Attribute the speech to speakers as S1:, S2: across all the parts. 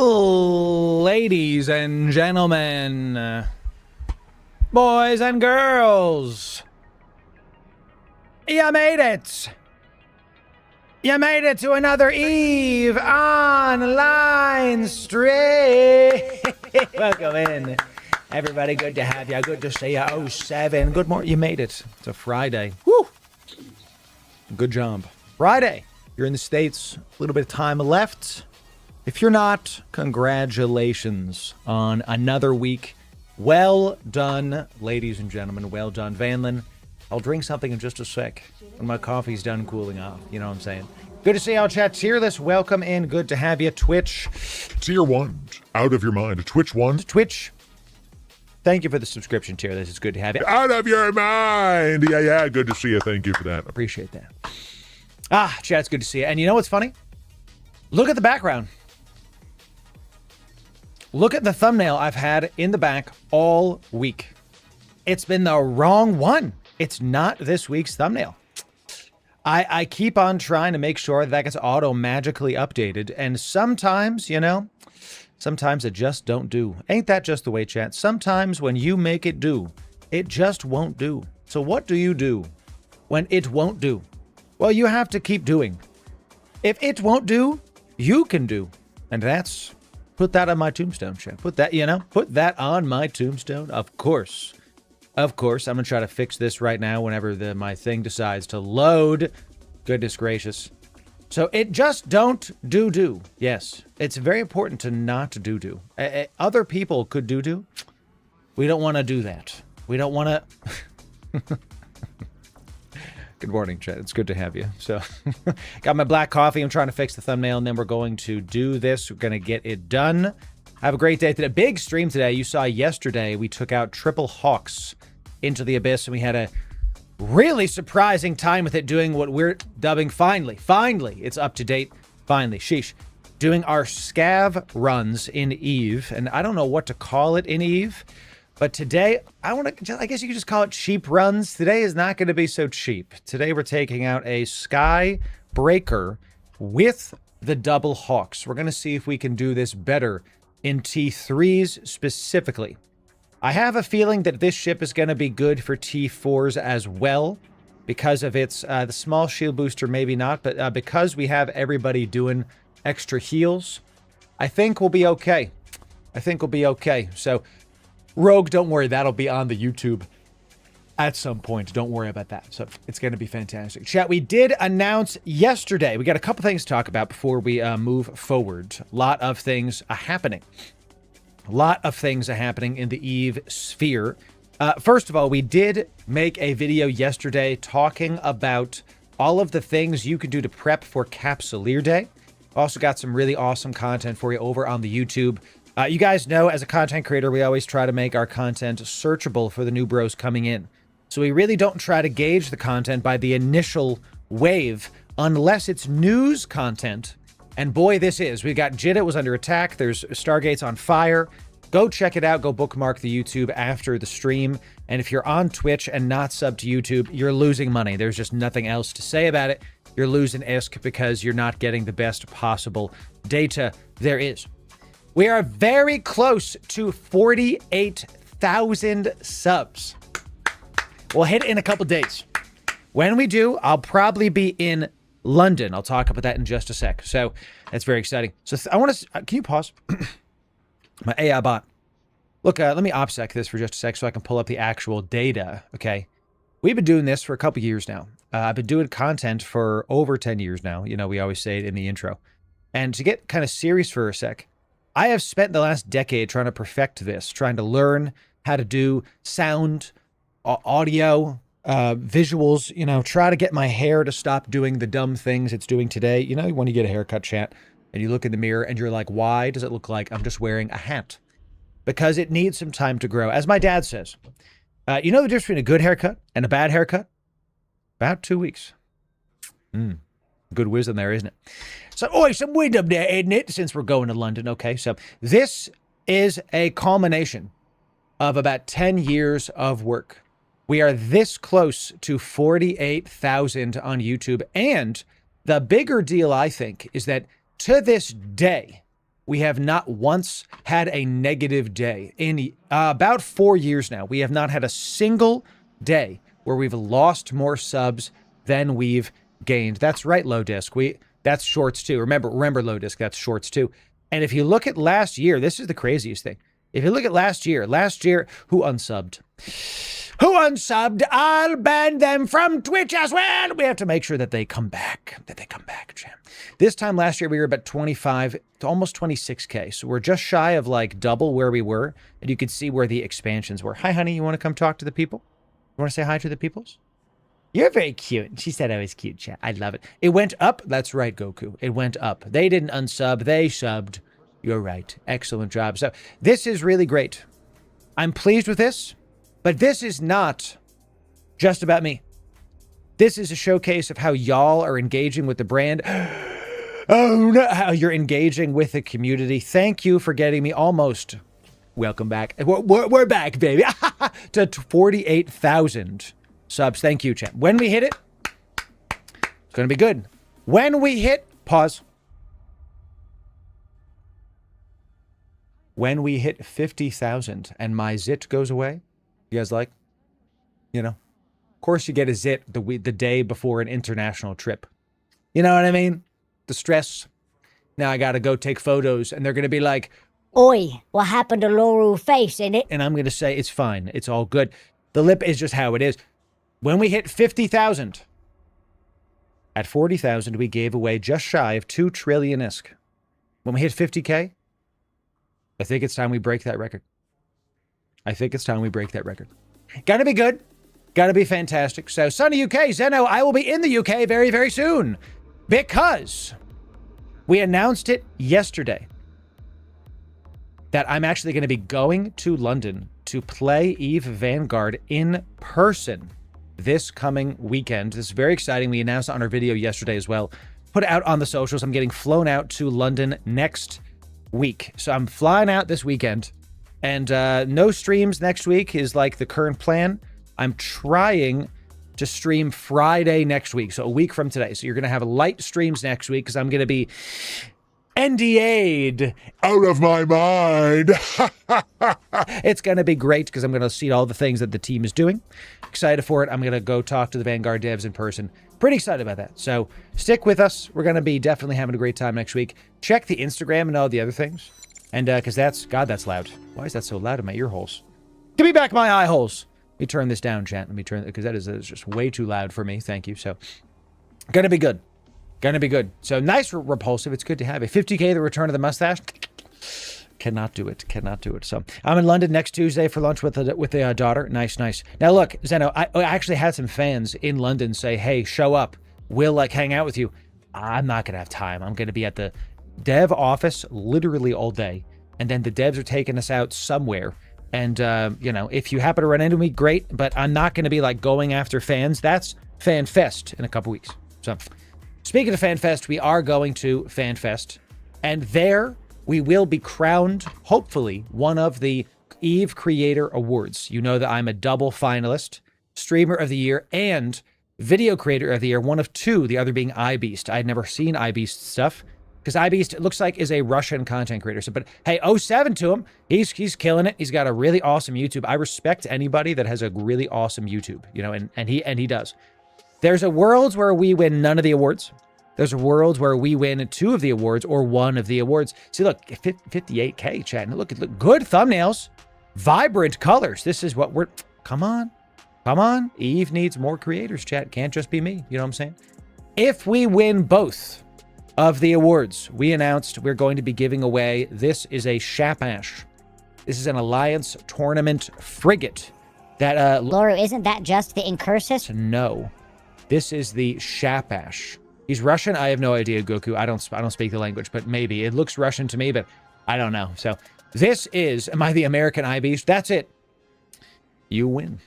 S1: Ladies and gentlemen, boys and girls, you made it. You made it to another Eve online stream. Welcome in, everybody. Good to have you. Good to see you. 07. Good morning. You made it. It's a Friday. Woo. Good job. Friday. You're in the States. A little bit of time left. If you're not, congratulations on another week. Well done, ladies and gentlemen. Well done, Vanlin. I'll drink something in just a sec when my coffee's done cooling off. You know what I'm saying? Good to see y'all, chat. Tier list, welcome in. Good to have you. Twitch.
S2: Tier 1. Out of your mind. Twitch 1.
S1: Twitch. Thank you for the subscription tier list. It's good to have you.
S2: Out of your mind. Yeah. Good to see you. Thank you for that.
S1: Appreciate that. Chat, it's good to see you. And you know what's funny? Look at the background. Look at the thumbnail I've had in the back all week. It's been the wrong one. It's not this week's thumbnail. I keep on trying to make sure that gets auto-magically updated. And sometimes, sometimes it just don't do. Ain't that just the way, chat? Sometimes when you make it do, it just won't do. So what do you do when it won't do? Well, you have to keep doing. If it won't do, you can do. And that's... Put that on my tombstone, chat. Put that on my tombstone. Of course. I'm going to try to fix this right now whenever my thing decides to load. Goodness gracious. So it just don't do. Yes. It's very important to not do. Other people could do. We don't want to do that. We don't want to... Good morning, chat. It's good to have you. So, got my black coffee. I'm trying to fix the thumbnail, and then we're going to do this. We're going to get it done. Have a great day today. Big stream today. You saw yesterday we took out triple hawks into the abyss, and we had a really surprising time with it, doing what we're dubbing finally. It's up to date. Finally. Sheesh. Doing our scav runs in Eve, and I don't know what to call it in Eve. But today, I guess you could just call it cheap runs. Today is not going to be so cheap. Today, we're taking out a Sky Breaker with the double hawks. We're going to see if we can do this better in T3s specifically. I have a feeling that this ship is going to be good for T4s as well because of its, the small shield booster, maybe not, but because we have everybody doing extra heals, I think we'll be okay. So... Rogue, don't worry. That'll be on the YouTube at some point. Don't worry about that. So it's going to be fantastic. Chat, we did announce yesterday. We got a couple things to talk about before we move forward. A lot of things are happening. In the Eve sphere. First of all, we did make a video yesterday talking about all of the things you can do to prep for Capsuleer Day. Also got some really awesome content for you over on the YouTube. You guys know, as a content creator, we always try to make our content searchable for the new bros coming in. So we really don't try to gauge the content by the initial wave unless it's news content. And boy, this is. We got Jidda was under attack. There's Stargate's on fire. Go check it out. Go bookmark the YouTube after the stream. And if you're on Twitch and not sub to YouTube, you're losing money. There's just nothing else to say about it. You're losing ISK because you're not getting the best possible data there is. We are very close to 48,000 subs. We'll hit it in a couple days. When we do, I'll probably be in London. I'll talk about that in just a sec. So that's very exciting. So I want to... can you pause? My AI bot. Look, let me OPSEC this for just a sec so I can pull up the actual data, okay? We've been doing this for a couple years now. I've been doing content for over 10 years now. You know, we always say it in the intro. And to get kind of serious for a sec... I have spent the last decade trying to perfect this, trying to learn how to do sound, audio, visuals, try to get my hair to stop doing the dumb things it's doing today. When you get a haircut, chat, and you look in the mirror and you're like, why does it look like I'm just wearing a hat? Because it needs some time to grow. As my dad says, you know the difference between a good haircut and a bad haircut? About 2 weeks. Good wisdom there, isn't it? So, some wisdom there, isn't it? Since we're going to London. Okay, so this is a culmination of about 10 years of work. We are this close to 48,000 on YouTube. And the bigger deal, I think, is that to this day, We have not once had a negative day. In about 4 years now, we have not had a single day where we've lost more subs than we've gained. That's right, Low Disc. That's shorts too. Remember Low Disc, that's shorts too. And if you look at last year, this is the craziest thing. If you look at last year, who unsubbed? Who unsubbed? I'll ban them from Twitch as well. We have to make sure that they come back. Champ. This time last year, we were about 25 to almost 26K. So we're just shy of like double where we were. And you could see where the expansions were. Hi, honey. You want to come talk to the people? You want to say hi to the peoples? You're very cute. She said I was cute, chat. I love it. It went up. That's right, Goku. It went up. They didn't unsub. They subbed. You're right. Excellent job. So this is really great. I'm pleased with this, but this is not just about me. This is a showcase of how y'all are engaging with the brand. Oh, no, how you're engaging with the community. Thank you for getting me almost. Welcome back. We're back, baby. To 48,000 subs. Thank you, chat. When we hit it, it's going to be good. When we hit, pause. When we hit 50,000 and my zit goes away, you guys like? You know? Of course you get a zit the day before an international trip. You know what I mean? The stress. Now I gotta go take photos and they're gonna be like,
S3: Oi, what happened to Loru face, innit?
S1: and I'm gonna say, it's fine. It's all good. The lip is just how it is. When we hit 50,000, at 40,000, we gave away just shy of 2 trillion-isk. When we hit 50K, I think it's time we break that record. Gotta be good. Gotta be fantastic. So, sunny UK, Zeno, I will be in the UK very, very soon. Because we announced it yesterday that I'm actually going to be going to London to play EVE Vanguard in person this coming weekend. This is very exciting. We announced it on our video yesterday as well. Put it out on the socials. I'm getting flown out to London next week. So I'm flying out this weekend, and no streams next week is like the current plan. I'm trying to stream Friday next week, so a week from today. So you're going to have light streams next week because I'm going to be NDA'd.
S2: Out of my mind.
S1: It's going to be great because I'm going to see all the things that the team is doing. Excited for it. I'm going to go talk to the Vanguard devs in person. Pretty excited about that. So stick with us. We're going to be definitely having a great time next week. Check the Instagram and all the other things. And because that's loud. Why is that so loud in my ear holes? Give me back my eye holes. Let me turn this down, chat. Let me turn it, because that is just way too loud for me. Thank you. So gonna be good. So nice repulsive. It's good to have a 50K, the return of the mustache. Cannot do it. So I'm in London next Tuesday for lunch with a daughter. Nice. Now look, Zeno, I actually had some fans in London say, hey, show up. We'll hang out with you. I'm not going to have time. I'm going to be at the dev office literally all day. And then the devs are taking us out somewhere. And, if you happen to run into me, great. But I'm not going to be going after fans. That's Fan Fest in a couple weeks. So speaking of Fan Fest, we are going to Fan Fest. And there we will be crowned, hopefully, one of the EVE Creator Awards. You know that I'm a double finalist, Streamer of the Year, and Video Creator of the Year, one of two, the other being iBeast. I had never seen iBeast stuff, because iBeast, it looks like, is a Russian content creator. So, but hey, 07 to him. He's killing it. He's got a really awesome YouTube. I respect anybody that has a really awesome YouTube, and he does. There's a world where we win none of the awards. There's a world where we win 2 of the awards or 1 of the awards. See, look, 58K, chat. And look, good thumbnails, vibrant colors. This is what we're... Come on. EVE needs more creators, chat. Can't just be me. You know what I'm saying? If we win both of the awards, we announced we're going to be giving away... This is a Shapash. This is an Alliance Tournament frigate that...
S3: Loru, isn't that just the Incursus?
S1: No. This is the Shapash. He's Russian? I have no idea, Goku. I don't speak the language, but maybe. It looks Russian to me, but I don't know. So this is, am I the American iBeast? That's it. You win.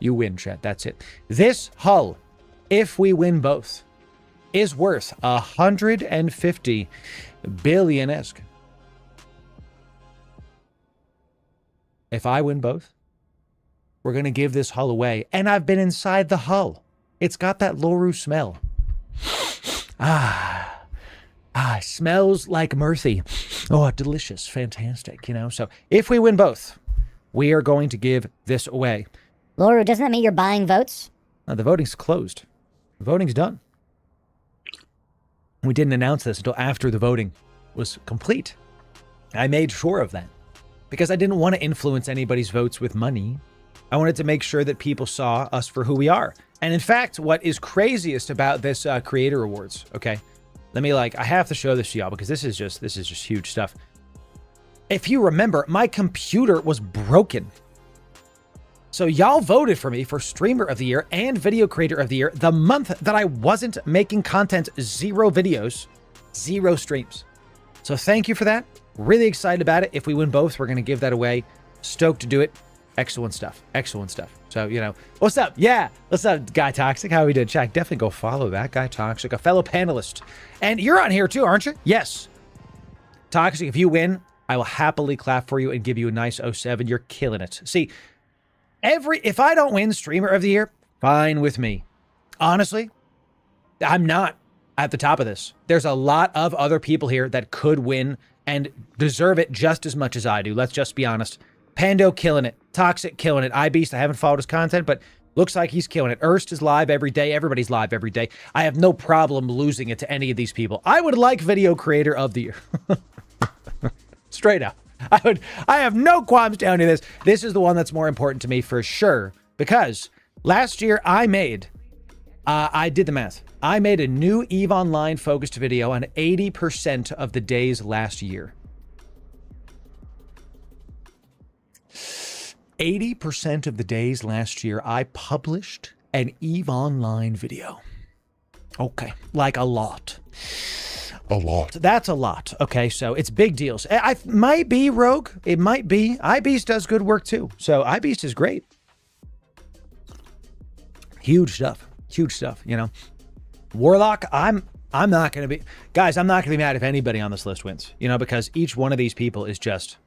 S1: You win, chat. That's it. This hull, if we win both, is worth 150 billion-esque. If I win both, we're going to give this hull away. And I've been inside the hull. It's got that Loru smell. Smells like Murphy. Oh, delicious. Fantastic. So if we win both, we are going to give this away.
S3: Loru, doesn't that mean you're buying votes?
S1: The voting's closed. The voting's done. We didn't announce this until after the voting was complete. I made sure of that because I didn't want to influence anybody's votes with money. I wanted to make sure that people saw us for who we are. And in fact, what is craziest about this Creator Awards, okay? I have to show this to y'all because this is just huge stuff. If you remember, my computer was broken. So y'all voted for me for Streamer of the Year and Video Creator of the Year the month that I wasn't making content, 0 videos, 0 streams. So thank you for that. Really excited about it. If we win both, we're going to give that away. Stoked to do it. Excellent stuff. Excellent stuff. So, what's up? Yeah. What's up, Guy Toxic? How are we doing? Check. Definitely go follow that Guy Toxic, a fellow panelist. And you're on here too, aren't you? Yes. Toxic, if you win, I will happily clap for you and give you a nice 07. You're killing it. See, if I don't win Streamer of the Year, fine with me. Honestly, I'm not at the top of this. There's a lot of other people here that could win and deserve it just as much as I do. Let's just be honest. Pando killing it. Toxic killing it. iBeast, I haven't followed his content, but looks like he's killing it. Erst is live every day. Everybody's live every day. I have no problem losing it to any of these people. I would like Video Creator of the Year. Straight up. I have no qualms down to this. This is the one that's more important to me for sure, because last year I did the math. I made a new EVE Online focused video on 80% of the days last year. 80% of the days last year, I published an EVE Online video. Okay, like a lot.
S2: A lot.
S1: That's a lot. Okay, so it's big deals. I might be Rogue. It might be. iBeast does good work too. So iBeast is great. Huge stuff. Huge stuff, Warlock, I'm not going to be... Guys, I'm not going to be mad if anybody on this list wins, because each one of these people is just...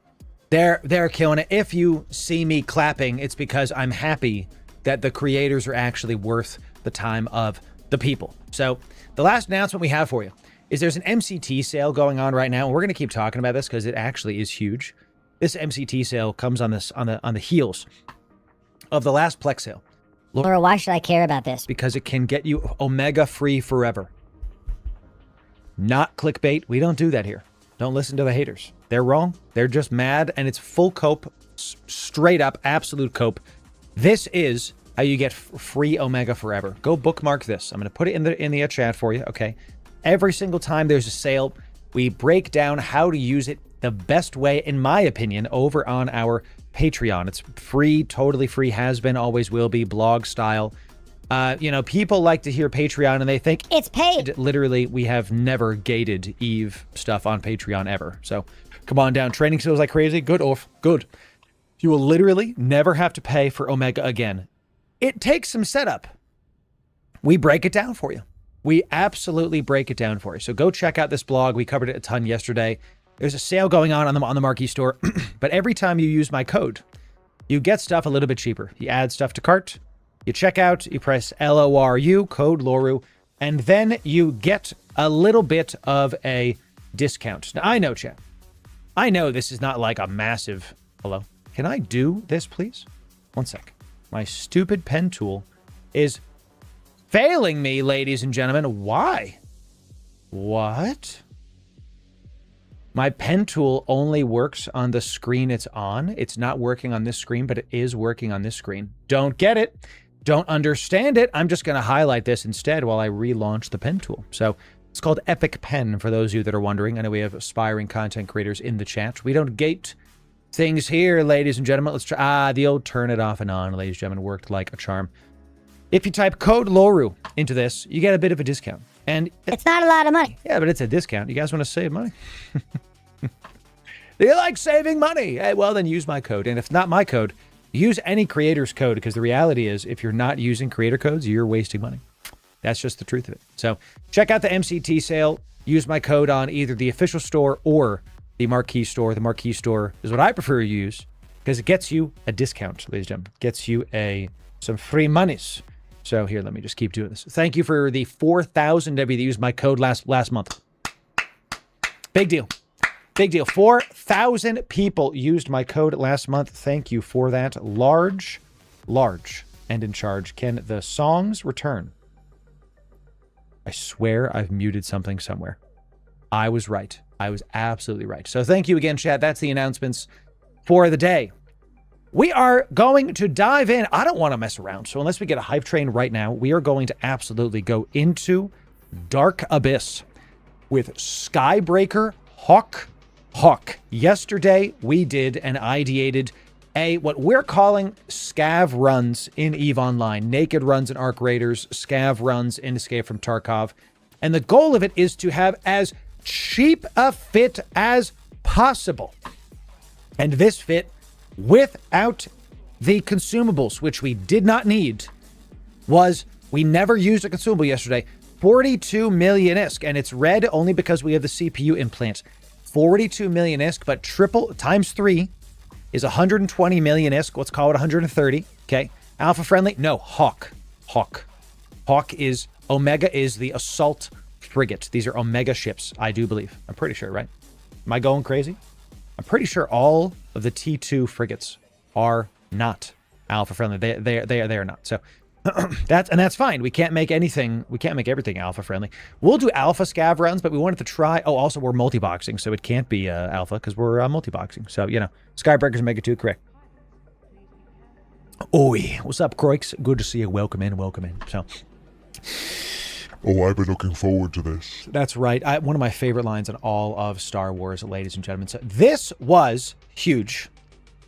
S1: They're killing it. If you see me clapping, it's because I'm happy that the creators are actually worth the time of the people. So the last announcement we have for you is there's an MCT sale going on right now, and we're going to keep talking about this because it actually is huge. This MCT sale comes on the heels of the last Plex sale.
S3: Laura, why should I care about this?
S1: Because it can get you Omega free forever. Not clickbait. We don't do that here. Don't listen to the haters. They're wrong. They're just mad, and it's full cope, straight up, absolute cope. This is how you get free Omega forever. Go bookmark this. I'm going to put it in the chat for you, okay? Every single time there's a sale, we break down how to use it the best way, in my opinion, over on our Patreon. It's free, totally free, has been, always will be, blog style. People like to hear Patreon and they think
S3: it's paid.
S1: Literally, we have never gated EVE stuff on Patreon ever. So come on down. Training skills like crazy. Good, Orf. Good. You will literally never have to pay for Omega again. It takes some setup. We break it down for you. We absolutely break it down for you. So go check out this blog. We covered it a ton yesterday. There's a sale going on the Marquee store, but every time you use my code, you get stuff a little bit cheaper. You add stuff to cart, you check out, you press LORU, code Loru, and then you get a little bit of a discount. Now, I know, chat. I know this is not like a massive... Hello? Can I do this, please? One sec. My stupid pen tool is failing me, ladies and gentlemen. Why? What? My pen tool only works on the screen it's on. It's not working on this screen, but it is working on this screen. Don't get it. Don't understand it. I'm just going to highlight this instead while I relaunch the pen tool. So it's called Epic Pen, for those of you that are wondering. I know we have aspiring content creators in the chat. We don't gate things here, ladies and gentlemen. Let's try. The old turn it off and on, ladies and gentlemen, worked like a charm. If you type code Loru into this, you get a bit of a discount. And
S3: it's not a lot of money.
S1: Yeah, but it's a discount. You guys want to save money? Do you like saving money? Hey, well, then use my code. And if not my code, use any creator's code, because the reality is if you're not using creator codes, you're wasting money. That's just the truth of it. So check out the MCT sale. Use my code on either the official store or the Marquee store. The Marquee store is what I prefer to use because it gets you a discount, ladies and gentlemen. Gets you some free monies. So here, let me just keep doing this. Thank you for the 4,000 W that used my code last month. Big deal. Big deal. 4,000 people used my code last month. Thank you for that. Large, and in charge. Can the songs return? I swear I've muted something somewhere. I was right. I was absolutely right. So thank you again, chat. That's the announcements for the day. We are going to dive in. I don't want to mess around. So unless we get a hype train right now, we are going to absolutely go into Dark Abyss with Skybreaker Hawk. Yesterday, we did and ideated what we're calling scav runs in EVE Online. Naked runs in Arc Raiders, scav runs in Escape from Tarkov. And the goal of it is to have as cheap a fit as possible. And this fit, without the consumables, which we did not need, was we never used a consumable yesterday. 42 million ISK, and it's red only because we have the CPU implant. 42 million ISK, but triple times 3 is 120 million ISK. Let's call it 130. Okay. Alpha friendly? No, Hawk. Omega is the assault frigate. These are Omega ships, I do believe. I'm pretty sure, right? Am I going crazy? I'm pretty sure all of the T2 frigates are not alpha friendly. They are not. So that's fine. We can't make everything alpha friendly. We'll do alpha scav runs, but we wanted to try. Oh, also we're multi-boxing, so it can't be alpha because we're multi-boxing. So, Skybreakers Mega 2, correct. Oi, what's up, Croix? Good to see you. Welcome in. So,
S2: Oh, I've been looking forward to this.
S1: that's right. One of my favorite lines in all of Star Wars, ladies and gentlemen. So this was huge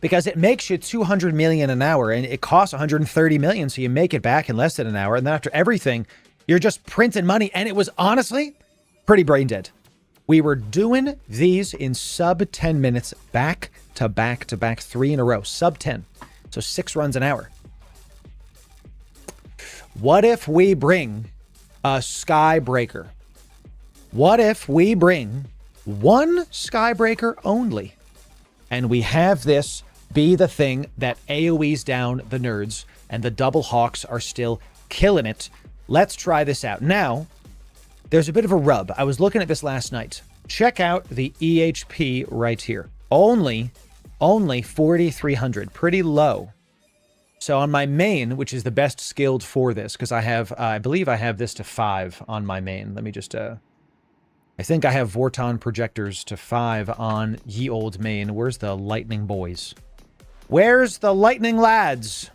S1: because it makes you 200 million an hour and it costs 130 million. So you make it back in less than an hour. And then after everything, you're just printing money. And it was honestly pretty brain dead. We were doing these in sub 10 minutes, back to back, 3 in a row, sub 10. So 6 runs an hour. What if we bring a Skybreaker? What if we bring one Skybreaker only? And we have this be the thing that AoEs down the nerds and the double hawks are still killing it. Let's try this out. Now, there's a bit of a rub. I was looking at this last night. Check out the EHP right here. Only 4,300. Pretty low. So on my main, which is the best skilled for this, because I believe I have this to 5 on my main. Let me just, I think I have Vorton projectors to 5 on ye old main. Where's the lightning boys? Where's the lightning lads?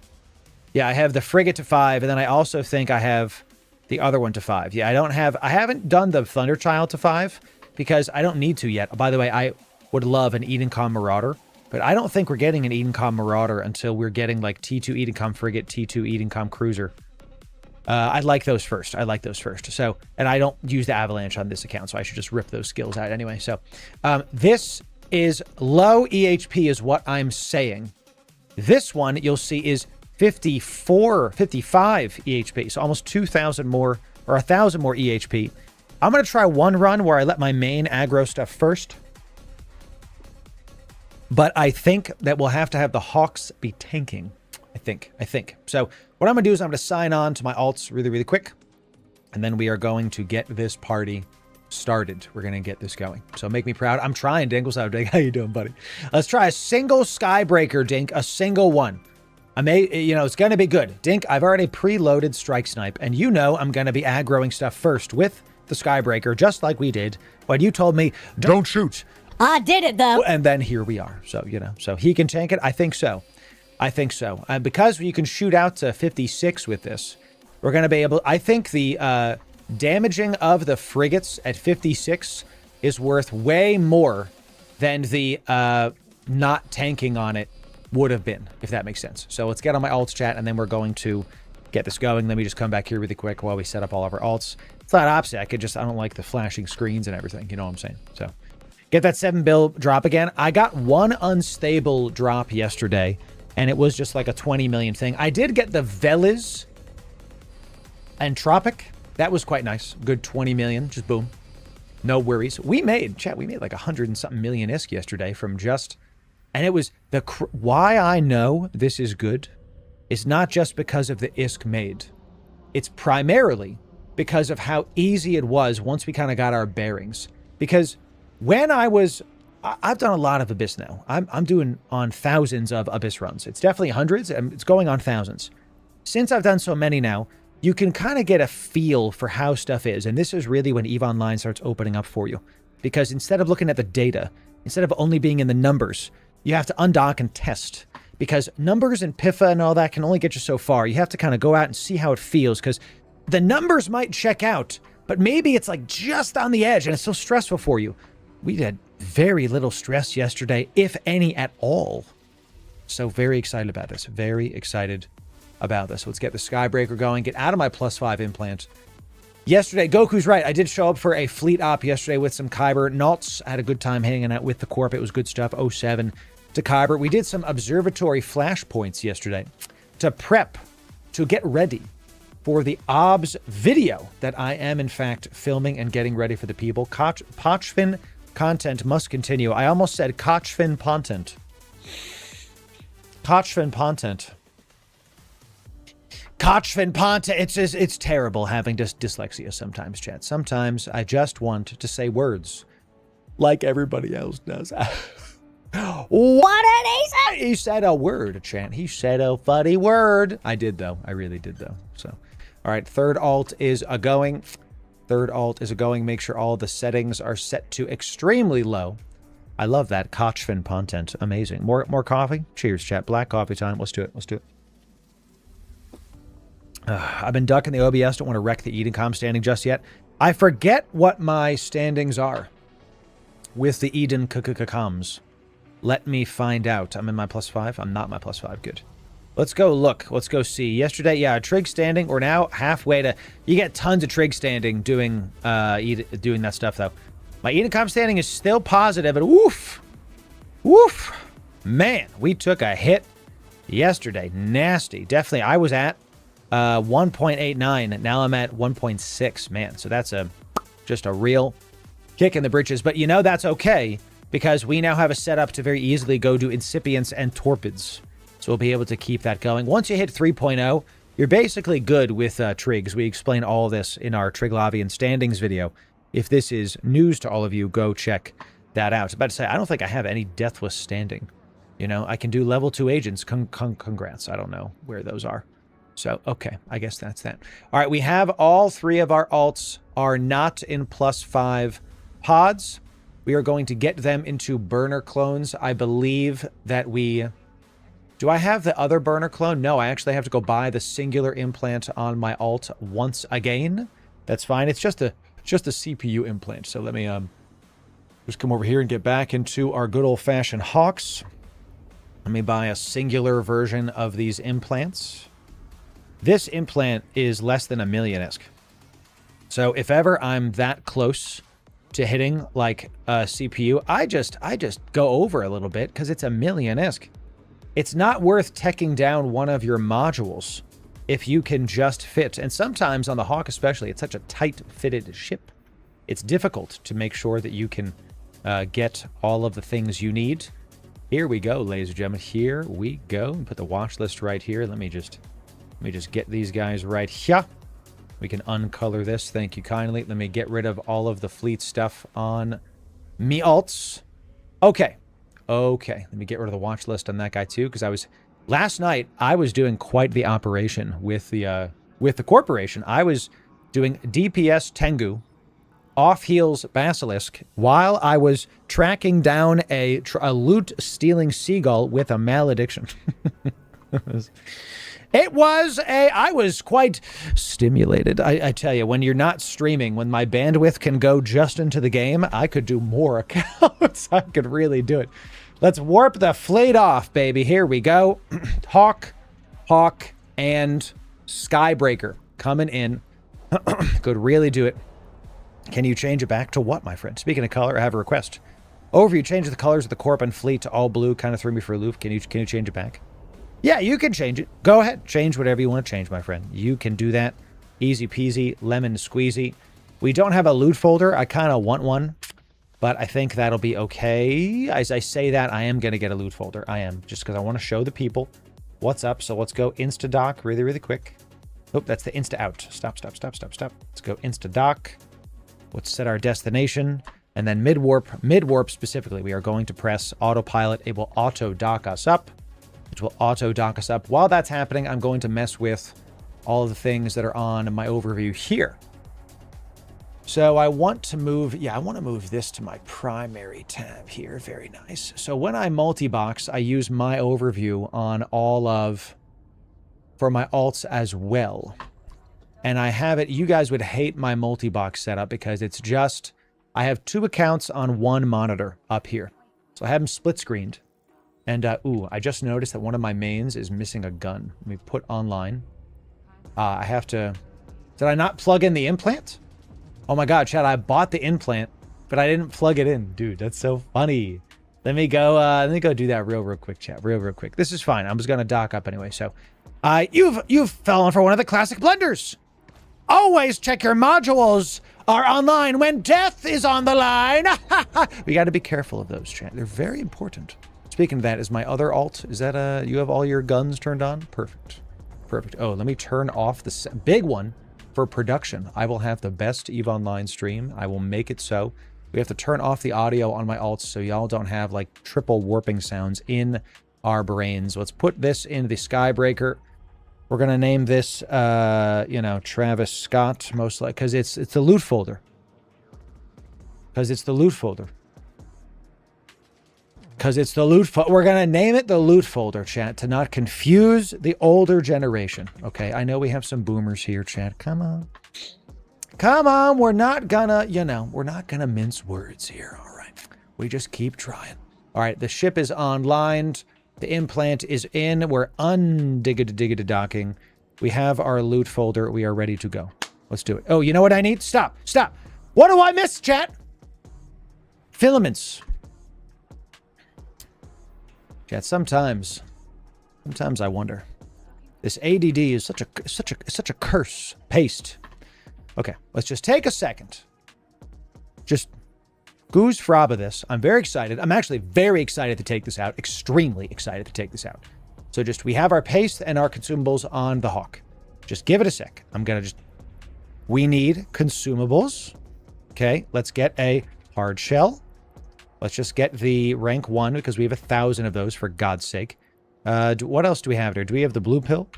S1: Yeah, I have the frigate to 5, and then I also think I have the other one to 5. Yeah, I haven't done the Thunderchild to 5 because I don't need to yet. By the way, I would love an Edencom Marauder, but I don't think we're getting an Edencom Marauder until we're getting like T2 Edencom Frigate, T2 Edencom Cruiser. I'd like those first. So, and I don't use the Avalanche on this account, so I should just rip those skills out anyway. So, this is low EHP is what I'm saying. This one you'll see is 55 EHP, so almost 2,000 more, or 1,000 more EHP. I'm going to try one run where I let my main aggro stuff first. But I think that we'll have to have the Hawks be tanking. I think. So what I'm going to do is I'm going to sign on to my alts really, really quick. And then we are going to get this party started. We're going to get this going. So make me proud. I'm trying, Dinkles. How you doing, buddy? Let's try a single Skybreaker, Dink. A single one. It's going to be good. Dink, I've already preloaded Strike Snipe. And I'm going to be aggroing stuff first with the Skybreaker, just like we did. But you told me, don't shoot.
S3: I did it, though.
S1: And then here we are. So, so he can tank it. I think so. Because you can shoot out to 56 with this, we're going to be able... I think the damaging of the frigates at 56 is worth way more than the not tanking on it would have been, if that makes sense. So let's get on my alts chat, and then we're going to get this going. Let me just come back here really quick while we set up all of our alts. It's not opposite. I don't like the flashing screens and everything. You know what I'm saying? So... get that 7 bill drop again. I got one unstable drop yesterday, and it was just like a 20 million thing. I did get the Veliz Entropic. That was quite nice. Good 20 million. Just boom. No worries. We made like 100 and something million ISK yesterday from just... and it was why I know this is good is not just because of the ISK made. it's primarily because of how easy it was once we kind of got our bearings. Because when I've done a lot of Abyss now. I'm doing on thousands of Abyss runs. It's definitely hundreds, and it's going on thousands. Since I've done so many now, you can kind of get a feel for how stuff is. And this is really when EVE Online starts opening up for you. Because instead of looking at the data, instead of only being in the numbers, you have to undock and test. Because numbers and PIFA and all that can only get you so far. You have to kind of go out and see how it feels. Because the numbers might check out, but maybe it's like just on the edge and it's so stressful for you. We had very little stress yesterday, if any at all. So very excited about this. Very excited about this. Let's get the Skybreaker going. Get out of my +5 implant. Yesterday, Goku's right. I did show up for a fleet op yesterday with some KYBERNAUTs. I had a good time hanging out with the Corp. It was good stuff. 07 to Kyber. We did some observatory flashpoints yesterday to prep, to get ready for the OBS video that I am, in fact, filming and getting ready for the people. Pochfin content must continue. I almost said Kochfin content. Kochfin content. Kochfin content. It's terrible having dyslexia sometimes, chat. Sometimes I just want to say words like everybody else does. What did he say? He said a word, chat. He said a funny word. I did, though. I really did, though. So, all right. Third alt is a going. Third alt is a going. Make sure all the settings are set to extremely low. I love that. Kochfin content. Amazing. More coffee? Cheers, chat. Black coffee time. Let's do it. Let's do it. I've been ducking the OBS. Don't want to wreck the Eden Com standing just yet. I forget what my standings are with the Eden Coms. Let me find out. I'm in my +5. I'm not my +5. Good. Let's go look. Let's go see. Yesterday, yeah, trig standing. We're now halfway to... You get tons of trig standing doing that stuff, though. My Eden Com standing is still positive, and woof. Woof. Man, we took a hit yesterday. Nasty. Definitely. I was at 1.89. Now I'm at 1.6. Man, so that's just a real kick in the britches. But you know that's okay, because we now have a setup to very easily go do incipients and torpids. So we'll be able to keep that going. Once you hit 3.0, you're basically good with trigs. We explain all this in our Triglavian standings video. If this is news to all of you, go check that out. I was about to say, I don't think I have any deathless standing. You know, I can do level 2 agents. Congrats. I don't know where those are. So, okay, I guess that's that. All right, we have all 3 of our alts are not in +5 pods. We are going to get them into burner clones. I believe that we... Do I have the other burner clone? No, I actually have to go buy the singular implant on my alt once again. That's fine. It's just a CPU implant. So let me just come over here and get back into our good old-fashioned Hawks. Let me buy a singular version of these implants. This implant is less than $1 million-esque. So if ever I'm that close to hitting like a CPU, I just go over a little bit because it's $1 million-esque. It's not worth teching down one of your modules if you can just fit. And sometimes on the Hawk especially, it's such a tight-fitted ship. It's difficult to make sure that you can get all of the things you need. Here we go, ladies and gentlemen. Here we go. Put the watch list right here. Let me just get these guys right here. We can uncolor this. Thank you kindly. Let me get rid of all of the fleet stuff on me alts. Okay. Okay, let me get rid of the watch list on that guy too, because last night I was doing quite the operation with the corporation. I was doing DPS Tengu, off heels Basilisk, while I was tracking down a loot stealing seagull with a malediction. I was quite stimulated. I tell you, when you're not streaming, when my bandwidth can go just into the game, I could do more accounts. I could really do it. Let's warp the fleet off, baby. Here we go. Hawk, and Skybreaker coming in. Could really do it. Can you change it back to what, my friend? Speaking of color, I have a request. Overview, change the colors of the Corp and fleet to all blue. Kind of threw me for a loop. Can you change it back? Yeah, you can change it. Go ahead. Change whatever you want to change, my friend. You can do that. Easy peasy, lemon squeezy. We don't have a loot folder. I kind of want one, but I think that'll be okay. As I say that, I am going to get a loot folder. I am, just because I want to show the people what's up. So let's go Instadoc really, really quick. Oh, that's the insta out. Stop. Let's go insta dock. Let's set our destination. And then mid-warp specifically, we are going to press autopilot. It will auto-dock us up, which will auto-dock us up. While that's happening, I'm going to mess with all of the things that are on my overview here. So I want to move, I want to move this to my primary tab here. Very nice. So when I multi-box, I use my overview on for my alts as well. And I have it, you guys would hate my multi-box setup because it's just, I have 2 accounts on 1 monitor up here. So I have them split screened. And, I just noticed that one of my mains is missing a gun. Let me put online. I have to, did I not plug in the implant? Oh my God, Chad, I bought the implant, but I didn't plug it in. Dude, that's so funny. Let me go do that real quick, chat. Real quick. This is fine. I'm just going to dock up anyway. So, you've fallen for one of the classic blunders. Always check your modules are online when death is on the line. We got to be careful of those, chat. They're very important. Speaking of that, is my other alt, is that, you have all your guns turned on? Perfect. Oh, let me turn off the big one for production. I will have the best EVE Online stream. I will make it so. We have to turn off the audio on my alts so y'all don't have like triple warping sounds in our brains. Let's put this in the Skybreaker. We're going to name this, Travis Scott, most likely, because it's the loot folder. We're going to name it the loot folder, chat, to not confuse the older generation. Okay, I know we have some boomers here, chat. Come on. We're not gonna mince words here, all right? We just keep trying. All right, the ship is online. The implant is in. We're undiggity docking. We have our loot folder. We are ready to go. Let's do it. Oh, you know what I need? Stop. What do I miss, chat? Filaments. Chat, sometimes I wonder. This ADD is such a curse. Paste. Okay, let's just take a second. Just goose fraba this. I'm very excited. I'm actually very excited to take this out. Extremely excited to take this out. So we have our paste and our consumables on the Hawk. Just give it a sec. We need consumables. Okay, let's get a hard shell. Let's just get the rank 1 because we have 1,000 of those, for God's sake. What else do we have there? Do we have the blue pill?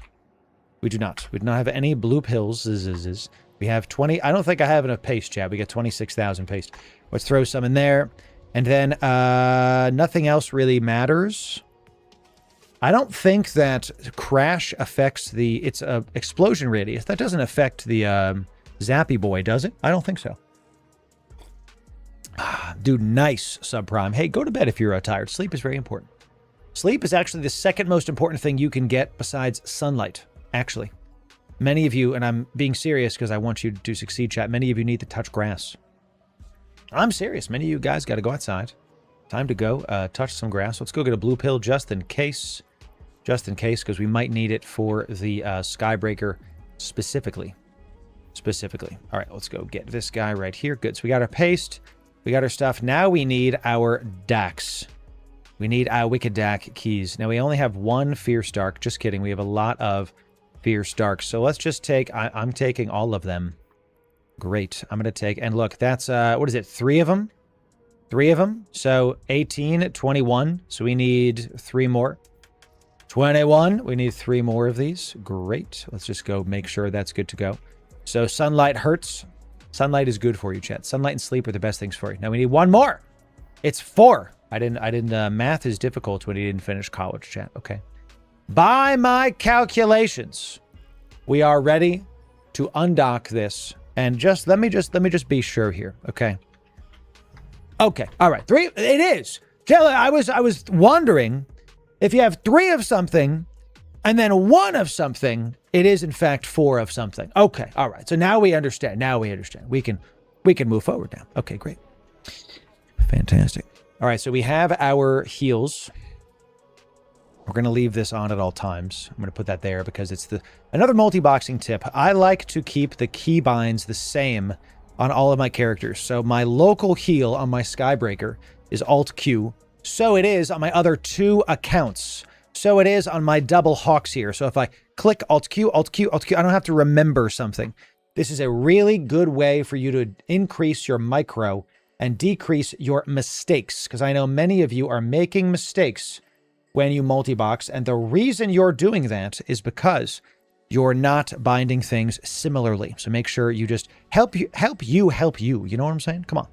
S1: We do not. We do not have any blue pills. We have 20. I don't think I have enough paste, chat. We got 26,000 paste. Let's throw some in there. And then nothing else really matters. I don't think that crash affects its explosion radius. That doesn't affect the Zappy boy, does it? I don't think so. Dude, nice, Subprime. Hey, go to bed if you're tired. Sleep is very important. Sleep is actually the second most important thing you can get besides sunlight, actually. Many of you, and I'm being serious because I want you to succeed, chat, many of you need to touch grass. I'm serious. Many of you guys got to go outside. Time to go touch some grass. Let's go get a blue pill just in case. Just in case, because we might need it for the Skybreaker specifically. All right, let's go get this guy right here. Good. So we got our paste. We got our stuff. Now we need our DAX. We need our Wicked DAC keys. Now we only have 1 Fierce Dark. Just kidding. We have a lot of Fierce Dark. So let's just take... I'm taking all of them. Great. I'm going to take... And look, that's... what is it? 3 of them? 3 of them. So 18, 21. So we need 3 more. 21. We need 3 more of these. Great. Let's just go make sure that's good to go. So sunlight hurts. Sunlight is good for you, chat. Sunlight and sleep are the best things for you. Now we need 1 more. It's 4. I didn't, math is difficult when you didn't finish college, chat. Okay. By my calculations, we are ready to undock this. And let me just be sure here. Okay. Okay. All right. 3. It is. I was wondering if you have 3 of something and then 1 of something, it is in fact 4 of something. Okay. All right. So now we understand. We can move forward now. Okay, great. Fantastic. All right. So we have our heals. We're going to leave this on at all times. I'm going to put that there because it's another multi-boxing tip. I like to keep the keybinds the same on all of my characters. So my local heal on my Skybreaker is Alt Q. So it is on my other 2 accounts. So it is on my double hawks here. So if I click Alt Q, Alt Q, Alt Q, I don't have to remember something. This is a really good way for you to increase your micro and decrease your mistakes, because I know many of you are making mistakes when you multi-box, and the reason you're doing that is because you're not binding things similarly. So make sure you just help you. You know what I'm saying? Come on.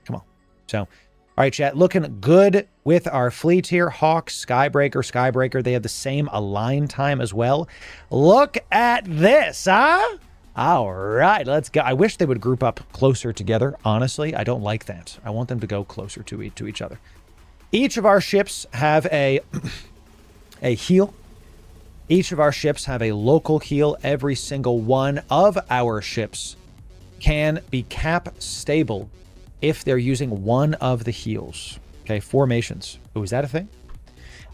S1: Come on. So, all right, chat, looking good with our fleet here. Hawk, Skybreaker, they have the same align time as well. Look at this, huh? All right, let's go. I wish they would group up closer together. Honestly, I don't like that. I want them to go closer to each other. Each of our ships have a heal. Each of our ships have a local heal. Every single one of our ships can be cap stable if they're using one of the heals. Okay, formations. Oh, is that a thing?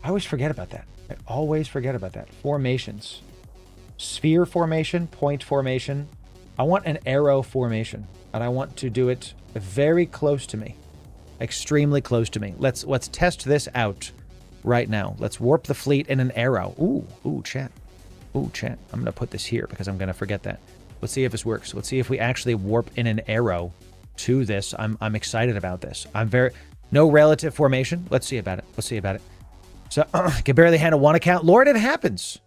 S1: I always forget about that. Formations. Sphere formation, point formation. I want an arrow formation, and I want to do it very close to me. Extremely close to me. Let's test this out right now. Let's warp the fleet in an arrow. Ooh, chat. I'm going to put this here because I'm going to forget that. Let's see if this works. Let's see if we actually warp in an arrow to this. I'm excited about this. No relative formation. Let's see about it. So, can barely handle one account. Lord, it happens.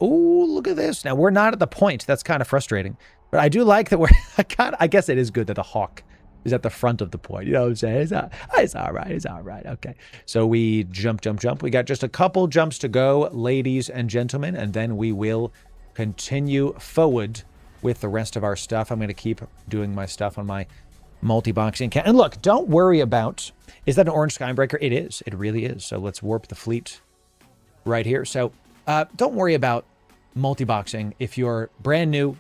S1: Ooh, look at this. Now, we're not at the point. That's kind of frustrating. But I do like that I guess it is good that the hawk is at the front of the point. You know what I'm saying? It's all right. Okay. So we jump. We got just a couple jumps to go, ladies and gentlemen, and then we will continue forward with the rest of our stuff. I'm going to keep doing my stuff on my multi-boxing account. And look, don't worry about, is that an orange Skybreaker? It is. It really is. So let's warp the fleet right here. So don't worry about multi-boxing if you're brand new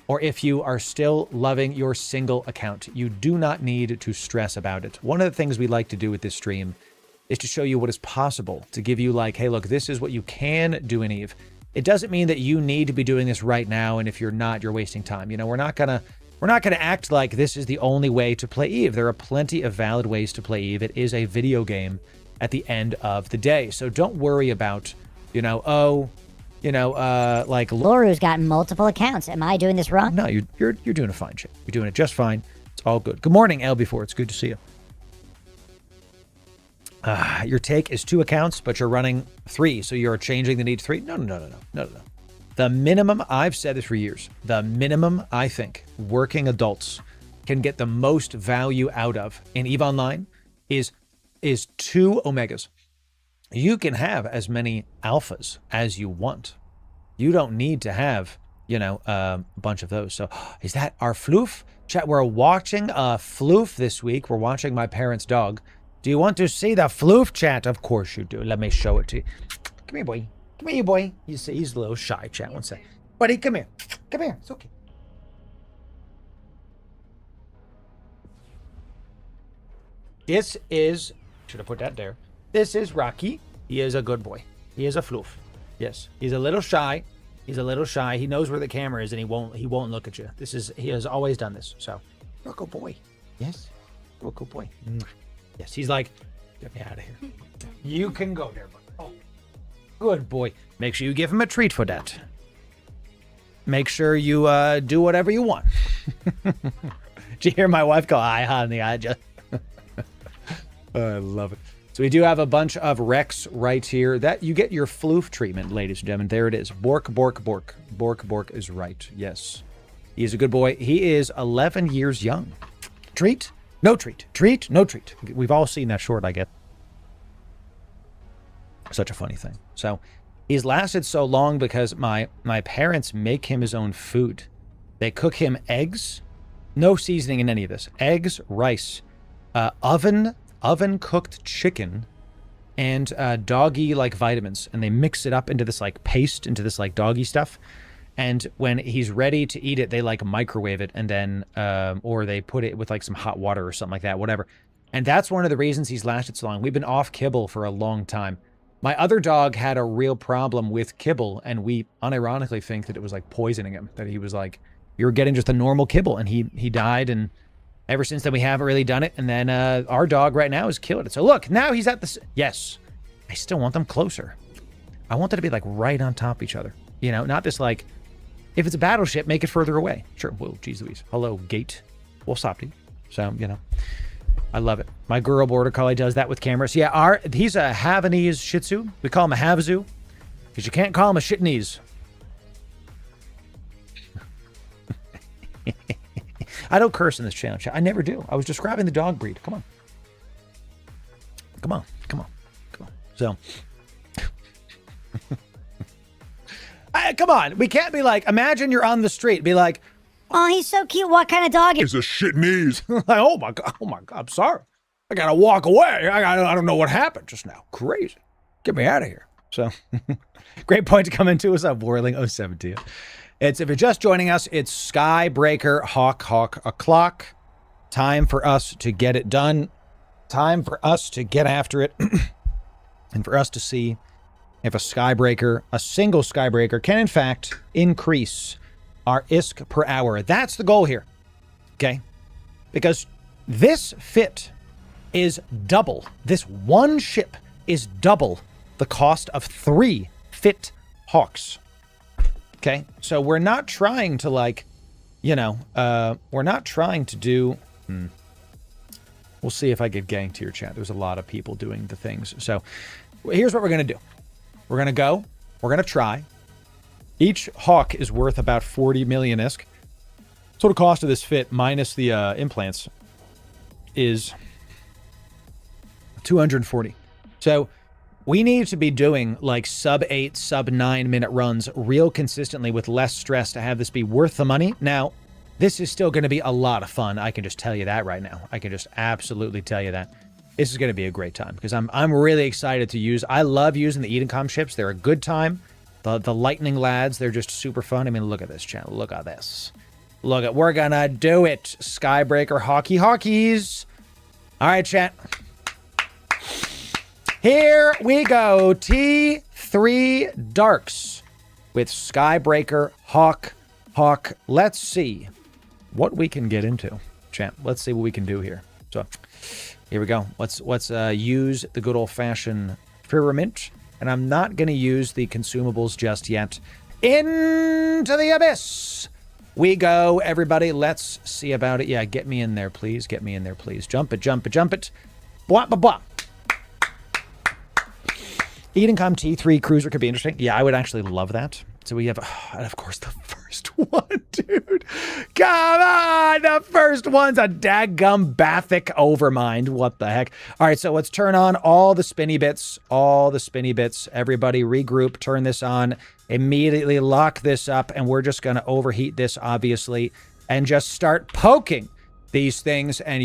S1: or if you are still loving your single account. You do not need to stress about it. One of the things we like to do with this stream is to show you what is possible, to give you like, hey, look, this is what you can do in Eve. It doesn't mean that you need to be doing this right now, and if you're not, you're wasting time. You know, we're not gonna act like this is the only way to play Eve. There are plenty of valid ways to play Eve. It is a video game at the end of the day. So don't worry about, like
S3: Loru's got multiple accounts. Am I doing this wrong?
S1: No, you're doing a fine shit. You're doing it just fine. It's all good. Good morning, LB4. It's good to see you. Your take is 2 accounts, but you're running 3, so you're changing the need to 3. No. The minimum, I've said this for years, the minimum I think working adults can get the most value out of in EVE Online is 2 Omegas. You can have as many alphas as you want. You don't need to have, a bunch of those. So is that our floof? Chat, we're watching a floof this week. We're watching my parents' dog. Do you want to see the floof, chat? Of course you do. Let me show it to you. Come here, boy. Come here, boy. He's a little shy, chat. One sec. Buddy, come here. Come here. It's okay. This is, should have put that there. This is Rocky. He is a good boy. He is a floof. Yes. He's a little shy. He knows where the camera is and he won't look at you. He has always done this. So, you're a good boy. Yes. You're a good boy. Yes. He's like, get me out of here. You can go there, buddy. Oh, good boy. Make sure you give him a treat for that. Make sure you do whatever you want. Did you hear my wife go, "Hi, honey, I just..." I love it. So we do have a bunch of wrecks right here. That you get your floof treatment, ladies and gentlemen. There it is. Bork. Bork is right. Yes. He is a good boy. He is 11 years young. Treat? No treat. Treat? No treat. We've all seen that short, I guess. Such a funny thing. So he's lasted so long because my parents make him his own food. They cook him eggs. No seasoning in any of this. Eggs, rice, oven cooked chicken, and doggy like vitamins, and they mix it up into this like paste, into this like doggy stuff. And when he's ready to eat it, they like microwave it, and then or they put it with like some hot water or something like that, whatever. And that's one of the reasons he's lasted so long. We've been off kibble for a long time. My other dog had a real problem with kibble, and we unironically think that it was like poisoning him, that he was like, you were getting just a normal kibble, and he died. And ever since then, we haven't really done it. And then our dog right now is killing it. So look, now he's at the... Yes, I still want them closer. I want them to be like right on top of each other. You know, not this like, if it's a battleship, make it further away. Sure. Whoa, geez Louise. Hello, gate. We'll stop you. So, you know, I love it. My girl border collie does that with cameras. Yeah, he's a Havanese Shih Tzu. We call him a Havazu because you can't call him a Shitnese. I don't curse in this channel chat. I never do. I was describing the dog breed. Come on. Come on. Come on. Come on. So, come on. We can't be like, imagine you're on the street. Be like,
S3: Oh, he's so cute. What kind of dog is
S2: It's a shit knees.
S1: like, oh my God. Oh my God. I'm sorry. I got to walk away. I don't know what happened just now. Crazy. Get me out of here. So, great point to come into. What's up, Warling 017? If you're just joining us, it's Skybreaker Hawk o'clock. Time for us to get it done. Time for us to get after it. And for us to see if a single Skybreaker can in fact increase our ISK per hour. That's the goal here. Okay? Because this fit is double. This one ship is double the cost of 3 fit Hawks. Okay, so we're not trying to like, you know, we're not trying to do, we'll see if I get ganked to your chat. There's a lot of people doing the things. So here's what we're going to do. We're going to go, we're going to try. Each Hawk is worth about 40 million ISK. So the cost of this fit minus the implants is 240. So we need to be doing like sub-8, sub-9 minute runs real consistently with less stress to have this be worth the money. Now, this is still going to be a lot of fun. I can just tell you that right now. I can just absolutely tell you that. This is going to be a great time because I'm really excited to use. I love using the Edencom ships. They're a good time. The Lightning Lads, they're just super fun. I mean, look at this channel. Look at this. Look at, we're going to do it. Skybreaker Hawkies. All right, chat. Here we go, T3 Darks with Skybreaker Hawk. Let's see what we can get into, champ. Let's see what we can do here. So here we go. Let's use the good old-fashioned pyramid, and I'm not going to use the consumables just yet. Into the abyss we go, everybody. Let's see about it. Yeah, get me in there, please. Get me in there, please. Jump it. Blah, blah, blah. Edencom T3 Cruiser could be interesting. Yeah, I would actually love that. So we have, and of course, the first one, dude. Come on, the first one's a daggum Bathic Overmind. What the heck? All right, so let's turn on all the spinny bits. Everybody regroup, turn this on, immediately lock this up, and we're just going to overheat this, obviously, and just start poking these things, and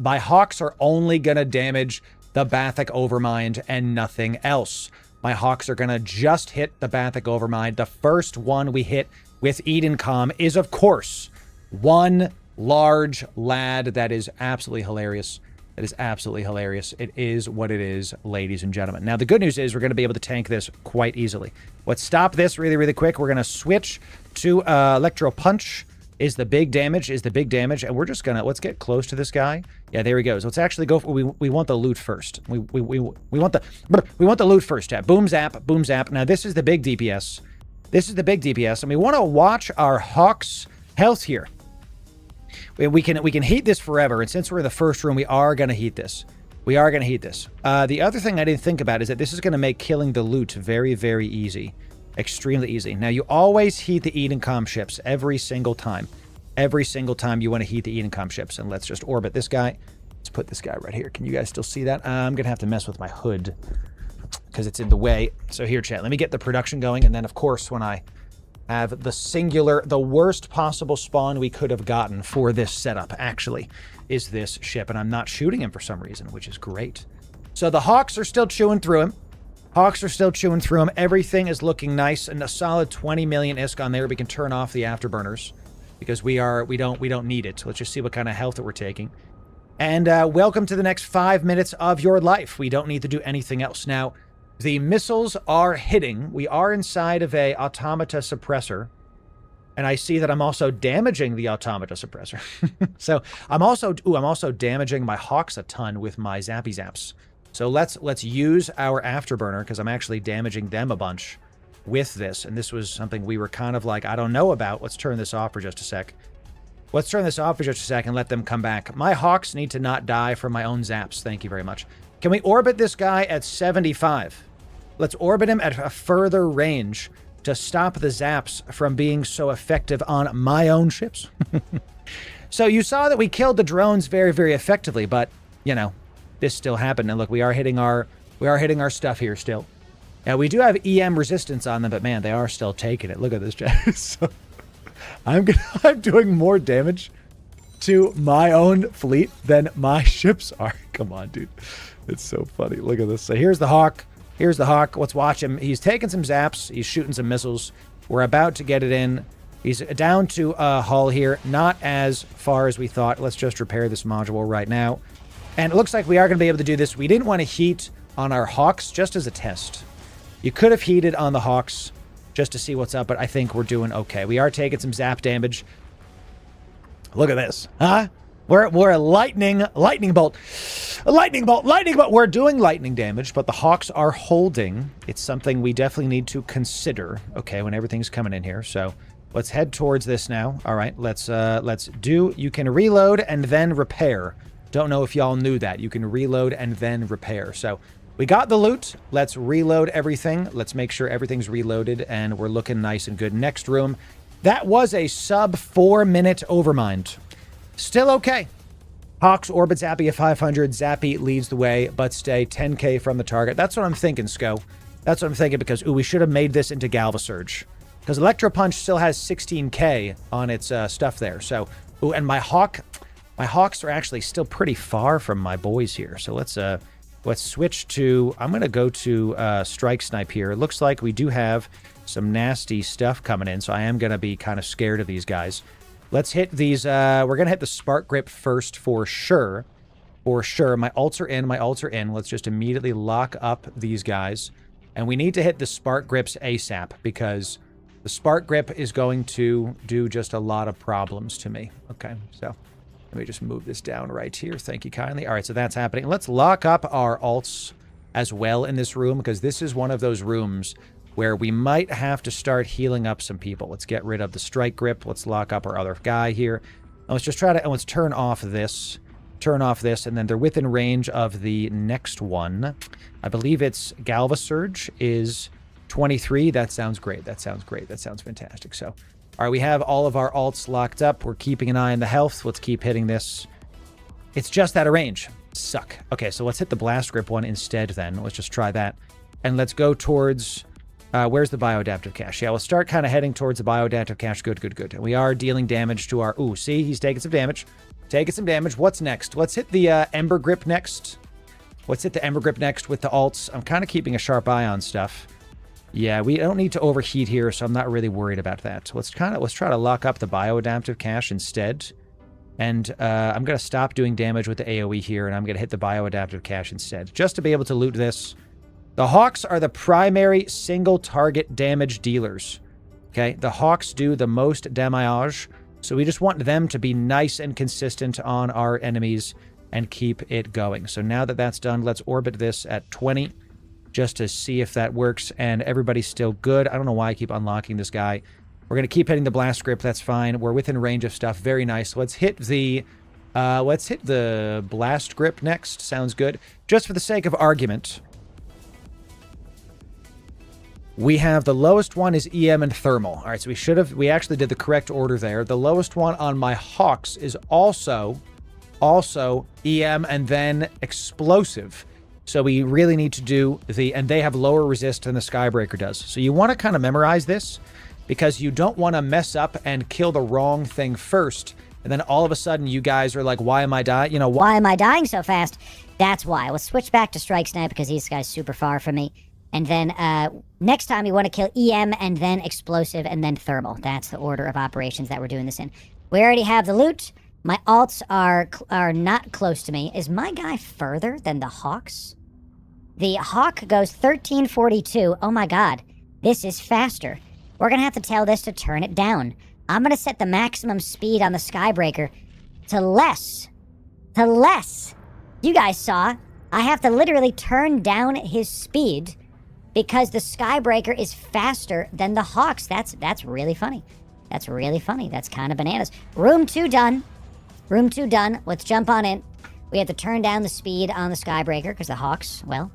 S1: my Hawks are only going to damage the Bathic Overmind and nothing else. My Hawks are going to just hit the Bathic Overmind. The first one we hit with Edencom is, of course, one large lad. That is absolutely hilarious. It is what it is, ladies and gentlemen. Now, the good news is we're going to be able to tank this quite easily. Let's stop this really, really quick. We're going to switch to Electro Punch. Is the big damage, and we're just gonna, let's get close to this guy. Yeah, there he goes. Let's actually go for, we want the loot first. We want the loot first, chat. Boom zap. Now this is the big DPS. And we want to watch our Hawk's health here. We can heat this forever, and since we're in the first room, we are gonna heat this. The other thing I didn't think about is that this is gonna make killing the loot very, very easy. Extremely easy. Now, you always heat the Edencom ships every single time. Every single time you want to heat the Edencom ships. And let's just orbit this guy. Let's put this guy right here. Can you guys still see that? I'm going to have to mess with my hood because it's in the way. So here, chat, let me get the production going. And then, of course, when I have the worst possible spawn we could have gotten for this setup, actually, is this ship. And I'm not shooting him for some reason, which is great. So the Hawks are still chewing through him. Everything is looking nice, and a solid 20 million ISK on there. We can turn off the afterburners because we don't need it. Let's just see what kind of health that we're taking. And welcome to the next 5 minutes of your life. We don't need to do anything else. Now, the missiles are hitting. We are inside of a automata suppressor, and I see that I'm also damaging the automata suppressor. So I'm also damaging my Hawks a ton with my zappy zaps. So let's use our afterburner, because I'm actually damaging them a bunch with this. And this was something we were kind of like, I don't know about. Let's turn this off for just a sec. Let's turn this off for just a sec and let them come back. My Hawks need to not die from my own zaps. Thank you very much. Can we orbit this guy at 75? Let's orbit him at a further range to stop the zaps from being so effective on my own ships. So you saw that we killed the drones very, very effectively, but, you know, this still happened. And look, we are hitting our stuff here still. Now, we do have EM resistance on them, but man, they are still taking it. Look at this, Jack. So I'm doing more damage to my own fleet than my ships are. Come on, dude. It's so funny. Look at this. So here's the Hawk. Here's the Hawk. Let's watch him. He's taking some zaps. He's shooting some missiles. We're about to get it in. He's down to a hull here. Not as far as we thought. Let's just repair this module right now. And it looks like we are going to be able to do this. We didn't want to heat on our Hawks just as a test. You could have heated on the Hawks just to see what's up, but I think we're doing okay. We are taking some zap damage. Look at this. Huh? We're a lightning bolt. We're doing lightning damage, but the Hawks are holding. It's something we definitely need to consider, okay, when everything's coming in here. So let's head towards this now. All right, let's do, you can reload and then repair. Don't know if y'all knew that. You can reload and then repair. So we got the loot. Let's reload everything. Let's make sure everything's reloaded and we're looking nice and good. Next room. That was a sub 4-minute overmind. Still okay. Hawks orbit Zappy at 500. Zappy leads the way, but stay 10k from the target. That's what I'm thinking, Sko. That's what I'm thinking, because, ooh, we should have made this into Galvasurge. Because Electro Punch still has 16k on its stuff there. So, ooh, and my Hawks are actually still pretty far from my boys here. So let's switch to, I'm going to go to Strike Snipe here. It looks like we do have some nasty stuff coming in, so I am going to be kind of scared of these guys. Let's hit these, we're going to hit the Spark Grip first for sure. For sure. My ults are in. Let's just immediately lock up these guys. And we need to hit the Spark Grips ASAP, because the Spark Grip is going to do just a lot of problems to me. Okay, so let me just move this down right here. Thank you kindly. All right, so that's happening. Let's lock up our alts as well in this room, because this is one of those rooms where we might have to start healing up some people. Let's get rid of the Strike Grip. Let's lock up our other guy here. And let's just try to, and let's turn off this. Turn off this, and then they're within range of the next one. I believe it's Galvasurge is 23. That sounds great. That sounds great. That sounds fantastic. So, all right, we have all of our alts locked up. We're keeping an eye on the health. Let's keep hitting this. It's just out of range. Suck. Okay, so let's hit the Blast Grip one instead then. Let's just try that. And let's go towards... where's the Bioadaptive Cache? Yeah, we'll start kind of heading towards the Bioadaptive Cache. Good, good, good. And we are dealing damage to our... Ooh, see? He's taking some damage. Taking some damage. What's next? Let's hit the Ember Grip next. Let's hit the Ember Grip next with the alts. I'm kind of keeping a sharp eye on stuff. Yeah, we don't need to overheat here, so I'm not really worried about that. So let's try to lock up the Bioadaptive Cache instead. And I'm going to stop doing damage with the AoE here, and I'm going to hit the Bioadaptive Cache instead, just to be able to loot this. The Hawks are the primary single target damage dealers. Okay, the Hawks do the most damage, so we just want them to be nice and consistent on our enemies and keep it going. So now that that's done, let's orbit this at 20 just to see if that works, and everybody's still good. I don't know why I keep unlocking this guy. We're going to keep hitting the Blast Grip. That's fine. We're within range of stuff. Very nice. Let's hit the Blast Grip next. Sounds good. Just for the sake of argument, we have the lowest one is EM and Thermal. All right, so we actually did the correct order there. The lowest one on my Hawks is also EM and then Explosive. So we really need to do and they have lower resist than the Skybreaker does. So you want to kind of memorize this, because you don't want to mess up and kill the wrong thing first. And then all of a sudden you guys are like, why am I dying? You know,
S3: Why am I dying so fast? That's why. Let's switch back to Strike Snipe, because these guys super far from me. And then next time you want to kill EM and then Explosive and then Thermal. That's the order of operations that we're doing this in. We already have the loot. My alts are not close to me. Is my guy further than the Hawks? The Hawk goes 1342. Oh my god. This is faster. We're going to have to tell this to turn it down. I'm going to set the maximum speed on the Skybreaker to less. You guys saw. I have to literally turn down his speed because the Skybreaker is faster than the Hawks. That's really funny. That's really funny. That's kind of bananas. Room 2 done. Room 2 done. Let's jump on in. We have to turn down the speed on the Skybreaker because the Hawks, well,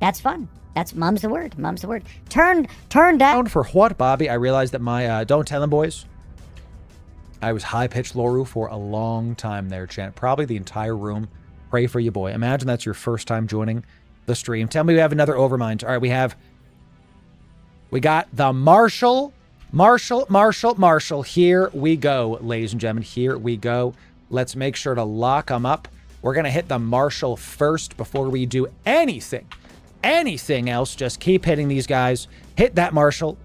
S3: that's fun. That's mum's the word. Mum's the word. Turn down.
S1: For what, Bobby? I realized that my, don't tell him, boys. I was high-pitched Loru for a long time there, chat. Probably the entire room. Pray for you, boy. Imagine that's your first time joining the stream. Tell me we have another Overmind. All right, we got the Marshall. Here we go, ladies and gentlemen. Here we go. Let's make sure to lock them up. We're going to hit the Marshall first before we do anything else. Just keep hitting these guys. Hit that Marshall.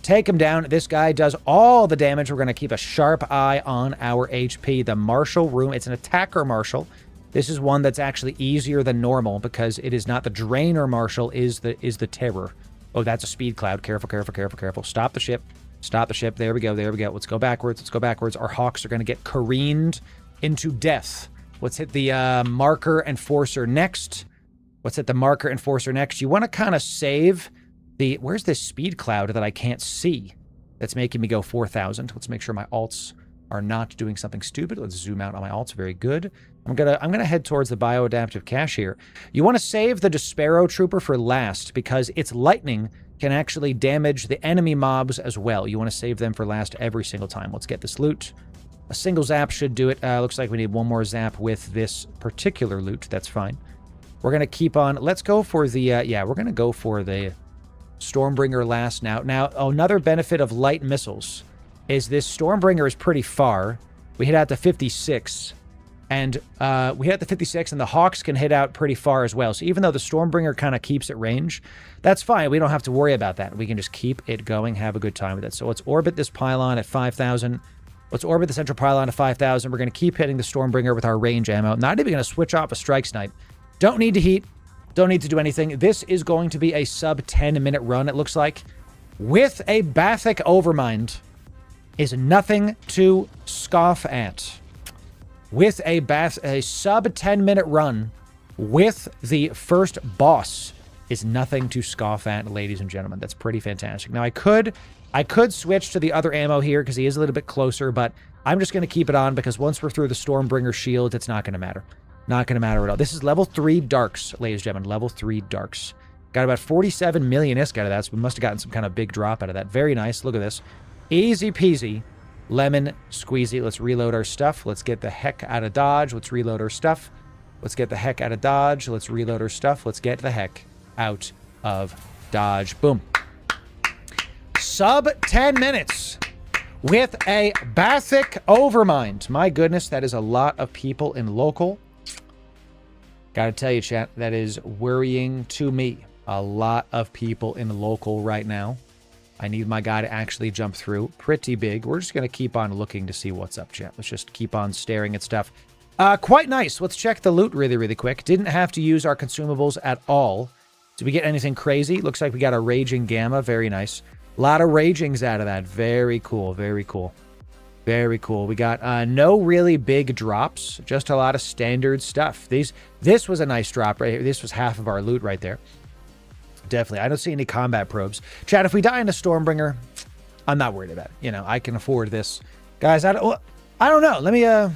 S1: Take him down. This guy does all the damage. We're going to keep a sharp eye on our HP. The Marshall room. It's an attacker Marshall. This is one that's actually easier than normal because it is not the Drainer Marshall is the terror. Oh, that's a speed cloud. Careful. Stop the ship. There we go. Let's go backwards. Our Hawks are going to get careened into death. Let's hit the Marker Enforcer next. You want to kind of save the... Where's this speed cloud that I can't see? That's making me go 4,000. Let's make sure my alts are not doing something stupid. Let's zoom out on my alts. Very good. I'm gonna head towards the bioadaptive cache here. You want to save the Despero Trooper for last because its lightning can actually damage the enemy mobs as well. You want to save them for last every single time. Let's get this loot. A single zap should do it. Looks like we need one more zap with this particular loot. That's fine. We're gonna keep on. Let's go for the we're gonna go for the Stormbringer last now. Now, another benefit of light missiles is this Stormbringer is pretty far. We hit out to 56. And we hit the 56, and the Hawks can hit out pretty far as well. So even though the Stormbringer kind of keeps at range, that's fine. We don't have to worry about that. We can just keep it going, have a good time with it. So let's orbit this pylon at 5,000. Let's orbit the central pylon at 5,000. We're going to keep hitting the Stormbringer with our range ammo. Not even going to switch off a Strike Snipe. Don't need to heat. Don't need to do anything. This is going to be a sub 10-minute run, it looks like. With a Bathic Overmind is nothing to scoff at. With a sub 10-minute run with the first boss is nothing to scoff at, ladies and gentlemen. That's pretty fantastic. Now, I could switch to the other ammo here because he is a little bit closer, but I'm just going to keep it on because once we're through the Stormbringer shield, it's not going to matter. Not going to matter at all. This is level 3 Darks, ladies and gentlemen. Level 3 Darks. Got about 47 million ISK out of that, so we must have gotten some kind of big drop out of that. Very nice. Look at this. Easy peasy. Lemon squeezy. Let's reload our stuff. Let's get the heck out of dodge. Let's reload our stuff. Let's get the heck out of dodge. Let's reload our stuff. Let's get the heck out of dodge. Boom. Sub 10 minutes with a Bathic Overmind. My goodness, that is a lot of people in local. Gotta tell you, chat, that is worrying to me. A lot of people in local right now. I need my guy to actually jump through. Pretty big. We're just going to keep on looking to see what's up, chat. Let's just keep on staring at stuff. Quite nice. Let's check the loot really quick. Didn't have to use our consumables at all. Did we get anything crazy? Looks like we got a Raging Gamma. Very nice. A lot of Ragings out of that. Very cool. Very cool. Very cool. We got no really big drops. Just a lot of standard stuff. This was a nice drop right here. This was half of our loot right there. Definitely. I don't see any combat probes. Chat, if we die in a Stormbringer, I'm not worried about it. You know, I can afford this. Guys, I don't know. Let me, how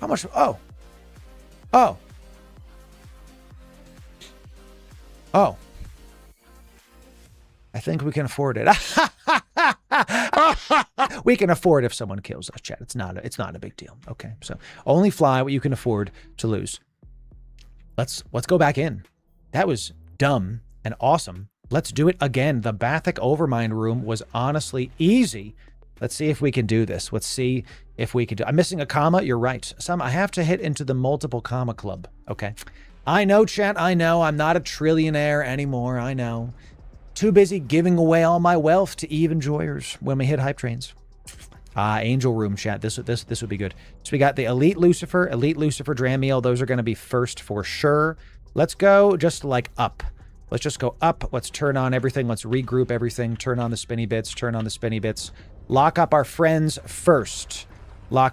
S1: much? Oh. I think we can afford it. We can afford if someone kills us, chat. It's not a big deal. Okay. So only fly what you can afford to lose. Let's go back in. That was dumb and awesome. Let's do it again. The Bathic Overmind room was honestly easy. Let's see if we can do this. Let's see if we can do... I'm missing a comma. You're right. I have to hit into the multiple comma club. Okay. I know, chat. I know. I'm not a trillionaire anymore. I know. Too busy giving away all my wealth to Eve enjoyers when we hit hype trains. Angel room, chat. This would be good. So we got the Elite Lucifer, Dramiel. Those are going to be first for sure. Let's go just like up. Let's just go up. Let's turn on everything. Let's regroup everything. Turn on the spinny bits. Lock up our friends first. Then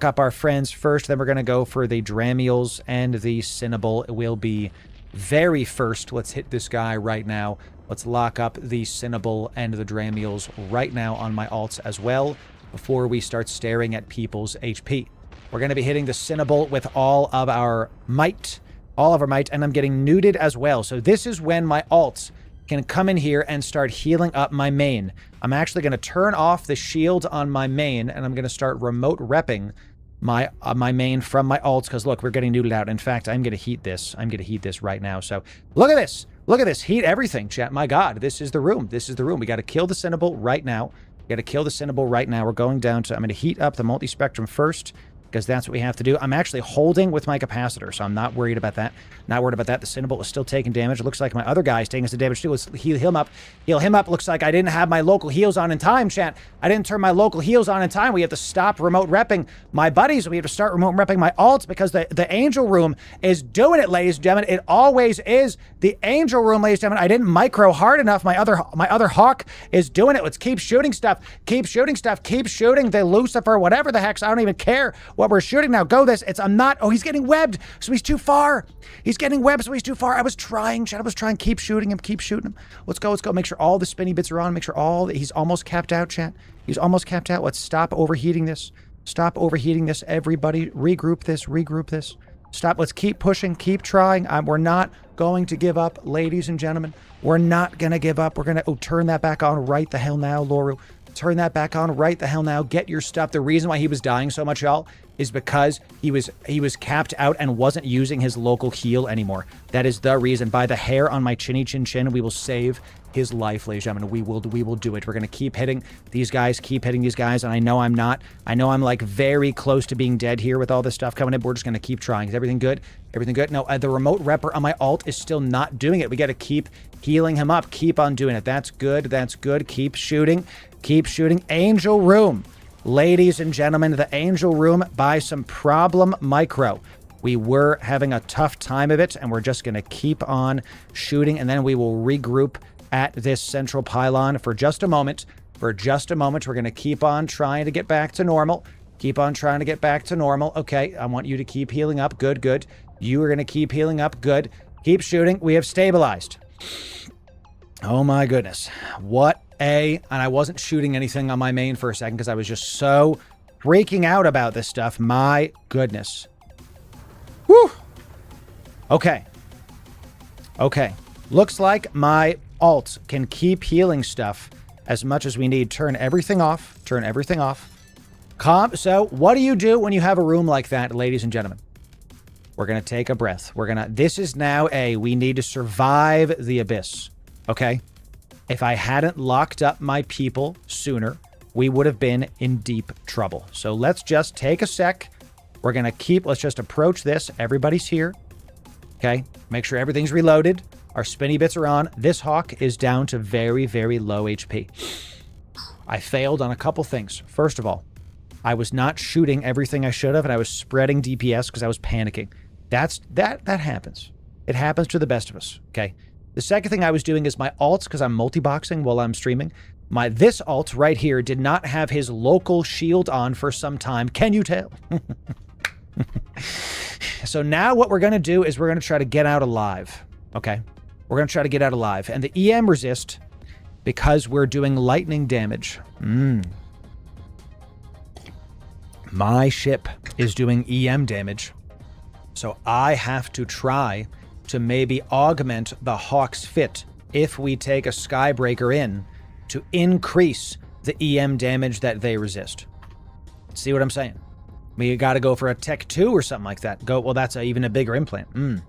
S1: we're going to go for the Dramiels and the Cinnable. It will be very first, let's hit this guy right now. Let's lock up the Cinnable and the Dramiels right now on my alts as well before we start staring at people's HP. We're going to be hitting the Cinnable with all of our might, and I'm getting nuded as well. So this is when my alts can come in here and start healing up my main. I'm actually going to turn off the shield on my main, and I'm going to start remote repping my main from my alts, because look, we're getting nuded out. In fact, I'm going to heat this. I'm going to heat this right now. So look at this. Look at this. Heat everything, chat. My God, this is the room. This is the room. We got to kill the Cinnable right now. We got to kill the Cinnable right now. We're going down to, I'm going to heat up the multi-spectrum first, because that's what we have to do. I'm actually holding with my capacitor, so I'm not worried about that. Not worried about that. The Cinnable is still taking damage. It looks like my other guy is taking some damage too. Let's heal him up. Heal him up. Looks like I didn't have my local heals on in time, chat. I didn't turn my local heals on in time. We have to stop remote repping my buddies. We have to start remote repping my alts, because the Angel Room is doing it, ladies and gentlemen. It always is the Angel Room, ladies and gentlemen. I didn't micro hard enough. My other Hawk is doing it. Let's keep shooting stuff. Keep shooting stuff. Keep shooting the Lucifer, whatever the heck. I don't even care what we're shooting now. Go this. I'm not. Oh, he's getting webbed, so he's too far. He's getting webbed, so he's too far. I was trying, chat. I was trying. Keep shooting him. Keep shooting him. Let's go. Let's go. Make sure all the spinny bits are on. Make sure he's almost capped out, chat. He's almost capped out. Let's stop overheating this. Stop overheating this, everybody. Regroup this. Regroup this. Stop. Let's keep pushing. Keep trying. We're not going to give up, ladies and gentlemen. We're not going to give up. We're going to turn that back on right the hell now, Loru. Turn that back on right the hell now. Get your stuff. The reason why he was dying so much, y'all, is because he was capped out and wasn't using his local heal anymore. That is the reason. By the hair on my chinny chin chin, we will save his life, ladies and gentlemen. We will do it. We're going to keep hitting these guys, and I know I'm like very close to being dead here with all this stuff coming in. But we're just going to keep trying. Is everything good? Everything good? No, the remote repper on my alt is still not doing it. We got to keep healing him up. Keep on doing it. That's good. That's good. Keep shooting. Keep shooting. Angel Room. Ladies and gentlemen, the Angel Room by some problem micro. We were having a tough time of it, and we're just going to keep on shooting, and then we will regroup at this central pylon for just a moment. For just a moment, we're going to keep on trying to get back to normal. Keep on trying to get back to normal. Okay, I want you to keep healing up. Good, good. You are going to keep healing up. Good. Keep shooting. We have stabilized. Oh my goodness. And I wasn't shooting anything on my main for a second because I was just so freaking out about this stuff. My goodness. Whew. Okay. Okay. Looks like my alt can keep healing stuff as much as we need. Turn everything off. Turn everything off. So what do you do when you have a room like that, ladies and gentlemen? We're going to take a breath. This is now we need to survive the abyss. Okay? If I hadn't locked up my people sooner, we would have been in deep trouble. So let's just take a sec. We're going to let's just approach this. Everybody's here. Okay? Make sure everything's reloaded. Our spinny bits are on. This Hawk is down to very, very low HP. I failed on a couple things. First of all, I was not shooting everything I should have, and I was spreading DPS because I was panicking. That happens. It happens to the best of us. Okay? The second thing I was doing is my alts, because I'm multi-boxing while I'm streaming. This alt right here did not have his local shield on for some time. Can you tell? So now what we're going to do is we're going to try to get out alive. Okay? We're going to try to get out alive. And the EM resist, because we're doing lightning damage. My ship is doing EM damage. So I have to try to maybe augment the Hawk's fit if we take a Skybreaker in to increase the EM damage that they resist. See what I'm saying? We got to go for a Tech 2 or something like that. Well, that's even a bigger implant.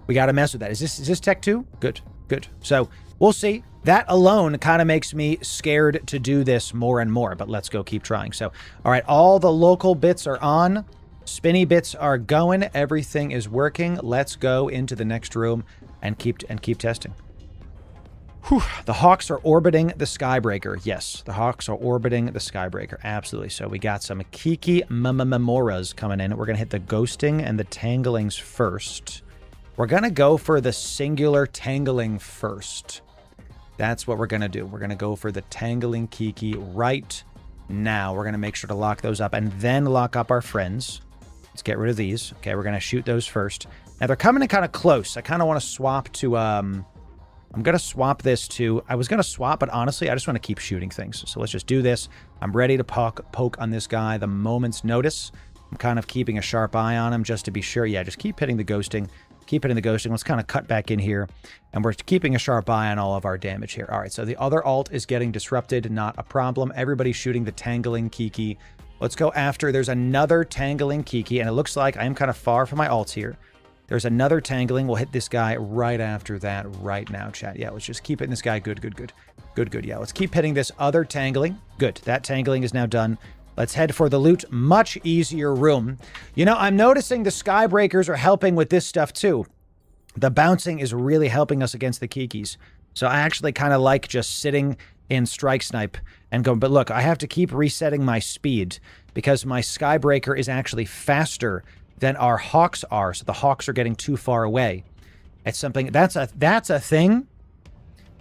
S1: We got to mess with that. Is this Tech 2? Good, good. So we'll see. That alone kind of makes me scared to do this more and more, but let's go keep trying. So, all right, all the local bits are on. Spinny bits are going. Everything is working. Let's go into the next room and keep testing. Whew. The Hawks are orbiting the Skybreaker. Yes, the Hawks are orbiting the Skybreaker. Absolutely. So we got some Kiki Memoras coming in. We're going to hit the ghosting and the tanglings first. We're going to go for the singular tangling first. That's what we're going to do. We're going to go for the tangling Kiki right now. We're going to make sure to lock those up and then lock up our friends. Let's get rid of these. Okay, we're going to shoot those first. Now, they're coming in kind of close. I kind of want to swap to... I'm going to swap this to... I was going to swap, but honestly, I just want to keep shooting things. So let's just do this. I'm ready to poke on this guy the moment's notice. I'm kind of keeping a sharp eye on him just to be sure. Yeah, just keep hitting the ghosting. Keep hitting the ghosting. Let's kind of cut back in here. And we're keeping a sharp eye on all of our damage here. All right, so the other alt is getting disrupted. Not a problem. Everybody's shooting the Tangling Kiki. Let's go after... There's another Tangling Kiki, and it looks like I am kind of far from my alts here. There's another Tangling. We'll hit this guy right after that right now, chat. Yeah, let's just keep hitting this guy. Good, good, good. Good, good. Yeah, let's keep hitting this other Tangling. Good. That Tangling is now done. Let's head for the loot. Much easier room. You know, I'm noticing the Skybreakers are helping with this stuff too. The bouncing is really helping us against the Kikis. So I actually kind of like just sitting in Strike Snipe and going, but look, I have to keep resetting my speed because my Skybreaker is actually faster than our Hawks are. So the Hawks are getting too far away. It's something that's a thing.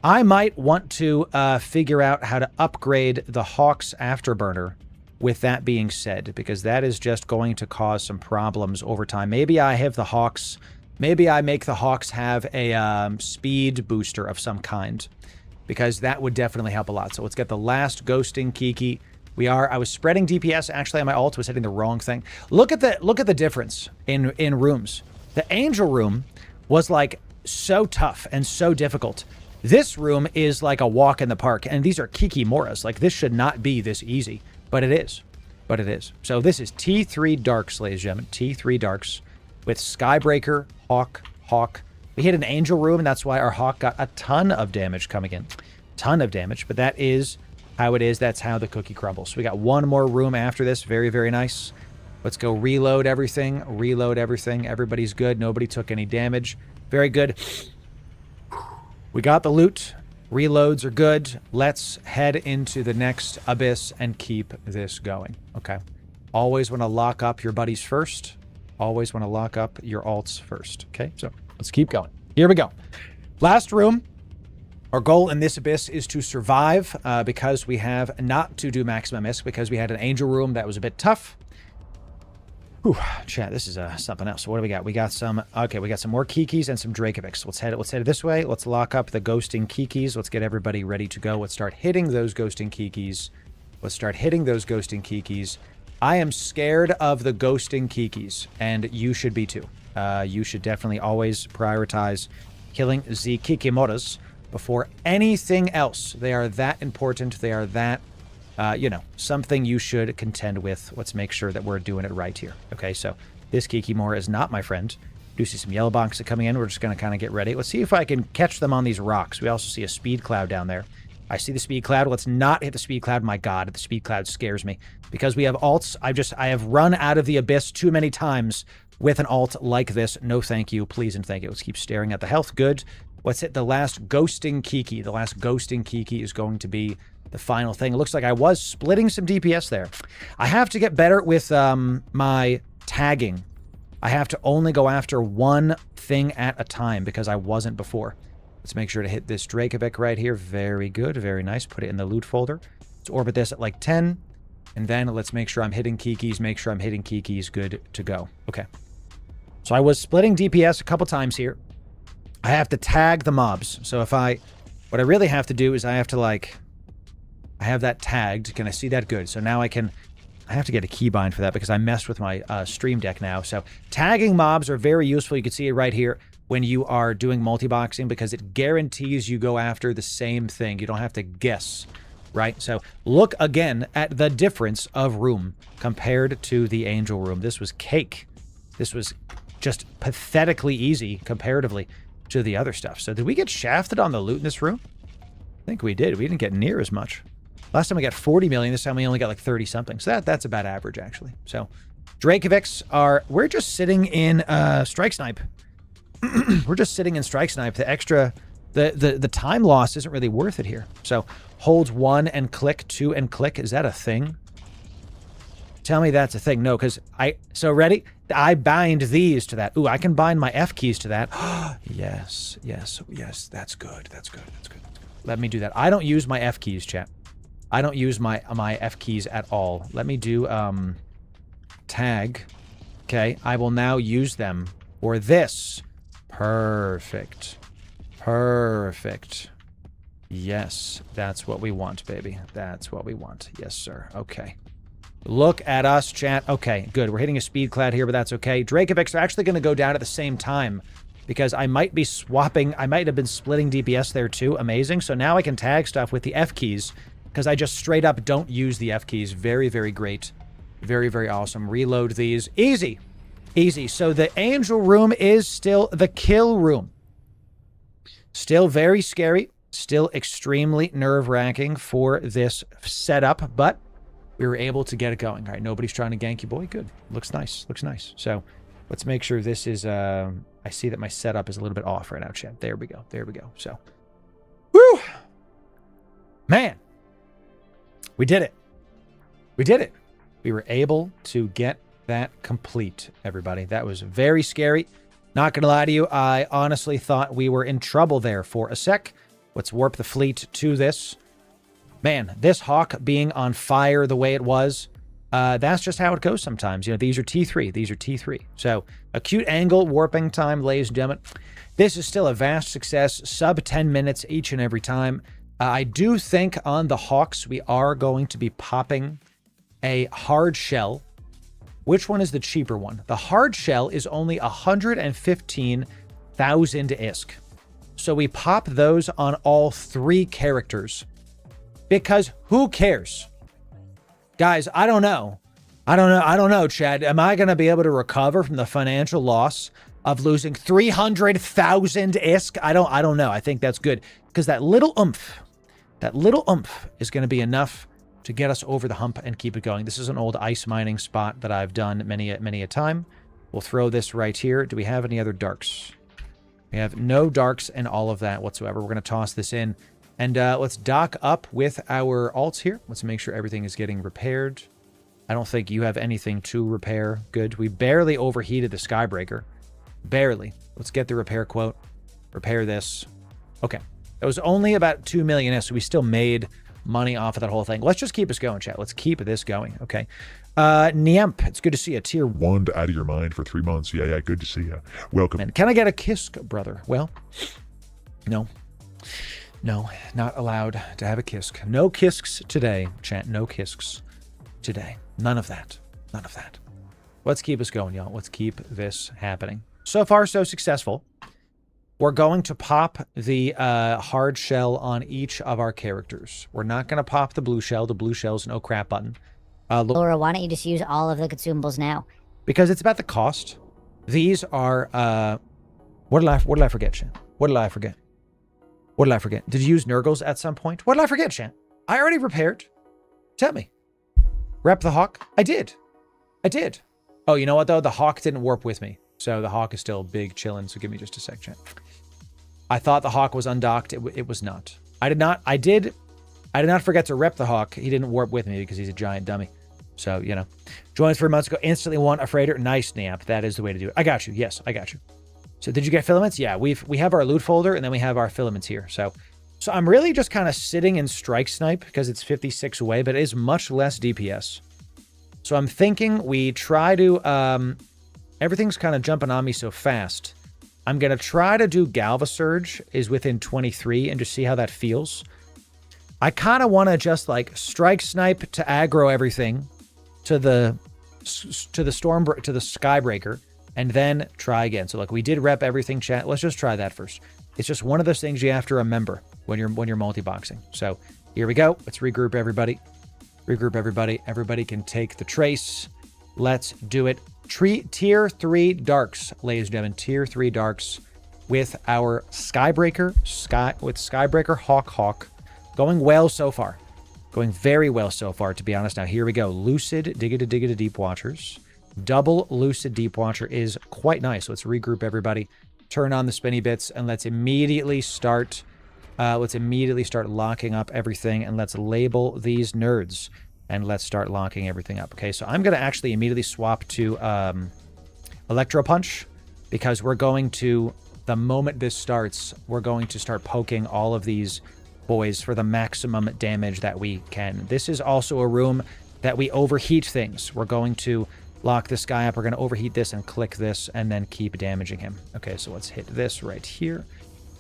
S1: I might want to figure out how to upgrade the Hawks Afterburner with that being said, because that is just going to cause some problems over time. Maybe I have the Hawks, maybe I make the Hawks have a speed booster of some kind, because that would definitely help a lot. So let's get the last Ghosting Kiki. I was spreading DPS. Actually, on my ult was hitting the wrong thing. Look at the difference in rooms. The Angel room was like so tough and so difficult. This room is like a walk in the park, and these are Kiki Moras. Like, this should not be this easy, but it is. But it is. So this is T3 Darks, ladies and gentlemen. T3 Darks with Skybreaker, Hawk. We hit an Angel room, and that's why our Hawk got a ton of damage coming in. Ton of damage, but that is how it is. That's how the cookie crumbles. We got one more room after this. Very, very nice. Let's go reload everything. Reload everything. Everybody's good. Nobody took any damage. Very good. We got the loot. Reloads are good. Let's head into the next abyss and keep this going. Okay. Always want to lock up your buddies first. Always want to lock up your alts first. Okay, so let's keep going. Here we go. Last room. Our goal in this abyss is to survive because we have not to do maximum risk because we had an Angel room that was a bit tough. Whew, chat, this is something else. So what do we got? We got some, okay, we got some more Kikis and some Dracovics. Let's head this way. Let's lock up the Ghosting Kikis. Let's get everybody ready to go. Let's start hitting those Ghosting Kikis. Let's start hitting those Ghosting Kikis. I am scared of the Ghosting Kikis, and you should be too. You should definitely always prioritize killing the Kikimoras before anything else. They are that important. They are that, something you should contend with. Let's make sure that we're doing it right here. Okay, so this Kikimora is not my friend. Do see some yellow boxes coming in. We're just going to kind of get ready. Let's see if I can catch them on these rocks. We also see a speed cloud down there. I see the speed cloud. Let's not hit the speed cloud. My God, the speed cloud scares me. Because we have alts, I have run out of the abyss too many times with an alt like this. No thank you. Please and thank you. Let's keep staring at the health. Good. Let's hit the last Ghosting Kiki. The last Ghosting Kiki is going to be the final thing. It looks like I was splitting some DPS there. I have to get better with my tagging. I have to only go after one thing at a time because I wasn't before. Let's make sure to hit this Dracovic right here. Very good. Very nice. Put it in the loot folder. Let's orbit this at like 10. And then let's make sure I'm hitting Kikis. Make sure I'm hitting Kikis. Good to go. Okay. So I was splitting DPS a couple times here. I have to tag the mobs. So what I really have to do is I have to I have that tagged. Can I see that? Good. So now I have to get a keybind for that because I messed with my stream deck now. So tagging mobs are very useful. You can see it right here when you are doing multi-boxing because it guarantees you go after the same thing. You don't have to guess, right? So look again at the difference of room compared to the Angel room. This was cake. This was just pathetically easy comparatively to the other stuff. So did we get shafted on the loot in this room? I think we did. We didn't get near as much. Last time we got 40 million. This time we only got like 30 something. So that's about average actually. So Dracovics we're just sitting in Strike Snipe. We're just sitting in Strike Snipe. The extra, the time loss isn't really worth it here. So hold 1 and click, 2 and click. Is that a thing? Tell me that's a thing. No, because so ready? I bind these to that. Ooh, I can bind my F keys to that. Yes. That's good. That's good. Let me do that. I don't use my F keys, chat. I don't use my F keys at all. Let me do tag. Okay, I will now use them. for this. Perfect. Perfect. Yes, that's what we want, baby. That's what we want. Yes, sir. Okay. Look at us, chat. Okay, good. We're hitting a speed cloud here, but that's okay. Dracovics are actually going to go down at the same time because I might be swapping. I might have been splitting DPS there too. Amazing. So now I can tag stuff with the F keys because I just straight up don't use the F keys. Very, very great. Very, very awesome. Reload these. Easy. Easy. So the angel room is still the kill room. Still very scary. Still extremely nerve-wracking for this setup, but we were able to get it going. All right, nobody's trying to gank you, boy. Good. Looks nice. Looks nice. So let's make sure this is... I see that my setup is a little bit off right now, chat. There we go. There we go. So, woo! Man. We did it. We did it. We were able to get that complete, everybody. That was very scary. Not going to lie to you. I honestly thought we were in trouble there for a sec. Let's warp the fleet to this. Man, this Hawk being on fire the way it was, that's just how it goes sometimes. You know, these are T3. These are T3. So, acute angle warping time, ladies and gentlemen. This is still a vast success. Sub 10 minutes each and every time. I do think on the Hawks, we are going to be popping a hard shell. Which one is the cheaper one? The hard shell is only 115,000 ISK. So we pop those on all 3 characters. Because who cares? Guys, I don't know. I don't know, Chad. Am I going to be able to recover from the financial loss of losing 300,000 ISK? I don't know. I think that's good. Because that little oomph is going to be enough to get us over the hump and keep it going. This is an old ice mining spot that I've done many a time. We'll throw this right here. Do we have any other darks? We have no darks and all of that whatsoever. We're going to toss this in. And let's dock up with our alts here. Let's make sure everything is getting repaired. I don't think you have anything to repair. Good. We barely overheated the Skybreaker. Barely. Let's get the repair quote. Repair this. Okay. It was only about 2 million, so we still made money off of that whole thing. Let's just keep us going, chat. Let's keep this going. Okay. Niemp, it's good to see you. Tier
S2: 1 out of your mind for 3 months. Yeah, good to see you. Welcome.
S1: And can I get a kisk, brother? Well, no. No, not allowed to have a kisk. No kisks today, chat. No kisks today. None of that. None of that. Let's keep us going, y'all. Let's keep this happening. So far, so successful. We're going to pop the hard shell on each of our characters. We're not going to pop the blue shell. The blue shell's no crap button.
S3: Laura, why don't you just use all of the consumables now?
S1: Because it's about the cost. These are... What did I forget, Shan? What did I forget? What did I forget? Did you use Nurgles at some point? What did I forget, Shan? I already repaired. Tell me. Rep the Hawk? I did. I did. Oh, you know what, though? The Hawk didn't warp with me. So the Hawk is still big chilling, so give me just a sec, chat. I thought the Hawk was undocked. It was not. I did not forget to rep the Hawk. He didn't warp with me because he's a giant dummy. So, you know. Joins 3 months ago. Instantly won a freighter. Nice, Niamp. That is the way to do it. I got you. Yes, I got you. So did you get filaments? Yeah, we have our loot folder, and then we have our filaments here. So I'm really just kind of sitting in strike snipe because it's 56 away, but it is much less DPS. So I'm thinking we try to... everything's kind of jumping on me so fast. I'm going to try to do Galva Surge is within 23 and just see how that feels. I kind of want to just like strike snipe to aggro everything to the Skybreaker and then try again. So like we did rep everything, chat. Let's just try that first. It's just one of those things you have to remember when you're multi-boxing. So here we go. Let's regroup everybody. Regroup everybody. Everybody can take the trace. Let's do it. Tier 3 darks, ladies and gentlemen. Tier 3 darks with our Skybreaker. Skybreaker Hawk. Going well so far. Going very well so far, to be honest. Now, here we go. Lucid, Diggity Deep Watchers. Double Lucid Deep Watcher is quite nice. Let's regroup everybody. Turn on the spinny bits, and let's immediately start locking up everything, and let's label these nerds. And let's start locking everything up. Okay, so I'm going to actually immediately swap to Electro Punch because we're going to, the moment this starts, we're going to start poking all of these boys for the maximum damage that we can. This is also a room that we overheat things. We're going to lock this guy up. We're going to overheat this and click this and then keep damaging him. Okay, so let's hit this right here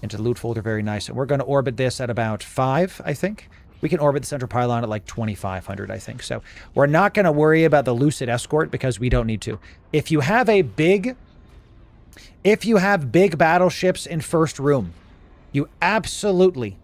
S1: into the loot folder. Very nice. And we're going to orbit this at about 5, I think. We can orbit the central pylon at like 2,500, I think. So we're not going to worry about the Lucid Escort because we don't need to. If you have big battleships in first room, you absolutely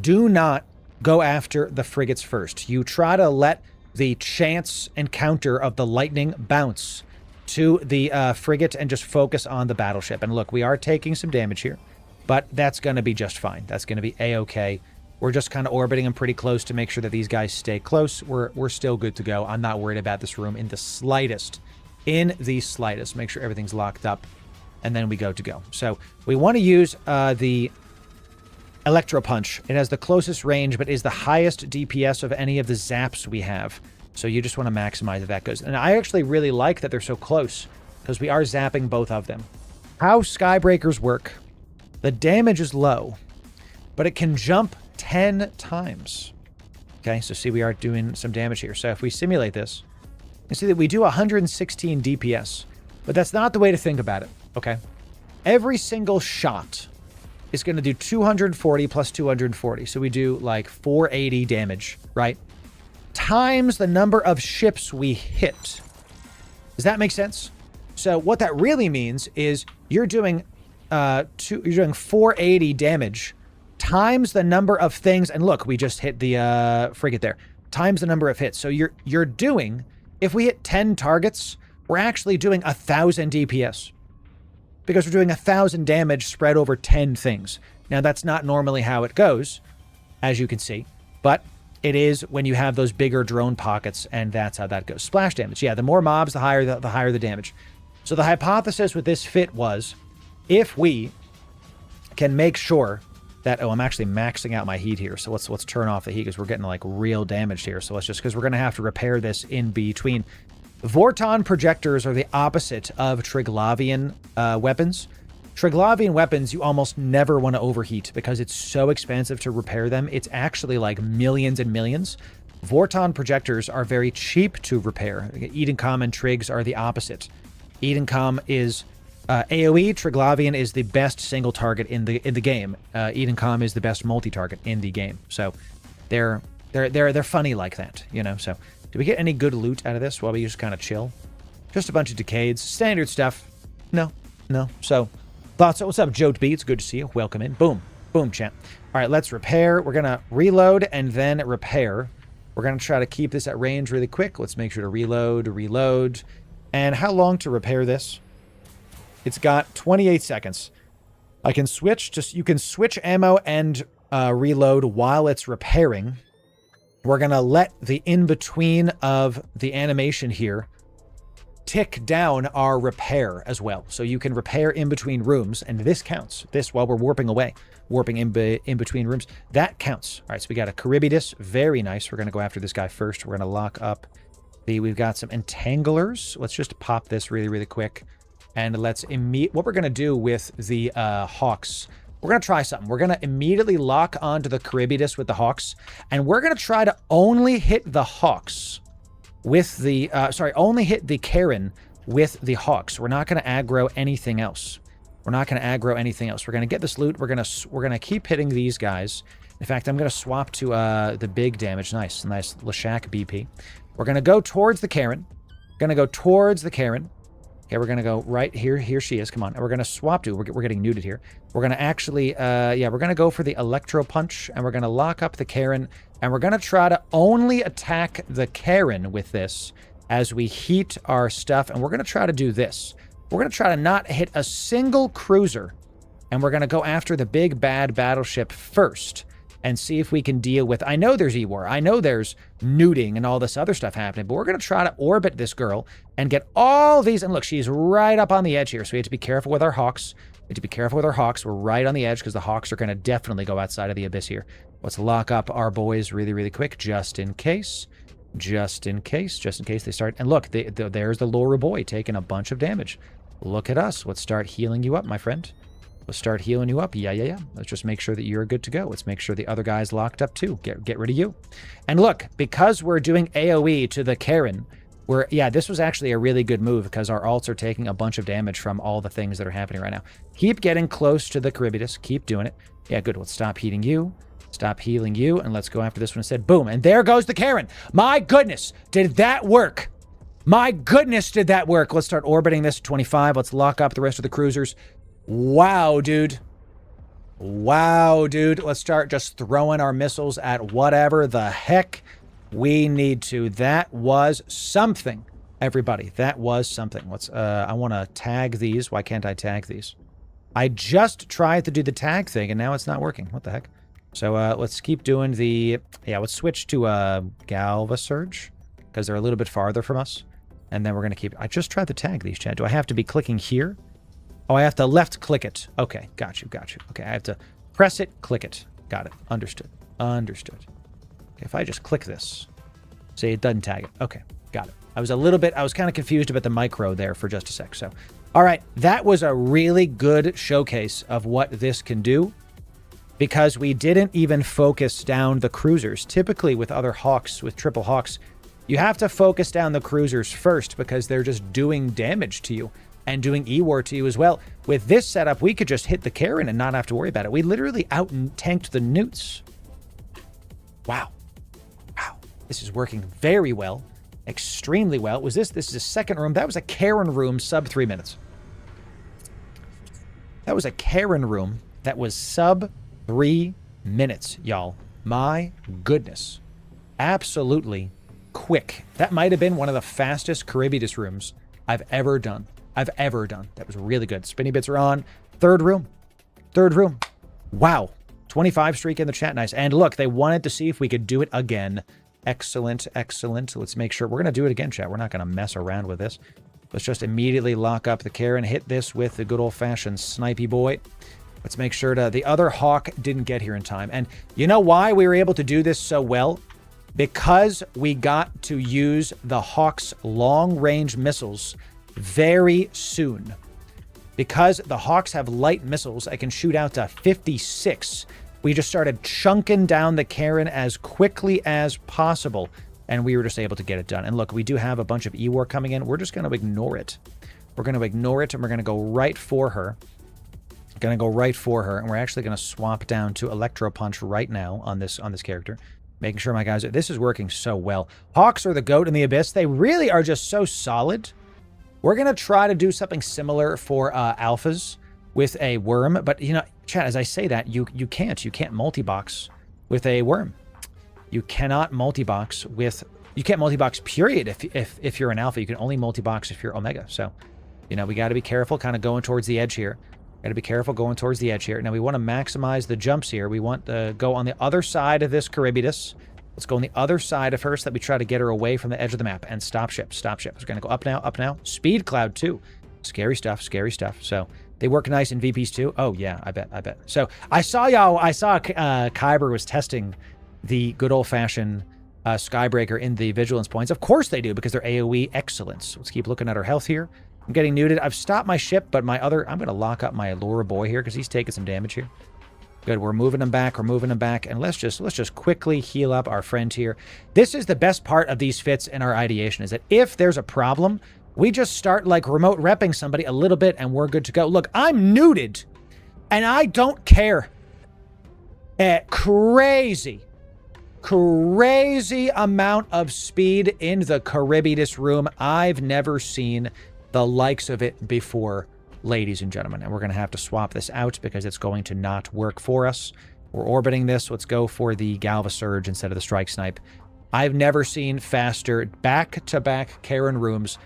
S1: do not go after the frigates first. You try to let the chance encounter of the lightning bounce to the frigate and just focus on the battleship. And look, we are taking some damage here, but that's going to be just fine. That's going to be A-okay. We're just kind of orbiting them pretty close to make sure that these guys stay close. We're still good to go. I'm not worried about this room in the slightest. In the slightest. Make sure everything's locked up, and then we go to go. So we want to use the Electro Punch. It has the closest range, but is the highest DPS of any of the zaps we have. So you just want to maximize if that goes. And I actually really like that they're so close, because we are zapping both of them. How Skybreakers work. The damage is low, but it can jump 10 times. Okay, so see, we are doing some damage here. So if we simulate this, you see that we do 116 DPS, but that's not the way to think about it, okay? Every single shot is going to do 240 plus 240. So we do like 480 damage, right? Times the number of ships we hit. Does that make sense? So what that really means is you're doing 480 damage times the number of things, and look, we just hit the frigate there, times the number of hits. So you're doing, if we hit 10 targets, we're actually doing 1,000 DPS, because we're doing 1,000 damage spread over 10 things. Now, that's not normally how it goes, as you can see, but it is when you have those bigger drone pockets, and that's how that goes. Splash damage. Yeah, the more mobs, the higher the damage. So the hypothesis with this fit was, if we can make sure that, oh, I'm actually maxing out my heat here. So let's turn off the heat because we're getting like real damage here. So let's just, because we're going to have to repair this in between. Vorton projectors are the opposite of Triglavian weapons. Triglavian weapons, you almost never want to overheat because it's so expensive to repair them. It's actually like millions and millions. Vorton projectors are very cheap to repair. Edencom and Trigs are the opposite. Edencom is AoE. Triglavian is the best single target in the game. Edencom is the best multi-target in the game. So they're funny like that, you know. So do we get any good loot out of this while we just kind of chill? Just a bunch of decades, standard stuff. No. So thoughts. What's up, Jote B? It's good to see you. Welcome in. Boom, champ. All right, let's repair. We're gonna reload and then repair. We're gonna try to keep this at range really quick. Let's make sure to reload. And how long to repair this? It's got 28 seconds. I can switch, you can switch ammo and reload while it's repairing. We're going to let the in-between of the animation here tick down our repair as well. So you can repair in between rooms, and this counts. This, while we're warping away, warping in between rooms, that counts. All right, so we got a Charybdis. Very nice. We're going to go after this guy first. We're going to lock up we've got some entanglers. Let's just pop this really quick. And let's what we're going to do with the Hawks, we're going to try something. We're going to immediately lock onto the Charybdis with the Hawks, and we're going to try to only hit the Hawks with the, only hit the Karen with the Hawks. We're not going to aggro anything else. We're going to get this loot. We're going to keep hitting these guys. In fact, I'm going to swap to the big damage. Nice Lashak BP. We're going to go towards the Karen. Okay, we're going to go right here. Here she is. Come on. And we're going to swap to, we're getting neuted here. We're going to actually, we're going to go for the Electro Punch, and we're going to lock up the Karen, and we're going to try to only attack the Karen with this as we heat our stuff, and we're going to try to do this. We're going to try to not hit a single cruiser, and we're going to go after the big bad battleship first and see if we can deal with, I know there's E-War, I know there's neuting and all this other stuff happening, but we're going to try to orbit this girl and get all these, and look, she's right up on the edge here, so we have to be careful with our Hawks. We're right on the edge because the Hawks are going to definitely go outside of the abyss here. Let's lock up our boys really quick, just in case they start. And look, there's the Loru boy taking a bunch of damage. Look at us. Let's start healing you up, my friend. Let's start healing you up. Yeah. Let's just make sure that you're good to go. Let's make sure the other guy's locked up too. Get rid of you. And look, because we're doing AoE to the Karen, Yeah, this was actually a really good move because our alts are taking a bunch of damage from all the things that are happening right now. Keep getting close to the Charybdis. Keep doing it. Yeah, good. Let's stop healing you. Stop healing you, and let's go after this one instead. Boom, and there goes the Karen. My goodness, did that work? My goodness, did that work? Let's start orbiting this at 25. Let's lock up the rest of the cruisers. Wow, dude. Wow, dude. Let's start just throwing our missiles at whatever the heck we need to. That was something, everybody. That was something. Let's, I want to tag these. Why can't I tag these? I just tried to do the tag thing, and now it's not working. What the heck? So, let's keep doing the... Yeah, let's switch to, Galvasurge, because they're a little bit farther from us. And then we're going to keep... I just tried to tag these, Chad. Do I have to be clicking here? Oh, I have to left-click it. Okay, got you, got you. Okay, I have to press it, click it. Got it. Understood. Understood. Okay, if I just click this, say it doesn't tag it. Okay, got it. I was kind of confused about the micro there for just a sec. So, all right, that was a really good showcase of what this can do because we didn't even focus down the cruisers. Typically with other Hawks, with triple Hawks, you have to focus down the cruisers first because they're just doing damage to you and doing E-War to you as well. With this setup, we could just hit the Karen and not have to worry about it. We literally out-tanked the newts. Wow. Wow. This is working very well. Extremely well. This is a second room. That was a Karen room sub 3 minutes. That was a Karen room that was sub 3 minutes, y'all. My goodness. Absolutely quick. That might have been one of the fastest Charybdis rooms I've ever done. That was really good. Spinny bits are on. Third room. Wow. 25 streak in the chat. Nice. And look, they wanted to see if we could do it again. Excellent. Let's make sure. We're going to do it again, chat. We're not going to mess around with this. Let's just immediately lock up the Karen. Hit this with the good old-fashioned snipey boy. Let's make sure the other Hawk didn't get here in time. And you know why we were able to do this so well? Because we got to use the Hawk's long-range missiles very soon. Because the Hawks have light missiles that can shoot out to 56, we just started chunking down the Karen as quickly as possible, and we were just able to get it done. And look, we do have a bunch of E-War coming in. We're just going to ignore it. We're going to ignore it, and we're going to go right for her. And we're actually going to swap down to Electro Punch right now on this character. Making sure my guys... This is working so well. Hawks are the GOAT in the Abyss. They really are just so solid. We're going to try to do something similar for alphas with a worm. But, you know, chat, as I say that, you can't multi-box with a worm. You cannot multi-box with... You can't multi-box, period, if you're an alpha. You can only multi-box if you're omega. So, you know, we got to be careful kind of going towards the edge here. Got to be careful going towards the edge here. Now, we want to maximize the jumps here. We want to go on the other side of this Charybdis. Let's go on the other side of her so that we try to get her away from the edge of the map. And stop ship. We're going to go up now. Speed cloud, too. Scary stuff. So they work nice in VPs, too. Oh, yeah, I bet. So I saw Kyber was testing the good old-fashioned Skybreaker in the Vigilance points. Of course they do, because they're AoE excellence. Let's keep looking at her health here. I'm getting neuted. I've stopped my ship, but I'm going to lock up my Loru boy here because he's taking some damage here. Good, we're moving him back, and let's just quickly heal up our friend here. This is the best part of these fits in our ideation, is that if there's a problem, we just start like remote repping somebody a little bit and we're good to go. Look, I'm neuted, and I don't care. Crazy amount of speed in the Charybdis room. I've never seen the likes of it before, ladies and gentlemen. And we're going to have to swap this out because it's going to not work for us. We're orbiting this. Let's go for the Galva Surge instead of the Strike Snipe. I've never seen faster back-to-back Karen rooms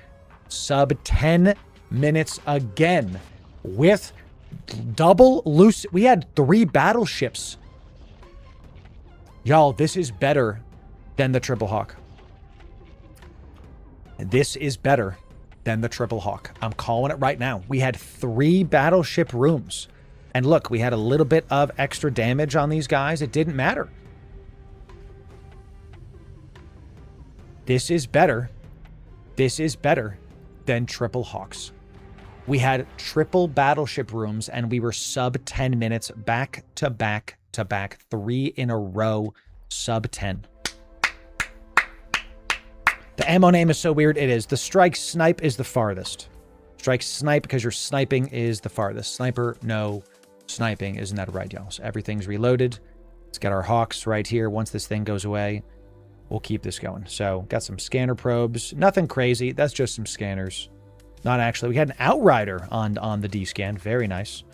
S1: sub 10 minutes again with double loose. We had 3 battleships. Y'all, this is better than the Triple Hawk. This is better than the Triple Hawk. I'm calling it right now. We had 3 battleship rooms. And look, we had a little bit of extra damage on these guys. It didn't matter. This is better. This is better than Triple Hawks. We had triple battleship rooms and we were sub 10 minutes back to back to back. 3 in a row, sub 10. The ammo name is so weird. It is. The strike snipe is the farthest. Strike snipe because your sniping is the farthest. Sniper, no. Sniping, isn't that right, y'all? So everything's reloaded. Let's get our hawks right here. Once this thing goes away, we'll keep this going. So, got some scanner probes. Nothing crazy. That's just some scanners. Not actually. We had an outrider on the D-scan. Very nice.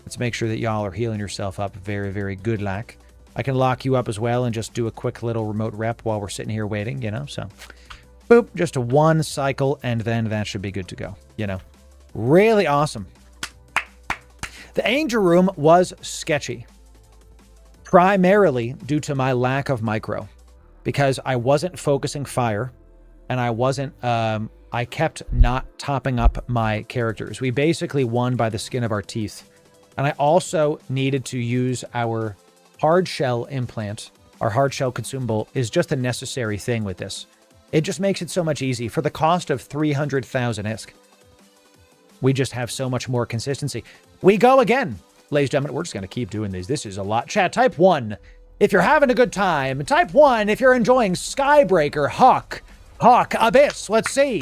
S1: Let's make sure that y'all are healing yourself up. Very, very good lack. I can lock you up as well and just do a quick little remote rep while we're sitting here waiting, you know? So, boop. Just a one cycle, and then that should be good to go, you know? Really awesome. The Angel Room was sketchy. Primarily due to my lack of micro. Because I wasn't focusing fire. And I wasn't... I kept not topping up my characters. We basically won by the skin of our teeth. And I also needed to use our hard shell implant. Our hard shell consumable is just a necessary thing with this. It just makes it so much easy. For the cost of 300,000 ISK. We just have so much more consistency. We go again. Ladies and gentlemen, we're just going to keep doing these. This is a lot. Chat, type 1 if you're having a good time. Type 1 if you're enjoying Skybreaker, Hawk, Abyss. Let's see.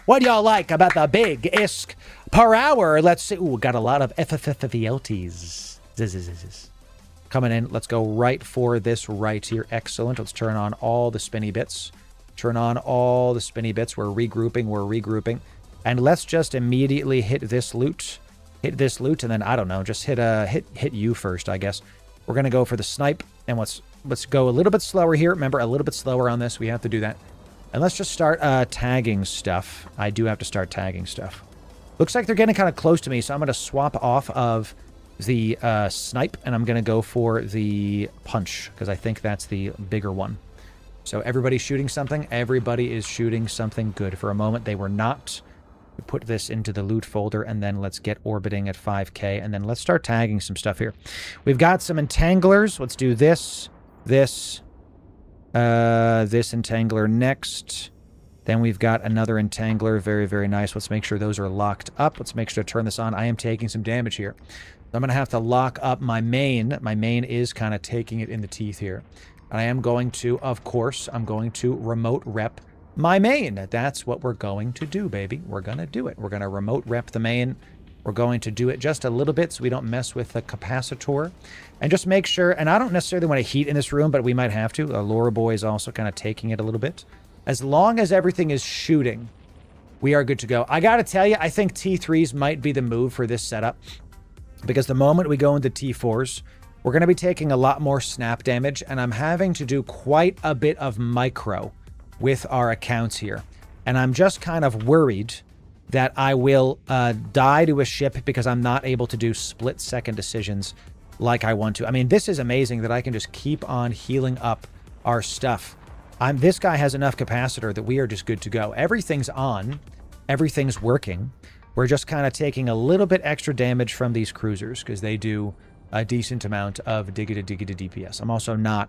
S1: What do y'all like about the big ISK per hour? Let's see. Ooh, got a lot of FFFVLTs. Coming in. Let's go right for this right here. Excellent. Let's turn on all the spinny bits. Turn on all the spinny bits. We're regrouping. And let's just immediately hit this loot. Hit this loot, and then, I don't know, just hit you first, I guess. We're going to go for the snipe, and let's go a little bit slower here. Remember, a little bit slower on this. We have to do that. And let's just start tagging stuff. I do have to start tagging stuff. Looks like they're getting kind of close to me, so I'm going to swap off of the snipe, and I'm going to go for the punch, because I think that's the bigger one. So everybody's shooting something. Everybody is shooting something good. For a moment, they were not. We put this into the loot folder, and then let's get orbiting at 5K, and then let's start tagging some stuff here. We've got some entanglers. Let's do this entangler next. Then we've got another entangler. Very, very nice. Let's make sure those are locked up. Let's make sure to turn this on. I am taking some damage here. I'm going to have to lock up my main. My main is kind of taking it in the teeth here. And I am going to, of course, I'm going to remote rep my main. That's what we're going to do, baby. We're going to do it. We're going to remote rep the main. We're going to do it just a little bit so we don't mess with the capacitor. And just make sure, and I don't necessarily want to heat in this room, but we might have to. Loru boy is also kind of taking it a little bit. As long as everything is shooting, we are good to go. I got to tell you, I think T3s might be the move for this setup. Because the moment we go into T4s, we're going to be taking a lot more snap damage, and I'm having to do quite a bit of micro with our accounts here. And I'm just kind of worried that I will die to a ship because I'm not able to do split-second decisions like I want to. I mean, this is amazing that I can just keep on healing up our stuff. This guy has enough capacitor that we are just good to go. Everything's on. Everything's working. We're just kind of taking a little bit extra damage from these cruisers because they do a decent amount of digga DPS. I'm also not...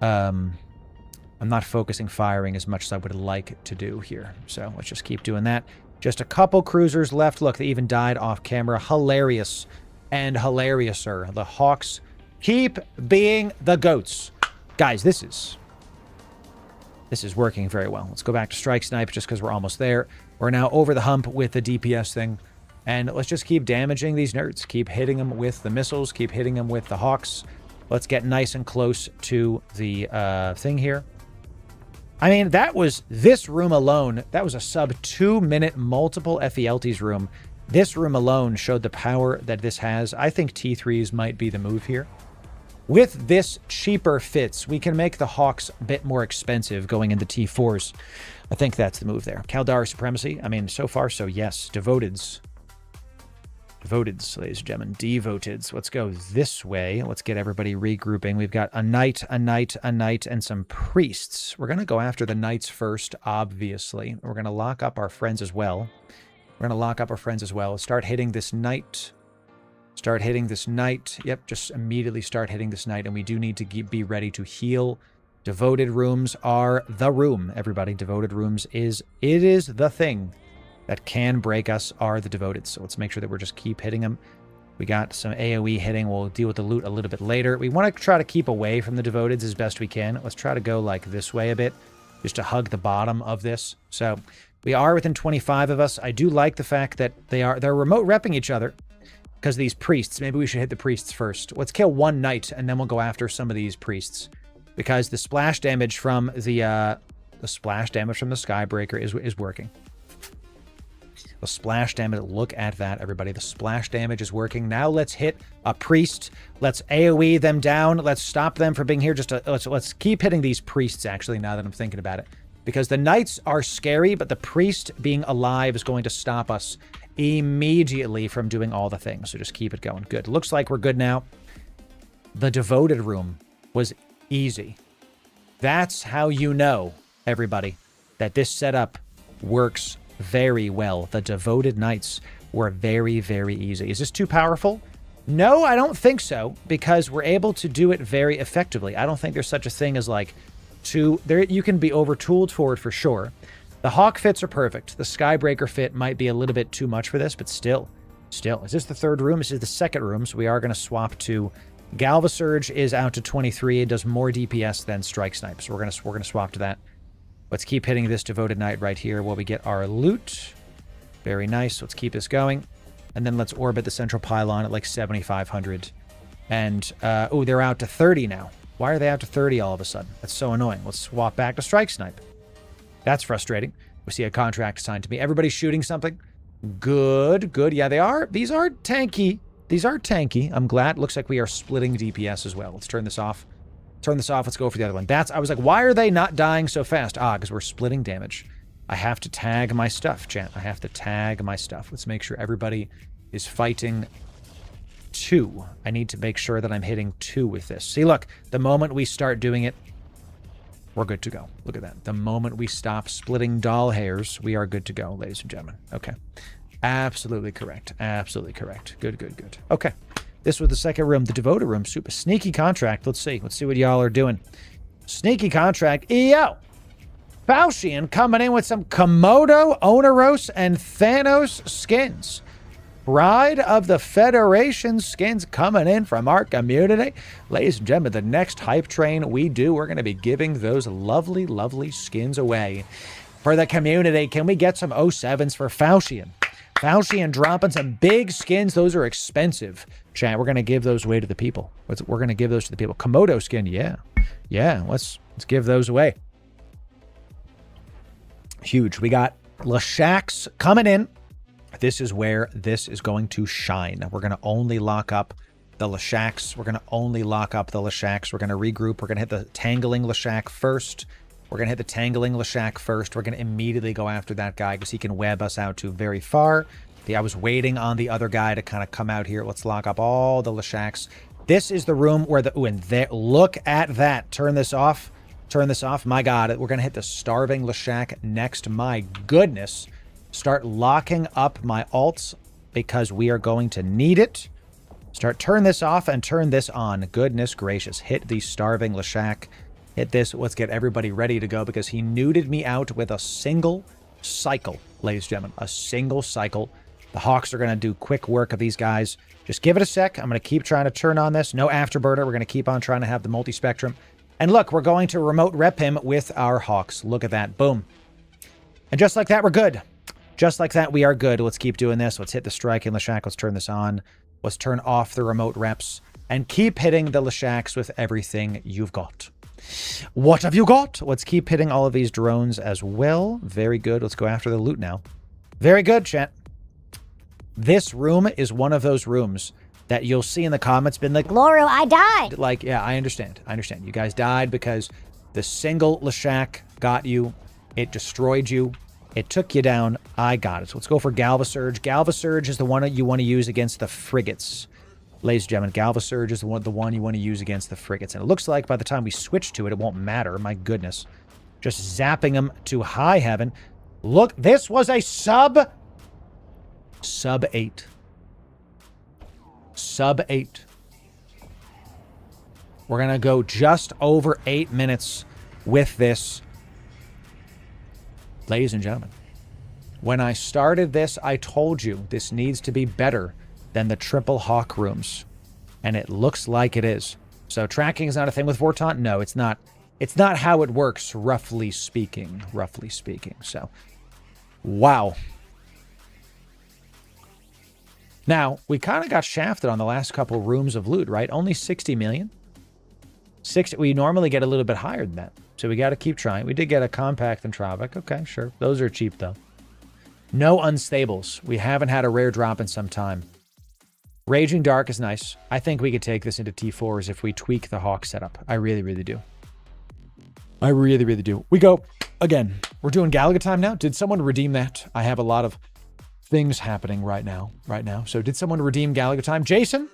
S1: I'm not focusing firing as much as I would like to do here. So let's just keep doing that. Just a couple cruisers left. Look, they even died off camera. Hilarious and hilariouser. The Hawks keep being the goats. Guys, this is working very well. Let's go back to Strike Snipe just because we're almost there. We're now over the hump with the DPS thing. And let's just keep damaging these nerds. Keep hitting them with the missiles. Keep hitting them with the Hawks. Let's get nice and close to the thing here. I mean, this room alone, that was a sub 2-minute multiple FELTs room. This room alone showed the power that this has. I think T3s might be the move here. With this cheaper fits, we can make the Hawks a bit more expensive going into T4s. I think that's the move there. Caldari Supremacy, I mean, so far, so yes. Devoteds. Devoteds, ladies and gentlemen. Devoteds. Let's go this way. Let's get everybody regrouping. We've got a knight, and some priests. We're going to go after the knights first, obviously. We're going to lock up our friends as well. Start hitting this knight. Yep, just immediately start hitting this knight. And we do need to be ready to heal. Devoted rooms are the room, everybody. Devoted rooms is the thing that can break us are the devoted. So let's make sure that we're just keep hitting them. We got some AoE hitting. We'll deal with the loot a little bit later. We want to try to keep away from the devoteds as best we can. Let's try to go like this way a bit. just to hug the bottom of this. So we are within 25 of us. I do like the fact that they're remote repping each other because of these priests. Maybe we should hit the priests first. Let's kill one knight, and then we'll go after some of these priests. Because the splash damage from the Skybreaker is working. The splash damage, look at that, everybody. The splash damage is working. Now let's hit a priest. Let's AoE them down. Let's stop them from being here. Let's keep hitting these priests, actually, now that I'm thinking about it. Because the knights are scary, but the priest being alive is going to stop us immediately from doing all the things. So just keep it going. Good. Looks like we're good now. The devoted room was easy. That's how you know, everybody, that this setup works very well. The devoted knights were very, very easy. Is this too powerful? No, I don't think so, because we're able to do it very effectively. I don't think there's such a thing as like you can be overtooled for it for sure. The Hawk fits are perfect. The Skybreaker fit might be a little bit too much for this, but still. Is this the third room? This is the second room, so we are going to swap to Galvasurge is out to 23. It does more DPS than Strike Snipe, so we're gonna swap to that. Let's keep hitting this Devoted Knight right here while we get our loot. Very nice. Let's keep this going. And then let's orbit the central pylon at like 7,500. And, oh, they're out to 30 now. Why are they out to 30 all of a sudden? That's so annoying. Let's swap back to Strike Snipe. That's frustrating. We see a contract assigned to me. Everybody's shooting something. Good. Yeah, they are. These are tanky. I'm glad. Looks like we are splitting DPS as well. Let's turn this off. Let's go for the other one. I was like, why are they not dying so fast? Because we're splitting damage. I have to tag my stuff, chat. I have to tag my stuff. Let's make sure everybody is fighting 2. I need to make sure that I'm hitting 2 with this. See, look, the moment we start doing it, we're good to go. Look at that. The moment we stop splitting doll hairs, we are good to go, ladies and gentlemen. Okay. Absolutely correct. Good. Okay. This was the second room, the Devoted room. Super sneaky contract. Let's see what y'all are doing. Sneaky contract. Yo! Falchion coming in with some Komodo, Oneros, and Thanos skins. Bride of the Federation skins coming in from our community. Ladies and gentlemen, the next hype train we're going to be giving those lovely, lovely skins away for the community. Can we get some 07s for Falchion? Falchion dropping some big skins. Those are expensive. Chat, we're going to give those away to the people. We're going to give those to the people. Komodo skin, yeah. Let's give those away. Huge. We got Lashaks coming in. This is where this is going to shine. We're going to only lock up the Lashaks. We're going to regroup. We're going to hit the Tangling Lashak first. We're going to immediately go after that guy because he can web us out to very far. I was waiting on the other guy to kind of come out here. Let's lock up all the Lashaks. This is the room where look at that. Turn this off. My God, we're going to hit the Starving Lashak next. My goodness. Start locking up my alts because we are going to need it. Turn this off and turn this on. Goodness gracious. Hit the Starving Lashak. Hit this. Let's get everybody ready to go because he nuded me out with a single cycle, ladies and gentlemen. A single cycle. The Hawks are going to do quick work of these guys. Just give it a sec. I'm going to keep trying to turn on this. No afterburner. We're going to keep on trying to have the multi-spectrum. And look, we're going to remote rep him with our Hawks. Look at that. Boom. And just like that, we're good. Just like that, we are good. Let's keep doing this. Let's hit the strike in Lashak. Let's turn this on. Let's turn off the remote reps. And keep hitting the Lashaks with everything you've got. What have you got? Let's keep hitting all of these drones as well. Very good. Let's go after the loot now. Very good, chat. This room is one of those rooms that you'll see in the comments been like,
S3: Loru, I died.
S1: Like, yeah, I understand. You guys died because the single Lashak got you. It destroyed you. It took you down. I got it. So let's go for Galvasurge. Galvasurge is the one that you want to use against the frigates. Ladies and gentlemen, Galvasurge is the one you want to use against the frigates. And it looks like by the time we switch to it, it won't matter. My goodness. Just zapping them to high heaven. Look, this was a sub 8. Sub 8. We're going to go just over 8 minutes with this. Ladies and gentlemen, when I started this, I told you this needs to be better than the triple Hawk rooms. And it looks like it is. So tracking is not a thing with Vortant? No, it's not. It's not how it works, roughly speaking. Roughly speaking. So, wow. Now, we kind of got shafted on the last couple rooms of loot, right? Only 60 million. We normally get a little bit higher than that. So we got to keep trying. We did get a compact and Tropic. Okay, sure. Those are cheap, though. No unstables. We haven't had a rare drop in some time. Raging Dark is nice. I think we could take this into T4s if we tweak the Hawk setup. I really, really do. I really, really do. We go, again, we're doing Galaga time now. Did someone redeem that? I have a lot of things happening right now. So did someone redeem Galaga time? Jason,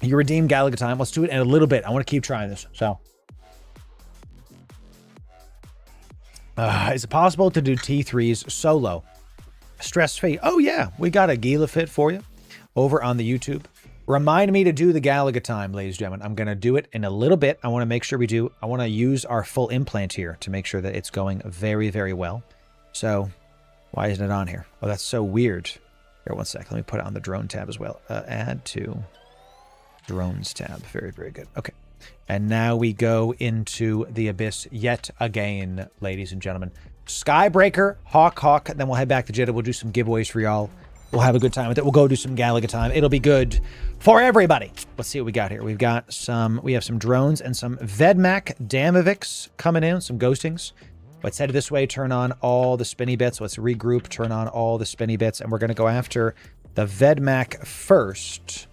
S1: you redeemed Galaga time. Let's do it in a little bit. I want to keep trying this. So, is it possible to do T3s solo? Stress-free. Oh, yeah. We got a Gila fit for you over on the YouTube. Remind me to do the Galaga time, ladies and gentlemen. I'm going to do it in a little bit. I want to make sure we do. I want to use our full implant here to make sure that it's going very, very well. So, why isn't it on here? Oh, that's so weird. Here, one sec. Let me put it on the drone tab as well. Add to drones tab. Very, very good. Okay. And now we go into the abyss yet again, ladies and gentlemen. Skybreaker, Hawk, then we'll head back to Jeddah. We'll do some giveaways for y'all. We'll have a good time with it. We'll go do some Galaga time. It'll be good for everybody. Let's see what we got here. We have some drones and some Vedmak Damovics coming in, some ghostings. Let's head this way, turn on all the spinny bits. Let's regroup, turn on all the spinny bits, and we're going to go after the Vedmak first.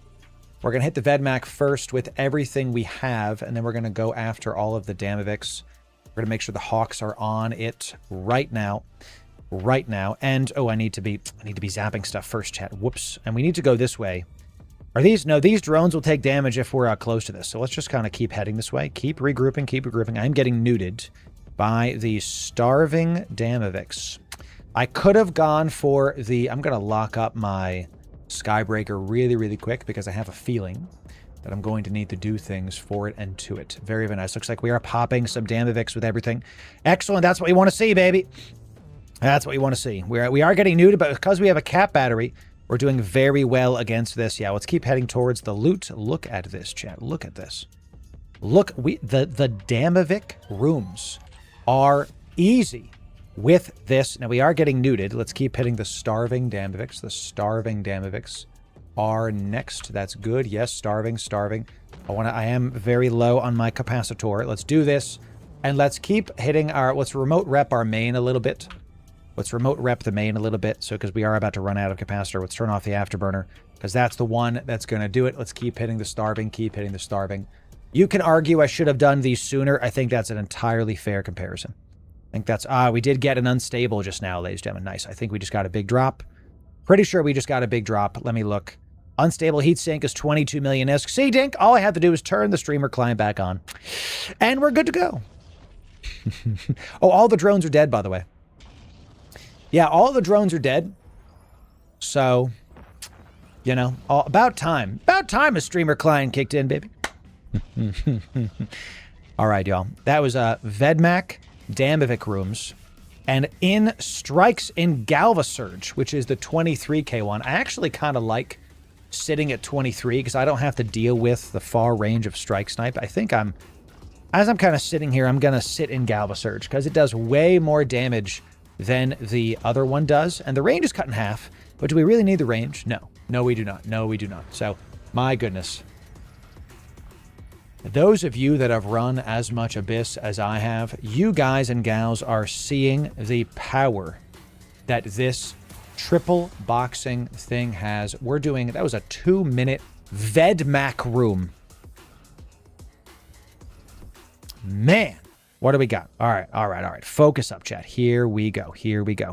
S1: We're going to hit the Vedmak first with everything we have, and then we're going to go after all of the Damovics. We're going to make sure the Hawks are on it right now. And oh, I need to be zapping stuff first, chat. Whoops. And we need to go this way. No, these drones will take damage if we're close to this. So let's just kind of keep heading this way. Keep regrouping. I'm getting neuted by the starving Damovics. I could have gone for I'm going to lock up my Skybreaker really, really quick because I have a feeling that I'm going to need to do things for it and to it. Very, very nice. Looks like we are popping some Damovics with everything. Excellent. That's what we want to see, baby. That's what we want to see. We are getting neuted, but because we have a cap battery, we're doing very well against this. Yeah, let's keep heading towards the loot. Look at this, chat. Look at this. Look, the Damovic rooms are easy with this. Now, we are getting neuted. Let's keep hitting the starving Damovics. The starving Damovics are next. That's good. Yes, starving. I am very low on my capacitor. Let's do this. And let's keep hitting let's remote rep our main a little bit. Let's remote rep the main a little bit. So, because we are about to run out of capacitor, let's turn off the afterburner because that's the one that's going to do it. Let's keep hitting the starving. You can argue I should have done these sooner. I think that's an entirely fair comparison. I think that's, we did get an unstable just now, ladies and gentlemen. Nice. I think we just got a big drop. Pretty sure we just got a big drop. Let me look. Unstable heatsink is 22 million ISK. See, Dink, all I have to do is turn the streamer client back on. And we're good to go. Oh, all the drones are dead, by the way. Yeah, all the drones are dead. So, you know, about time. About time a streamer client kicked in, baby. All right, y'all. That was Vedmak Damovic rooms. And in Strikes in Galva Surge, which is the 23k one, I actually kind of like sitting at 23 because I don't have to deal with the far range of strike snipe. I think as I'm kind of sitting here, I'm going to sit in Galva Surge because it does way more damage than the other one does. And the range is cut in half. But do we really need the range? No. No, we do not. No, we do not. So, my goodness. Those of you that have run as much Abyss as I have, you guys and gals are seeing the power that this triple boxing thing has. We're doing, that was a 2-minute Vedmak room. Man, what do we got? All right. Focus up, chat. Here we go.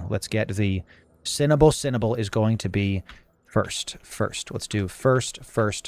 S1: Let's get the Cinnable is going to be first. Let's do first.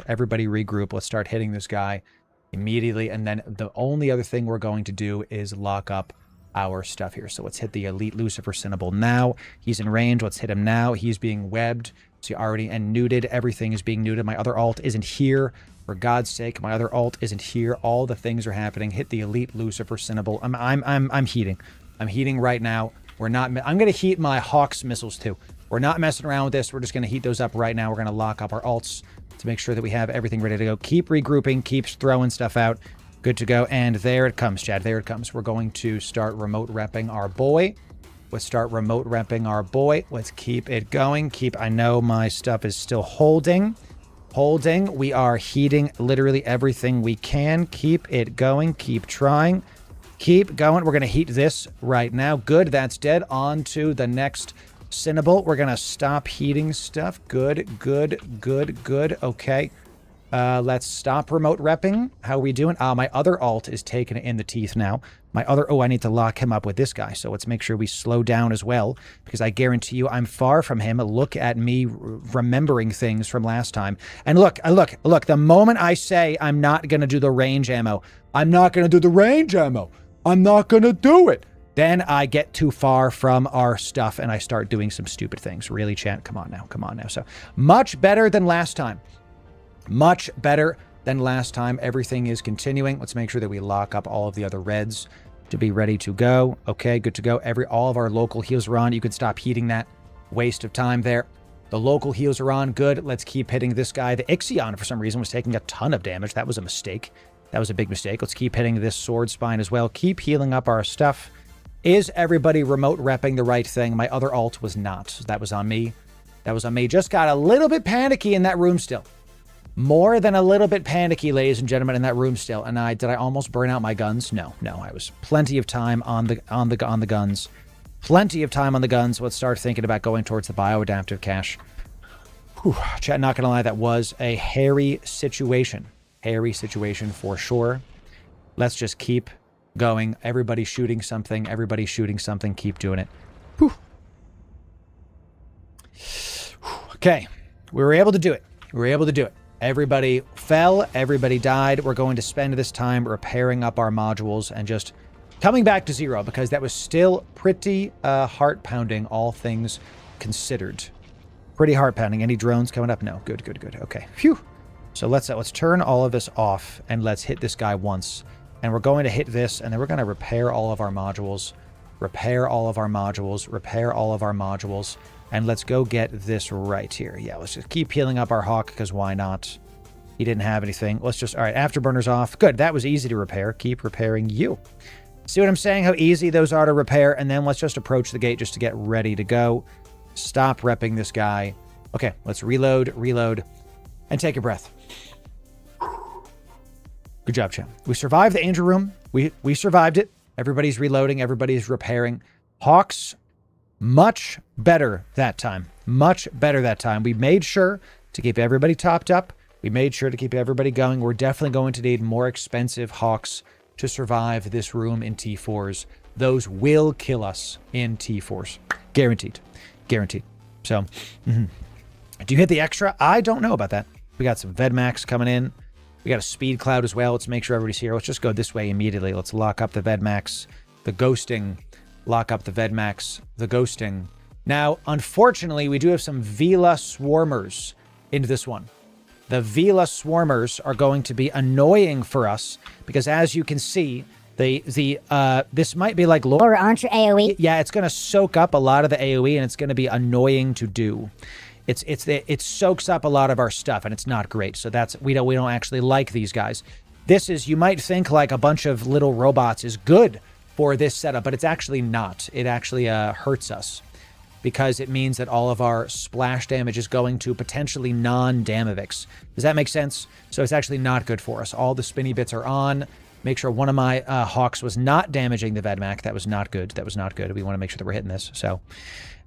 S1: Everybody regroup. Let's start hitting this guy immediately. And then the only other thing we're going to do is lock up our stuff here. So let's hit the Elite Lucifer Cinnable now. He's in range. Let's hit him now. He's being webbed. So already and neuted. Everything is being neuted. My other alt isn't here. For God's sake, my other alt isn't here. All the things are happening. Hit the Elite Lucifer Cinnable. I'm heating. I'm heating right now. I'm going to heat my Hawks missiles too. We're not messing around with this. We're just going to heat those up right now. We're going to lock up our alts to make sure that we have everything ready to go. Keep regrouping. Keep throwing stuff out. Good to go. And there it comes, Chad. There it comes. We're going to start remote repping our boy. Let's start remote repping our boy. Let's keep it going. I know my stuff is still holding. We are heating literally everything we can. Keep it going. Keep trying. Keep going. We're going to heat this right now. Good. That's dead. On to the next Cinnable. We're going to stop heating stuff. Good. Okay. Let's stop remote repping. How are we doing? My other alt is taking it in the teeth now. I need to lock him up with this guy. So let's make sure we slow down as well, because I guarantee you I'm far from him. Look at me remembering things from last time. And look, the moment I say I'm not going to do the range ammo, I'm not going to do it. Then I get too far from our stuff and I start doing some stupid things. Really, chat? Come on now. So much better than last time. Much better than last time. Everything is continuing. Let's make sure that we lock up all of the other reds to be ready to go. Okay, good to go. All of our local heals are on. You can stop heating that. Waste of time there. The local heals are on. Good. Let's keep hitting this guy. The Ixion, for some reason, was taking a ton of damage. That was a mistake. That was a big mistake. Let's keep hitting this sword spine as well. Keep healing up our stuff. Is everybody remote repping the right thing? My other alt was not. That was on me. Just got a little bit panicky in that room still. More than a little bit panicky, ladies and gentlemen, in that room still. And did I almost burn out my guns? No. I was plenty of time on the guns. Plenty of time on the guns. Let's start thinking about going towards the bioadaptive cache. Whew. Chat, not gonna lie, that was a hairy situation. Hairy situation for sure. Let's just keep going. Everybody shooting something. Keep doing it. Whew. Okay. We were able to do it. Everybody fell. Everybody died. We're going to spend this time repairing up our modules and just coming back to 0, because that was still pretty heart-pounding, all things considered. Pretty heart-pounding. Any drones coming up? No. Good. Okay. Phew. So let's turn all of this off and let's hit this guy once. And we're going to hit this, and then we're going to repair all of our modules. And let's go get this right here. Yeah, let's just keep healing up our Hawk, because why not? He didn't have anything. All right, afterburner's off. Good, that was easy to repair. Keep repairing you. See what I'm saying? How easy those are to repair. And then let's just approach the gate just to get ready to go. Stop repping this guy. Okay, let's reload, and take a breath. Good job, champ. We survived the Angel Room. We survived it. Everybody's reloading. Everybody's repairing. Hawks, much better that time. We made sure to keep everybody topped up. We made sure to keep everybody going. We're definitely going to need more expensive Hawks to survive this room in T4s. Those will kill us in T4s. Guaranteed. So, do you hit the extra? I don't know about that. We got some Vedmax coming in. We got a speed cloud as well. Let's make sure everybody's here. Let's just go this way immediately. Let's lock up the Vedmax, the ghosting. Lock up the Vedmax, the ghosting. Now, unfortunately, we do have some Vila Swarmers into this one. The Vila Swarmers are going to be annoying for us, because as you can see, this might be like
S3: Loru, aren't you AoE?
S1: Yeah, it's going to soak up a lot of the AoE, and it's going to be annoying to do. It soaks up a lot of our stuff, and it's not great. So we don't actually like these guys. This is, you might think like a bunch of little robots is good for this setup, but it's actually not. It actually hurts us, because it means that all of our splash damage is going to potentially non-Damavix. Does that make sense? So it's actually not good for us. All the spinny bits are on. Make sure one of my Hawks was not damaging the Vedmac. That was not good. We want to make sure that we're hitting this. So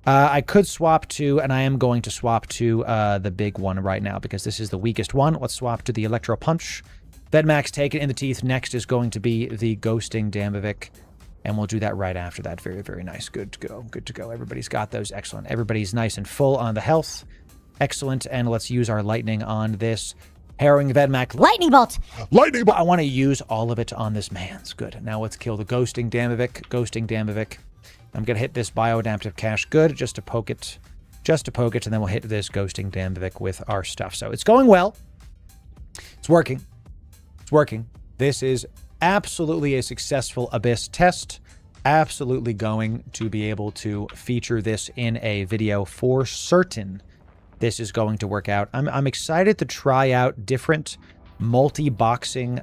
S1: I could swap to, and I am going to swap to the big one right now, because this is the weakest one. Let's swap to the Electro Punch. Vedmax, take it in the teeth. Next is going to be the Ghosting Damavik. And we'll do that right after that. Very, very nice. Good to go. Everybody's got those. Excellent. Everybody's nice and full on the health. Excellent. And let's use our lightning on this. Harrowing Vedmac.
S3: Lightning bolt!
S2: Lightning bolt!
S1: I want to use all of it on this man's. Good. Now let's kill the Ghosting Damavik. I'm going to hit this bioadaptive cache. Good. Just to poke it. And then we'll hit this Ghosting Damavik with our stuff. So it's going well. It's working. This is absolutely a successful Abyss test. Absolutely going to be able to feature this in a video for certain. This is going to work out. I'm excited to try out different multi-boxing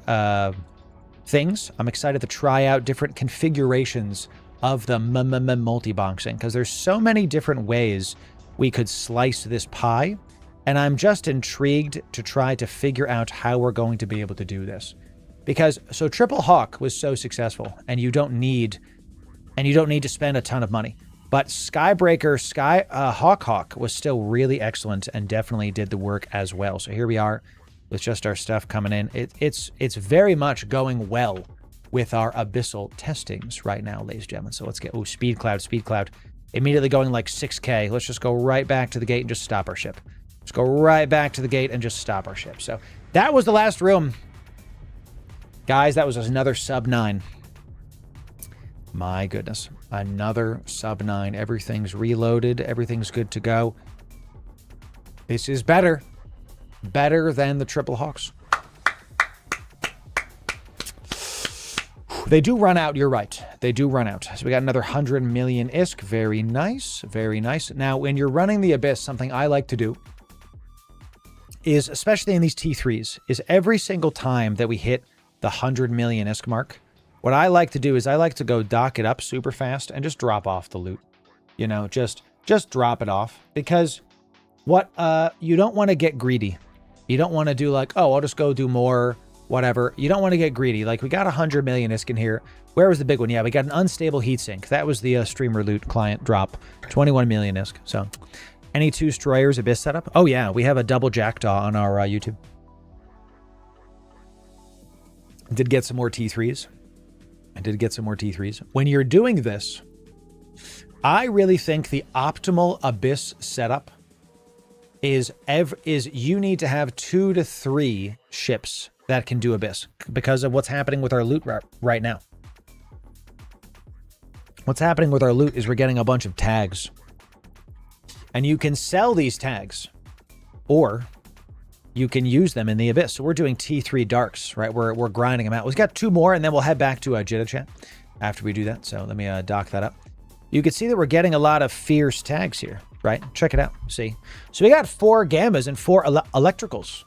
S1: things. I'm excited to try out different configurations of the multi-boxing, because there's so many different ways we could slice this pie, and I'm just intrigued to try to figure out how we're going to be able to do this. Because, so Triple Hawk was so successful, and you don't need to spend a ton of money. But Skybreaker, Hawk was still really excellent and definitely did the work as well. So here we are with just our stuff coming in. It's very much going well with our abyssal testings right now, ladies and gentlemen. So let's get, speed cloud. Immediately going like 6K. Let's just go right back to the gate and just stop our ship. Let's go right back to the gate and just stop our ship. So that was the last room. Guys, that was another sub 9. My goodness. Another sub 9. Everything's reloaded. Everything's good to go. This is better. Better than the Triple Hawks. They do run out. You're right. They do run out. So we got another 100 million ISK. Very nice. Very nice. Now, when you're running the Abyss, something I like to do is, especially in these T3s, is every single time that we hit the 100 million ISK mark, what I like to do is I like to go dock it up super fast and just drop off the loot. You know, just drop it off, because what you don't want to get greedy. You don't want to do like, oh, I'll just go do more, whatever. You don't want to get greedy. Like, we got 100 million ISK in here. Where was the big one? Yeah, we got an unstable heatsink. That was the streamer loot client drop. 21 million ISK. So, any 2 destroyers Abyss setup? Oh yeah, we have a double jackdaw on our YouTube. Did get some more T3s. I did get some more T3s. When you're doing this, I really think the optimal Abyss setup is you need to have 2 to 3 ships that can do Abyss, because of what's happening with our loot right now. What's happening with our loot is we're getting a bunch of tags. And you can sell these tags, or you can use them in the Abyss. So we're doing T3 darks, right? We're grinding them out. We've got 2 more, and then we'll head back to Jitta Chat after we do that. So let me dock that up. You can see that we're getting a lot of fierce tags here, right? Check it out. See? So we got 4 gammas and 4 electricals.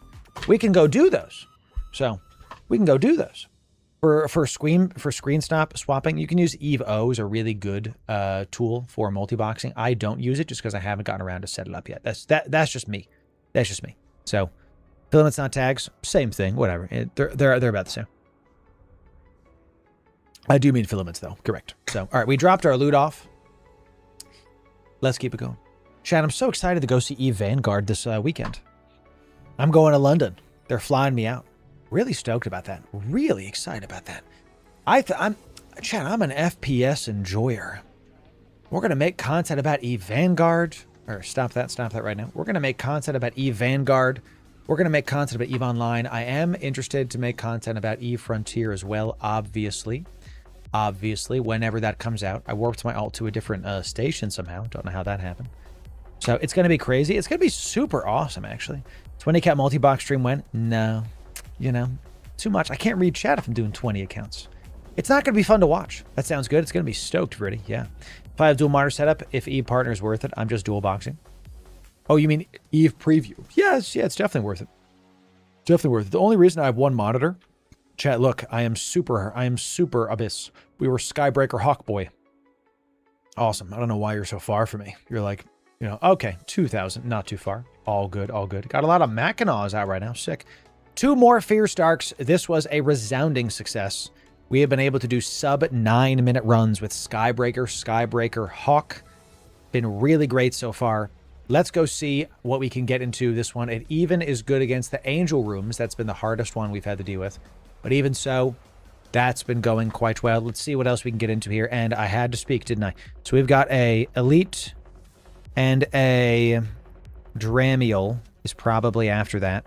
S1: We can go do those. So we can go do those. For screen swapping, you can use Eve O as a really good tool for multi-boxing. I don't use it just because I haven't gotten around to set it up yet. That's just me. That's just me. So filaments, not tags, same thing. Whatever. They're about the same. I do mean filaments though. Correct. So all right, we dropped our loot off. Let's keep it going. Chad, I'm so excited to go see Eve Vanguard this weekend. I'm going to London. They're flying me out. Really stoked about that. Really excited about that. I'm an FPS enjoyer. We're going to make content about Eve Vanguard. Or stop that right now. We're going to make content about Eve Vanguard. We're going to make content about Eve Online. I am interested to make content about Eve Frontier as well, obviously. Obviously, whenever that comes out. I warped my alt to a different station somehow. Don't know how that happened. So it's going to be crazy. It's going to be super awesome, actually. 20-cat multi-box stream when? No. You know, too much. I can't read chat if I'm doing 20 accounts. It's not going to be fun to watch. That sounds good. It's going to be stoked, Pretty. Yeah. If I have dual monitor setup, if Eve partner is worth it, I'm just dual boxing. Oh, you mean Eve preview? Yes, yeah, it's definitely worth it. Definitely worth it. The only reason I have 1 monitor, chat, look, I am super Abyss. We were Skybreaker Hawkboy. Awesome. I don't know why you're so far from me. You're like, you know, okay, 2,000, not too far. All good, all good. Got a lot of Mackinaws out right now. Sick. 2 more Fierce Darks. This was a resounding success. We have been able to do sub 9-minute runs with Skybreaker, Hawk. Been really great so far. Let's go see what we can get into this one. It even is good against the Angel Rooms. That's been the hardest one we've had to deal with. But even so, that's been going quite well. Let's see what else we can get into here. And I had to speak, didn't I? So we've got a Elite and a Dramiel is probably after that.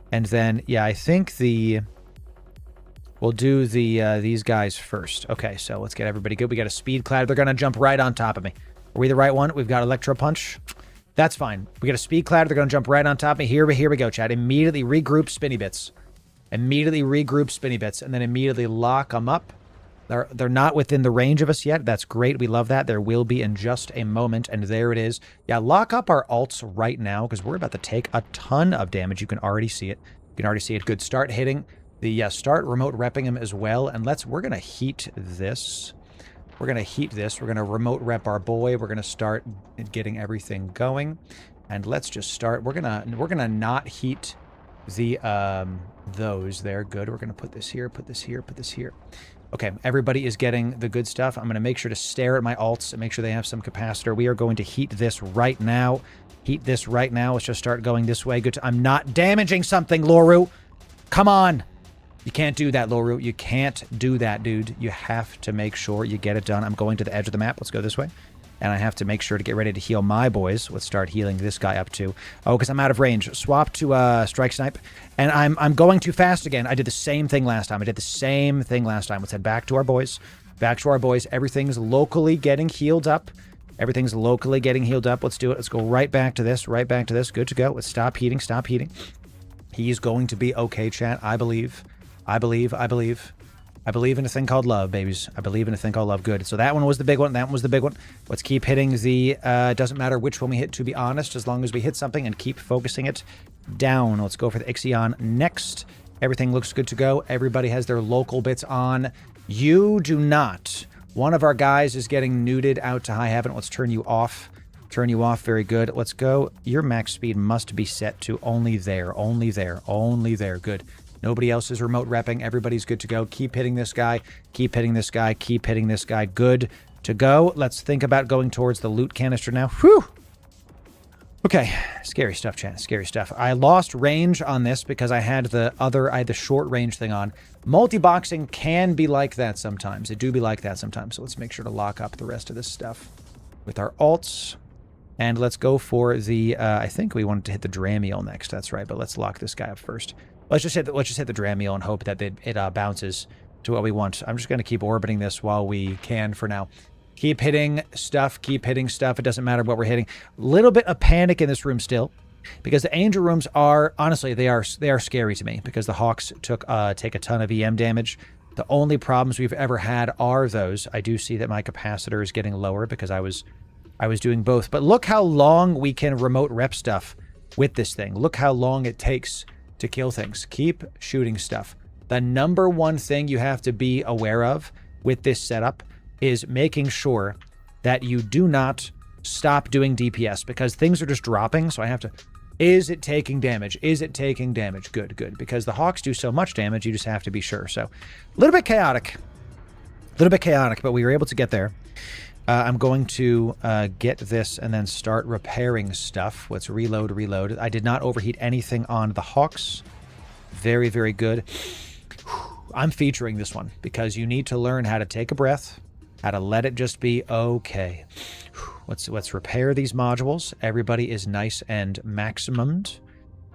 S1: And then, yeah, I think we'll do these guys first. Okay, so let's get everybody good. We got a speed cloud. They're going to jump right on top of me. Are we the right one? We've got Electro Punch. That's fine. We got a speed cloud. They're going to jump right on top of me. Here we go, Chad. Immediately regroup Spinny Bits. Immediately regroup Spinny Bits. And then immediately lock them up. They're not within the range of us yet. That's great. We love that. There will be in just a moment. And there it is. Yeah, lock up our alts right now because we're about to take a ton of damage. You can already see it. You can already see it. Good start hitting. start remote repping him as well. And we're going to heat this. We're going to heat this. We're going to remote rep our boy. We're going to start getting everything going. And let's just start. We're going to not heat the those there. Good. We're going to put this here, put this here, put this here. Okay, everybody is getting the good stuff. I'm going to make sure to stare at my alts and make sure they have some capacitor. We are going to heat this right now. Heat this right now. Let's just start going this way. Good. I'm not damaging something, Loru. Come on. You can't do that, Loru. You can't do that, dude. You have to make sure you get it done. I'm going to the edge of the map. Let's go this way. And I have to make sure to get ready to heal my boys. Let's start healing this guy up too. Oh, because I'm out of range. Swap to strike snipe. And I'm going too fast again. I did the same thing last time. Let's head back to our boys. Back to our boys. Everything's locally getting healed up. Everything's locally getting healed up. Let's do it. Let's go right back to this. Right back to this. Good to go. Let's stop heating. Stop heating. He's going to be okay, chat. I believe. I believe in a thing called love, babies. I believe in a thing called love. Good. So that one was the big one. That one was the big one. Let's keep hitting the... doesn't matter which one we hit, to be honest, as long as we hit something and keep focusing it down. Let's go for the Ixion next. Everything looks good to go. Everybody has their local bits on. You do not. One of our guys is getting nuded out to high heaven. Let's turn you off. Turn you off. Very good. Let's go. Your max speed must be set to only there. Only there. Only there. Good. Nobody else is remote repping. Everybody's good to go. Keep hitting this guy. Keep hitting this guy. Keep hitting this guy. Good to go. Let's think about going towards the loot canister now. Whew. Okay. Scary stuff, chat. Scary stuff. I lost range on this because I had the short range thing on. Multi-boxing can be like that sometimes. It do be like that sometimes. So let's make sure to lock up the rest of this stuff with our alts. And let's go for the, I think we wanted to hit the Dramiel next. That's right. But let's lock this guy up first. Let's just hit the Dramiel and hope that it bounces to what we want. I'm just going to keep orbiting this while we can for now. Keep hitting stuff. Keep hitting stuff. It doesn't matter what we're hitting. A little bit of panic in this room still, because the angel rooms are, honestly, they are scary to me, because the Hawks take a ton of EM damage. The only problems we've ever had are those. I do see that my capacitor is getting lower because I was doing both. But look how long we can remote rep stuff with this thing. Look how long it takes to kill things. Keep shooting stuff. The number one thing you have to be aware of with this setup is making sure that you do not stop doing DPS, because things are just dropping. So I have to... Is it taking damage? Is it taking damage? Good, good. Because the Hawks do so much damage, you just have to be sure. So a little bit chaotic. A little bit chaotic, but we were able to get there. I'm going to get this and then start repairing stuff. Let's reload. I did not overheat anything on the Hawks. Very, very good. I'm featuring this one because you need to learn how to take a breath, how to let it just be okay. Let's repair these modules. Everybody is nice and maximumed.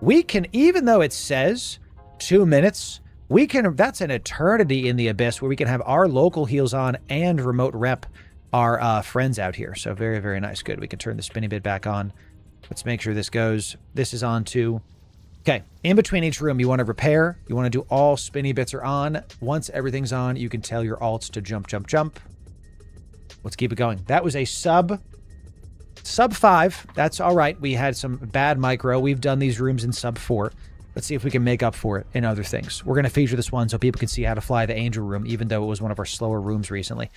S1: We can, even though it says 2 minutes, we can, that's an eternity in the Abyss where we can have our local heals on and remote rep our friends out here. So very, very nice. Good. We can turn the spinning bit back on. Let's make sure this goes. This is on too. Okay. In between each room, you want to repair. You want to do all spinny bits are on. Once everything's on, you can tell your alts to jump, jump, jump. Let's keep it going. That was a sub 5. That's all right. We had some bad micro. We've done these rooms in sub 4. Let's see if we can make up for it in other things. We're going to feature this one so people can see how to fly the angel room, even though it was one of our slower rooms recently.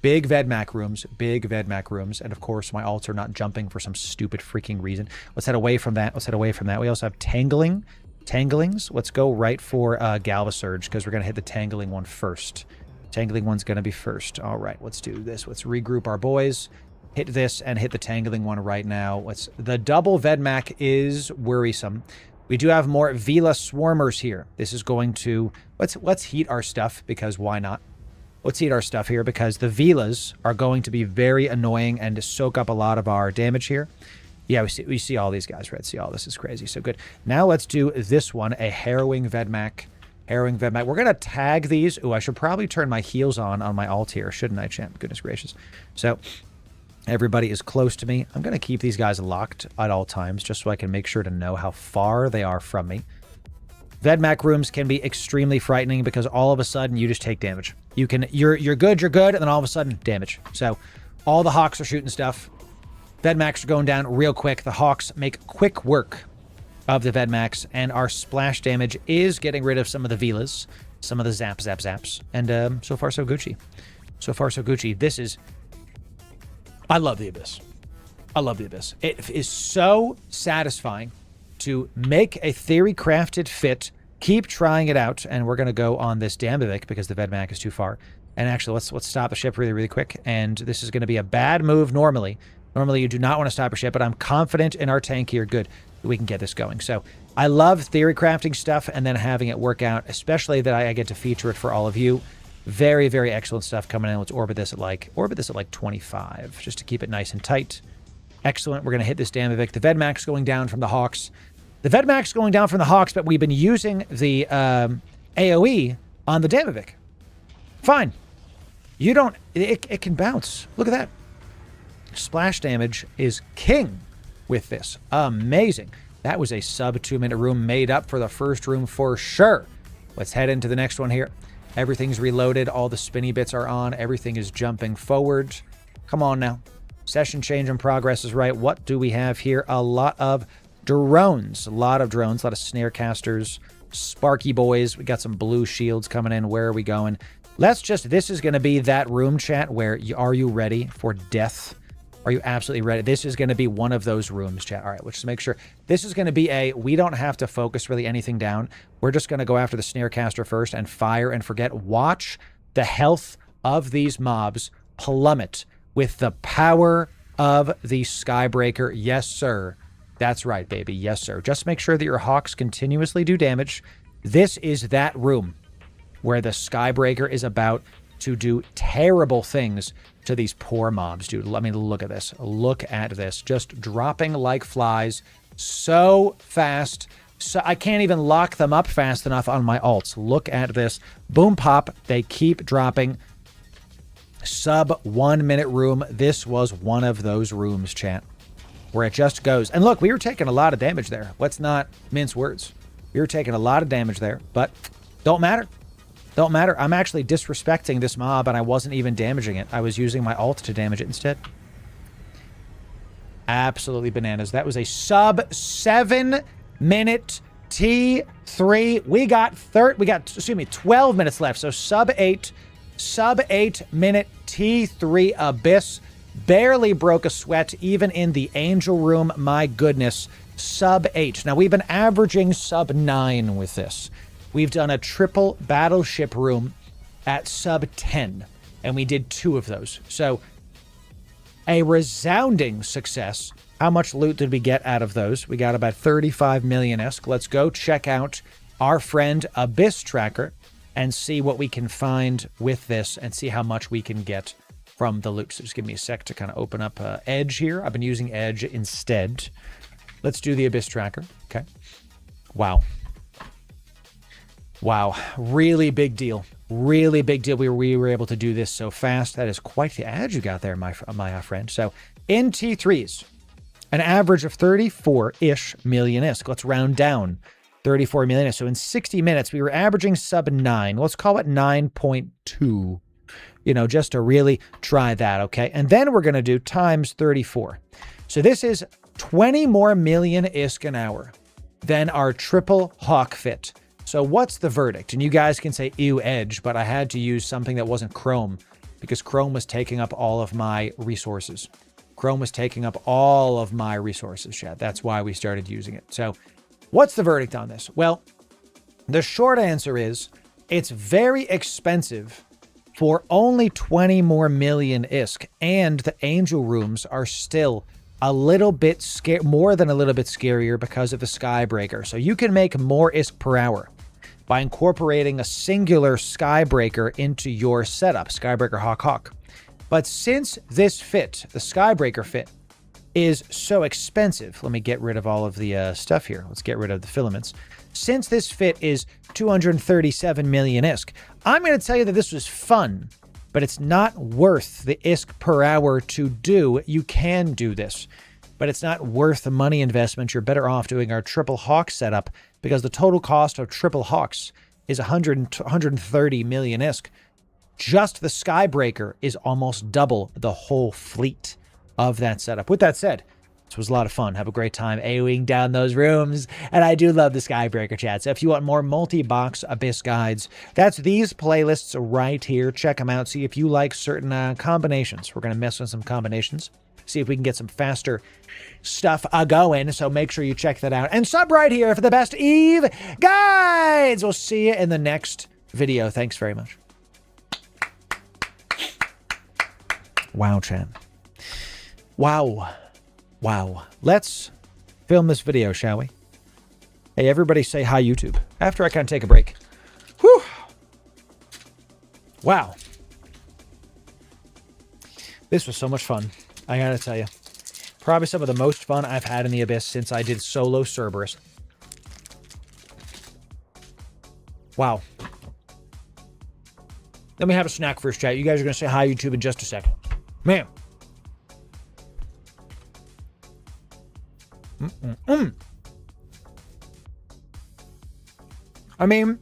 S1: Big Vedmak rooms, big Vedmak rooms. And of course, my alts are not jumping for some stupid freaking reason. Let's head away from that. Let's head away from that. We also have Tanglings. Let's go right for Galvasurge, because we're going to hit the Tangling one first. Tangling one's going to be first. All right, let's do this. Let's regroup our boys. Hit this and hit the Tangling one right now. The double Vedmak is worrisome. We do have more Vila Swarmers here. This is going to... Let's heat our stuff, because why not? Let's heat our stuff here, because the Vilas are going to be very annoying and soak up a lot of our damage here. Yeah, we see all these guys, right? See all this is crazy. So good. Now let's do this one, a Harrowing Vedmak. Harrowing Vedmak. We're going to tag these. Ooh, I should probably turn my heals on my alt here, shouldn't I, champ? Goodness gracious. So everybody is close to me. I'm going to keep these guys locked at all times, just so I can make sure to know how far they are from me. Vedmak rooms can be extremely frightening, because all of a sudden you just take damage. You're good, and then all of a sudden, damage. So all the Hawks are shooting stuff. Vedmaks are going down real quick. The Hawks make quick work of the Vedmax, and our splash damage is getting rid of some of the Velas, some of the zaps, and so far so Gucci. So far so Gucci. This is... I love the Abyss. I love the Abyss. It is so satisfying to make a theory-crafted fit, keep trying it out, and we're going to go on this Dambivic because the Vedmac is too far. And actually, let's stop the ship really, really quick, and this is going to be a bad move normally. Normally, you do not want to stop your ship, but I'm confident in our tank here. Good. We can get this going. So I love theory crafting stuff and then having it work out, especially that I get to feature it for all of you. Very, very excellent stuff coming in. Let's orbit this at like 25, just to keep it nice and tight. Excellent. We're going to hit this Dambivic. The Vedmax going down from the Hawks. The Vedmax going down from the Hawks, but we've been using the AoE on the Dambivic. Fine. You don't... It can bounce. Look at that. Splash damage is king with this. Amazing. That was a sub 2-minute room made up for the first room for sure. Let's head into the next one here. Everything's reloaded. All the spinny bits are on. Everything is jumping forward. Come on now. Session change in progress is right. What do we have here? A lot of drones. A lot of drones. A lot of snare casters. Sparky boys. We got some blue shields coming in. Where are we going? Let's just... This is going to be that room, chat, where are you ready for death? Are you absolutely ready? This is going to be one of those rooms, chat. All right, let's just make sure. This is going to be we don't have to focus really anything down. We're just going to go after the snare caster first and fire and forget. Watch the health of these mobs plummet with the power of the Skybreaker. Yes, sir. That's right, baby. Yes, sir. Just make sure that your Hawks continuously do damage. This is that room where the Skybreaker is about to do terrible things to these poor mobs, dude. Let me look at this. Look at this. Just dropping like flies so fast. So I can't even lock them up fast enough on my ults. Look at this. Boom pop. They keep dropping. Sub 1 minute room. This was one of those rooms, chat, where it just goes. And look, we were taking a lot of damage there. Let's not mince words. We were taking a lot of damage there, but don't matter. Don't matter. I'm actually disrespecting this mob, and I wasn't even damaging it. I was using my ult to damage it instead. Absolutely bananas. That was a sub 7 minute T3. We got 12 minutes left. So sub 8 minute T3 Abyss. Barely broke a sweat, even in the Angel Room. My goodness. Sub 8. Now, we've been averaging sub 9 with this. We've done a triple battleship room at sub 10, and we did 2 of those. So, a resounding success. How much loot did we get out of those? We got about 35 million-esque. Let's go check out our friend Abyss Tracker and see what we can find with this and see how much we can get from the loot. So just give me a sec to kind of open up Edge here. I've been using Edge instead. Let's do the Abyss Tracker. Okay. Wow. Wow, really big deal. Really big deal. We were able to do this so fast. That is quite the edge you got there, my friend. So in T3s, an average of 34-ish million-isk. Let's round down. 34 million. So in 60 minutes, we were averaging sub 9. Let's call it 9.2. You know, just to really try that, okay? And then we're going to do times 34. So this is 20 more million-isk an hour than our triple Hawk fit. So what's the verdict? And you guys can say, ew, Edge, but I had to use something that wasn't Chrome because Chrome was taking up all of my resources. Chrome was taking up all of my resources, chat. That's why we started using it. So what's the verdict on this? Well, the short answer is it's very expensive for only 20 more million ISK, and the Angel Rooms are still a little bit more than a little bit scarier because of the Skybreaker. So you can make more ISK per hour by incorporating a singular Skybreaker into your setup, Skybreaker Hawk. But since this fit, the Skybreaker fit, is so expensive, let me get rid of all of the stuff here. Let's get rid of the filaments. Since this fit is 237 million ISK, I'm going to tell you that this was fun, but it's not worth the ISK per hour to do. You can do this, but it's not worth the money investment. You're better off doing our triple Hawk setup because the total cost of triple Hawks is 130 million ISK. Just the Skybreaker is almost double the whole fleet of that setup. With that said, This was a lot of fun. Have a great time AoEing down those rooms. And I do love the Skybreaker chat. So if you want more multi-box Abyss guides, that's these playlists right here. Check them out. See if you like certain combinations. We're going to mess with some combinations. See if we can get some faster stuff going. So make sure you check that out. And sub right here for the best Eve guides. We'll see you in the next video. Thanks very much. Wow, chat. Wow. Wow. Let's film this video, shall we? Hey, everybody say hi, YouTube. After I kind of take a break. Whew. Wow. This was so much fun. I gotta tell you. Probably some of the most fun I've had in the Abyss since I did solo Cerberus. Wow. Let me have a snack first, chat. You guys are going to say hi, YouTube, in just a second. Man. I mean,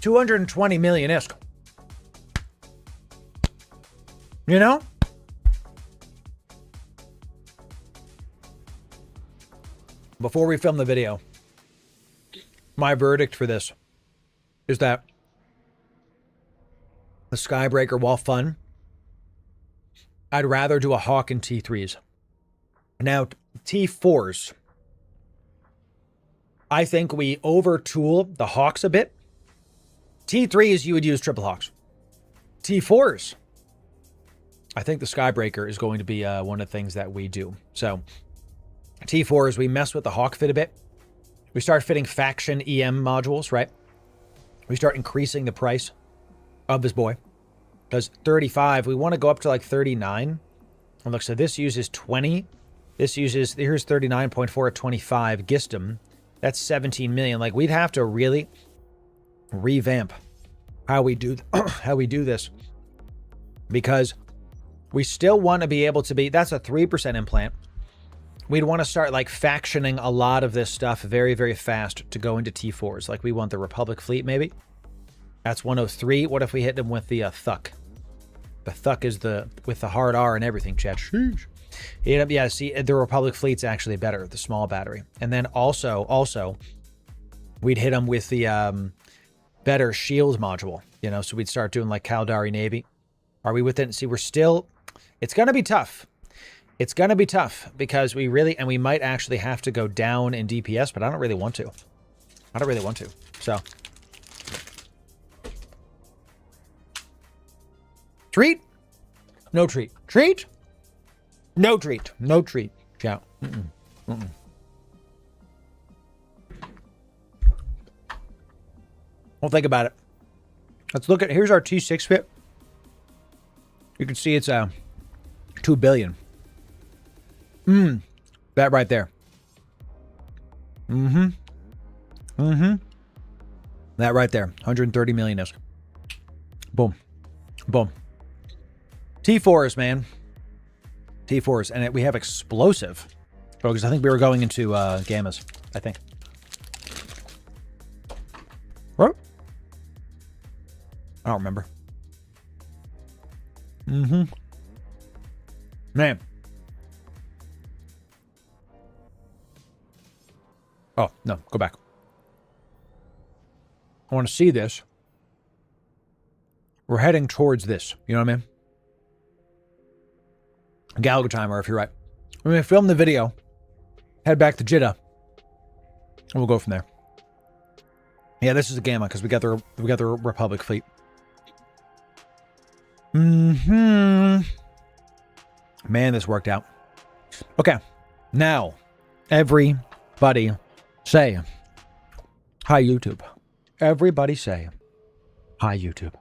S1: 220 million-isk. You know? Before we film the video, my verdict for this is that the Skybreaker, while fun, I'd rather do a Hawk in T3s. Now, T4s, I think we over-tool the Hawks a bit. T3s, you would use triple Hawks. T4s, I think the Skybreaker is going to be one of the things that we do. So, T4s, we mess with the Hawk fit a bit. We start fitting faction EM modules, right? We start increasing the price of this boy. Because 35, we want to go up to like 39. And look, so this uses 20. This uses, here's 39.4 at 25. Gistum, that's 17 million. Like, we'd have to really revamp how we do this. Because we still want to be able to be, that's a 3% implant. We'd want to start like factioning a lot of this stuff very, very fast to go into T4s. Like we want the Republic fleet, maybe. That's 103. What if we hit them with the Thuck? The Thuck is with the hard R and everything, chat. Sheesh. Yeah, see, the Republic fleet's actually better, the small battery. And then also, we'd hit them with the better shield module, you know, so we'd start doing like Caldari Navy. Are we within? See, we're still, it's going to be tough. It's going to be tough because we might actually have to go down in DPS, but I don't really want to. I don't really want to. So. Treat? No treat. Treat? No treat. No treat. Ciao. Well, think about it. Let's look at, here's our T6 fit. You can see it's 2 billion. That right there. That right there. 130 million is. Boom. Boom. T4s, man. T4s. And we have explosive. Oh, because I think we were going into gammas. I think. What? I don't remember. Man. Oh, no. Go back. I want to see this. We're heading towards this. You know what I mean? Galaga timer, if you're right. We're going to film the video. Head back to Jeddah. And we'll go from there. Yeah, this is a gamma because we got the Republic fleet. Man, this worked out. Okay. Now, everybody say hi, YouTube. Everybody say hi, YouTube.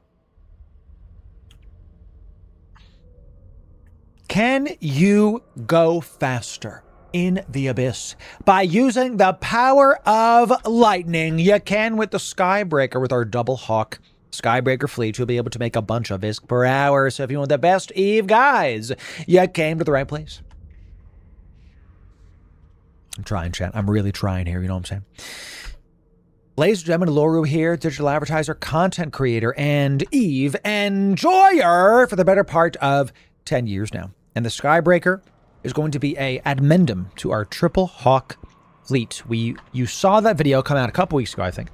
S1: Can you go faster in the Abyss by using the power of lightning? You can with the Skybreaker, with our double Hawk Skybreaker fleet. You'll be able to make a bunch of ISK per hour. So if you want the best Eve guys, you came to the right place. I'm trying, chat. I'm really trying here. You know what I'm saying? Ladies and gentlemen, Loru here, digital advertiser, content creator, and Eve enjoyer for the better part of 10 years now. And the Skybreaker is going to be a addendum to our Triple Hawk fleet. You saw that video come out a couple weeks ago, I think.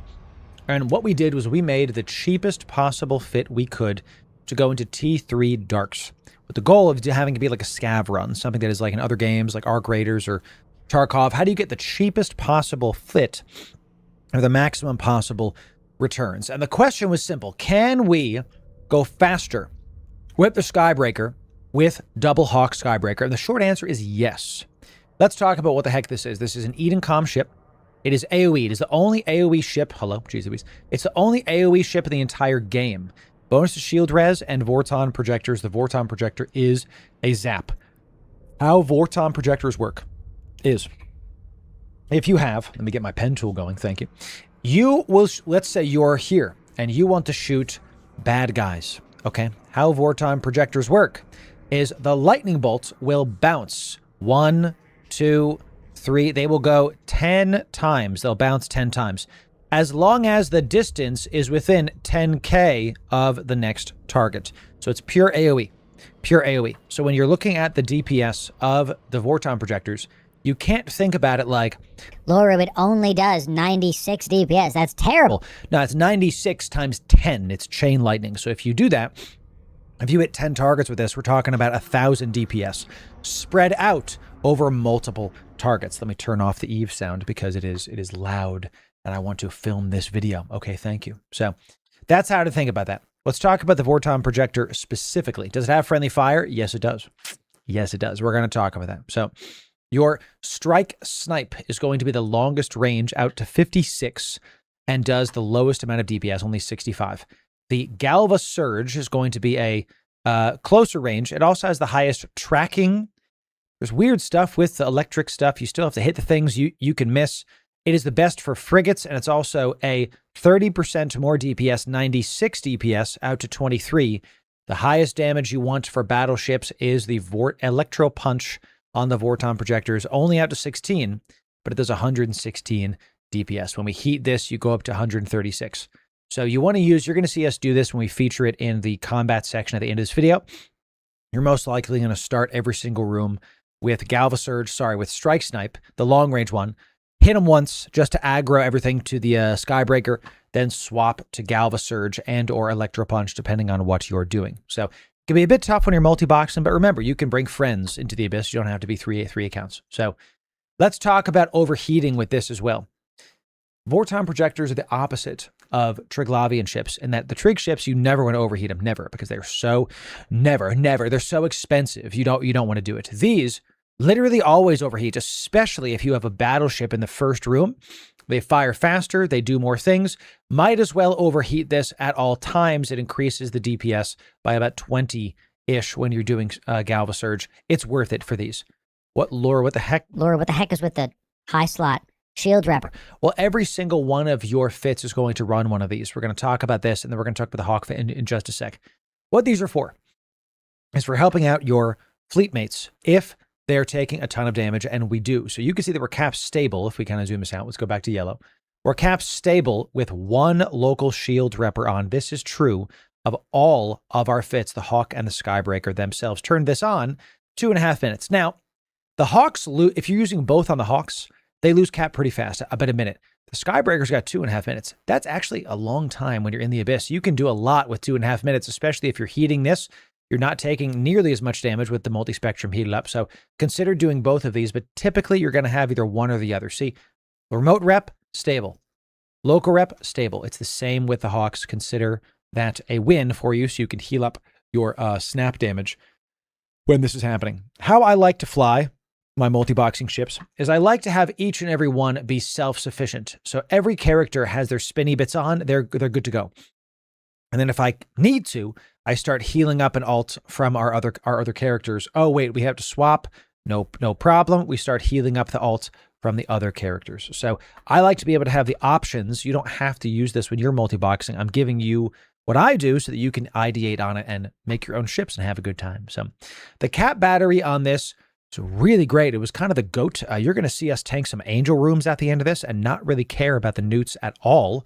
S1: And what we did was we made the cheapest possible fit we could to go into T3 Darks, with the goal of having to be like a scav run, something that is like in other games like Arc Raiders or Tarkov. How do you get the cheapest possible fit or the maximum possible returns? And the question was simple. Can we go faster with the Skybreaker with Double Hawk Skybreaker? And the short answer is yes. Let's talk about what the heck this is. This is an Edencom ship. It is AoE. It is the only AoE ship. Hello, jeez Louise. It's the only AoE ship in the entire game. Bonus to shield res and Vorton projectors. The Vorton projector is a zap. How Vorton projectors work is, if you have, let me get my pen tool going, thank you. You will, let's say you're here and you want to shoot bad guys, okay? How Vorton projectors work is the lightning bolts will bounce 1, 2, 3. They will go 10 times. They'll bounce 10 times. As long as the distance is within 10k of the next target. So it's pure AoE. Pure AoE. So when you're looking at the DPS of the Vorton projectors, you can't think about it like,
S3: Loru, it only does 96 DPS. That's terrible.
S1: No, it's 96 times 10. It's chain lightning. So if you do that, if you hit 10 targets with this, we're talking about 1,000 DPS spread out over multiple targets. Let me turn off the Eve sound because it is loud and I want to film this video. Okay, thank you. So that's how to think about that. Let's talk about the Vorton projector specifically. Does it have friendly fire? Yes, it does. Yes, it does. We're going to talk about that. So your strike snipe is going to be the longest range out to 56 and does the lowest amount of DPS, only 65. The Galva Surge is going to be a closer range. It also has the highest tracking. There's weird stuff with the electric stuff. You still have to hit the things you can miss. It is the best for frigates, and it's also a 30% more DPS, 96 DPS out to 23. The highest damage you want for battleships is the Electro Punch on the Vorton projectors, only out to 16, but it does 116 DPS. When we heat this, you go up to 136. So you want to use, you're going to see us do this when we feature it in the combat section at the end of this video. You're most likely going to start every single room with Galva Surge, with Strike Snipe, the long range one. Hit them once just to aggro everything to the Skybreaker, then swap to Galva Surge and or Electro Punch, depending on what you're doing. So it can be a bit tough when you're multi-boxing, but remember, you can bring friends into the Abyss. You don't have to be three accounts. So let's talk about overheating with this as well. Vorton projectors are the opposite of Triglavian ships in that the Trig ships, you never want to overheat them, never, because they're so, they're so expensive. You don't want to do it. These literally always overheat, especially if you have a battleship in the first room. They fire faster, they do more things. Might as well overheat this at all times. It increases the DPS by about 20-ish when you're doing Galva Surge. It's worth it for these. Loru, what the heck?
S3: Loru, what the heck is with the high slot shield wrapper?
S1: Well, every single one of your fits is going to run one of these. We're going to talk about this, and then we're going to talk about the Hawk fit in just a sec. What these are for is for helping out your fleet mates if they're taking a ton of damage, and we do. So you can see that we're cap stable. If we kind of zoom this out, let's go back to yellow. We're cap stable with one local shield repper on. This is true of all of our fits, the Hawk and the Skybreaker themselves. Turn this on, 2.5 minutes. Now, the Hawks, if you're using both on the Hawks, they lose cap pretty fast, about a minute. The Skybreaker's got 2.5 minutes. That's actually a long time when you're in the Abyss. You can do a lot with 2.5 minutes, especially if you're heating this. You're not taking nearly as much damage with the multi-spectrum heated up. So consider doing both of these, but typically you're going to have either one or the other. See, remote rep, stable. Local rep, stable. It's the same with the Hawks. Consider that a win for you so you can heal up your snap damage when this is happening. How I like to fly my multi-boxing ships is I like to have each and every one be self-sufficient. So every character has their spinny bits on. They're good to go. And then if I need to, I start healing up an alt from our other characters. Oh, wait, we have to swap. No problem. We start healing up the alt from the other characters. So I like to be able to have the options. You don't have to use this when you're multi-boxing. I'm giving you what I do so that you can ideate on it and make your own ships and have a good time. So the cap battery on this It's really great. It was kind of the GOAT. You're going to see us tank some angel rooms at the end of this and not really care about the newts at all.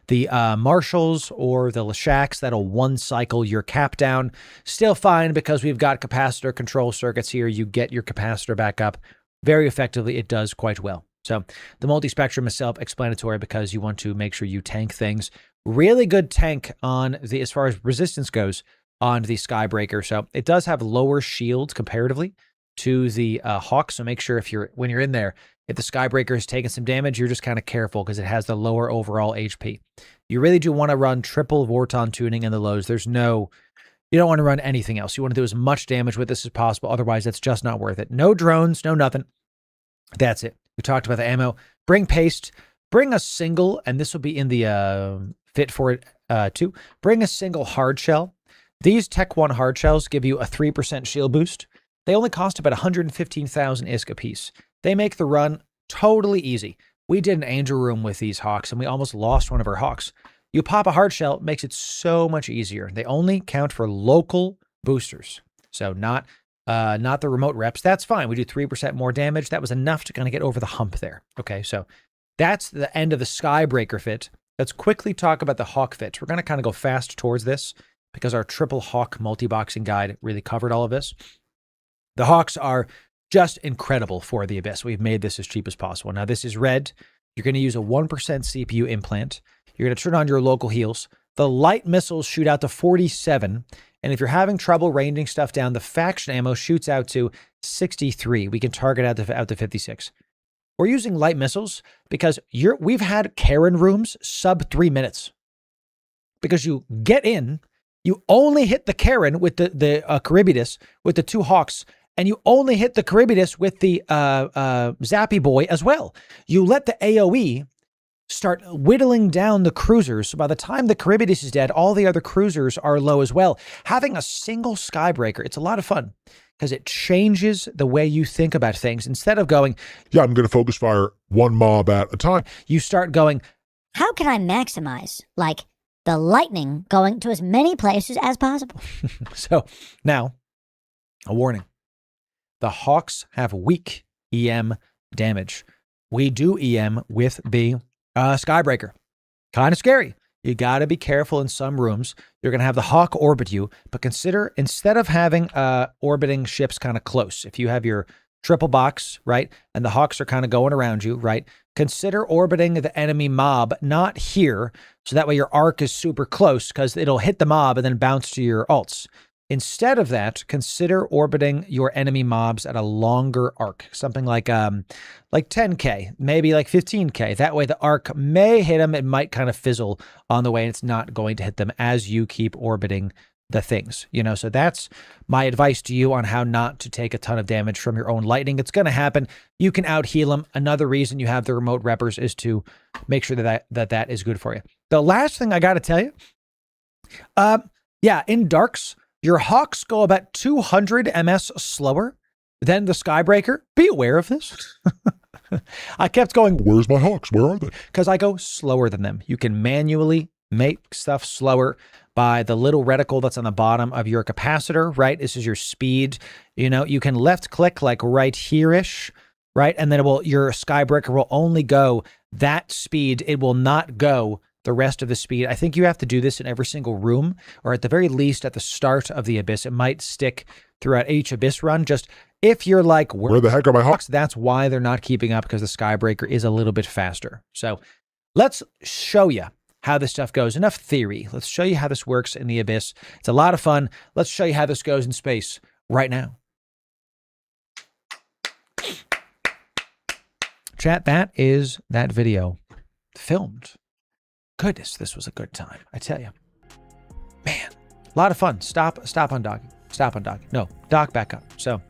S1: The marshals or the Lashaks, that'll one cycle your cap down. Still fine because we've got capacitor control circuits here. You get your capacitor back up very effectively. It does quite well. So the multi-spectrum is self-explanatory because you want to make sure you tank things. Really good tank on the, as far as resistance goes, on the Skybreaker. So it does have lower shield comparatively to the Hawk. So make sure when you're in there, if the Skybreaker is taking some damage, you're just kind of careful because it has the lower overall HP. You really do want to run triple Vorton tuning in the lows. You don't want to run anything else. You want to do as much damage with this as possible. Otherwise, it's just not worth it. No drones, no nothing. That's it. We talked about the ammo. Bring paste. Bring a single, and this will be in the fit for it too. Bring a single hard shell. These Tech 1 hard shells give you a 3% shield boost. They only cost about 115,000 ISK a piece. They make the run totally easy. We did an angel room with these Hawks, and we almost lost one of our Hawks. You pop a hard shell, it makes it so much easier. They only count for local boosters, so not the remote reps. That's fine. We do 3% more damage. That was enough to kind of get over the hump there. Okay, so that's the end of the Skybreaker fit. Let's quickly talk about the Hawk fit. We're going to kind of go fast towards this because our triple Hawk multi-boxing guide really covered all of this. The Hawks are just incredible for the Abyss. We've made this as cheap as possible. Now, this is red. You're going to use a 1% CPU implant. You're going to turn on your local heals. The light missiles shoot out to 47. And if you're having trouble ranging stuff down, the faction ammo shoots out to 63. We can target out to 56. We're using light missiles because we've had Karen rooms sub 3 minutes. Because you get in, you only hit the Karen with the Charybdis with the 2 Hawks, and you only hit the Charybdis with the Zappy Boy as well. You let the AoE start whittling down the cruisers. So by the time the Charybdis is dead, all the other cruisers are low as well. Having a single Skybreaker, it's a lot of fun because it changes the way you think about things. Instead of going,
S2: Yeah, I'm going to focus fire one mob at a time.
S1: You start going,
S3: how can I maximize, like, the lightning going to as many places as possible?
S1: So now, a warning. The Hawks have weak EM damage. We do EM with the Skybreaker. Kind of scary. You got to be careful in some rooms. You're going to have the Hawk orbit you, but consider instead of having orbiting ships kind of close, if you have your triple box, right, and the Hawks are kind of going around you, right, consider orbiting the enemy mob, not here, so that way your arc is super close because it'll hit the mob and then bounce to your ults. Instead of that, consider orbiting your enemy mobs at a longer arc, something like 10K, maybe like 15K. That way the arc may hit them. It might kind of fizzle on the way, and it's not going to hit them as you keep orbiting the things, so that's my advice to you on how not to take a ton of damage from your own lightning. It's going to happen. You can out heal them. Another reason you have the remote reppers is to make sure that is good for you. The last thing I got to tell you, in darks, your Hawks go about 200 ms slower than the Skybreaker. Be aware of this. I kept going,
S2: Where's my Hawks? Where are they?
S1: Because I go slower than them. You can manually make stuff slower by the little reticle that's on the bottom of your capacitor, right? This is your speed. You can left click like right here-ish, right? And then your Skybreaker will only go that speed. It will not go the rest of the speed. I think you have to do this in every single room, or at the very least at the start of the Abyss. It might stick throughout each Abyss run. Just if you're like,
S2: where the heck are my Hawks?
S1: That's why they're not keeping up, because the Skybreaker is a little bit faster. So let's show you how this stuff goes. Enough theory. Let's show you how this works in the Abyss. It's a lot of fun. Let's show you how this goes in space right now. Chat, that is that video filmed. Goodness, this was a good time. I tell you, man, a lot of fun. Stop on docking. Stop on docking. No, dock back up. So,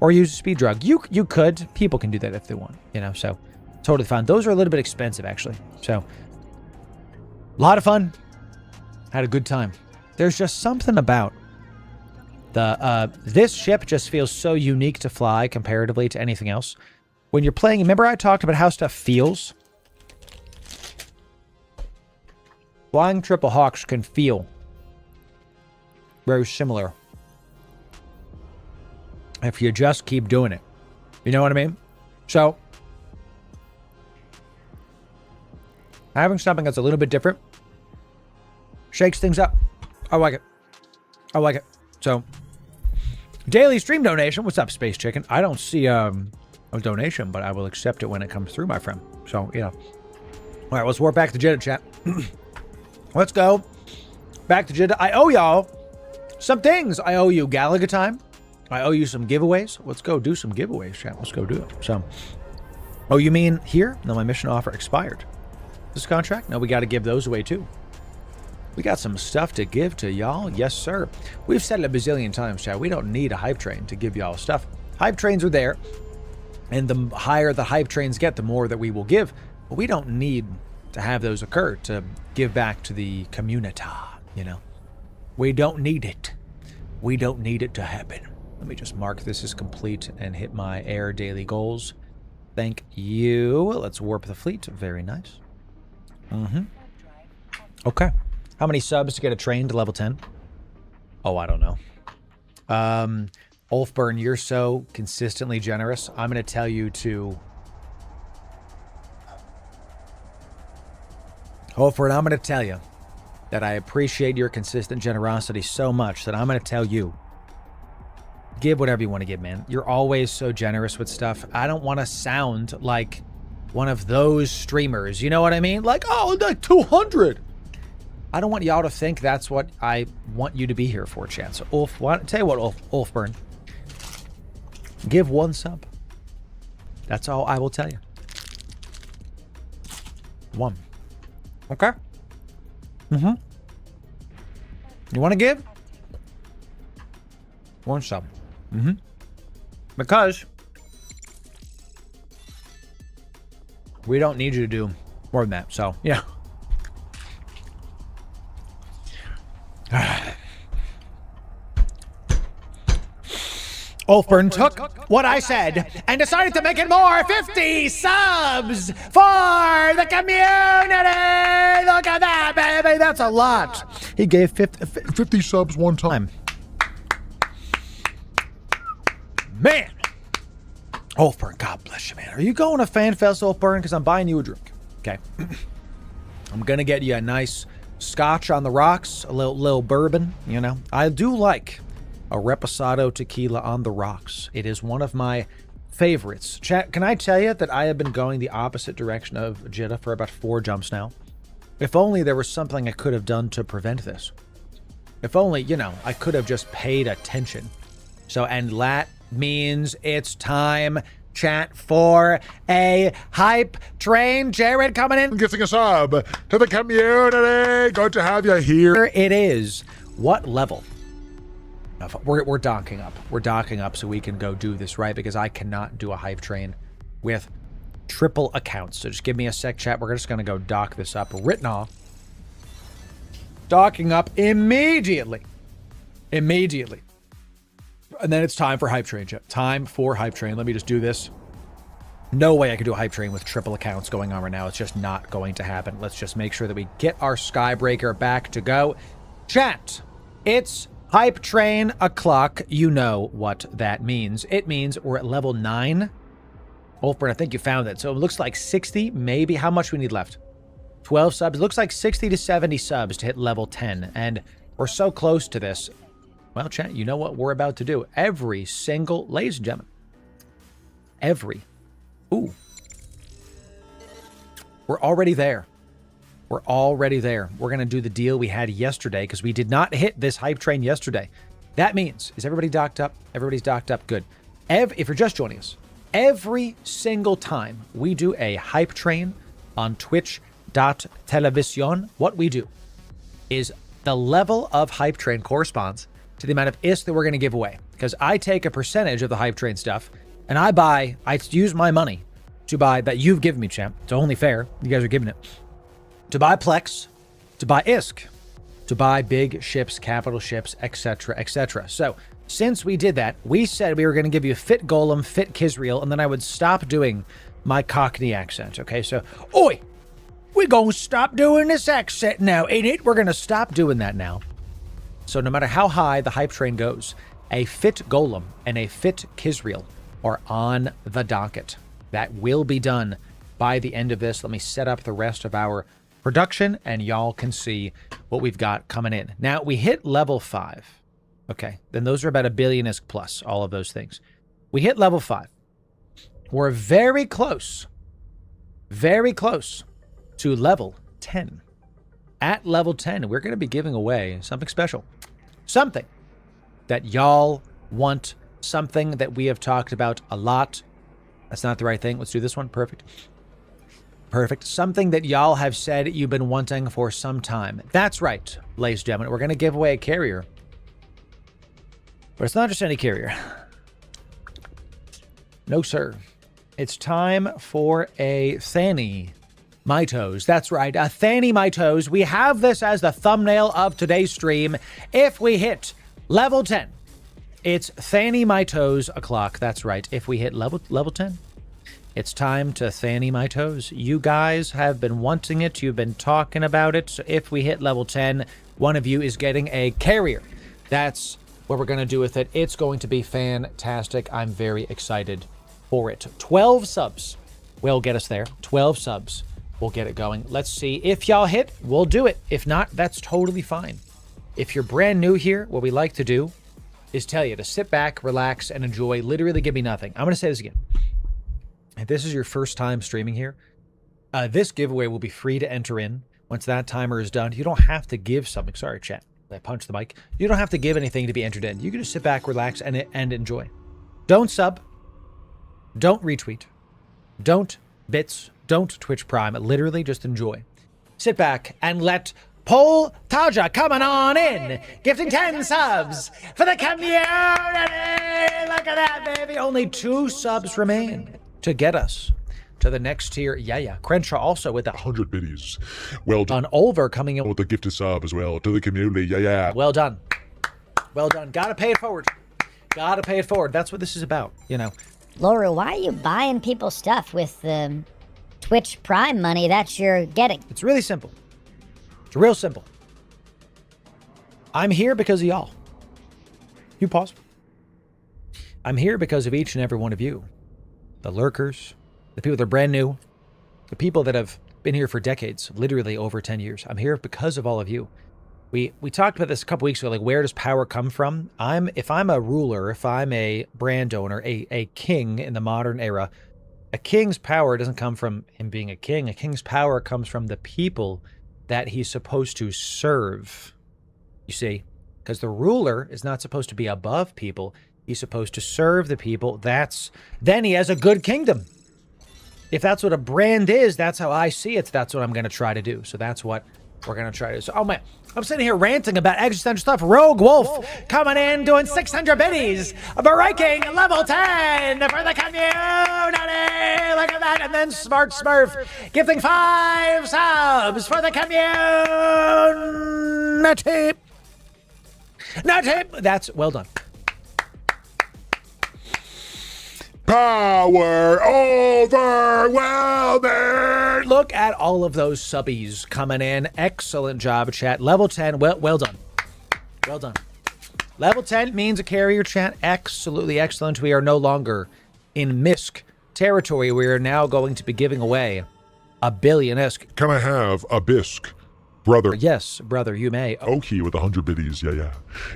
S1: or use a speed drug. You could. People can do that if they want. So totally fine. Those are a little bit expensive actually. So, a lot of fun. Had a good time. There's just something about this ship just feels so unique to fly comparatively to anything else. When you're playing, remember I talked about how stuff feels? Flying triple Hawks can feel very similar if you just keep doing it. You know what I mean? So, having something that's a little bit different shakes things up. I like it. I like it. So, daily stream donation. What's up, Space Chicken? I don't see a donation, but I will accept it when it comes through, my friend. So, you know. All right, let's warp back to Jeddah, chat. Let's go back to Jeddah. I owe y'all some things. I owe you Galaga time. I owe you some giveaways. Let's go do some giveaways, chat. Let's go do it. So, oh, you mean here? No, my mission offer expired. This contract? No, we got to give those away too. We got some stuff to give to y'all. Yes, sir. We've said it a bazillion times, chat. We don't need a hype train to give y'all stuff. Hype trains are there. And the higher the hype trains get, the more that we will give. But we don't need to have those occur to give back to the community, you know. We don't need it. We don't need it to happen. Let me just mark this as complete and hit my air daily goals. Thank you. Let's warp the fleet. Very nice. Okay. How many subs to get a train to level 10? Oh, I don't know. Ulfburn, you're so consistently generous. I'm going to tell you to... Ulfburn, I'm going to tell you that I appreciate your consistent generosity so much that I'm going to tell you, give whatever you want to give, man. You're always so generous with stuff. I don't want to sound like one of those streamers. You know what I mean? Like, oh, like 200. I don't want y'all to think that's what I want you to be here for, Chance. So Ulf, tell you what, Ulfburn. Give one sub. That's all I will tell you. One. Okay? You want to give? One sub. Because we don't need you to do more than that. So, yeah. Ulfburn took what I said and decided to make it more. 50 subs for the community. Look at that, baby. That's a lot. He gave
S2: 50 subs one time.
S1: Man. Ulfburn, God bless you, man. Are you going to FanFest, Ulfburn? Because I'm buying you a drink. Okay. I'm going to get you a nice scotch on the rocks, a little bourbon, you know. I do like a Reposado tequila on the rocks. It is one of my favorites. Chat, can I tell you that I have been going the opposite direction of Jeddah for about 4 jumps now? If only there was something I could have done to prevent this. If only, you know, I could have just paid attention. So, and that means it's time, chat, for a hype train. Jared coming in.
S2: Giving a sub to the community. Good to have you here.
S1: Here it is. What level? We're docking up. We're docking up so we can go do this, right? Because I cannot do a hype train with triple accounts. So just give me a sec, chat. We're just going to go dock this up. Written off. Docking up immediately. Immediately. And then it's time for hype train, chat. Time for hype train. Let me just do this. No way I could do a hype train with triple accounts going on right now. It's just not going to happen. Let's just make sure that we get our Skybreaker back to go. Chat, it's hype train o'clock. You know what that means. It means we're at level 9. Ulfburn, I think you found it. So it looks like 60, maybe. How much we need left? 12 subs. It looks like 60 to 70 subs to hit level 10. And we're so close to this. Well, chat, you know what we're about to do. Every single, ladies and gentlemen, ooh. We're already there. We're already there. We're going to do the deal we had yesterday because we did not hit this hype train yesterday. That means, is everybody docked up? Everybody's docked up. Good. If you're just joining us, every single time we do a hype train on twitch.television, what we do is the level of hype train corresponds to the amount of ISK that we're going to give away. Because I take a percentage of the hype train stuff and I use my money to buy, that you've given me, champ. It's only fair. You guys are giving it. To buy Plex, to buy ISK, to buy big ships, capital ships, etc., etc. So, since we did that, we said we were going to give you Fit Golem, Fit Kisriel, and then I would stop doing my Cockney accent, okay? So, oi, we're going to stop doing this accent now, ain't it? We're going to stop doing that now. So, no matter how high the hype train goes, a Fit Golem and a Fit Kisriel are on the docket. That will be done by the end of this. Let me set up the rest of our production, and y'all can see what we've got coming in. Now, we hit level 5. Okay, then those are about a billion-isk plus, all of those things. We hit level 5. We're very close to level 10. At level 10, we're going to be giving away something special. Something that y'all want, something that we have talked about a lot. That's not the right thing. Let's do this one. Perfect. Perfect. Something that y'all have said you've been wanting for some time. That's right, ladies and gentlemen. We're going to give away a carrier. But it's not just any carrier. No, sir. It's time for a Thani Mitos. That's right, a Thani Mitos. We have this as the thumbnail of today's stream. If we hit level 10, it's Thani Mitos o'clock. That's right. If we hit level 10, it's time to Thani Mitos. You guys have been wanting it. You've been talking about it. So if we hit level 10, one of you is getting a carrier. That's what we're going to do with it. It's going to be fantastic. I'm very excited for it. 12 subs will get us there. 12 subs will get it going. Let's see. If y'all hit, we'll do it. If not, that's totally fine. If you're brand new here, what we like to do is tell you to sit back, relax, and enjoy. Literally give me nothing. I'm going to say this again. If this is your first time streaming here, this giveaway will be free to enter in. Once that timer is done, you don't have to give something. Sorry, chat. I punched the mic. You don't have to give anything to be entered in. You can just sit back, relax, and enjoy. Don't sub. Don't retweet. Don't bits. Don't Twitch Prime. Literally just enjoy. Sit back and let Paul Taja coming on in, gifting 10 subs for the community. Look at that, baby. Only 2 subs remain to get us to the next tier. Yeah. Crenshaw also with that
S2: 100 biddies. Well done.
S1: Ulver coming in
S2: with the gifted sub as well to the community. Yeah.
S1: Well done. Well done. Gotta pay it forward. Gotta pay it forward. That's what this is about, you know.
S3: Loru, why are you buying people stuff with the Twitch Prime money that you're getting?
S1: It's really simple. It's real simple. I'm here because of y'all. You pause. I'm here because of each and every one of you. The lurkers, the people that are brand new, the people that have been here for decades, literally over 10 years. I'm here because of all of you. We talked about this a couple weeks ago, like where does power come from? If I'm a ruler, if I'm a brand owner, a king in the modern era, a king's power doesn't come from him being a king. A king's power comes from the people that he's supposed to serve. You see? Because the ruler is not supposed to be above people. He's supposed to serve the people. Then he has a good kingdom. If that's what a brand is, that's how I see it. That's what I'm going to try to do. So that's what we're going to try to do. So, oh man, I'm sitting here ranting about existential stuff. Rogue Wolf coming in, doing 600 biddies. Breaking level 10 for the community. Look at that. And then Smart Smurf gifting 5 subs for the community. That's well done.
S2: Power overwhelming.
S1: Look at all of those subbies coming in. Excellent job, chat. Level 10. Well done. Well done. Level 10 means a carrier, chat. Absolutely excellent. We are no longer in MISC territory. We are now going to be giving away a billion-esque.
S2: Can I have a bisque, brother?
S1: Yes, brother, you may.
S2: Okay, with 100 biddies. Yeah.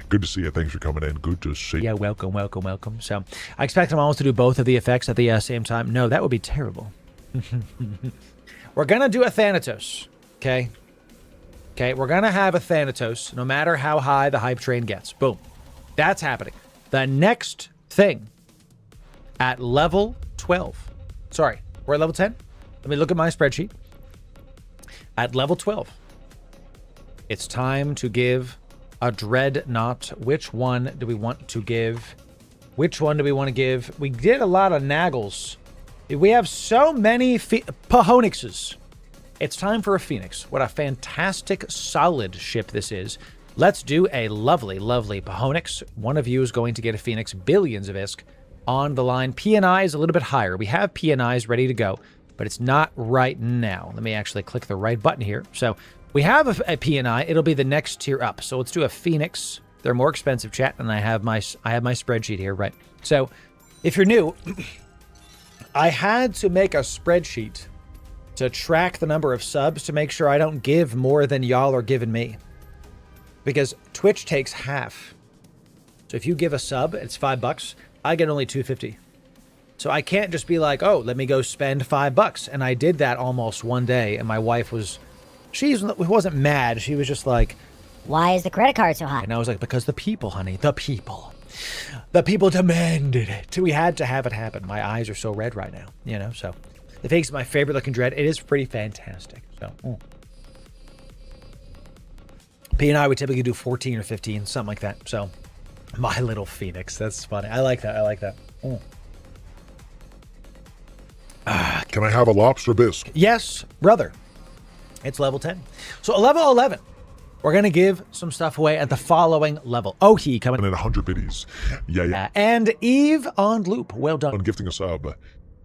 S2: Good to see you. Thanks for coming in. Good to see you.
S1: Yeah, welcome. So I expect them almost to do both of the effects at the same time. No, that would be terrible. We're going to do a Thanatos, okay? Okay, we're going to have a Thanatos no matter how high the hype train gets. Boom. That's happening. The next thing at level 12. Sorry, we're at level 10? Let me look at my spreadsheet. At level 12, it's time to give a Dreadnought. Which one do we want to give? We did a lot of Naggles. We have so many Pahonixes. It's time for a Phoenix. What a fantastic, solid ship this is. Let's do a lovely, lovely Pahonix. One of you is going to get a Phoenix. Billions of ISK on the line. PNI is a little bit higher. We have PNIs ready to go, but it's not right now. Let me actually click the right button here. So we have a PNI. It'll be the next tier up. So let's do a Phoenix. They're more expensive, chat, and I have my spreadsheet here, right? So If you're new, I had to make a spreadsheet to track the number of subs to make sure I don't give more than y'all are giving me. Because Twitch takes half. So if you give a sub, it's $5. I get only $2.50. So I can't just be like, oh, let me go spend $5. And I did that almost one day. And my wife she wasn't mad. She was just like,
S3: why is the credit card so high?
S1: and I was like, because the people, honey, the people. The people demanded it. We had to have it happen. My eyes are so red right now, you know? So the fake's my favorite looking dread. It is pretty fantastic. So P and I would typically do 14 or 15, something like that. So my little phoenix. That's funny. I like that. I like that.
S2: Can I have a lobster bisque?
S1: Yes, brother. It's level 10. So level 11. We're going to give some stuff away at the following level. Oh, he coming
S2: And in 100 biddies. Yeah.
S1: and Eve on loop. Well done.
S2: On gifting a sub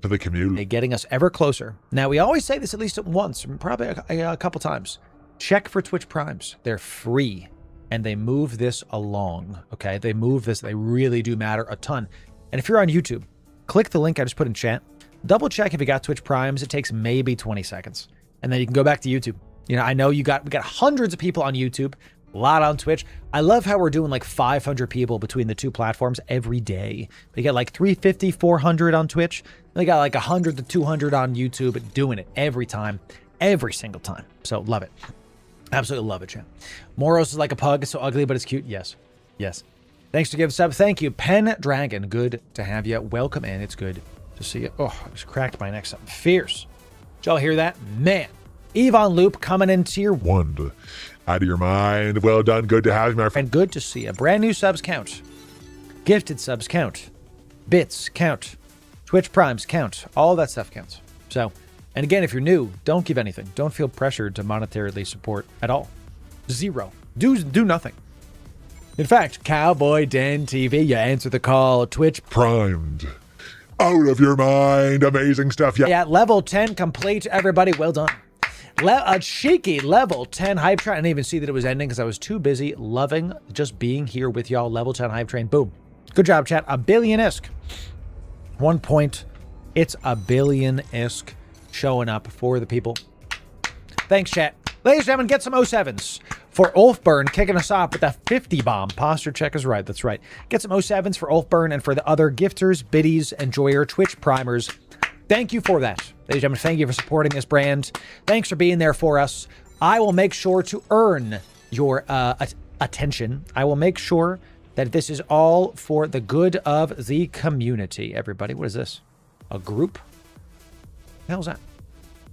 S2: to the community.
S1: Getting us ever closer. Now, we always say this at least once, probably a couple times. Check for Twitch Primes. They're free, and they move this along, okay? They move this. They really do matter a ton. And if you're on YouTube, click the link I just put in chat. Double check if you got Twitch Primes. It takes maybe 20 seconds. And then you can go back to YouTube. You know, I know we got hundreds of people on YouTube, a lot on Twitch. I love how we're doing like 500 people between the two platforms every day. We get like 350, 400 on Twitch. They got like 100 to 200 on YouTube, doing it every time, every single time. So love it. Absolutely love it, champ. Moros is like a pug. It's so ugly, but it's cute. Yes. Yes. Thanks to give sub. Thank you. Pen Dragon. Good to have you. Welcome in. It's good to see you. Oh, I just cracked my neck. Something fierce. Did y'all hear that? Man. Eve on loop coming in tier 1.
S2: Out of your mind. Well done. Good to have you, my friend.
S1: And good to see you. Brand new subs count. Gifted subs count. Bits count. Twitch Primes count. All that stuff counts. So, and again, if you're new, don't give anything. Don't feel pressured to monetarily support at all. Zero. Do nothing. In fact, Cowboy Den TV, you answer the call. Twitch
S2: Primed. Out of your mind. Amazing stuff. Yeah.
S1: Yeah, level 10 complete, everybody. Well done. A cheeky level 10 hype train. I didn't even see that it was ending because I was too busy loving just being here with y'all. Level 10 hype train. Boom. Good job, chat. A billion-esque. 1 point. It's a billion-esque showing up for the people. Thanks, chat. Ladies and gentlemen, get some 07s for Ulfburn kicking us off with a 50 bomb. Posture check is right. That's right. Get some 07s for Ulfburn and for the other gifters, biddies, enjoyer, Twitch primers. Thank you for that. Ladies and gentlemen, thank you for supporting this brand. Thanks for being there for us. I will make sure to earn your attention. I will make sure that this is all for the good of the community. Everybody, what is this? A group? The hell's that?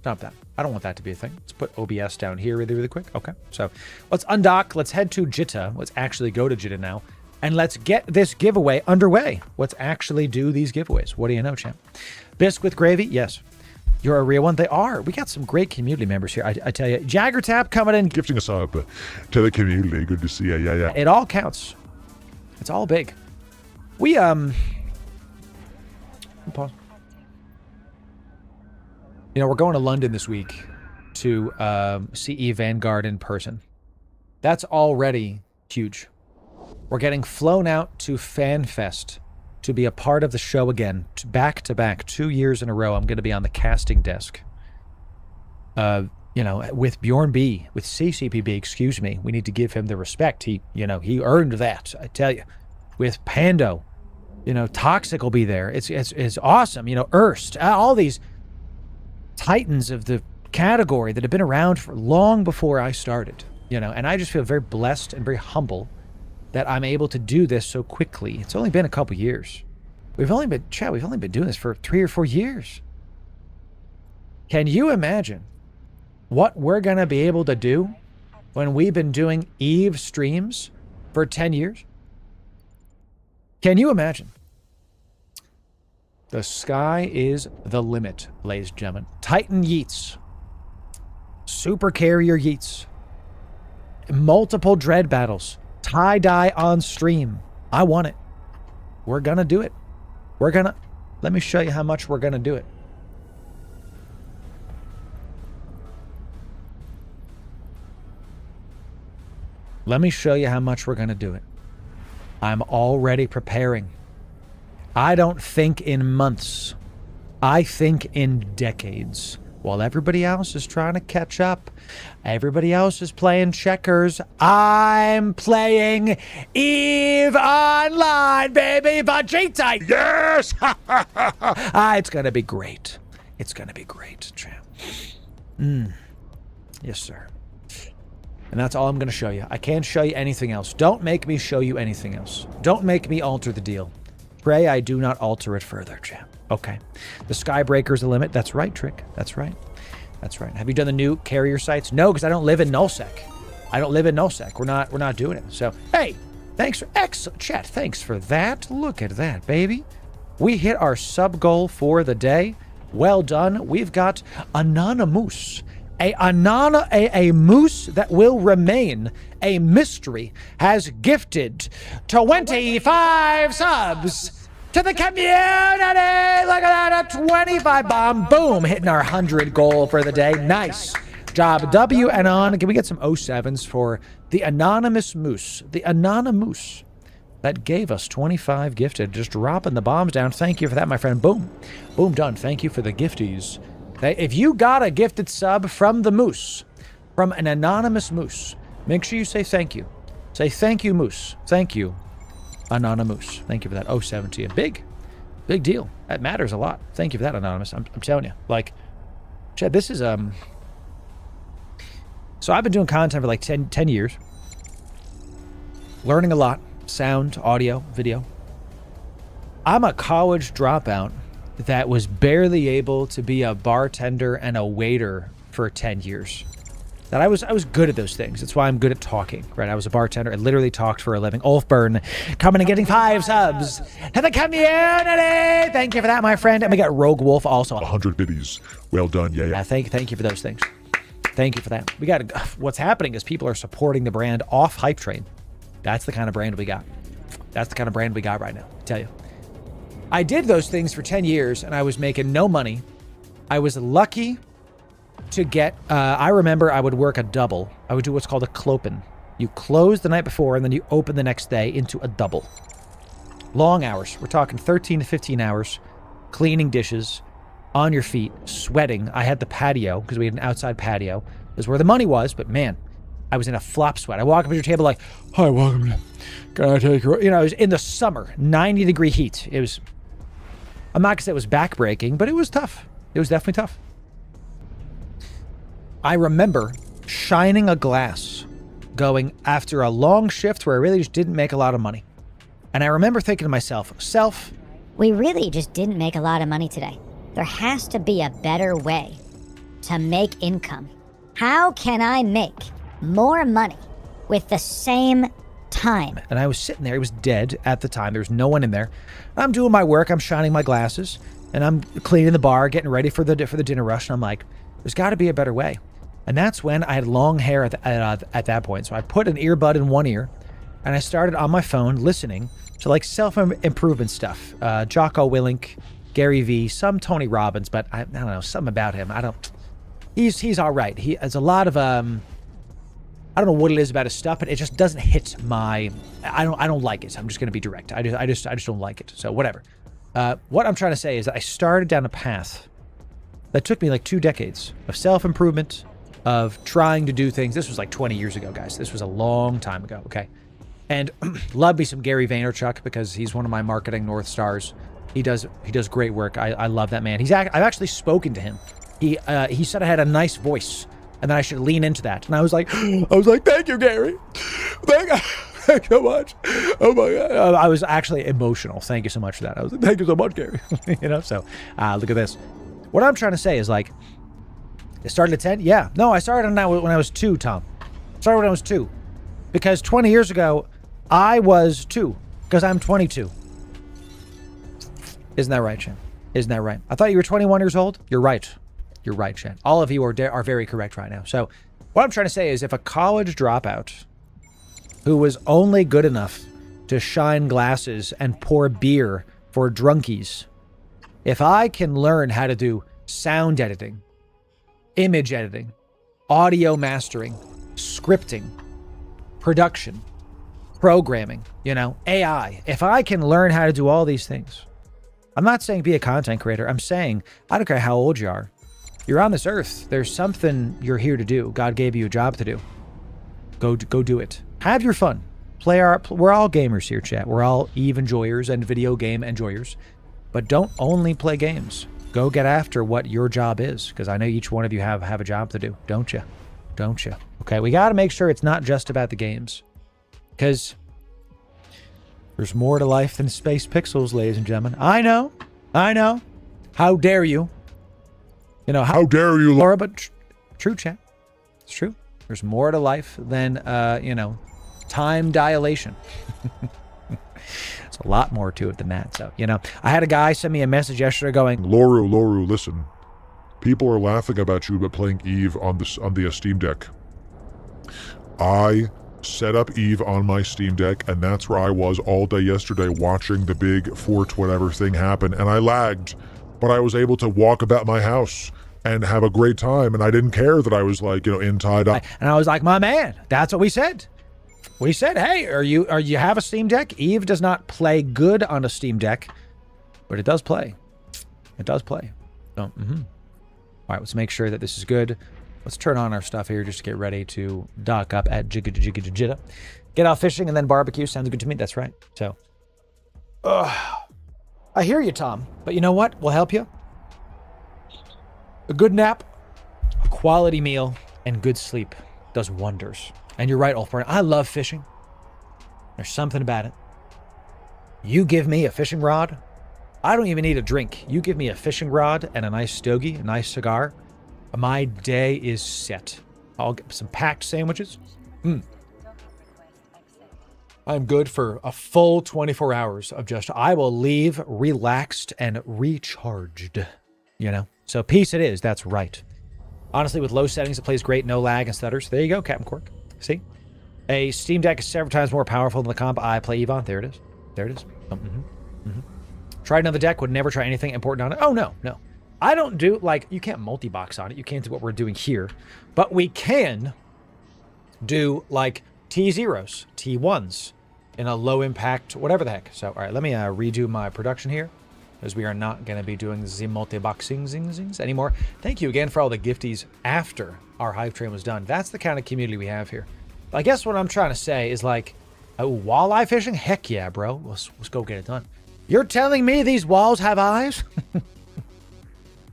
S1: Stop that. I don't want that to be a thing. Let's put OBS down here really quick. Okay, so let's undock. Let's head to Jitta. Let's actually go to Jitta now. And let's get this giveaway underway. Let's actually do these giveaways. What do you know, champ? Bisque with gravy? Yes. You're a real one? They are. We got some great community members here. I tell you. Jagger Tap coming in.
S2: Gifting us up to the community. Good to see you. Yeah.
S1: It all counts. It's all big. We, pause. You know, we're going to London this week to see Vanguard in person. That's already huge. We're getting flown out to FanFest to be a part of the show again, back to back, 2 years in a row. I'm going to be on the casting desk. You know, with Bjorn B, with CCPB, excuse me. We need to give him the respect. He earned that, I tell you. With Pando, you know, Toxic will be there. It's awesome. You know, Erst, all these titans of the category that have been around for long before I started, you know, and I just feel very blessed and very humble that I'm able to do this so quickly. It's only been a couple years. We've only been doing this for 3 or 4 years. Can you imagine what we're going to be able to do when we've been doing Eve streams for 10 years? Can you imagine? The sky is the limit, ladies and gentlemen. Titan Yeets. Super Carrier Yeets. Multiple Dread battles. Tie-dye on stream. I want it. We're going to do it. Let me show you how much we're going to do it. Let me show you how much we're going to do it. I'm already preparing I don't think in months. I think in decades. While everybody else is trying to catch up, everybody else is playing checkers, I'm playing EVE Online, baby! Vegeta!
S2: Yes!
S1: It's gonna be great. It's gonna be great, champ. Yes, sir. And that's all I'm gonna show you. I can't show you anything else. Don't make me show you anything else. Don't make me alter the deal. Pray I do not alter it further, champ. Okay. The Skybreaker's the limit. That's right, Trick. That's right. That's right. Have you done the new carrier sites? No, because I don't live in nullsec. I don't live in nullsec. We're not doing it. So, hey, thanks for excellent chat. Thanks for that. Look at that, baby. We hit our sub goal for the day. Well done. We've got Anonymous. A moose that will remain a mystery has gifted 25 subs to the community. Look at that, a 25 bomb. Boom, hitting our 100 goal for the day. Nice job, W and on. Can we get some 07s for the Anonymous Moose? The Anonymous that gave us 25 gifted. Just dropping the bombs down. Thank you for that, my friend. Boom. Boom, done. Thank you for the gifties. If you got a gifted sub from the Moose, from an Anonymous Moose, make sure you say thank you. Say thank you, Moose. Thank you, Anonymous. Thank you for that 07 to you. Big deal. That matters a lot. Thank you for that, Anonymous. I'm telling you. Like, Chad, this is, so I've been doing content for like 10 years. Learning a lot. Sound, audio, video. I'm a college dropout that was barely able to be a bartender and a waiter for 10 years. That I was good at those things. That's why I'm good at talking, right? I was a bartender. I literally talked for a living. Ulfburn coming and getting 5 subs to the community. Thank you for that, my friend. And we got Rogue Wolf also.
S2: 100 biddies. Well done, yeah.
S1: Thank you for those things. Thank you for that. We got, what's happening is people are supporting the brand off Hype Train. That's the kind of brand we got. That's the kind of brand we got right now, I tell you. I did those things for 10 years and I was making no money. I was lucky to get, I remember I would work a double. I would do what's called a clopen. You close the night before and then you open the next day into a double. Long hours. We're talking 13 to 15 hours, cleaning dishes, on your feet, sweating. I had the patio because we had an outside patio. It was where the money was, but man, I was in a flop sweat. I walk up to your table like, hi, welcome. Can I take your, you know, it was in the summer, 90-degree heat. It was, I'm not gonna say it was backbreaking, but it was tough. It was definitely tough. I remember shining a glass going after a long shift where I really just didn't make a lot of money. And I remember thinking to myself,
S3: we really just didn't make a lot of money today. There has to be a better way to make income. How can I make more money with the same time?
S1: And I was sitting there. He was dead at the time. There was no one in there. I'm doing my work. I'm shining my glasses. And I'm cleaning the bar, getting ready for the dinner rush. And I'm like, there's got to be a better way. And that's when I had long hair at that point. So I put an earbud in one ear. And I started on my phone listening to like self-improvement stuff. Jocko Willink, Gary Vee, some Tony Robbins. But I don't know, something about him. He's all right. He has a lot of... I don't know what it is about his stuff, but it just doesn't hit my... I don't like it. I'm just going to be direct. I just don't like it. So whatever. What I'm trying to say is that I started down a path that took me like 2 decades of self-improvement, of trying to do things. This was like 20 years ago, guys. This was a long time ago, okay? And love me some Gary Vaynerchuk because he's one of my marketing North Stars. He does great work. I love that man. I've actually spoken to him. He said I had a nice voice and then I should lean into that. And I was like, thank you, Gary. Thank you so much. Oh my God. I was actually emotional. Thank you so much for that. I was like, thank you so much, Gary. You know, so look at this. What I'm trying to say is like, it started at 10? Yeah. No, I started on that when I was 2, Tom. Started when I was 2. Because 20 years ago, I was 2. Because I'm 22. Isn't that right, Shan? Isn't that right? I thought you were 21 years old. You're right. You're right, Shan. All of you are very correct right now. So what I'm trying to say is if a college dropout who was only good enough to shine glasses and pour beer for drunkies, if I can learn how to do sound editing, image editing, audio mastering, scripting, production, programming, you know, AI, if I can learn how to do all these things, I'm not saying be a content creator. I'm saying, I don't care how old you are. You're on this earth. There's something you're here to do. God gave you a job to do. Go do it. Have your fun. We're all gamers here, chat. We're all EVE enjoyers and video game enjoyers. But don't only play games. Go get after what your job is, because I know each one of you have a job to do, don't you? Don't you? Okay, we got to make sure it's not just about the games, because there's more to life than space pixels, ladies and gentlemen. I know. How dare you? You know,
S2: How dare you,
S1: Laura, but true, chat. It's true. There's more to life than, time dilation. There's a lot more to it than that. So, I had a guy send me a message yesterday going,
S2: Loru, listen. People are laughing about you about playing EVE on the Steam Deck. I set up EVE on my Steam Deck, and that's where I was all day yesterday watching the big Fort whatever thing happen, and I lagged, but I was able to walk about my house and have a great time, and I didn't care that I was in tied up.
S1: And I was like, my man, that's what we said. We said, hey, are you have a Steam Deck? EVE does not play good on a Steam Deck, but it does play. It does play. So, All right, let's make sure that this is good. Let's turn on our stuff here just to get ready to dock up at Jigga. Get out fishing and then barbecue. Sounds good to me. That's right. So, I hear you, Tom. But you know what will help you? A good nap, a quality meal, and good sleep does wonders. And you're right, Ulfborn. I love fishing. There's something about it. You give me a fishing rod, I don't even need a drink. You give me a fishing rod and a nice stogie, a nice cigar, my day is set. I'll get some packed sandwiches. I'm good for a full 24 hours of I will leave relaxed and recharged, So peace it is, that's right. Honestly, with low settings, it plays great, no lag and stutters. There you go, Captain Cork. See? A Steam Deck is several times more powerful than the comp I play EVE on. There it is. There it is. Tried another deck, would never try anything important on it. Oh, no. I don't do, you can't multi-box on it. You can't do what we're doing here. But we can do, T0s, T1s, in a low-impact, whatever the heck. So, all right, let me redo my production here, as we are not going to be doing the multi-boxing zings anymore. Thank you again for all the gifties after our hype train was done. That's the kind of community we have here. I guess what I'm trying to say is walleye fishing? Heck yeah, bro. Let's go get it done. You're telling me these walls have eyes?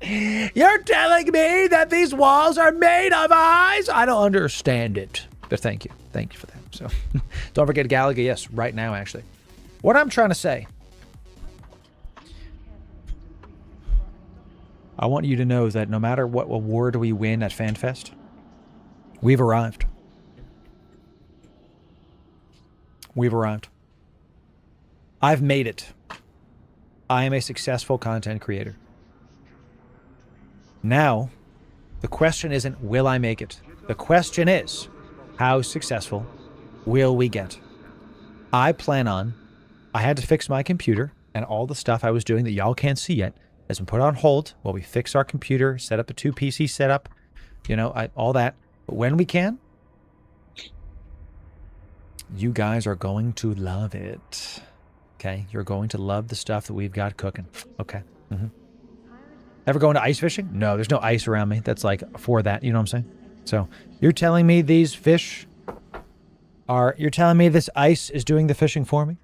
S1: You're telling me that these walls are made of eyes? I don't understand it. But thank you. Thank you for that. So don't forget Galaga. Yes, right now, actually. What I'm trying to say, I want you to know that no matter what award we win at FanFest, we've arrived. We've arrived. I've made it. I am a successful content creator. Now, the question isn't, will I make it? The question is, how successful will we get? I had to fix my computer, and all the stuff I was doing that y'all can't see yet has been put on hold while we fix our computer, set up a 2 PC setup, all that. But when we can, you guys are going to love it. Okay? You're going to love the stuff that we've got cooking. Okay? Ever going to ice fishing? No, there's no ice around me. That's for that. You know what I'm saying? So, you're telling me these fish you're telling me this ice is doing the fishing for me?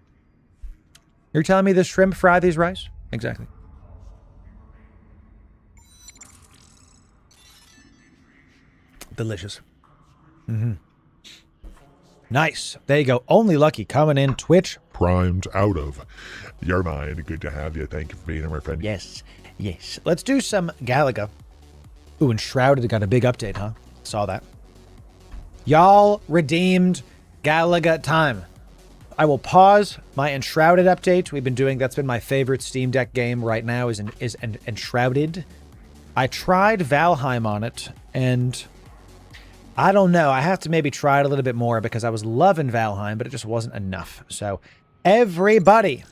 S1: You're telling me this shrimp fry these rice? Exactly. Delicious. Nice. There you go. Only Lucky coming in. Twitch.
S2: Primed out of your mind. Good to have you. Thank you for being here, my friend.
S1: Yes. Let's do some Galaga. Ooh, Enshrouded got a big update, huh? Saw that. Y'all redeemed Galaga time. I will pause my Enshrouded update. We've been doing, that's been my favorite Steam Deck game right now is Enshrouded. I tried Valheim on it, and I don't know. I have to maybe try it a little bit more because I was loving Valheim, but it just wasn't enough. So, everybody,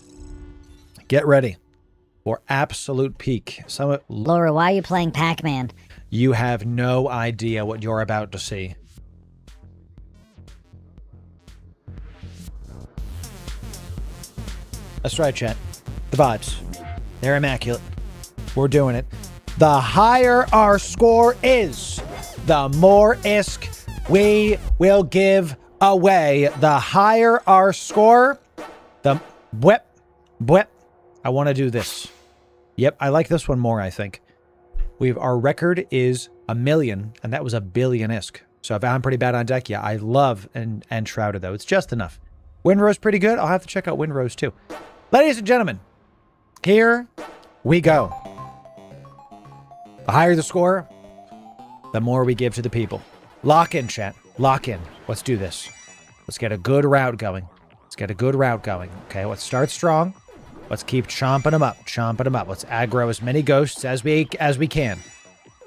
S1: get ready for absolute peak.
S3: Laura, why are you playing Pac-Man?
S1: You have no idea what you're about to see. That's right, chat. The vibes. They're immaculate. We're doing it. The higher our score is, the more ISK we will give away. The higher our score, the whip. I want to do this. Yep, I like this one more, I think. Our record is 1 million, and that was 1 billion ISK. So if I'm pretty bad on deck, yeah, I love and Shrouded, though. It's just enough. Windrow's pretty good. I'll have to check out Windrow's, too. Ladies and gentlemen, here we go. The higher the score, the more we give to the people. Lock in, chat. Lock in. Let's do this. Let's get a good route going. Okay, let's start strong. Let's keep chomping them up. Let's aggro as many ghosts as we can.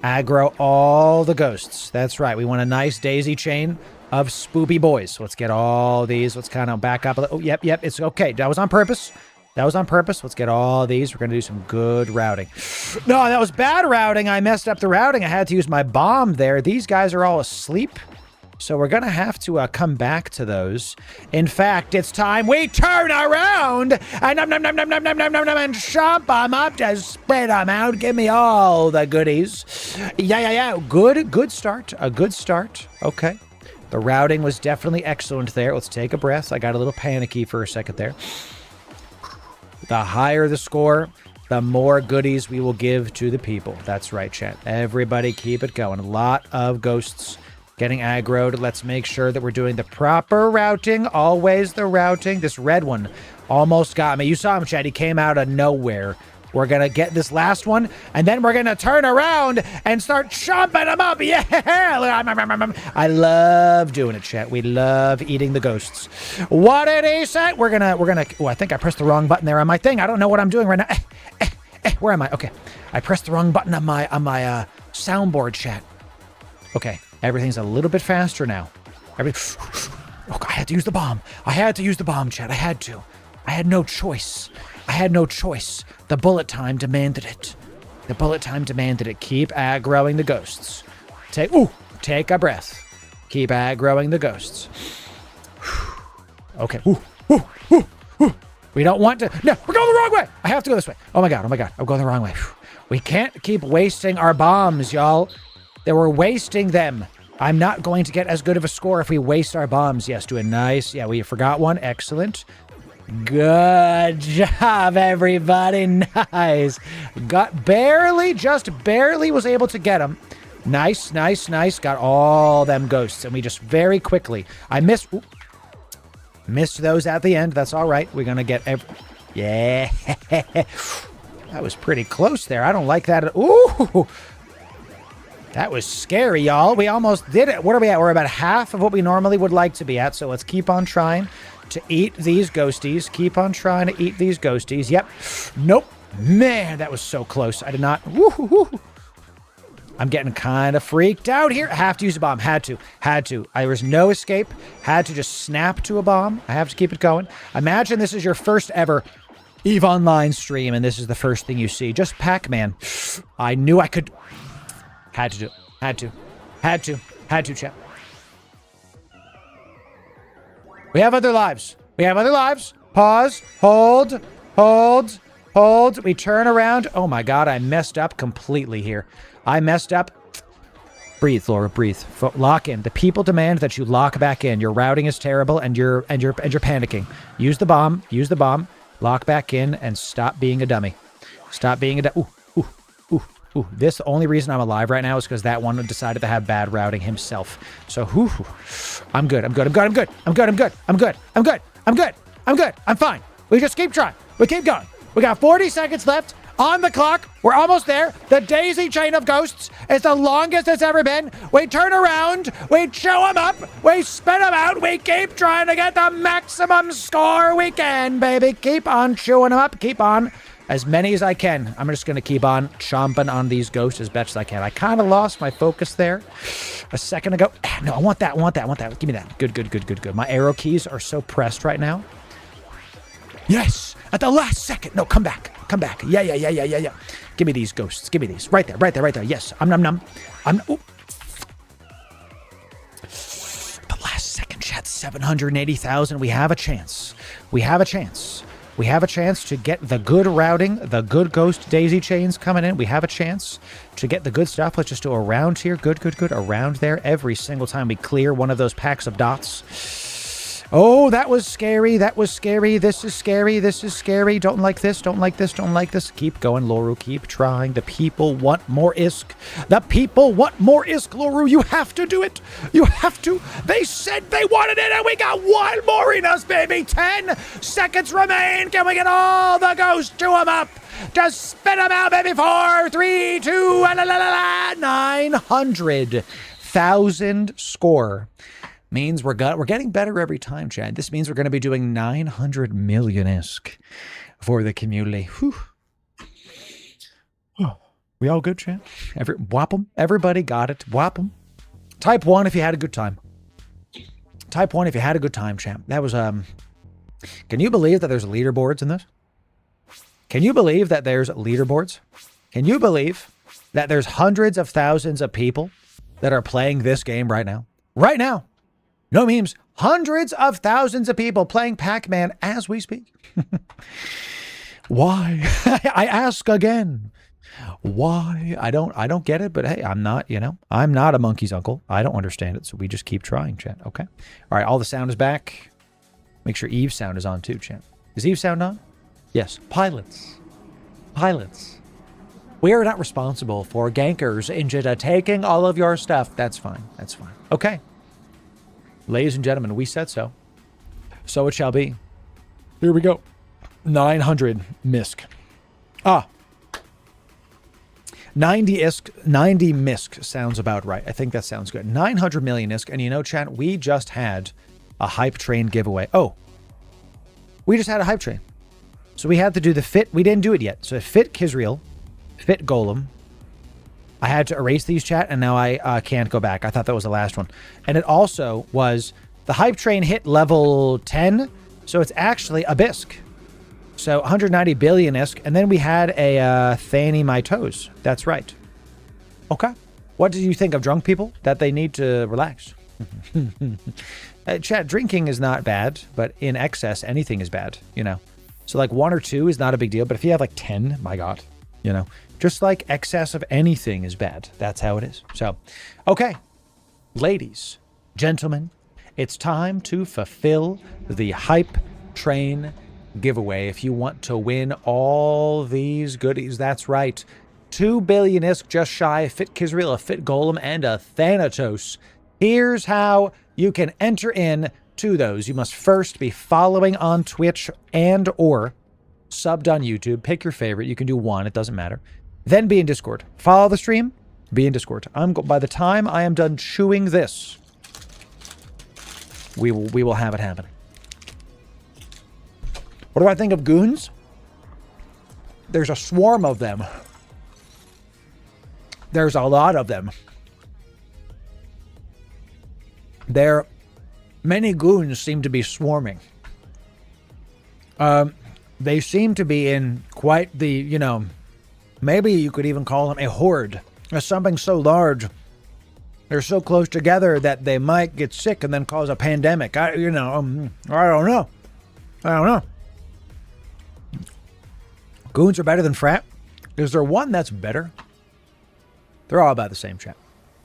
S1: Aggro all the ghosts. That's right. We want a nice daisy chain of spoopy boys. So let's get all these. Let's kind of back up. Oh, yep. It's okay. That was on purpose. Let's get all these. We're going to do some good routing. No, that was bad routing. I messed up the routing. I had to use my bomb there. These guys are all asleep. So we're going to have to come back to those. In fact, it's time we turn around and and chomp them up, just spit them out. Give me all the goodies. Yeah. Good start. A good start. Okay. The routing was definitely excellent there. Let's take a breath. I got a little panicky for a second there. The higher the score, the more goodies we will give to the people. That's right, chat. Everybody keep it going. A lot of ghosts getting aggroed. Let's make sure that we're doing the proper routing. Always the routing. This red one almost got me. You saw him, Chad. He came out of nowhere. We're going to get this last one, and then we're going to turn around and start chomping them up. Yeah! I love doing it, chat. We love eating the ghosts. What did he say? We're gonna. Oh, I think I pressed the wrong button there on my thing. I don't know what I'm doing right now. Where am I? Okay. I pressed the wrong button on my soundboard, chat. Okay. Everything's a little bit faster now. Oh, I had to use the bomb. Chat. I had to. I had no choice. The bullet time demanded it. Keep aggroing the ghosts. Take a breath. Keep aggroing the ghosts. Okay. We don't want to. No, we're going the wrong way. I have to go this way. Oh my god. I'm going the wrong way. We can't keep wasting our bombs, y'all. We're wasting them. I'm not going to get as good of a score if we waste our bombs. Yes, do a nice. Yeah, we forgot one. Excellent. Good job, everybody. Nice. Just barely was able to get them. Nice. Got all them ghosts. And we just very quickly. I missed those at the end. That's all right. We're going to get yeah. That was pretty close there. I don't like that. Ooh. That was scary, y'all. We almost did it. What are we at? We're about half of what we normally would like to be at. So let's keep on trying to eat these ghosties. Yep. Nope. Man, that was so close. I did not. I'm getting kind of freaked out here. I have to use a bomb. Had to. There was no escape. Had to just snap to a bomb. I have to keep it going. Imagine this is your first ever EVE Online stream, and this is the first thing you see. Just Pac-Man. I knew I could. Had to do it. Had to, chat. We have other lives. Pause. Hold. We turn around. Oh my god, I messed up completely here. Breathe, Loru, breathe. Lock in. The people demand that you lock back in. Your routing is terrible and you're panicking. Use the bomb. Lock back in and stop being a dummy. This, the only reason I'm alive right now is because that one decided to have bad routing himself. So, I'm good. I'm fine. We just keep trying. We keep going. We got 40 seconds left on the clock. We're almost there. The daisy chain of ghosts is the longest it's ever been. We turn around. We chew them up. We spit them out. We keep trying to get the maximum score we can, baby. Keep on chewing them up. Keep on. As many as I can. I'm just going to keep on chomping on these ghosts as best as I can. I kind of lost my focus there a second ago. No, I want that. Give me that. Good. My arrow keys are so pressed right now. Yes! At the last second. No, come back. Yeah. Give me these ghosts. Give me these. Right there. Yes. Ooh. The last second, chat. 780,000. We have a chance. We have a chance to get the good routing, the good ghost daisy chains coming in. We have a chance to get the good stuff. Let's just do a round here. Good, good, good. Around there every single time we clear one of those packs of dots. Oh, that was scary. That was scary. This is scary. This is scary. Don't like this. Don't like this. Don't like this. Keep going, Loru. Keep trying. The people want more ISK. The people want more ISK, Loru. You have to do it. You have to. They said they wanted it, and we got one more in us, baby. 10 seconds remain. Can we get all the ghosts? Chew them up. Just spit them out, baby. 4, 3, 2, 900,000 score. Means we're getting better every time, Chad. This means we're going to be doing 900 million ISK for the community. Whew. Oh, we all good, Chad? Whop 'em. Everybody got it. Whop 'em. Type 1 if you had a good time. Type 1 if you had a good time, Chad. That was, can you believe that there's leaderboards in this? Can you believe that there's leaderboards? Can you believe that there's hundreds of thousands of people that are playing this game right now? Right now. No memes. Hundreds of thousands of people playing Pac-Man as we speak. Why? I ask again. Why? I don't get it, but hey, I'm not a monkey's uncle. I don't understand it, so we just keep trying, chat. Okay? All right, all the sound is back. Make sure Eve's sound is on too, chat. Is Eve's sound on? Yes. Pilots. We are not responsible for gankers into taking all of your stuff. That's fine. That's fine. Okay. Ladies and gentlemen, we said so. So it shall be. Here we go. 900 MISK. 90 ISK, 90 MISK sounds about right. I think that sounds good. 900 million ISK. And you know, chat, we just had a hype train giveaway. Oh, we just had a hype train. So we had to do the fit. We didn't do it yet. So fit Kizriel, fit Golem. I had to erase these, chat, and now I can't go back. I thought that was the last one. And it also was the hype train hit level 10, so it's actually a Bisk. So 190 billion ISK, and then we had a Thani My Toes. That's right. Okay. What do you think of drunk people? That they need to relax. Chat, drinking is not bad, but in excess, anything is bad, you know. So like 1 or 2 is not a big deal, but if you have like 10, my God, you know. Just like excess of anything is bad. That's how it is. So, okay. Ladies, gentlemen, it's time to fulfill the hype train giveaway. If you want to win all these goodies, that's right. 2 billion ISK just shy, a fit Kizriel, a fit Golem, and a Thanatos. Here's how you can enter in to those. You must first be following on Twitch and or subbed on YouTube. Pick your favorite. You can do one. It doesn't matter. Then be in Discord. Follow the stream. Be in Discord. By the time I am done chewing this, we will have it happening. What do I think of goons? There's a swarm of them. There's a lot of them. Many goons seem to be swarming. They seem to be in quite the, you know, maybe you could even call them a horde. Or something so large. They're so close together that they might get sick and then cause a pandemic. I don't know. Goons are better than frat? Is there one that's better? They're all about the same, chat.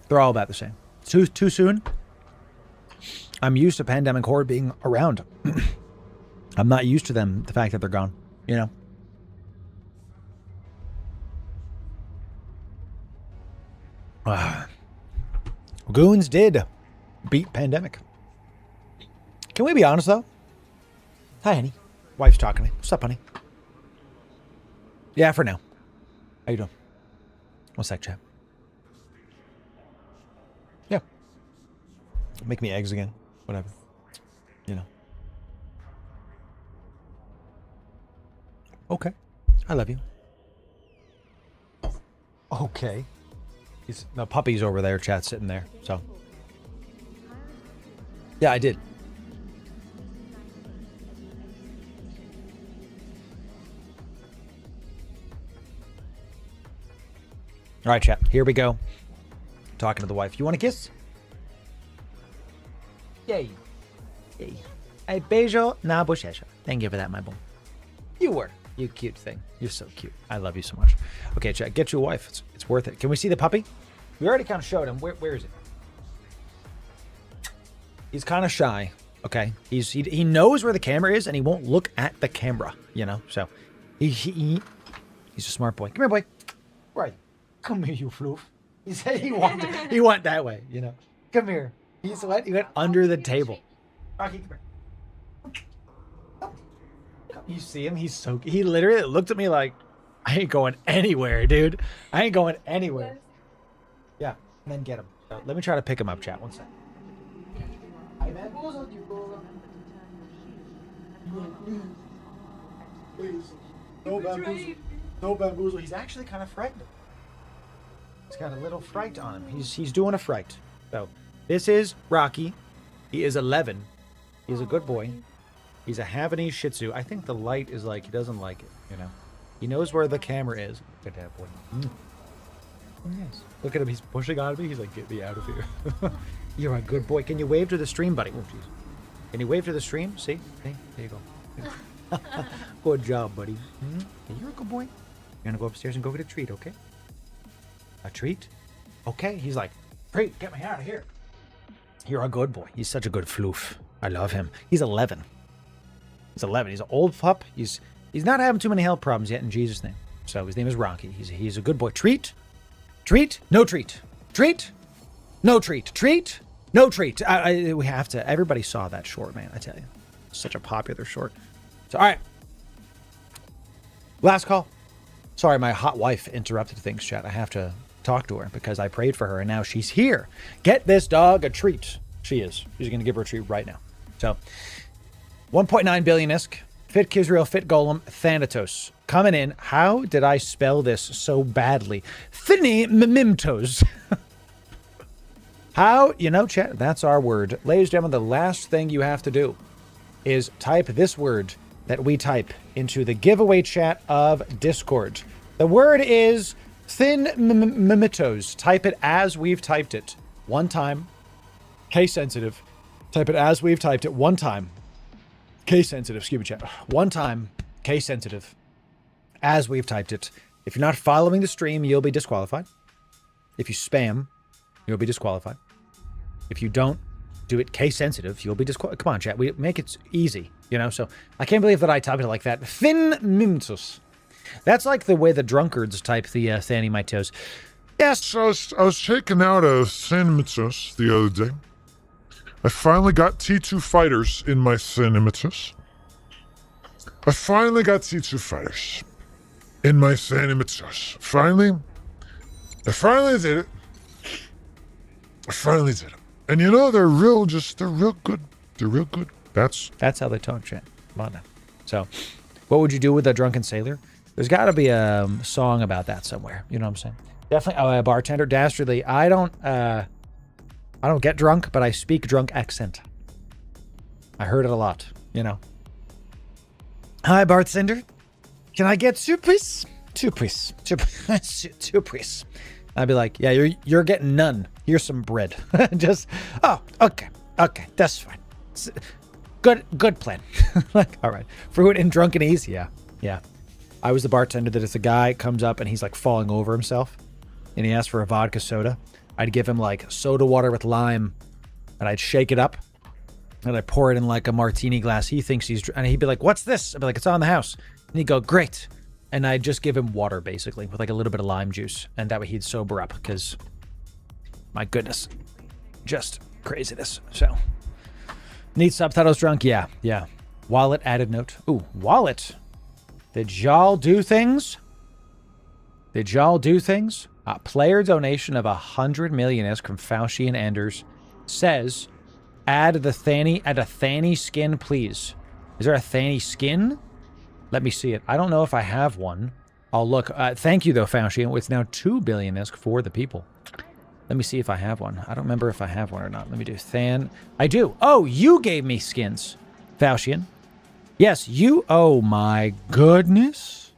S1: They're all about the same. Too soon? I'm used to pandemic horde being around. I'm not used to them, the fact that they're gone, you know? Goons did beat pandemic. Can we be honest, though? Hi, honey. Wife's talking to me. What's up, honey? Yeah, for now. How you doing? One sec, chat. Yeah. Make me eggs again. Whatever. You know. Okay. I love you. Okay. The puppy's over there, chat, sitting there, so. Yeah, I did. All right, chat, here we go. Talking to the wife. You want a kiss? Yay. Yay. Hey, beijo na bochecha. Thank you for that, my boy. You were. You cute thing. You're so cute. I love you so much. Okay, chat. Get you a wife. It's worth it. Can we see the puppy? We already kind of showed him. Where is it? He's kind of shy. Okay. He knows where the camera is and he won't look at the camera. You know. So he's a smart boy. Come here, boy. Where are you? Come here, you floof. He said he went that way. You know. Come here. He went under the table. Rocky, come here. You see him? He literally looked at me like, I ain't going anywhere, dude. I ain't going anywhere. Yeah, and then get him. So let me try to pick him up, chat. One second. Please. No bamboozle. No bamboozle. He's actually kind of frightened. He's got a little fright on him. He's doing a fright. So this is Rocky. He is 11. He's a good boy. He's a Havanese Shih Tzu. I think the light is like, he doesn't like it, you know? He knows where the camera is. Look at that boy. Yes. Look at him. He's pushing on me. He's like, get me out of here. You're a good boy. Can you wave to the stream, buddy? Oh, jeez. Can you wave to the stream? See? There you go. Good job, buddy. Okay, you're a good boy. You're going to go upstairs and go get a treat, okay? A treat? Okay. He's like, treat, get me out of here. You're a good boy. He's such a good floof. I love him. He's 11. He's 11. He's an old pup. He's not having too many health problems yet in Jesus' name. So his name is Rocky. He's a good boy. Treat? Treat? No treat. Treat? No treat. Treat? No treat. We have to. Everybody saw that short, man. I tell you. Such a popular short. So, all right. Last call. Sorry, my hot wife interrupted things, chat. I have to talk to her because I prayed for her and now she's here. Get this dog a treat. She is. She's going to give her a treat right now. So, 1.9 billion ISK. Fit Kizrael, Fit Golem, Thanatos. Coming in. How did I spell this so badly? Thinny-mimtos. How? You know, chat, that's our word. Ladies and gentlemen, the last thing you have to do is type this word that we type into the giveaway chat of Discord. The word is thin-mimitos. Type it as we've typed it. One time. Case sensitive. Type it as we've typed it. One time. Case sensitive. Excuse me, chat. One time. Case sensitive. As we've typed it. If you're not following the stream, you'll be disqualified. If you spam, you'll be disqualified. If you don't do it case sensitive, you'll be disqualified. Come on, chat. We make it easy, you know? So I can't believe that I typed it like that. Thin mimtus. That's like the way the drunkards type the Thani Mitos. Yes.
S2: So I was checking out a Thanatos the other day. I finally got T2 fighters in my Thanatos. Finally. I finally did it. And you know, they're real good. That's
S1: how they talk, chat. Come on now. So, what would you do with a drunken sailor? There's got to be a song about that somewhere. You know what I'm saying? Definitely. A bartender, dastardly. I don't get drunk, but I speak drunk accent. I heard it a lot, you know. Hi, bartender. Can I get two, please? Two, please. I'd be like, yeah, you're getting none. Here's some bread. Just, okay, that's fine. Good plan. Like, all right. Fruit and drunkenese, yeah. I was the bartender that if the guy comes up and he's like falling over himself and he asks for a vodka soda, I'd give him like soda water with lime and I'd shake it up and I'd pour it in like a martini glass. He thinks and he'd be like, what's this? I'd be like, it's on the house. And he'd go, great. And I'd just give him water basically with like a little bit of lime juice. And that way he'd sober up because my goodness, just craziness. So need subtitles drunk? Yeah. Wallet added note. Ooh, wallet. Did y'all do things? A player donation of 100 million ISK from Fauci and Anders says, add a Thani skin, please. Is there a Thani skin? Let me see it. I don't know if I have one. I'll look. Thank you, though, Fauci. It's now 2 billion ISK for the people. Let me see if I have one. I don't remember if I have one or not. Let me do Than. I do. Oh, you gave me skins, Faucian. Yes, you. Oh, my goodness.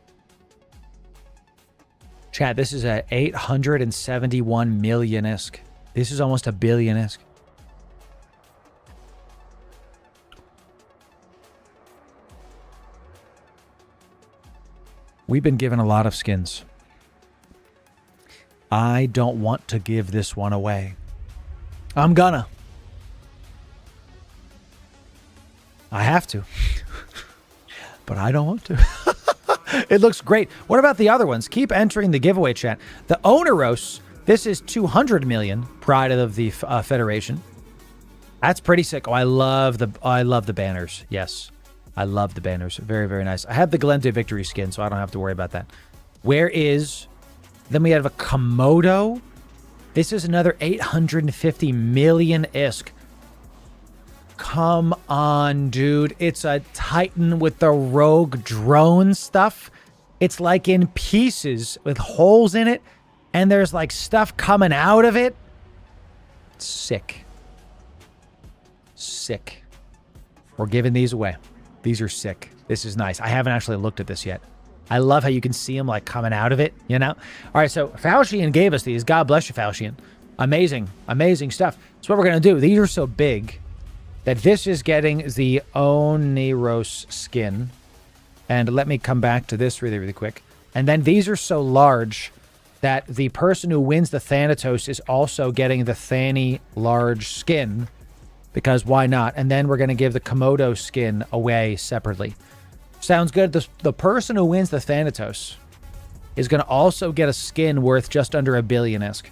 S1: Chat, this is at 871 million ISK. This is almost a billion ISK. We've been given a lot of skins. I don't want to give this one away. I'm gonna. I have to. But I don't want to. It looks great. What about the other ones? Keep entering the giveaway chat. The Oneros, this is 200 million, Pride of the Federation. That's pretty sick. Oh, I love the banners. Yes. I love the banners. Very, very nice. I have the Galente Victory skin, so I don't have to worry about that. Where is... Then we have a Komodo. This is another 850 million ISK. Come on, dude. It's a Titan with the rogue drone stuff. It's like in pieces with holes in it, and there's like stuff coming out of it. Sick. Sick. We're giving these away. These are sick. This is nice. I haven't actually looked at this yet. I love how you can see them like coming out of it, you know? All right, so Falchian gave us these. God bless you, Falchian. Amazing, amazing stuff. So what we're going to do, these are so big that this is getting the Oneros skin. And let me come back to this really, really quick. And then these are so large that the person who wins the Thanatos is also getting the Thani large skin. Because why not? And then we're going to give the Komodo skin away separately. Sounds good. The person who wins the Thanatos is going to also get a skin worth just under $1 billion ISK.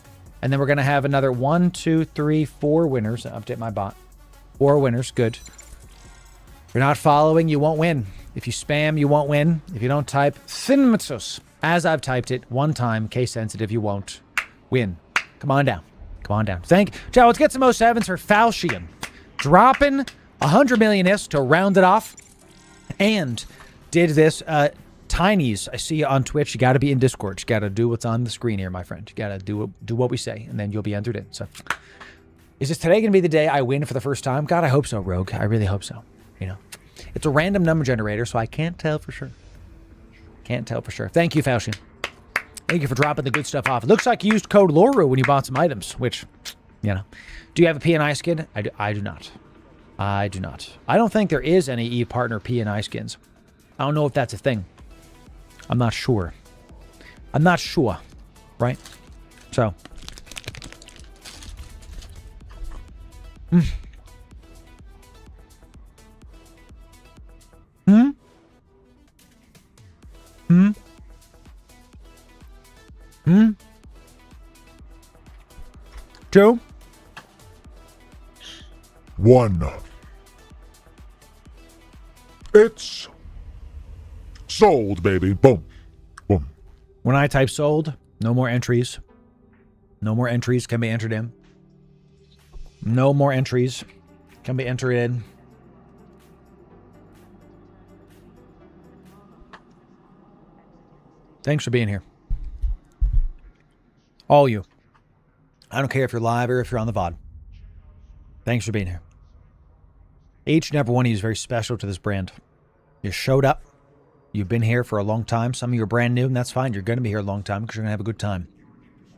S1: And then we're going to have another 1, 2, 3, 4 winners. Update my bot. 4 winners. Good. If you're not following, you won't win. If you spam, you won't win. If you don't type Thinmatos, as I've typed it one time, case sensitive, you won't win. Come on down. Come on down. Ciao, let's get some 07s for Falchian. Dropping 100 million ISK to round it off. And did this Tinies. I see you on Twitch. You got to be in Discord. You got to do what's on the screen here, my friend. You got to do what we say, and then you'll be entered in. So, is this today going to be the day I win for the first time? God, I hope so, Rogue. I really hope so. You know, it's a random number generator, so I can't tell for sure. Can't tell for sure. Thank you, Falchian. Thank you for dropping the good stuff off. It looks like you used code Loru when you bought some items, which, you know. Do you have a P&I skin? I do not. I do not. I don't think there is any Eve Partner P&I skins. I don't know if that's a thing. I'm not sure. I'm not sure. Right? So. Two.
S2: 1. It's sold, baby. Boom. Boom.
S1: When I type sold, no more entries. No more entries can be entered in. No more entries can be entered in. Thanks for being here. All you. I don't care if you're live or if you're on the VOD. Thanks for being here. Each and every one of you is very special to this brand. You showed up. You've been here for a long time. Some of you are brand new, and that's fine. You're going to be here a long time because you're going to have a good time.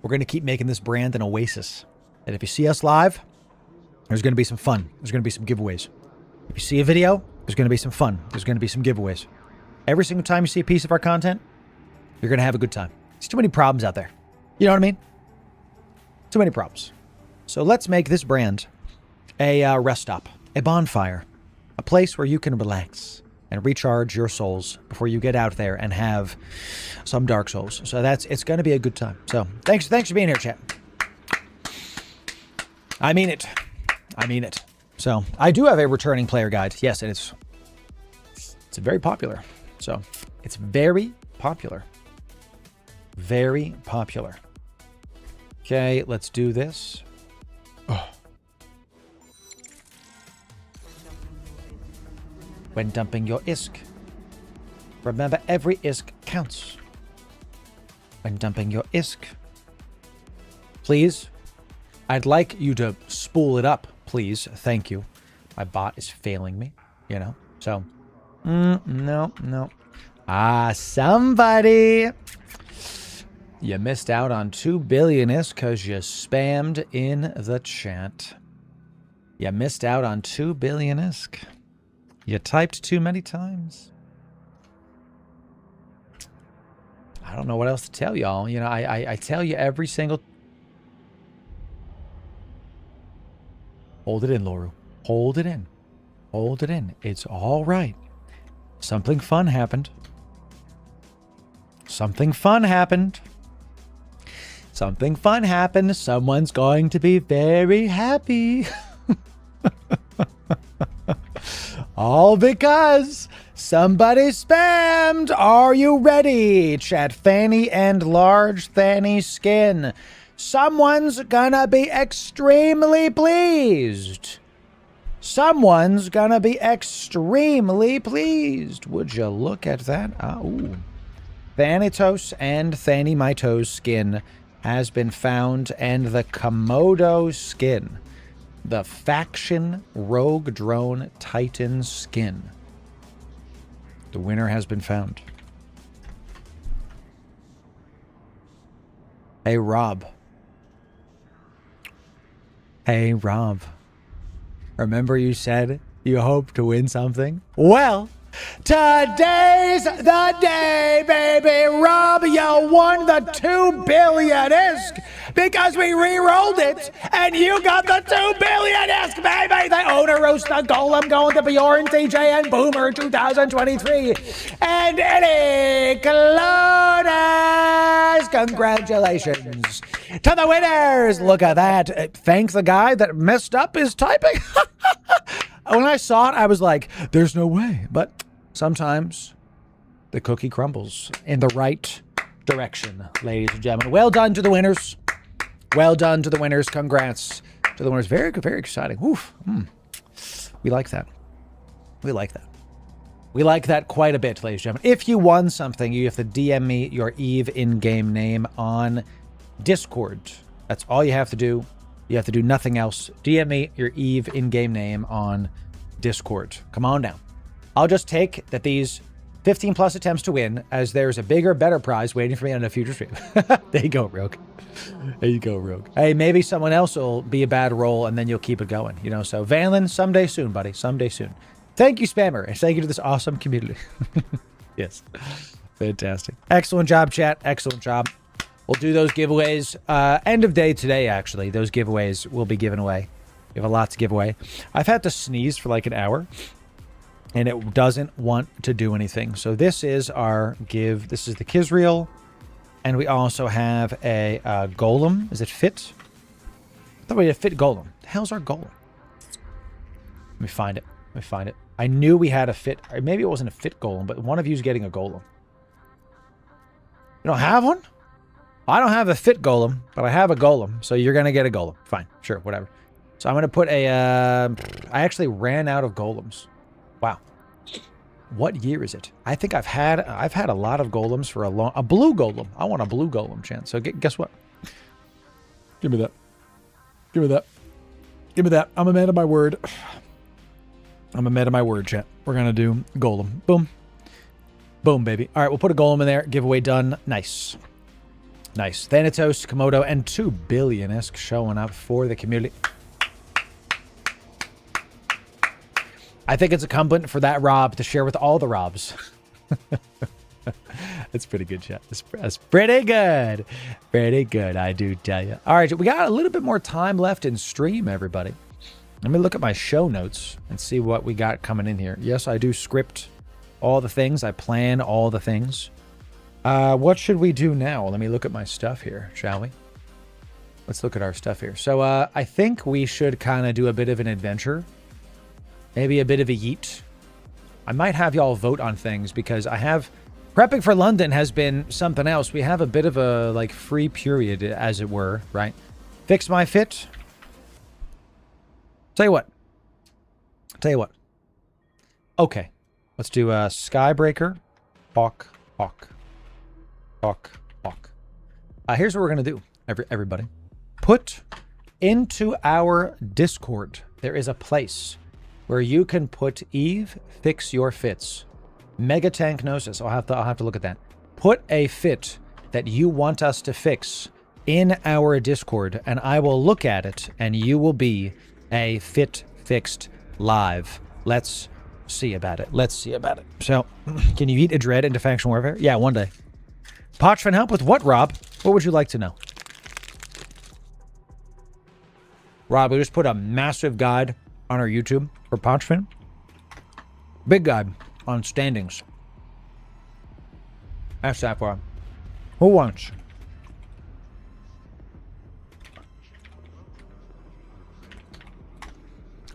S1: We're going to keep making this brand an oasis. And if you see us live, there's going to be some fun. There's going to be some giveaways. If you see a video, there's going to be some fun. There's going to be some giveaways. Every single time you see a piece of our content, you're going to have a good time. There's too many problems out there. You know what I mean? Too many problems. So let's make this brand a rest stop, a bonfire, a place where you can relax and recharge your souls before you get out there and have some Dark Souls. So it's going to be a good time. So thanks for being here, chat. I mean it. I mean it. So I do have a returning player guide. Yes, and it's very popular. So it's very popular. Very popular. Okay, let's do this. Oh. When dumping your ISK, remember every ISK counts. When dumping your ISK, please, I'd like you to spool it up, please. Thank you. My bot is failing me, you know. So, no. Somebody. You missed out on 2 billion ISK because you spammed in the chat. You missed out on 2 billion ISK. You typed too many times. I don't know what else to tell y'all. You know, I tell you every single... Hold it in, Loru. Hold it in. Hold it in. It's all right. Something fun happened. Something fun happened. Something fun happened. Someone's going to be very happy. All because somebody spammed. Are you ready? Chat fanny and large fanny skin. Someone's gonna be extremely pleased. Someone's gonna be extremely pleased. Would you look at that? Ooh. Thanatos and Thanymito's skin has been found, and the Komodo skin. The Faction Rogue Drone Titan skin. The winner has been found. Hey, Rob. Hey, Rob. Remember you said you hope to win something? Well, today's the day, baby. Rob, you won the 2 billion ISK because we re-rolled it and you got the 2 billion ISK, baby. The owner roast the golem going to Bjorn, TJ, and Boomer 2023. And Eddie Clones. Congratulations to the winners. Look at that. Thank the guy that messed up his typing. When I saw it, I was like, there's no way. But sometimes the cookie crumbles in the right direction, ladies and gentlemen. Well done to the winners. Well done to the winners. Congrats to the winners. Very, very exciting. Oof. We like that. We like that. We like that quite a bit, ladies and gentlemen. If you won something, you have to DM me your EVE in-game name on Discord. That's all you have to do. You have to do nothing else. DM me your EVE in-game name on Discord. Come on down. I'll just take that these 15 plus attempts to win, as there's a bigger, better prize waiting for me on a future stream. There you go, Rogue. There you go, Rogue. Hey, maybe someone else will be a bad roll, and then you'll keep it going. You know, so Vanlin, someday soon, buddy. Someday soon. Thank you, Spammer, and thank you to this awesome community. Yes. Fantastic. Excellent job, chat. Excellent job. We'll do those giveaways. End of day today, actually. Those giveaways will be given away. We have a lot to give away. I've had to sneeze for like an hour, and it doesn't want to do anything. So this is our give. This is the Kizreel, and we also have a golem. Is it fit? I thought we had a fit golem. The hell's our golem? Let me find it. Let me find it. I knew we had a fit. Or maybe it wasn't a fit golem, but one of you is getting a golem. You don't have one? I don't have a fit golem, but I have a golem, so you're going to get a golem. Fine. Sure. Whatever. So I'm going to put a... I actually ran out of golems. Wow. What year is it? I think I've had a lot of golems for a blue golem. I want a blue golem, chance. So guess what? Give me that. Give me that. Give me that. I'm a man of my word. I'm a man of my word, chat. We're going to do golem. Boom. Boom, baby. All right, we'll put a golem in there. Giveaway done. Nice. Nice. Thanatos, Komodo, and 2 billion-esque showing up for the community. I think it's incumbent for that Rob to share with all the Robs. That's pretty good, chat. That's pretty good. Pretty good, I do tell you. All right, we got a little bit more time left in stream, everybody. Let me look at my show notes and see what we got coming in here. Yes, I do script all the things. I plan all the things. What should we do now? Let me look at my stuff here, shall we? Let's look at our stuff here. So I think we should kind of do a bit of an adventure. Maybe a bit of a yeet. I might have y'all vote on things because I have... Prepping for London has been something else. We have a bit of a, like, free period, as it were, right? Fix my fit. Tell you what. Okay. Let's do a Skybreaker. Hawk. Here's what we're going to do, everybody. Put into our Discord, there is a place where you can put Eve, fix your fits. Mega Tank Gnosis. I'll have to look at that. Put a fit that you want us to fix in our Discord, and I will look at it, and you will be a fit fixed live. Let's see about it. So, can you eat a dread into faction warfare? Yeah, one day. Potchfin help with what, Rob? What would you like to know? Rob, we just put a massive guide on our YouTube for Potchfin. Big guide on standings. Ask that for him. Who wants?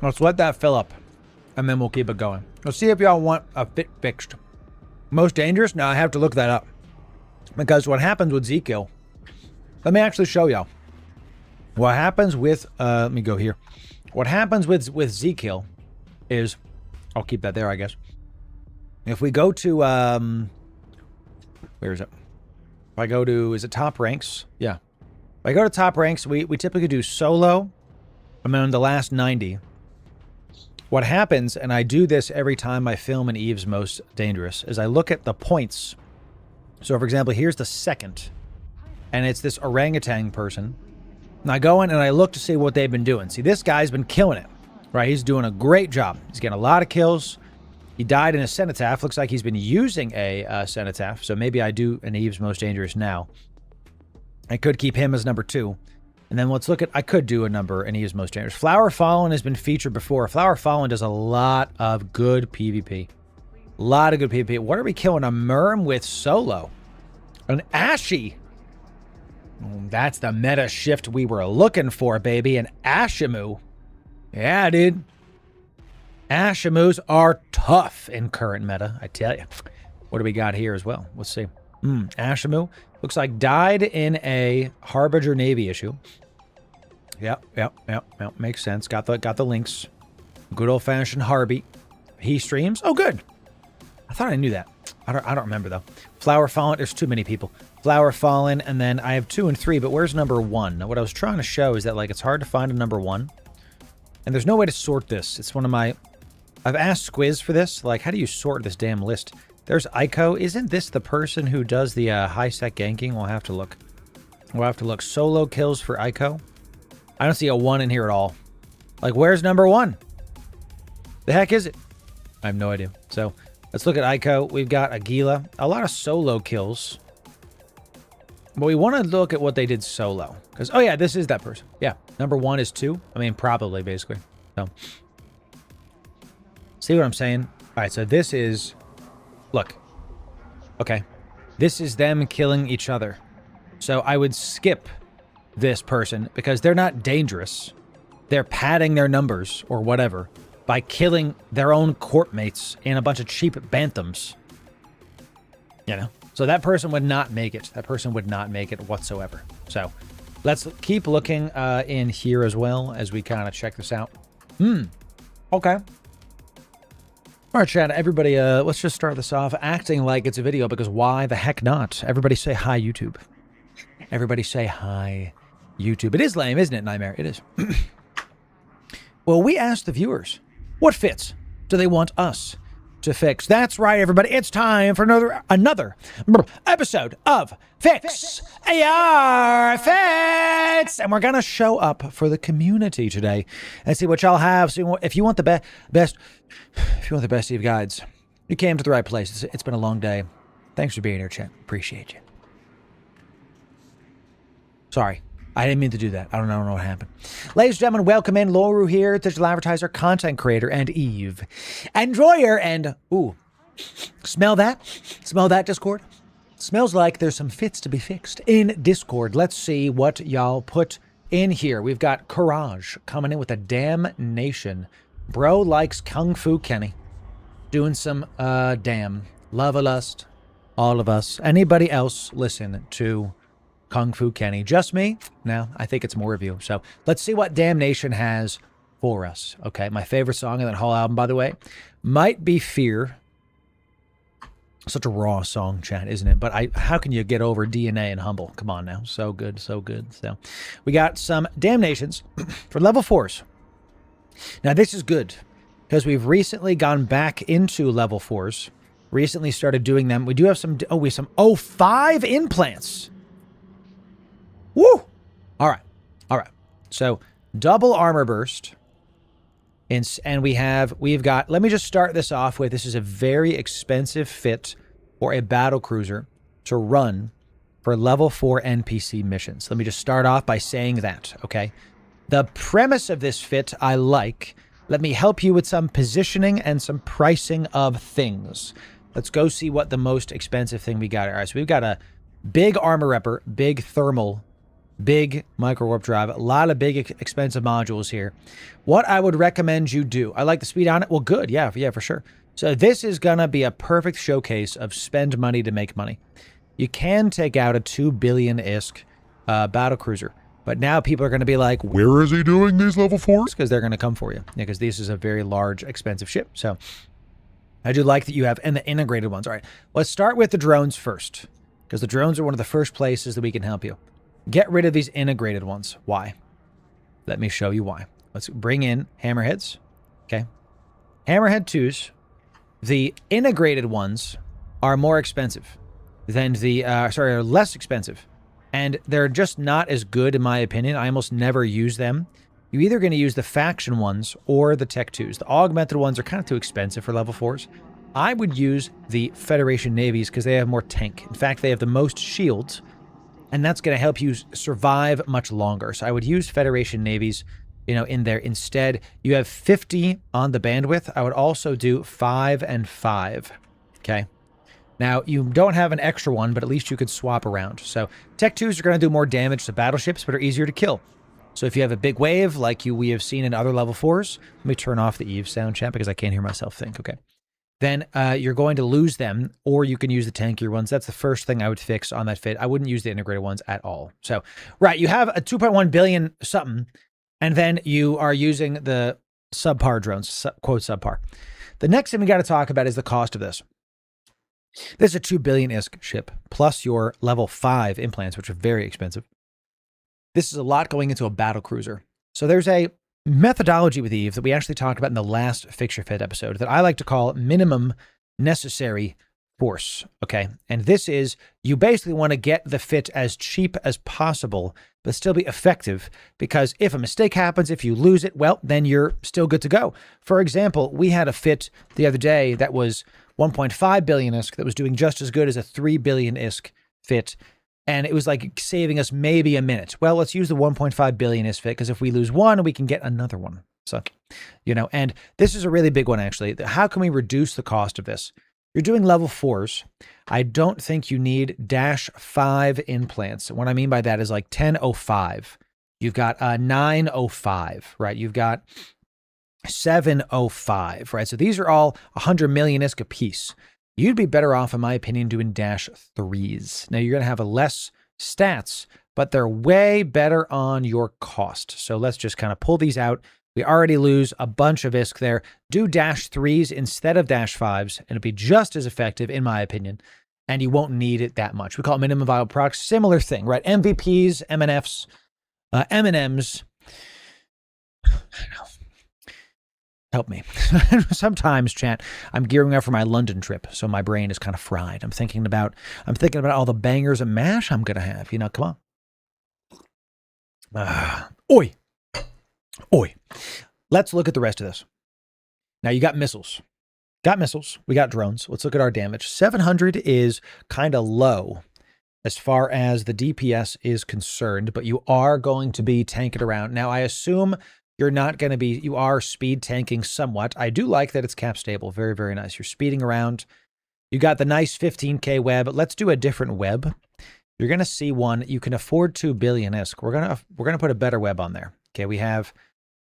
S1: Let's let that fill up, and then we'll keep it going. Let's see if y'all want a fit fixed. Most dangerous? Now I have to look that up. Because what happens with Z-Kill, let me actually show y'all. What happens with, let me go here. What happens with Z-Kill is, I'll keep that there, I guess. If we go to, where is it? If I go to, is it top ranks? Yeah. If I go to top ranks, we typically do solo, and then the last 90. What happens, and I do this every time I film an Eve's Most Dangerous, is I look at the points. So, for example, here's the second, and it's this orangutan person. And I go in and I look to see what they've been doing. See, this guy's been killing it, right? He's doing a great job. He's getting a lot of kills. He died in a cenotaph. Looks like he's been using a cenotaph, so maybe I do an Eve's Most Dangerous now. I could keep him as number 2. And then let's look at, I could do an Eve's Most Dangerous. Flower Fallen has been featured before. Flower Fallen does a lot of good PvP. A lot of good PvP. What are we killing? A Merm with solo. An Ashy. That's the meta shift we were looking for, baby. An Ashimu. Yeah, dude. Ashimus are tough in current meta, I tell you. What do we got here as well? Let's see. Ashimu. Looks like died in a Harbinger Navy issue. Yep. Makes sense. Got the links. Good old-fashioned Harby. He streams. Oh, good. I thought I knew that. I don't remember, though. Flower Fallen. There's too many people. Flower Fallen, and then I have 2 and 3, but where's number 1? Now, what I was trying to show is that, like, it's hard to find a number 1. And there's no way to sort this. It's one of my... I've asked Squiz for this. Like, how do you sort this damn list? There's Ico. Isn't this the person who does the high-sec ganking? We'll have to look. We'll have to look. Solo kills for Ico. I don't see a 1 in here at all. Like, where's number 1? The heck is it? I have no idea. So, let's look at Ico. We've got Aguila. A lot of solo kills. But we want to look at what they did solo. Because, oh yeah, this is that person. Yeah, number 1 is 2. I mean, probably, basically. So, see what I'm saying? All right, so this is... Look. Okay. This is them killing each other. So I would skip this person because they're not dangerous. They're padding their numbers or whatever by killing their own corp mates in a bunch of cheap banthams. You know? So that person would not make it. That person would not make it whatsoever. So let's keep looking in here as well as we kind of check this out. Okay. All right, chat, everybody, let's just start this off acting like it's a video because why the heck not? Everybody say hi, YouTube. Everybody say hi, YouTube. It is lame, isn't it, Nightmare? It is. Well, we asked the viewers, what fits do they want us to fix? That's right, everybody. It's time for another episode of Fix AR Fix. And we're going to show up for the community today and see what y'all have. So if you want the best, if you want the best Eve guides, you came to the right place. It's been a long day. Thanks for being here, chat. Appreciate you. Sorry. I didn't mean to do that. I don't know what happened. Ladies and gentlemen, welcome in. Loru here, digital advertiser, content creator, and Eve enjoyer. And, ooh, smell that? Smell that, Discord? Smells like there's some fits to be fixed in Discord. Let's see what y'all put in here. We've got Courage coming in with a damnation. Bro likes Kung Fu Kenny. Doing some, damn. Love a lust. All of us. Anybody else listen to Kung Fu Kenny? Just me? No, I think it's more of you. So let's see what Damnation has for us. Okay, my favorite song in that whole album, by the way, might be Fear. Such a raw song, chat, isn't it? But how can you get over DNA and Humble? Come on now. So good, so good. So we got some Damnations for level 4s. Now this is good because we've recently gone back into level 4s. Recently started doing them. We do have some, we have some 5 implants. Woo! All right. So double armor burst. And we've got, let me just start this off with, this is a very expensive fit for a battle cruiser to run for level 4 NPC missions. Let me just start off by saying that, okay? The premise of this fit I like. Let me help you with some positioning and some pricing of things. Let's go see what the most expensive thing we got. All right, so we've got a big armor repper, big thermal, big micro warp drive, a lot of big expensive modules here. What I would recommend you do, I like the speed on it. Well, good. Yeah, for sure. So this is going to be a perfect showcase of spend money to make money. You can take out a 2 billion ISK battle cruiser, but now people are going to be like,
S2: Where is he doing these level 4s?
S1: because they're going to come for you. Yeah, because this is a very large, expensive ship. So I do like that you have, and the integrated ones. All right, let's start with the drones first, because the drones are one of the first places that we can help you. Get rid of these integrated ones. Why? Let me show you why. Let's bring in hammerheads. Okay. Hammerhead 2s. The integrated ones are more expensive than the, are less expensive. And they're just not as good, in my opinion. I almost never use them. You're either going to use the faction ones or the tech 2s. The augmented ones are kind of too expensive for level 4s. I would use the Federation navies because they have more tank. In fact, they have the most shields, and that's going to help you survive much longer. So I would use Federation navies, in there. Instead, you have 50 on the bandwidth. I would also do 5 and 5. Okay. Now, you don't have an extra one, but at least you could swap around. So tech 2s are going to do more damage to battleships, but are easier to kill. So if you have a big wave like we have seen in other level 4s, let me turn off the Eve sound chat because I can't hear myself think. Okay. Then you're going to lose them, or you can use the tankier ones. That's the first thing I would fix on that fit. I wouldn't use the integrated ones at all. So, right, you have a 2.1 billion something, and then you are using the subpar drones, quote subpar. The next thing we got to talk about is the cost of this. This is a 2 billion ISK ship, plus your level 5 implants, which are very expensive. This is a lot going into a battle cruiser. So there's a methodology with Eve that we actually talked about in the last Fixture Fit episode that I like to call minimum necessary force, okay? And this is, you basically want to get the fit as cheap as possible, but still be effective, because if a mistake happens, if you lose it, well, then you're still good to go. For example, we had a fit the other day that was 1.5 billion ISK that was doing just as good as a 3 billion ISK fit, and it was like saving us maybe a minute. Well, let's use the 1.5 billion ISK fit, because if we lose one, we can get another one. So, and this is a really big one, actually. How can we reduce the cost of this? You're doing level 4s. I don't think you need -5 implants. What I mean by that is like 1005. You've got 905, right? You've got 705, right? So these are all 100 million ISK a piece. You'd be better off, in my opinion, doing -3s. Now, you're going to have a less stats, but they're way better on your cost. So let's just kind of pull these out. We already lose a bunch of ISK there. Do -3s instead of -5s, and it'll be just as effective, in my opinion, and you won't need it that much. We call it minimum viable products. Similar thing, right? MVPs, MNFs, M&Ms. Help me. Sometimes, chat, I'm gearing up for my London trip, so my brain is kind of fried. I'm thinking about all the bangers and mash I'm going to have. Come on. Oi. Let's look at the rest of this. Now, you got missiles. We got drones. Let's look at our damage. 700 is kind of low as far as the DPS is concerned, but you are going to be tanking around. Now, I assume you're not going to be, you are speed tanking somewhat. I do like that it's cap stable. Very, very nice. You're speeding around. You got the nice 15K web. Let's do a different web. You're going to see one. You can afford 2 billion ISK. We're going to put a better web on there. Okay, we have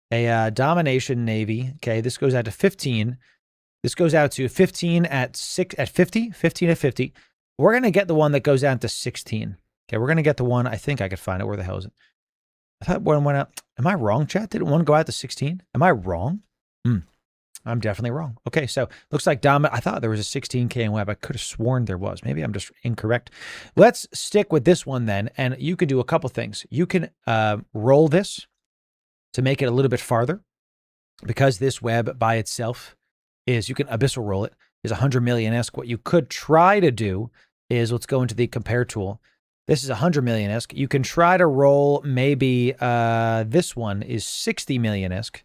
S1: a domination navy. Okay, this goes out to 15. This goes out to 15 at 50. 15 at 50. We're going to get the one that goes out to 16. Okay, we're going to get the one, I think I could find it. Where the hell is it? I thought one went out. Am I wrong, chat? Did one go out to 16? Am I wrong? I'm definitely wrong. Okay, so looks like I thought there was a 16K in web. I could have sworn there was. Maybe I'm just incorrect. Let's stick with this one then, and you can do a couple things. You can roll this to make it a little bit farther, because this web by itself is, you can abyssal roll it, is 100 million ISK. What you could try to do is, let's go into the compare tool. This is 100 million ISK. You can try to roll maybe, this one is 60 million ISK.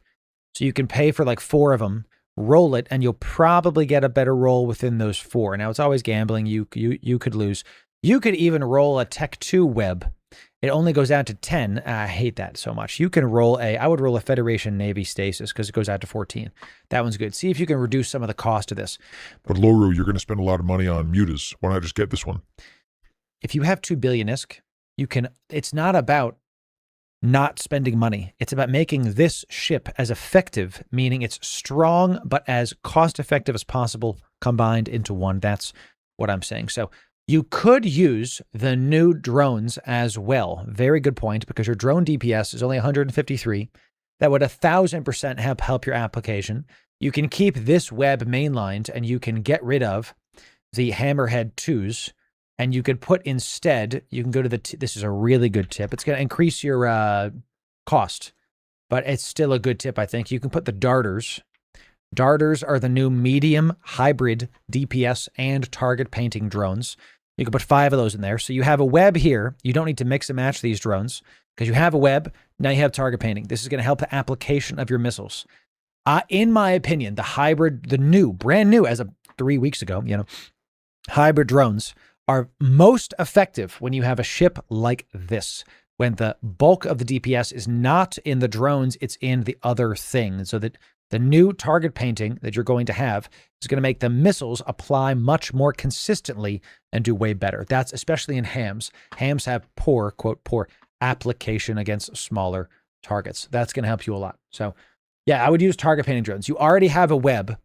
S1: So you can pay for like 4 of them, roll it, and you'll probably get a better roll within those 4. Now, it's always gambling. You could lose. You could even roll a Tech 2 web. It only goes out to 10. I hate that so much. You can roll I would roll a Federation Navy stasis because it goes out to 14. That one's good. See if you can reduce some of the cost of this.
S2: But Loru, you're going to spend a lot of money on mutas. Why not just get this one?
S1: If you have 2 billion ISK, you can, it's not about not spending money. It's about making this ship as effective, meaning it's strong, but as cost effective as possible combined into one. That's what I'm saying. So you could use the new drones as well. Very good point, because your drone DPS is only 153. That would 1,000% help your application. You can keep this web mainlined and you can get rid of the Hammerhead 2s. And you could put instead, you can go to this is a really good tip. It's going to increase your cost, but it's still a good tip, I think. You can put the darters. Darters are the new medium hybrid DPS and target painting drones. You can put 5 of those in there. So you have a web here. You don't need to mix and match these drones because you have a web. Now you have target painting. This is going to help the application of your missiles. In my opinion, the hybrid, the new, brand new as of 3 weeks ago, hybrid drones are most effective when you have a ship like this, when the bulk of the DPS is not in the drones, it's in the other thing. So that the new target painting that you're going to have is going to make the missiles apply much more consistently and do way better. That's especially in hams. Hams have poor, quote, poor application against smaller targets. That's going to help you a lot. So yeah, I would use target painting drones. You already have a web.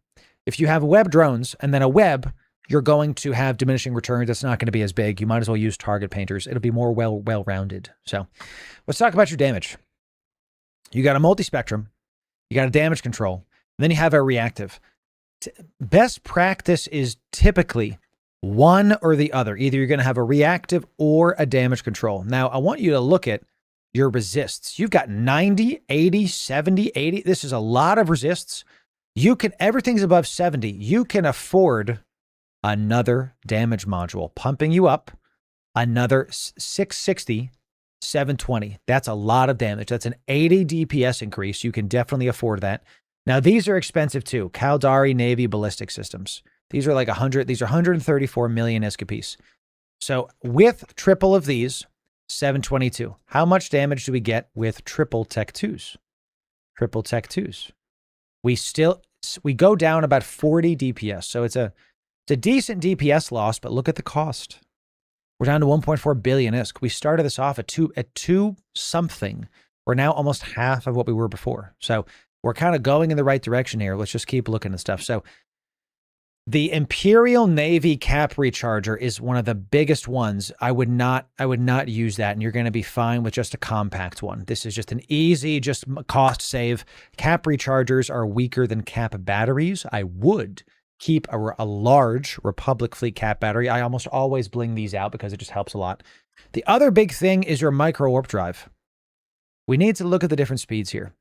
S1: If you have web drones and then a web, you're going to have diminishing returns. It's not going to be as big. You might as well use target painters. It'll be more well-rounded. So let's talk about your damage. You got a multi-spectrum. You got a damage control. And then you have a reactive. Best practice is typically one or the other. Either you're going to have a reactive or a damage control. Now, I want you to look at your resists. You've got 90, 80, 70, 80. This is a lot of resists. Everything's above 70. You can afford another damage module, pumping you up another 660, 720. That's a lot of damage. That's an 80 DPS increase. You can definitely afford that. Now, these are expensive too. Caldari Navy ballistic systems. These are like 100. These are 134 million ISK apiece. So with triple of these, 722. How much damage do we get with triple Tech 2s? Triple Tech 2s. We go down about 40 DPS. So it's a decent DPS loss, but look at the cost. We're down to 1.4 billion ISK. We started this off at two something. We're now almost half of what we were before. So we're kind of going in the right direction here. Let's just keep looking at stuff. So the Imperial Navy cap recharger is one of the biggest ones. I would not use that, and you're going to be fine with just a compact one. This is just an easy, just cost save. Cap rechargers are weaker than cap batteries. I would keep a large Republic Fleet cap battery. I almost always bling these out because it just helps a lot. The other big thing is your micro warp drive. We need to look at the different speeds here.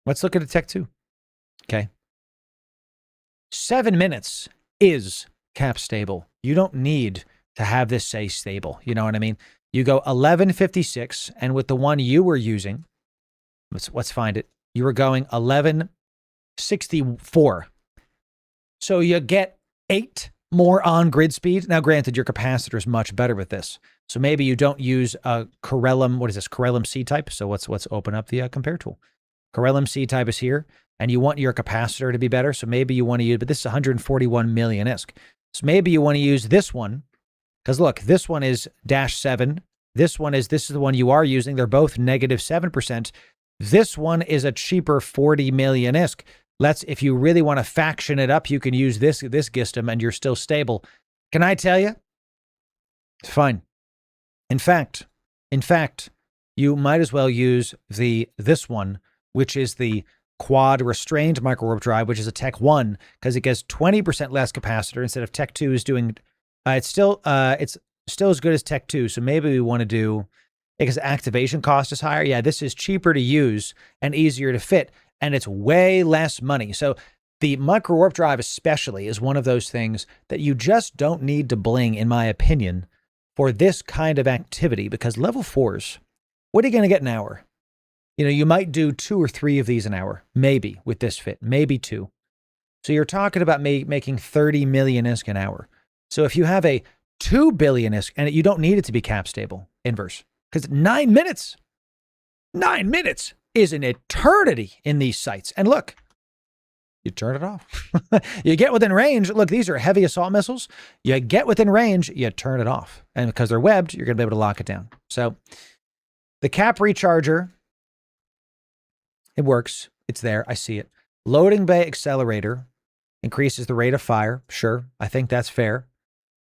S1: Let's look at a Tech 2. Okay. 7 minutes is cap stable. You don't need to have this say stable. You know what I mean? You go 1156, and with the one you were using, let's find it. You were going 1164. So you get 8 more on grid speed. Now, granted, your capacitor is much better with this. So maybe you don't use a Corellum. What is this? Corellum C type. So let's open up the compare tool. Corellum C type is here, and you want your capacitor to be better. So maybe you want to use, but this is 141 million ISK. So maybe you want to use this one, because look, this one is -7. This is the one you are using. They're both -7%. This one is a cheaper 40 million ISK. If you really want to faction it up, you can use this Gistum and you're still stable. Can I tell you? It's fine. In fact, you might as well use this one, which is the quad restrained micro warp drive, which is a Tech 1, because it gets 20% less capacitor instead of Tech 2 is doing. It's still as good as Tech 2. So maybe we want to do, because activation cost is higher. Yeah, this is cheaper to use and easier to fit, and it's way less money. So the micro warp drive especially is one of those things that you just don't need to bling, in my opinion, for this kind of activity, because level 4s, what are you going to get an hour? You might do 2 or 3 of these an hour, maybe with this fit, maybe 2. So you're talking about making 30 million ISK an hour. So if you have a 2 billion ISK, and you don't need it to be cap stable inverse because 9 minutes is an eternity in these sites. And look, you turn it off. You get within range. Look, these are heavy assault missiles. You get within range, you turn it off. And because they're webbed, you're going to be able to lock it down. So the cap recharger, it works. It's there. I see it. Loading bay accelerator increases the rate of fire. Sure. I think that's fair.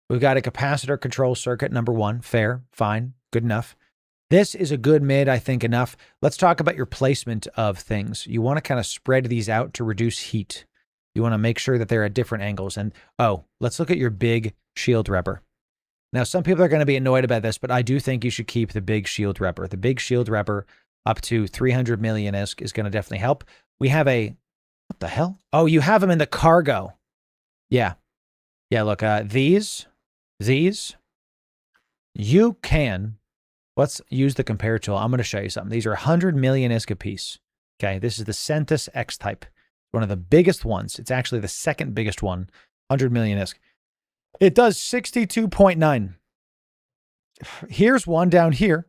S1: We've got a capacitor control circuit, number 1. Fair. Fine. Good enough. This is a good mid, I think, enough. Let's talk about your placement of things. You want to kind of spread these out to reduce heat. You want to make sure that they're at different angles. And, oh, let's look at your big shield repper. Now, some people are going to be annoyed about this, but I do think you should keep the big shield repper. The big shield repper up to 300 million ISK is going to definitely help. We have a, what the hell? Oh, you have them in the cargo. Yeah. Yeah, look, these, you can... Let's use the compare tool. I'm going to show you something. These are 100 million ISK a piece. Okay, this is the Centus X type. One of the biggest ones. It's actually the second biggest one, 100 million ISK. It does 62.9. Here's one down here.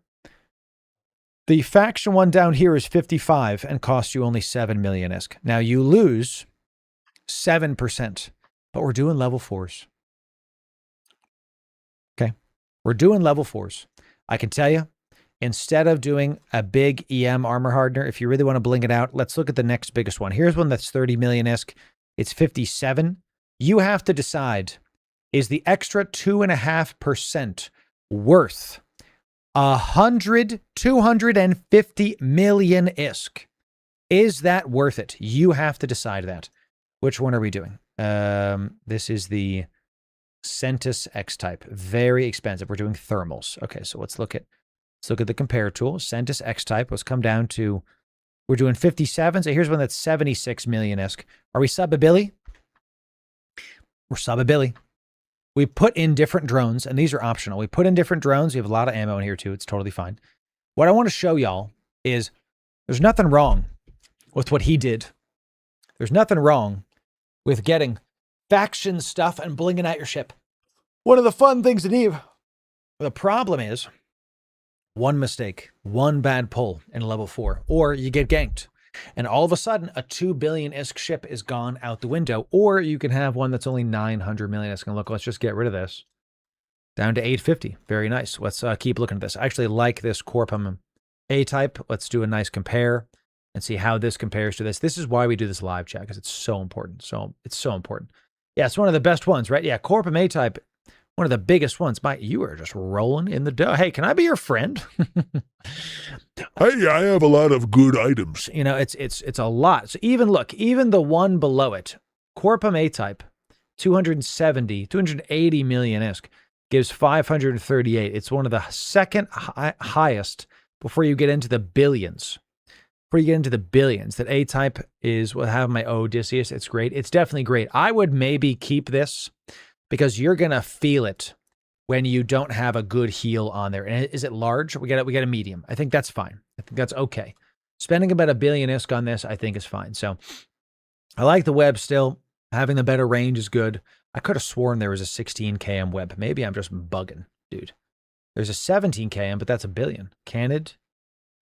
S1: The faction one down here is 55 and costs you only 7 million ISK. Now you lose 7%, but we're doing level 4s. Okay, we're doing level 4s. I can tell you, instead of doing a big EM armor hardener, if you really want to bling it out, let's look at the next biggest one. Here's one that's 30 million ISK. It's 57. You have to decide, is the extra 2.5% worth 250 million ISK? Is that worth it? You have to decide that. Which one are we doing? This is the Centus X type. Very expensive. We're doing thermals. Okay, so let's look at the compare tool. Centus X type. Let's come down to, we're doing 57. So here's one that's 76 million ISK. Are we sub a billy? We're sub a billy. We put in different drones, and these are optional. We put in different drones. We have a lot of ammo in here too. It's totally fine. What I want to show y'all is there's nothing wrong with what he did. There's nothing wrong with getting faction stuff and blinging out your ship. One of the fun things in Eve. The problem is one mistake, one bad pull in level 4, or you get ganked. And all of a sudden, a 2 billion ISK ship is gone out the window. Or you can have one that's only 900 million ISK. And look, let's just get rid of this. Down to 850. Very nice. Let's keep looking at this. I actually like this Corp A-type. Let's do a nice compare and see how this compares to this. This is why we do this live chat, because it's so important. So it's so important. Yeah, it's one of the best ones, right? Yeah, Corp A-type, one of the biggest ones. You are just rolling in the dough. Hey, can I be your friend?
S2: Hey, I have a lot of good items.
S1: You know, it's a lot. So even the one below it, Corp A-type, 280 million ISK, gives 538. It's one of the second highest before you get into the billions. Before you get into the billions, that A-type is what I have my Odysseus. It's great. It's definitely great. I would maybe keep this because you're going to feel it when you don't have a good heal on there. And is it large? We got a medium. I think that's fine. I think that's okay. Spending about 1 billion ISK on this, I think is fine. So I like the web still. Having the better range is good. I could have sworn there was a 16 km web. Maybe I'm just bugging, dude. There's a 17 km, but that's 1 billion. Canid.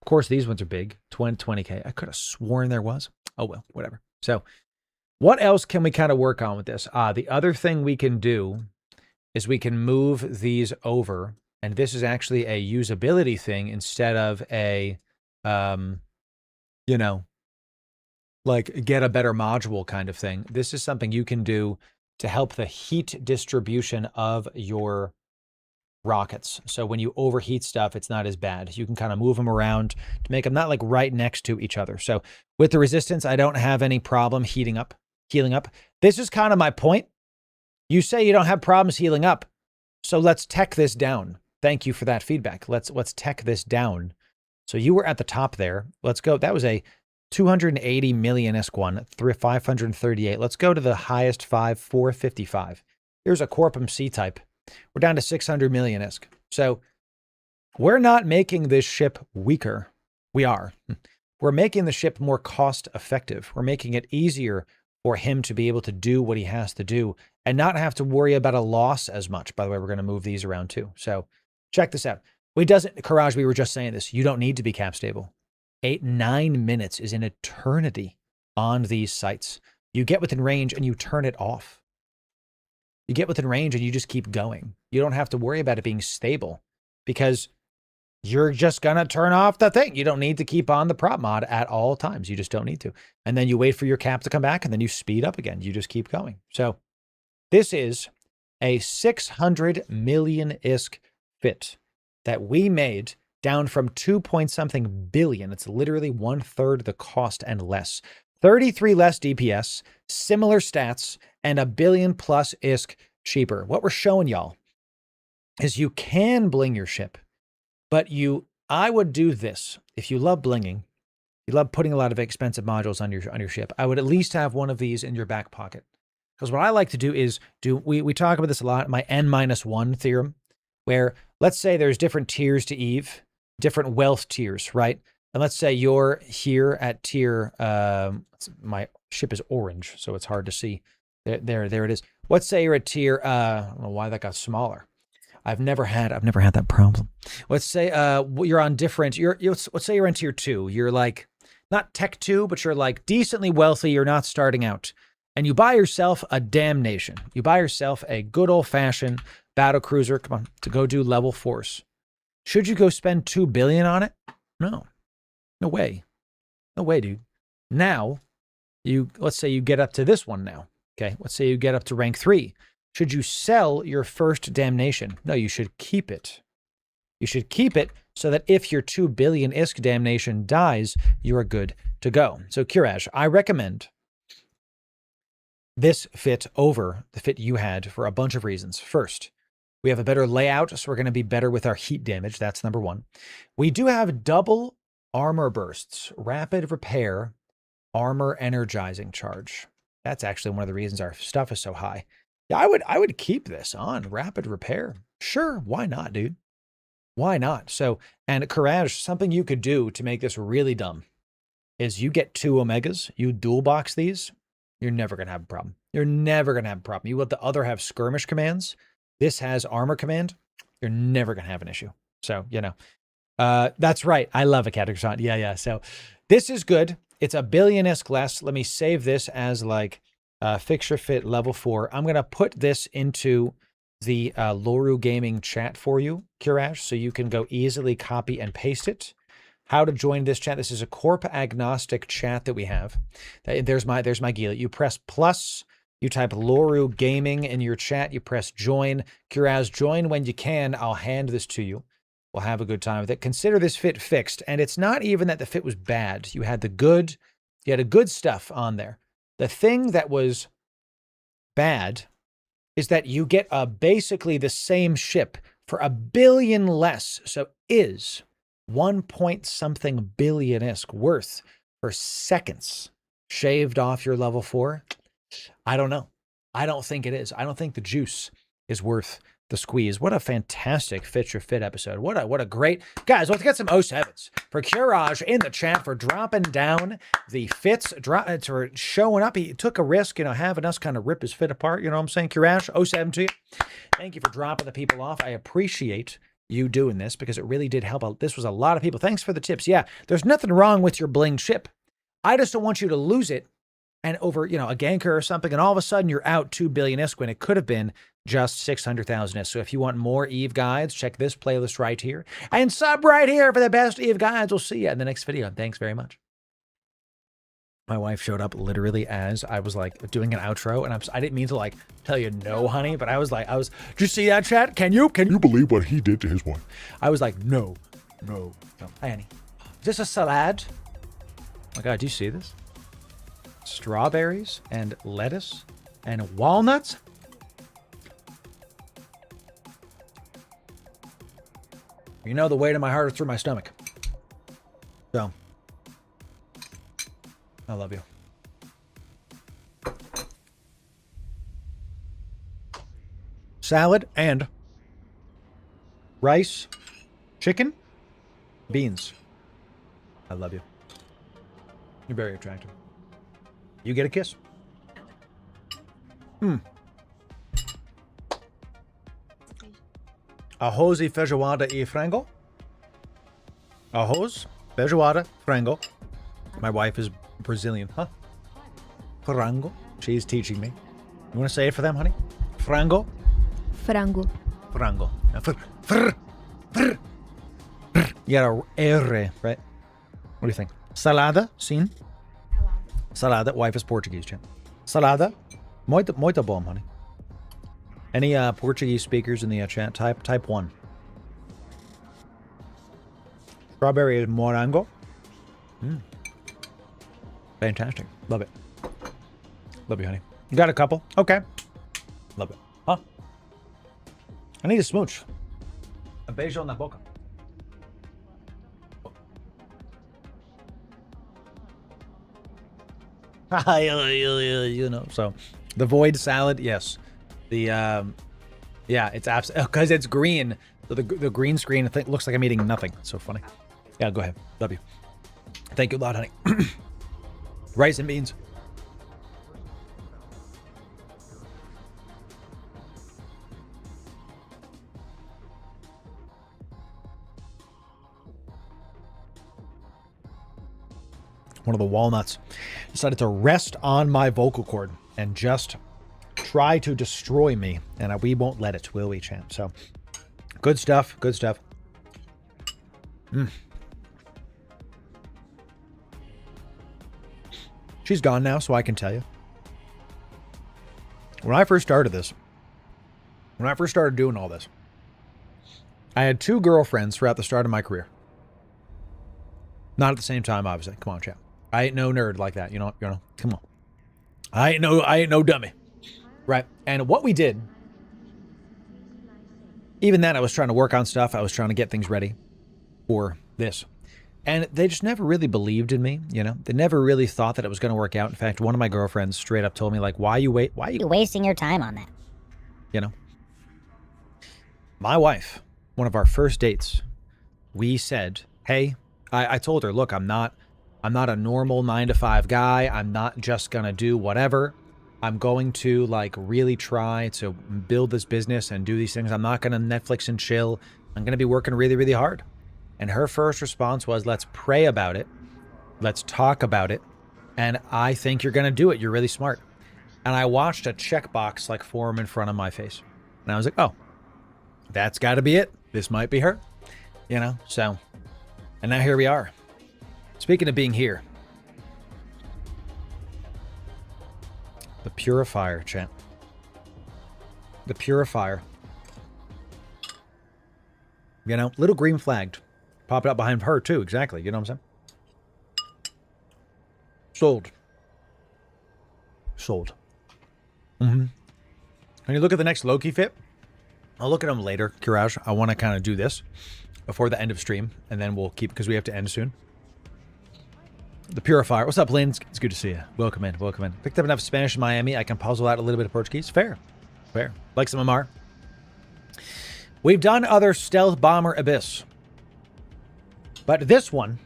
S1: Of course, these ones are big, 20K. I could have sworn there was. Oh, well, whatever. So what else can we kind of work on with this? The other thing we can do is we can move these over. And this is actually a usability thing instead of a, like get a better module kind of thing. This is something you can do to help the heat distribution of your rockets. So when you overheat stuff, it's not as bad. You can kind of move them around to make them not like right next to each other. So with the resistance, I don't have any problem healing up. This is kind of my point. You say you don't have problems healing up. So let's tech this down. Thank you for that feedback. Let's tech this down. So you were at the top there. Let's go. That was a 280 million ISK one, 538. Let's go to the highest 455. Here's a Corpum C type. We're down to 600 million ISK. So we're not making this ship weaker. We are. We're making the ship more cost effective. We're making it easier for him to be able to do what he has to do and not have to worry about a loss as much. By the way, we're going to move these around too. So check this out. Courage, we were just saying this. You don't need to be cap stable. 9 minutes is an eternity on these sites. You get within range and you turn it off. You get within range and you just keep going. You don't have to worry about it being stable because you're just going to turn off the thing. You don't need to keep on the prop mod at all times. You just don't need to. And then you wait for your cap to come back and then you speed up again. You just keep going. So this is a 600 million ISK fit that we made down from 2 billion. It's literally 1/3 the cost and less. 33 less DPS, similar stats, and $1 billion plus ISK cheaper. What we're showing y'all is you can bling your ship, but I would do this. If you love blinging, you love putting a lot of expensive modules on your ship, I would at least have one of these in your back pocket. Because what I like to do is we talk about this a lot, my N-1 theorem, where let's say there's different tiers to Eve, different wealth tiers, right? And let's say you're here at tier, my ship is orange, so it's hard to see. There it is. Let's say you're at tier, I don't know why that got smaller. I've never had that problem. Let's say you're on different, let's say you're in tier 2. You're like, not tech 2, but you're like decently wealthy. You're not starting out. And you buy yourself a damnation. You buy yourself a good old-fashioned battle cruiser, come on, to go do level force. Should you go spend $2 billion on it? No. No way. No way, dude. Now, let's say you get up to this one now. Okay, let's say you get up to rank 3. Should you sell your first damnation? No, you should keep it. You should keep it so that if your 2 billion ISK damnation dies, you are good to go. So, Courage, I recommend this fit over the fit you had for a bunch of reasons. First, we have a better layout, so we're going to be better with our heat damage. That's number 1. We do have double armor bursts, rapid repair, armor energizing charge. That's actually one of the reasons our stuff is so high. Yeah, I would keep this on rapid repair. Sure, why not, dude? Why not? So, and Courage, something you could do to make this really dumb is you get 2 Omegas, you dual box these, you're never going to have a problem. You're never going to have a problem. You let the other have skirmish commands. This has armor command. You're never going to have an issue. So, that's right. I love a category shot. Yeah. So this is good. It's $1 billion ISK less. Let me save this as like fixture fit level 4. I'm going to put this into the Loru gaming chat for you, Courage, so you can go easily copy and paste it. How to join this chat. This is a Corp agnostic chat that we have. There's my Gila. You press plus, you type Loru gaming in your chat, you press join. Courage, join when you can. I'll hand this to you. We'll have a good time with it. Consider this fit fixed. And it's not even that the fit was bad. You had a good stuff on there. The thing that was bad is that you get basically the same ship for $1 billion less. So is 1-point-something billion ISK worth for seconds shaved off your level 4? I don't know. I don't think it is. I don't think the juice is worth the squeeze. What a fantastic Fit Your Fit episode. What a great, guys, let's get some 07s for Courage in the chat for dropping down the fits, for showing up. He took a risk, having us kind of rip his fit apart. You know what I'm saying? Courage, 07 to you. Thank you for dropping the people off. I appreciate you doing this because it really did help out. This was a lot of people. Thanks for the tips. Yeah, there's nothing wrong with your bling ship. I just don't want you to lose it and over, a ganker or something, and all of a sudden you're out 2 billion ISK when it could have been just 600,000 ISK. So if you want more Eve guides, check this playlist right here and sub right here for the best Eve guides. We'll see you in the next video. Thanks very much. My wife showed up literally as I was like doing an outro, and I didn't mean to like tell you no, honey, but I was, did you see that chat? Can you
S2: believe what he did to his wife?
S1: I was like, no. Hi, honey. Is this a salad? Oh my God, do you see this? Strawberries and lettuce and walnuts. The weight of my heart is through my stomach. So, I love you. Salad and rice, chicken, beans. I love you. You're very attractive. You get a kiss. Arroz e feijoada e frango. Arroz, feijoada, frango. My wife is Brazilian, huh? Frango. She's teaching me. You want to say it for them, honey? Frango?
S4: Frango.
S1: Frango. You got a R, right? What do you think? Salada, sim? Salada. Wife is Portuguese, champ. Salada. Muito bom, honey. Any Portuguese speakers in the chat? Type 1. Strawberry morango. Fantastic. Love it. Love you, honey. You got a couple? Okay. Love it. Huh? I need a smooch. A beijo na boca. You know, so the void salad, yes. The yeah, it's absolutely because it's green. So the green screen looks like I'm eating nothing. It's so funny. Yeah, go ahead. Love you. Thank you a lot, honey. Rice and beans. One of the walnuts decided to rest on my vocal cord and just try to destroy me, and we won't let it, will we, champ? So, good stuff, good stuff. She's gone now, so I can tell you. When I first started this, when I first started doing all this, I had 2 girlfriends throughout the start of my career. Not at the same time, obviously. Come on, champ. I ain't no nerd like that, you know. Come on. I ain't no dummy. Right. And what we did, even then I was trying to work on stuff. I was trying to get things ready for this. And they just never really believed in me, you know. They never really thought that it was going to work out. In fact, one of my girlfriends straight up told me, like, why are you
S3: wasting your time on that?
S1: You know. My wife, one of our first dates, we said, hey, I told her, look, I'm not a normal 9-to-5 guy. I'm not just going to do whatever. I'm going to like really try to build this business and do these things. I'm not going to Netflix and chill. I'm going to be working really, really hard. And her first response was, let's pray about it. Let's talk about it. And I think you're going to do it. You're really smart. And I watched a checkbox like form in front of my face. And I was like, oh, that's got to be it. This might be her. You know, so, and now here we are. Speaking of being here, the purifier, chat. The purifier. You know, little green flagged. Popped up behind her too, exactly. You know what I'm saying? Sold. Sold. When you look at the next Loki fit, I'll look at them later, Courage. I want to kind of do this before the end of stream, and then we'll keep, because we have to end soon. The Purifier. What's up, Lynn? It's good to see you. Welcome in. Welcome in. Picked up enough Spanish in Miami. I can puzzle out a little bit of Portuguese. Fair. Fair. Like some Amar. We've done other Stealth Bomber Abyss. But this one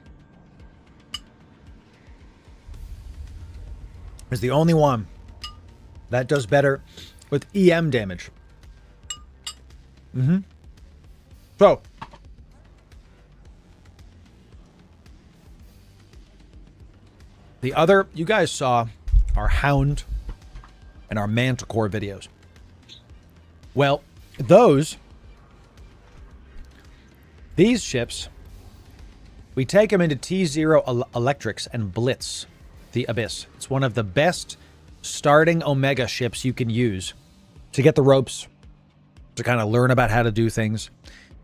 S1: is the only one that does better with EM damage. So, the other, you guys saw our Hound and our Manticore videos. Well, these ships, we take them into T0 Electrics and blitz the Abyss. It's one of the best starting Omega ships you can use to get the ropes, to kind of learn about how to do things.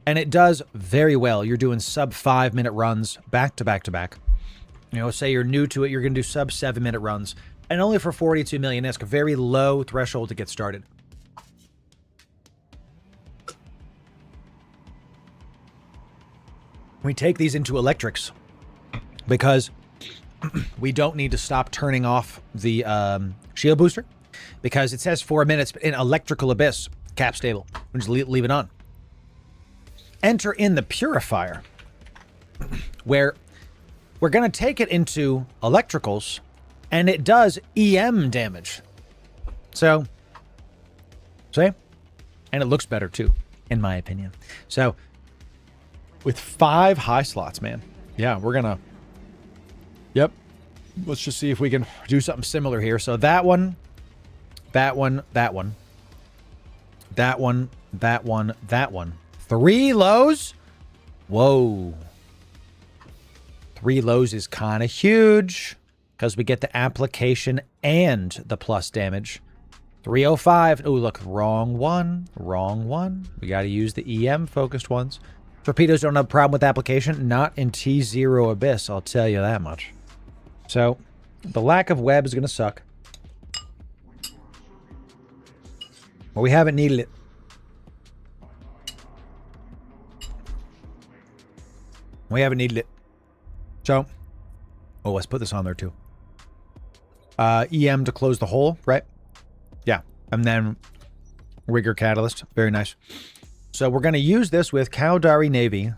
S1: And it does very well. You're doing sub 5-minute runs back to back to back. You know, say you're new to it, you're going to do sub 7-minute runs. And only for 42 million ISK, a very low threshold to get started. We take these into electrics because we don't need to stop turning off the shield booster, because it says 4 minutes in electrical abyss, cap stable. We'll just leave it on. Enter in the purifier, where we're going to take it into electricals, and it does EM damage. So See? And it looks better too, in my opinion. So with 5 high slots, man. Yeah, we're gonna... Yep. Let's just see if we can do something similar here. So that one, that one, that one, that one, that one, that one. 3 lows? Whoa. 3 lows is kind of huge because we get the application and the plus damage. 305. Oh, look, wrong one. Wrong one. We got to use the EM focused ones. Torpedoes don't have a problem with application. Not in T0 Abyss, I'll tell you that much. So, the lack of web is going to suck. But we haven't needed it. We haven't needed it. So, oh, let's put this on there too. EM to close the hole, right? Yeah. And then rigger catalyst. Very nice. So we're going to use this with Caldari Navy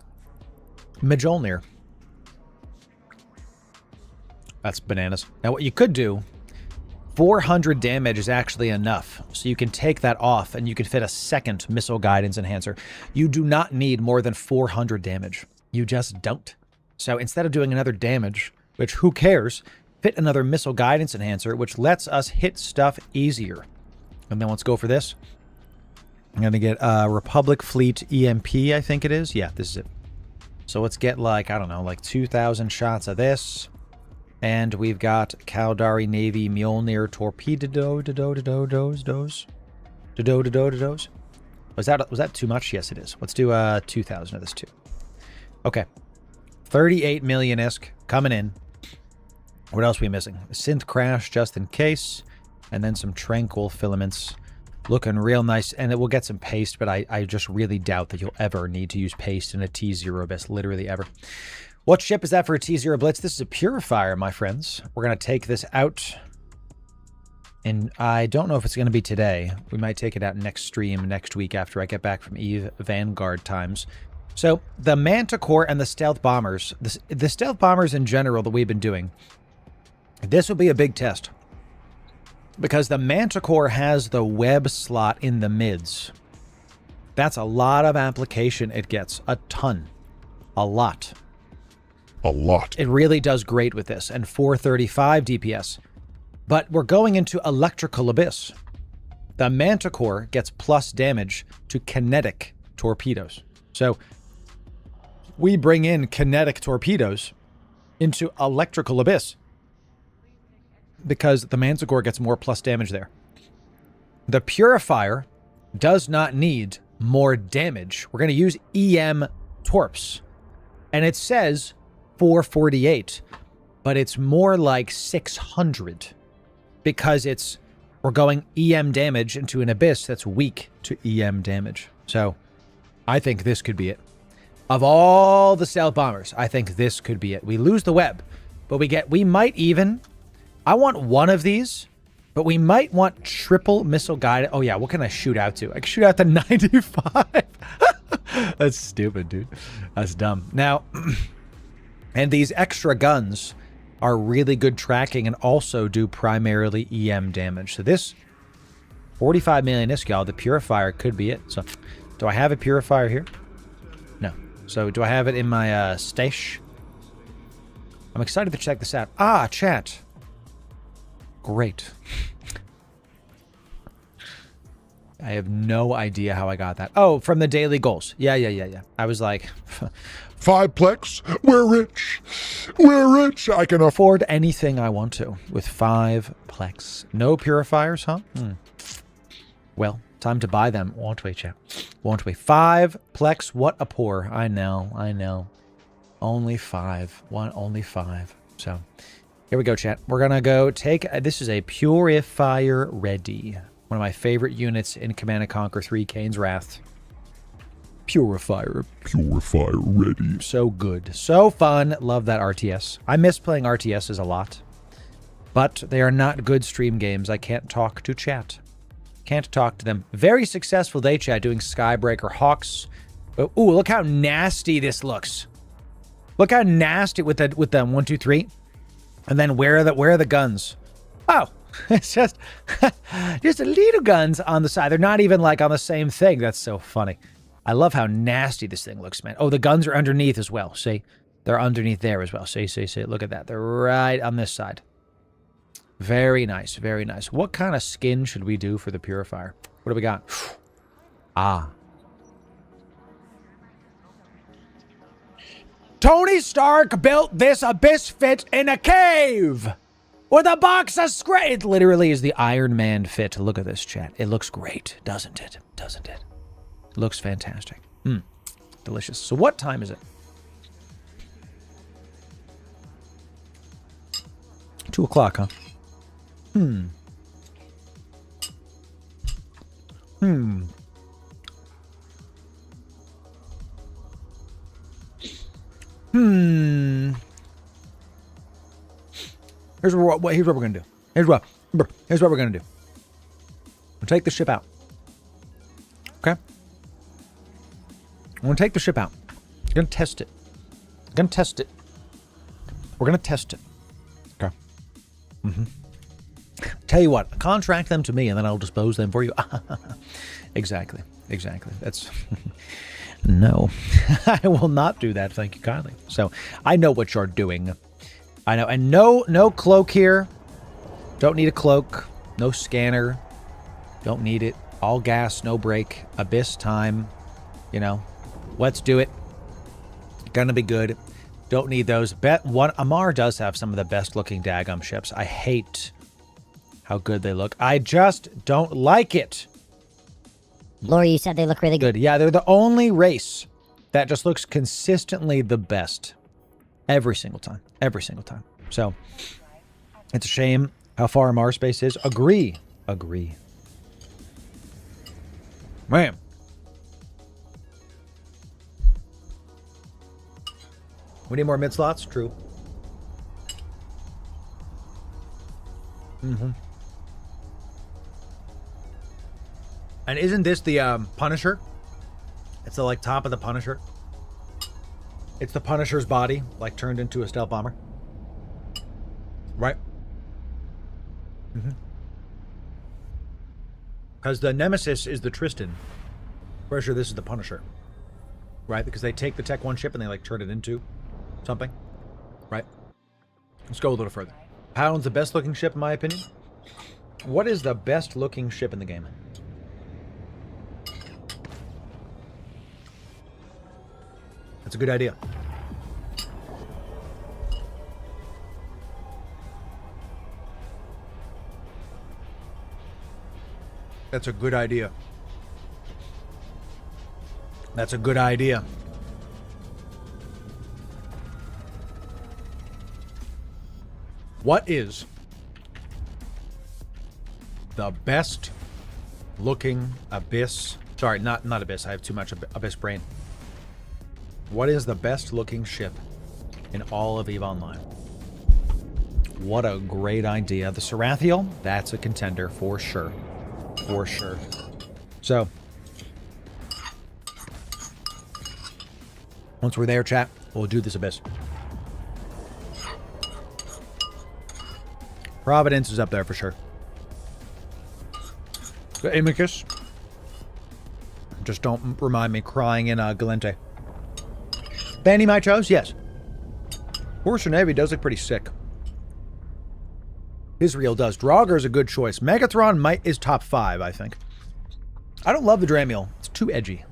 S1: Mjolnir. That's bananas. Now what you could do, 400 damage is actually enough. So you can take that off and you can fit a second missile guidance enhancer. You do not need more than 400 damage. You just don't. So instead of doing another damage, which who cares, fit another missile guidance enhancer, which lets us hit stuff easier. And then let's go for this. I'm going to get Republic Fleet EMP, I think it is. Yeah, this is it. So let's get like, I don't know, like 2,000 shots of this. And we've got Caldari Navy Mjolnir Torpedo. Was that too much? Yes, it is. Let's do 2,000 of this too. Okay. 38 million-isk coming in. What else are we missing? Synth Crash just in case. And then some Tranquil Filaments. Looking real nice. And it will get some paste, but I just really doubt that you'll ever need to use paste in a T0 Abyss. Literally ever. What ship is that for a T0 Blitz? This is a Purifier, my friends. We're going to take this out. And I don't know if it's going to be today. We might take it out next stream, next week after I get back from EVE Vanguard times. So, the Manticore and the Stealth Bombers, the Stealth Bombers in general that we've been doing, this will be a big test. Because the Manticore has the web slot in the mids. That's a lot of application it gets. A ton. A lot.
S2: A lot.
S1: It really does great with this. And 435 DPS. But we're going into Electrical Abyss. The Manticore gets plus damage to kinetic torpedoes. So, we bring in kinetic torpedoes into Electrical Abyss. Because the Manticore gets more plus damage there. The Purifier does not need more damage. We're going to use EM Torps. And it says 448, but it's more like 600. Because we're going EM damage into an Abyss that's weak to EM damage. So, I think this could be it. Of all the Stealth Bombers, I think this could be it. We lose the web, but we might even... I want one of these, but we might want triple missile guided. Oh yeah, what can I shoot out to? I can shoot out to 95. That's stupid, dude. That's dumb. Now, and these extra guns are really good tracking and also do primarily EM damage. So this 45 million Iskal, the Purifier could be it. So do I have a Purifier here? No. So do I have it in my stash? I'm excited to check this out. Ah, chat. Great. I have no idea how I got that. Oh, from the daily goals. Yeah. I was like...
S2: 5 plex. We're rich. We're rich. I can
S1: afford anything I want to with 5 plex. No purifiers, huh? Well, time to buy them, won't we, chat? Won't we? 5 plex. What a poor. I know. Only 5. Only 5. So... here we go, chat. We're going to go take... this is a Purifier Ready. One of my favorite units in Command & Conquer 3, Kane's Wrath. Purifier Ready. So good. So fun. Love that RTS. I miss playing RTSs a lot. But they are not good stream games. I can't talk to chat. Can't talk to them. Very successful day, chat, doing Skybreaker Hawks. Ooh, look how nasty this looks. Look how nasty with the 1, 2, 3. And then where are the guns? Oh, It's just little guns on the side. They're not even like on the same thing. That's so funny. I love how nasty this thing looks, man. Oh, the guns are underneath as well. See? They're underneath there as well. See. Look at that. They're right on this side. Very nice. Very nice. What kind of skin should we do for the purifier? What do we got? Ah. Tony Stark built this abyss fit in a cave with a box of scrap. It literally is the Iron Man fit. Look at this, chat. It looks great, doesn't it? Doesn't it? It looks fantastic. Delicious. So what time is it? 2 o'clock, huh? Here's what we're gonna do. Here's what we're gonna do. We'll take the ship out. Okay? I'm gonna take the ship out. I'm gonna test it. We're gonna test it. Okay. Tell you what, contract them to me and then I'll dispose them for you. Exactly. That's no. I will not do that, thank you kindly. So I know what you're doing. I know. And no cloak here. Don't need a cloak. No scanner. Don't need it. All gas, no brake. Abyss time. You know. Let's do it. Gonna be good. Don't need those. Amar does have some of the best looking Dagum ships. I hate how good they look. I just don't like it.
S3: Loru, you said they look really good.
S1: Yeah, they're the only race that just looks consistently the best. Every single time. So, it's a shame how far Mars space is. Agree. Man. We need more mid slots? True. And isn't this the Punisher? It's the top of the Punisher. It's the Punisher's body, turned into a stealth bomber. Right? Because the Nemesis is the Tristan. Pretty sure this is the Punisher. Right? Because they take the Tech 1 ship and they turn it into something. Right? Let's go a little further. Pound's the best looking ship in my opinion. What is the best looking ship in the game? That's a good idea. That's a good idea. What is the best looking Abyss? Sorry, not Abyss. I have too much Abyss brain. What is the best looking ship in all of EVE Online? What a great idea. The Sarathiel, that's a contender for sure. So, once we're there, chat, we'll do this Abyss. Providence is up there for sure. Amicus. Just don't remind me crying in Galente. Bandy my toes? Yes. Horse or Navy does look pretty sick. Israel does. Draugr is a good choice. Megathron is top 5, I think. I don't love the Dramiel. It's too edgy.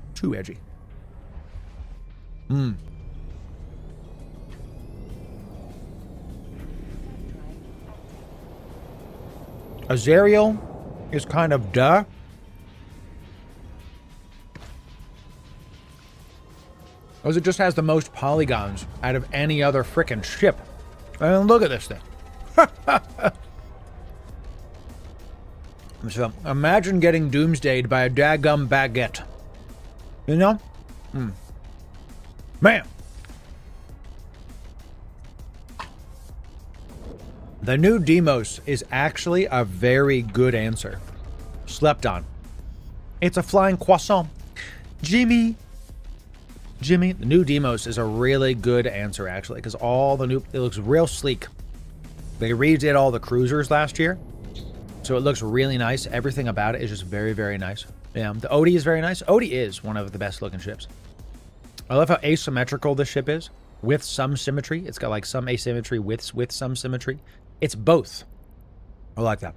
S1: Azariel is kind of duh. Because it just has the most polygons out of any other frickin' ship. And look at this thing. So imagine getting doomsdayed by a daggum baguette. You know? Man. The new Demos is actually a very good answer. Slept on. It's a flying croissant. Jimmy, the new Demos is a really good answer, actually, because it looks real sleek. They redid all the cruisers last year, So it looks really nice. Everything about it is just very, very nice. Yeah, the Odie is very nice. Odie is one of the best looking ships. I love how asymmetrical this ship is with some symmetry. It's got like some asymmetry with some symmetry. It's both. I like that.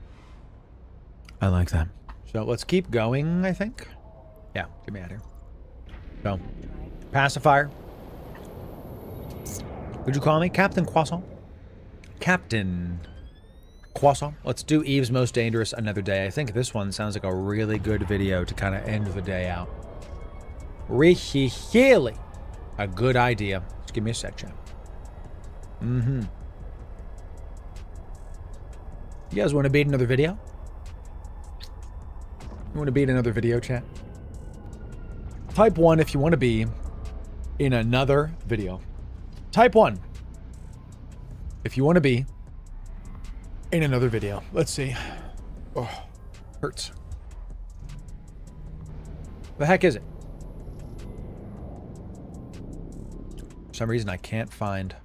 S1: I like that. So let's keep going, I think. Yeah, get me out of here. So, pacifier. Would you call me Captain Croissant? Captain Croissant. Let's do Eve's Most Dangerous another day. I think this one sounds like a really good video to kind of end the day out. Really a good idea. Just give me a sec, chat. You guys want to beat another video? You want to beat another video, chat? Type 1 if you want to be in another video. Type 1 if you want to be in another video. Let's see. Oh, hurts. The heck is it? For some reason I can't find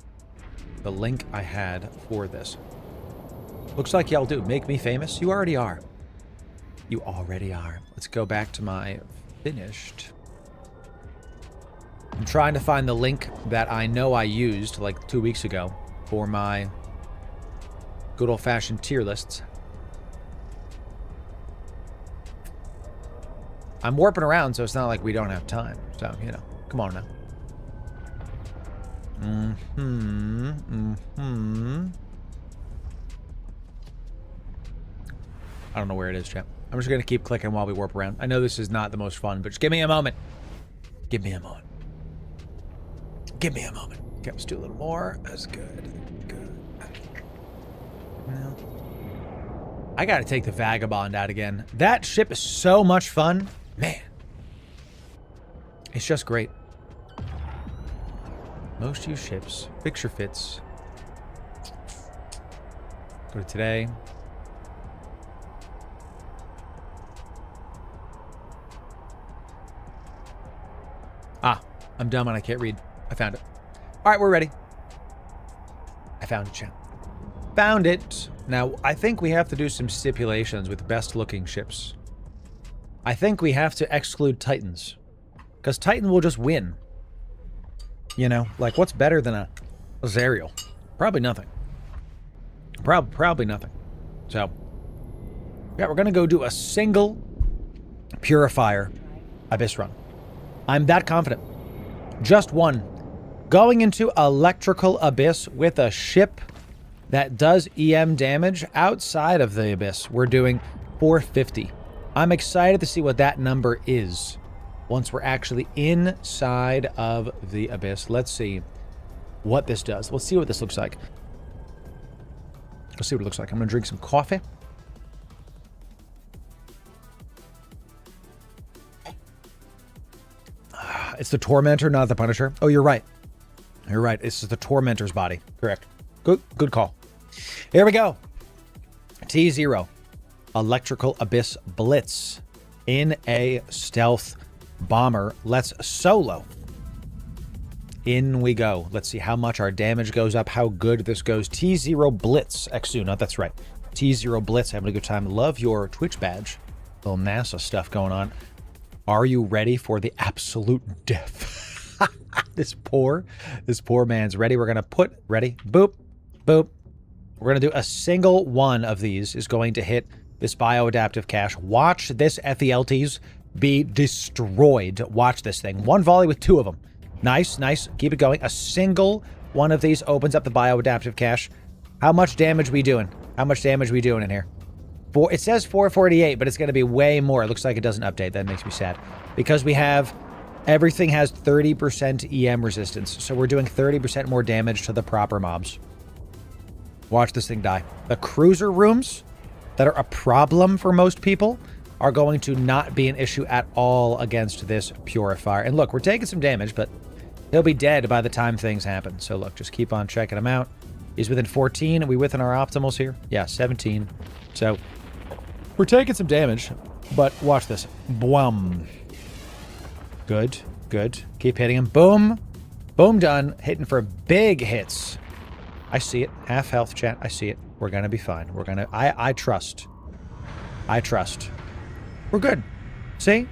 S1: the link I had for this. Looks like y'all do. Make me famous? You already are. You already are. Let's go back to my finished. I'm trying to find the link that I know I used like 2 weeks ago for my good old-fashioned tier lists. I'm warping around, so it's not like we don't have time. So, you know, come on now. I don't know where it is, chat. I'm just going to keep clicking while we warp around. I know this is not the most fun, but just give me a moment. Give me a moment. Give me a moment. Okay, let's do a little more. That's good. Good. No. I got to take the Vagabond out again. That ship is so much fun. Man. It's just great. Most used ships. Picture fits. Go to today. Ah, I'm dumb and I can't read. I found it. All right, we're ready. I found it, chat. Found it. Now, I think we have to do some stipulations with best looking ships. I think we have to exclude Titans. Because Titan will just win. You know, like what's better than a Zerial? Probably nothing. Probably nothing. So, yeah, we're going to go do a single Purifier Abyss run. I'm that confident. Just one. Going into Electrical Abyss with a ship that does EM damage outside of the Abyss. We're doing 450. I'm excited to see what that number is once we're actually inside of the Abyss. Let's see what this does. Let's see what this looks like. Let's see what it looks like. I'm going to drink some coffee. It's the Tormentor, not the Punisher. Oh, you're right. You're right. This is the Tormentor's body. Correct. Good call. Here we go. T0. Electrical Abyss Blitz. In a stealth bomber. Let's solo. In we go. Let's see how much our damage goes up. How good this goes. T0 Blitz. Exuna. That's right. T0 Blitz. Having a good time. Love your Twitch badge. Little NASA stuff going on. Are you ready for the absolute death? This poor man's ready. We're going to put, ready, boop, boop. We're going to do a single one of these is going to hit this bioadaptive cache. Watch this FELTs be destroyed. Watch this thing. One volley with two of them. Nice, nice. Keep it going. A single one of these opens up the bioadaptive cache. How much damage we doing? How much damage we doing in here? It says 448, but it's going to be way more. It looks like it doesn't update. That makes me sad. Because we have... Everything has 30% EM resistance, so we're doing 30% more damage to the proper mobs. Watch this thing die. The cruiser rooms that are a problem for most people are going to not be an issue at all against this Purifier. And look, we're taking some damage, but he'll be dead by the time things happen. So look, just keep on checking him out. He's within 14. Are we within our optimals here? Yeah, 17. So we're taking some damage, but watch this. Boom. Good, good. Keep hitting him. Boom. Boom, done. Hitting for big hits. I see it. Half health, chat. I see it. We're going to be fine. We're going to... I trust. I trust. We're good. See?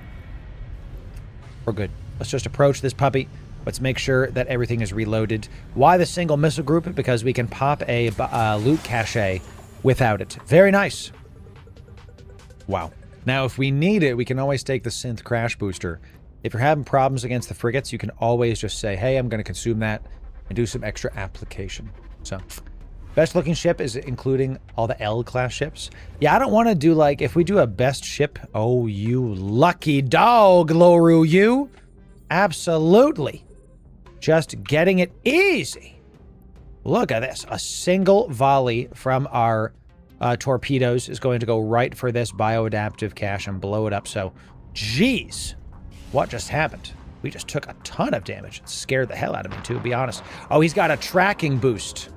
S1: We're good. Let's just approach this puppy. Let's make sure that everything is reloaded. Why the single missile group? Because we can pop a loot cache without it. Very nice. Wow. Now, if we need it, we can always take the synth crash booster. If you're having problems against the frigates, you can always just say, hey, I'm going to consume that and do some extra application. So, best looking ship is including all the L-class ships. Yeah, I don't want to do like, if we do a best ship, oh, you lucky dog, Loru, you. Absolutely. Just getting it easy. Look at this. A single volley from our torpedoes is going to go right for this bioadaptive cache and blow it up. So, geez, what just happened? We just took a ton of damage. It scared the hell out of me, too, to be honest. Oh, he's got a tracking boost.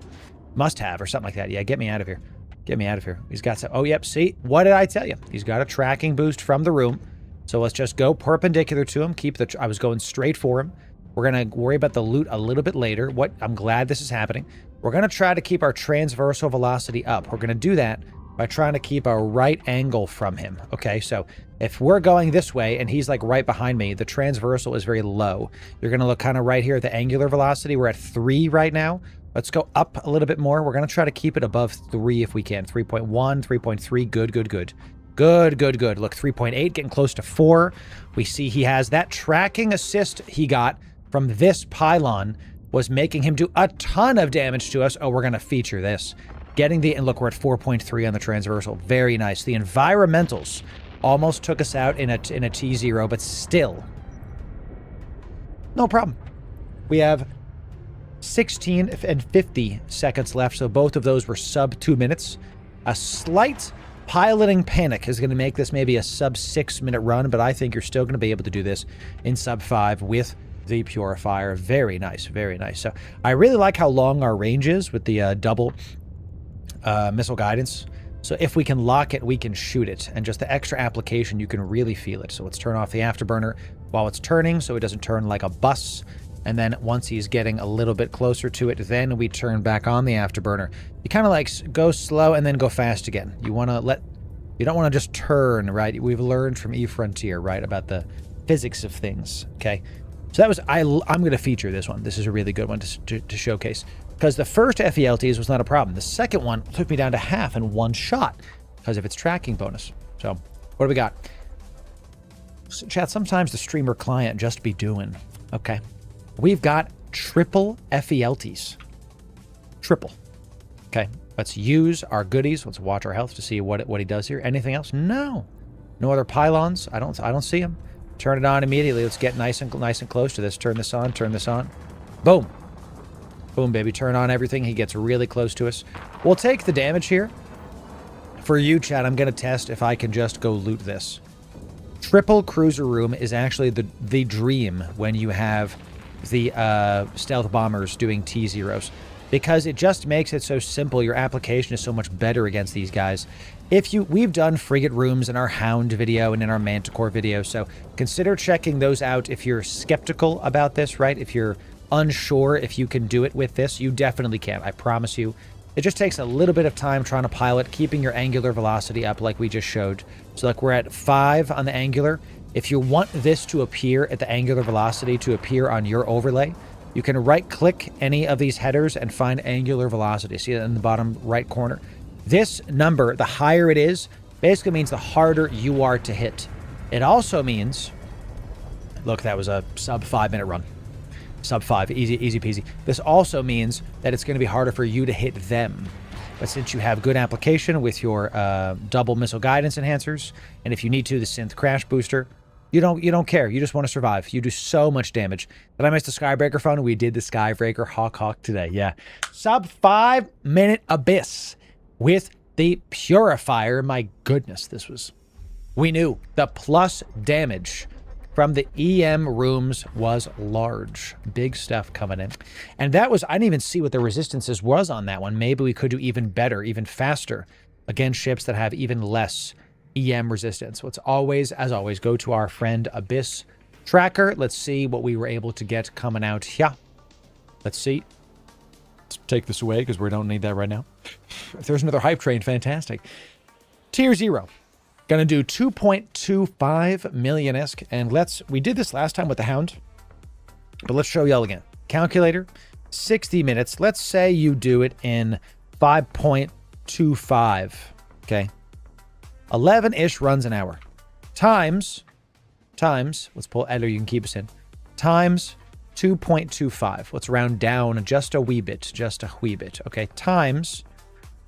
S1: Must have, or something like that. Yeah, get me out of here. Get me out of here. He's got some... Oh, yep, see? What did I tell you? He's got a tracking boost from the room. So let's just go perpendicular to him. Keep the... I was going straight for him. We're going to worry about the loot a little bit later. I'm glad this is happening. We're going to try to keep our transversal velocity up. We're going to do that by trying to keep a right angle from him. Okay, so if we're going this way and he's like right behind me, the transversal is very low. You're going to look kind of right here at the angular velocity. We're at 3 right now. Let's go up a little bit more. We're going to try to keep it above 3 if we can. 3.1, 3.3. Good, good, good. Good, good, good. Look, 3.8, getting close to 4. We see he has that tracking assist he got from this pylon was making him do a ton of damage to us. Oh, we're going to feature this. Getting the... And look, we're at 4.3 on the transversal. Very nice. The environmentals almost took us out in a T0, but still. No problem. We have 16 and 50 seconds left, so both of those were sub 2 minutes. A slight piloting panic is going to make this maybe a sub 6 minute run, but I think you're still going to be able to do this in sub 5 with the purifier. Very nice, very nice. So I really like how long our range is with the double missile guidance. So if we can lock it, we can shoot it. And just the extra application, you can really feel it. So let's turn off the afterburner while it's turning so it doesn't turn like a bus. And then once he's getting a little bit closer to it, then we turn back on the afterburner. You kind of like go slow and then go fast again. You want to you don't want to just turn, right? We've learned from E-Frontier, right, about the physics of things, okay? So that was, I'm going to feature this one. This is a really good one to showcase. Because the first FELTs was not a problem. The second one took me down to half in one shot because of its tracking bonus. So, what do we got? So, chat, sometimes the streamer client just be doing. Okay. We've got triple FELTs. Triple. Okay. Let's use our goodies. Let's watch our health to see what he does here. Anything else? No. No other pylons. I don't see him. Turn it on immediately. Let's get nice and close to this. Turn this on. Turn this on. Boom. Boom, baby. Turn on everything. He gets really close to us. We'll take the damage here. For you, Chad, I'm going to test if I can just go loot this. Triple cruiser room is actually the dream when you have the stealth bombers doing T-0s. Because it just makes it so simple. Your application is so much better against these guys. We've done frigate rooms in our Hound video and in our Manticore video, so consider checking those out if you're skeptical about this, right? If you're unsure if you can do it with this, you definitely can. I promise you. It just takes a little bit of time trying to pilot, keeping your angular velocity up like we just showed. So like we're at 5 on the angular. If you want this to appear at the angular velocity to appear on your overlay, you can right-click any of these headers and find angular velocity. See it in the bottom right corner? This number, the higher it is, basically means the harder you are to hit. It also means... Look, that was a sub 5 minute run. Sub 5, easy peasy. This also means that it's going to be harder for you to hit them. But since you have good application with your double missile guidance enhancers, and if you need to, the synth crash booster, you don't care. You just want to survive. You do so much damage. Did I miss the Skybreaker phone? We did the Skybreaker Hawk today. Yeah. Sub 5 minute abyss with the purifier. My goodness, this was... We knew the plus damage from the EM rooms was large. Big stuff coming in. And that was... I didn't even see what the resistances was on that one. Maybe we could do even better, even faster against ships that have even less EM resistance. So it's always, as always, go to our friend Abyss Tracker. Let's see what we were able to get coming out here. Let's see. Let's take this away because we don't need that right now. If there's another hype train, fantastic. Tier 0. Gonna do 2.25 million ISK. And we did this last time with the Hound, but let's show y'all again. Calculator, 60 minutes. Let's say you do it in 5.25. Okay. 11-ish runs an hour. Times, let's pull editor, you can keep us in. Times 2.25. Let's round down just a wee bit. Okay. Times,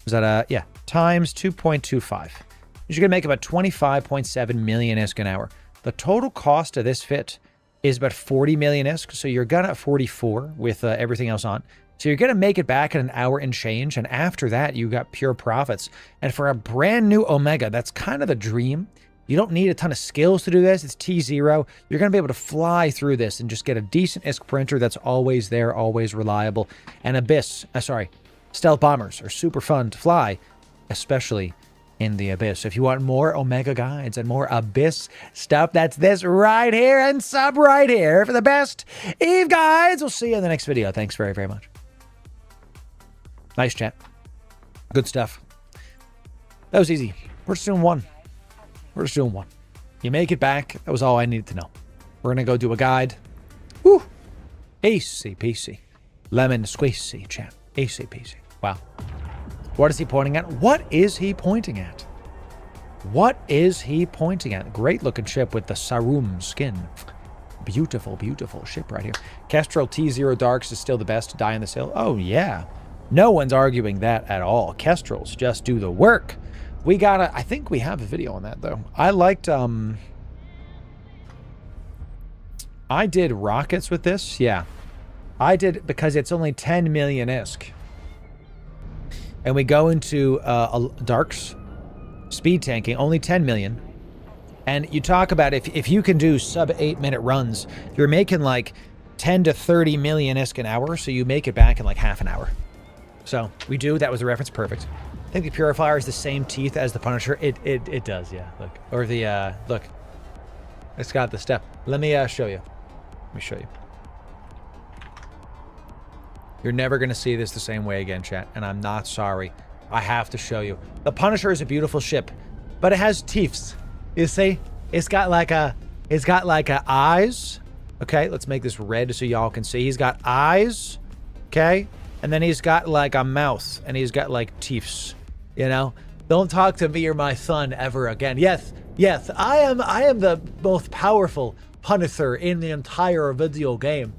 S1: times 2.25. You're going to make about 25.7 million ISK an hour. The total cost of this fit is about 40 million ISK. So you're going to 44 with everything else on. So you're going to make it back in an hour and change. And after that, you got pure profits. And for a brand new Omega, that's kind of the dream. You don't need a ton of skills to do this. It's T0. You're going to be able to fly through this and just get a decent ISK printer that's always there, always reliable. And stealth bombers are super fun to fly, especially in the Abyss. If you want more Omega guides and more Abyss stuff, that's this right here and sub right here for the best Eve guides. We'll see you in the next video. Thanks very, very much. Nice chat. Good stuff. That was easy. We're just doing one. You make it back. That was all I needed to know. We're going to go do a guide. Woo! Easy peasy. Lemon squeezy, chat. Easy peasy. Wow. What is he pointing at? What is he pointing at? Great looking ship with the Sarum skin. Beautiful, beautiful ship right here. Kestrel T0 Darks is still the best to die on this hill. Oh, yeah. No one's arguing that at all. Kestrels just do the work. I think we have a video on that, though. I liked, I did rockets with this. Yeah. I did because it's only 10 million ISK. And we go into Darks, speed tanking, only 10 million. And you talk about if you can do sub 8-minute runs, you're making like 10 to 30 million ISK an hour, so you make it back in like half an hour. So we do. That was the reference. Perfect. I think the Purifier is the same teeth as the Punisher. It does, yeah. Look. Or the, look. It's got the step. Let me show you. Let me show you. You're never going to see this the same way again, chat, and I'm not sorry. I have to show you. The Punisher is a beautiful ship, but it has teeth. You see? It's got like a eyes. Okay, let's make this red so y'all can see. He's got eyes, okay? And then he's got like a mouth, and he's got like teeth, you know? Don't talk to me or my son ever again. Yes, I am the most powerful Punisher in the entire video game.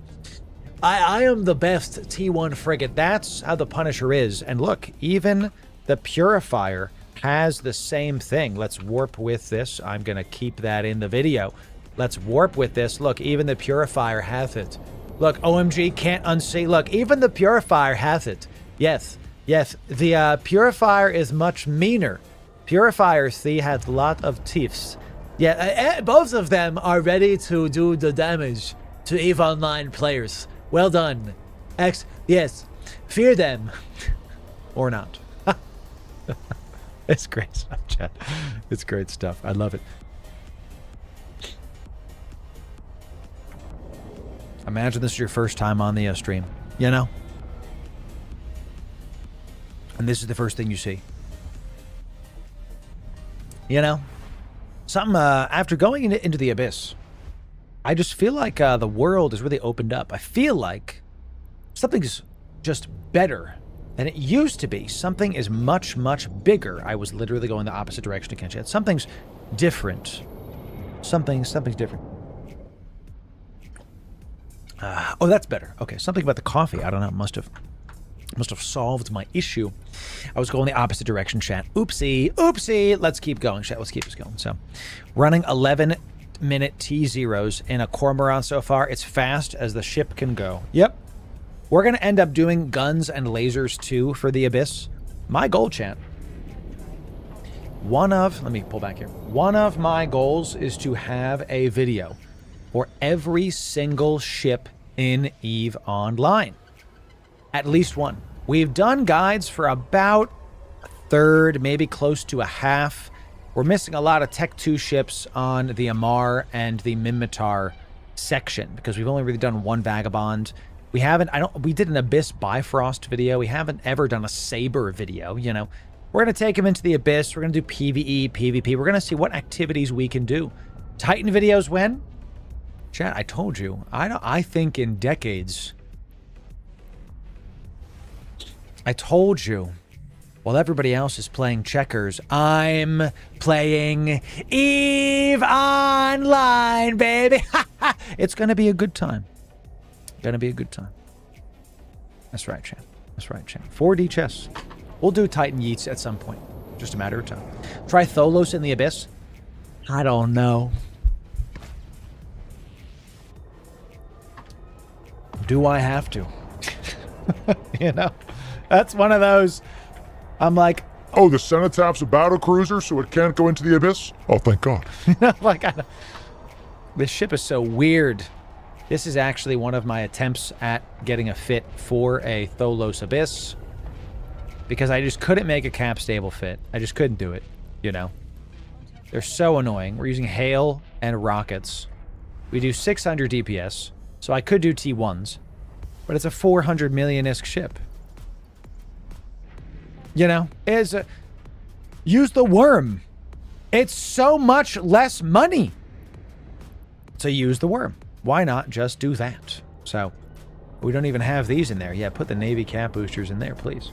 S1: I am the best T1 frigate. That's how the Punisher is. And look, even the Purifier has the same thing. Let's warp with this. I'm going to keep that in the video. Let's warp with this. Look, even the Purifier has it. Look, OMG, can't unsee. Look, even the Purifier has it. Yes. The Purifier is much meaner. Purifier, see, has a lot of teeth. Yeah, both of them are ready to do the damage to EVE Online players. Well done. Yes. Fear them. Or not. It's great stuff, chat. It's great stuff. I love it. Imagine this is your first time on the stream, you know? And this is the first thing you see. You know? Something, after going into the Abyss, I just feel like the world has really opened up. I feel like something's just better than it used to be. Something is much, much bigger. I was literally going the opposite direction again, chat. Something's different. Something's different. Oh, that's better. Okay, something about the coffee. I don't know. Must have solved my issue. I was going the opposite direction, chat. Oopsie. Let's keep going, chat. Let's keep this going. So, running 11-minute T0s in a Cormorant so far. It's fast as the ship can go. Yep. We're going to end up doing guns and lasers too for the Abyss. My goal, chat. Let me pull back here. One of my goals is to have a video for every single ship in EVE Online. At least one. We've done guides for about a third, maybe close to a half. We're missing a lot of Tech 2 ships on the Amar and the Minmatar section because we've only really done one Vagabond. We did an Abyss Bifrost video. We haven't ever done a Saber video, you know. We're going to take him into the Abyss. We're going to do PvE, PvP. We're going to see what activities we can do. Titan videos when? Chat, I told you. I think in decades. I told you. While everybody else is playing checkers, I'm playing EVE Online, baby. It's going to be a good time. Going to be a good time. That's right, chat. That's right, chat. 4D chess. We'll do Titan Yeats at some point. Just a matter of time. Try Tholos in the Abyss. I don't know. Do I have to? You know? That's one of those... I'm like...
S2: Oh, the Cenotap's a battle cruiser, so it can't go into the Abyss? Oh, thank God.
S1: Like, this ship is so weird. This is actually one of my attempts at getting a fit for a Tholos Abyss. Because I just couldn't make a cap stable fit. I just couldn't do it, you know. They're so annoying. We're using hail and rockets. We do 600 DPS, so I could do T1s. But it's a 400 million-isk ship. You know, use the worm. It's so much less money to use the worm. Why not just do that? So, we don't even have these in there. Yeah, put the Navy cap boosters in there, please.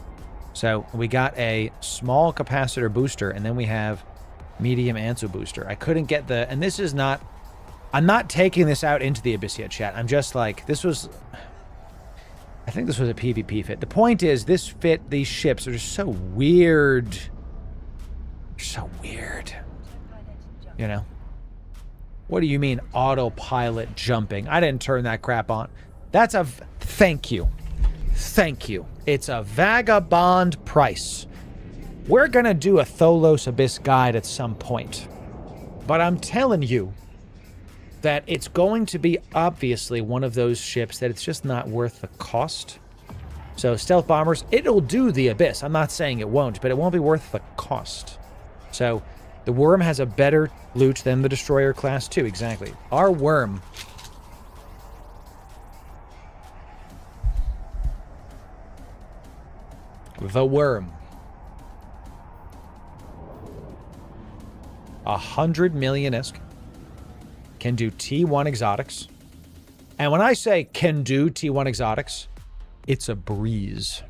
S1: So, we got a small capacitor booster, and then we have medium Anso booster. I couldn't get the... And this is not... I'm not taking this out into the Abyss yet, chat. I'm just like... This was... I think this was a PvP fit. The point is, this fit, these ships are just so weird. They're so weird. You know? What do you mean, autopilot jumping? I didn't turn that crap on. That's a... Thank you. Thank you. It's a vagabond price. We're gonna do a Tholos Abyss guide at some point. But I'm telling you that it's going to be obviously one of those ships that it's just not worth the cost. So stealth bombers, it'll do the Abyss. I'm not saying it won't, but it won't be worth the cost. So the worm has a better loot than the destroyer class too. Exactly. Our worm... The worm. 100 million-isk. Can do T1 exotics. And when I say can do T1 exotics, it's a breeze.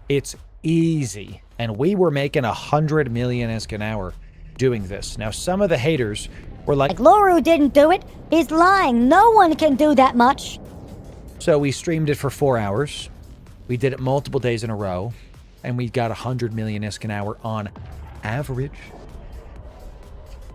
S1: It's easy. And we were making 100 million-isk an hour doing this. Now, some of the haters were like
S3: Loru didn't do it. He's lying. No one can do that much.
S1: So we streamed it for 4 hours. We did it multiple days in a row. And we got 100 million-isk an hour on average.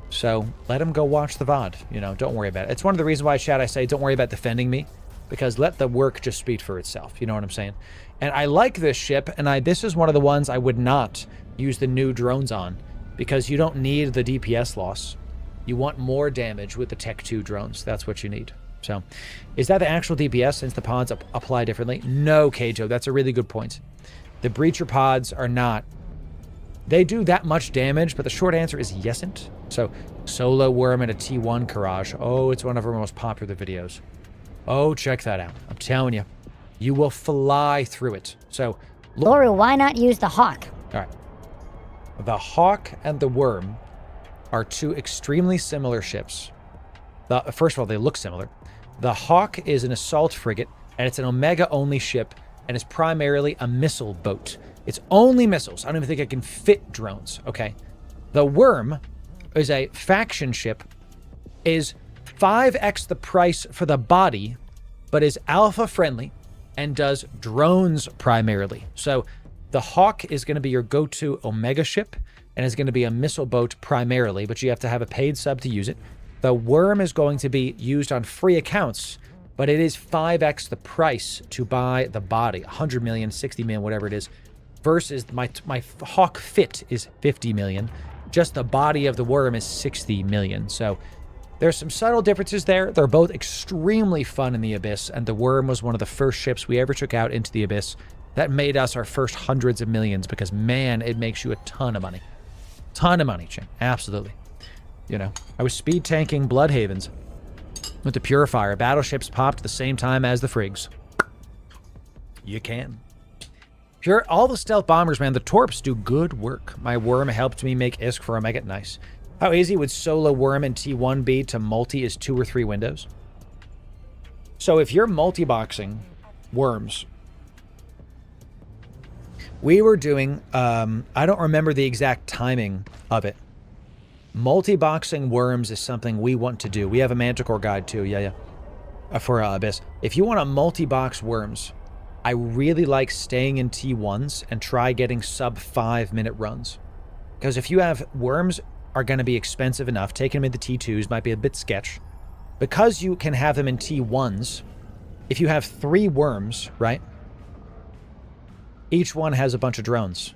S1: So let him go watch the VOD. You know, don't worry about it. It's one of the reasons why, chat, I say don't worry about defending me. Because let the work just speak for itself. You know what I'm saying? And I like this ship. And this is one of the ones I would not use the new drones on. Because you don't need the DPS loss. You want more damage with the Tech 2 drones. That's what you need. So, is that the actual DPS since the pods apply differently? No, Keijo. That's a really good point. The Breacher pods are not. They do that much damage, but the short answer is yesn't. So, Solo Worm and a T1 Courage. Oh, it's one of our most popular videos. Oh, check that out. I'm telling you. You will fly through it. So,
S3: Loru, why not use the Hawk?
S1: All right. The Hawk and the Worm are two extremely similar ships. First of all, they look similar. The Hawk is an assault frigate, and it's an Omega-only ship, and is primarily a missile boat. It's only missiles. I don't even think it can fit drones, okay? The Worm is a faction ship, is 5x the price for the body, but is alpha-friendly, and does drones primarily. So the Hawk is going to be your go-to Omega ship, and is going to be a missile boat primarily, but you have to have a paid sub to use it. The Worm is going to be used on free accounts, but it is 5x the price to buy the body, 100 million, 60 million, whatever it is, versus my Hawk Fit is 50 million. Just the body of the Worm is 60 million. So there's some subtle differences there. They're both extremely fun in the Abyss, and the Worm was one of the first ships we ever took out into the Abyss. That made us our first hundreds of millions because, man, it makes you a ton of money. Ton of money, Ching. Absolutely. You know, I was speed tanking Bloodhavens with the Purifier. Battleships popped at the same time as the Frigs. You can. Sure, all the stealth bombers, man, the torps do good work. My worm helped me make ISK for Omega. Nice. How easy would solo worm in T1 be to multi is 2 or 3 windows? So if you're multi-boxing worms, we were doing, I don't remember the exact timing of it. Multi-boxing worms is something we want to do. We have a Manticore guide too, yeah. For Abyss. If you want to multi-box worms, I really like staying in T1s and try getting sub 5-minute runs. Because if you have worms are going to be expensive enough, taking them into T2s might be a bit sketch. Because you can have them in T1s, if you have 3 worms, right? Each one has a bunch of drones.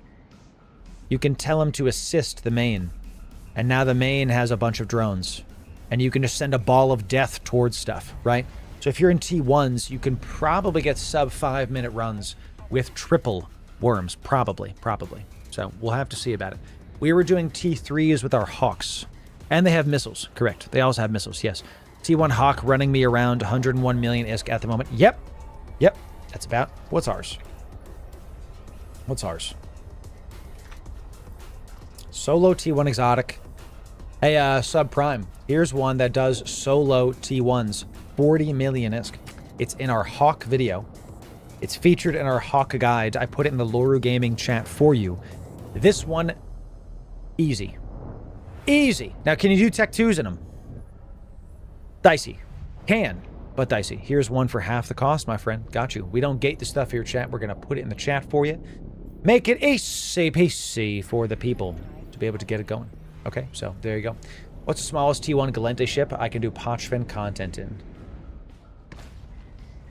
S1: You can tell them to assist the main. And now the main has a bunch of drones. And you can just send a ball of death towards stuff, right? So if you're in T1s, you can probably get sub 5-minute runs with triple worms. Probably. So we'll have to see about it. We were doing T3s with our Hawks. And they have missiles, correct. They also have missiles, yes. T1 Hawk running me around 101 million ISK at the moment. Yep. That's about... What's ours? Solo T1 exotic. Hey, Subprime. Here's one that does solo T1s. 40 million ISK. It's in our Hawk video. It's featured in our Hawk guide. I put it in the Loru Gaming chat for you. This one, easy. Now, can you do Tech 2s in them? Dicey. Can, but dicey. Here's one for half the cost, my friend. Got you. We don't gate the stuff here, chat. We're going to put it in the chat for you. Make it easy for the people to be able to get it going. Okay, so there you go. What's the smallest T1 Galente ship I can do Pochfin content in?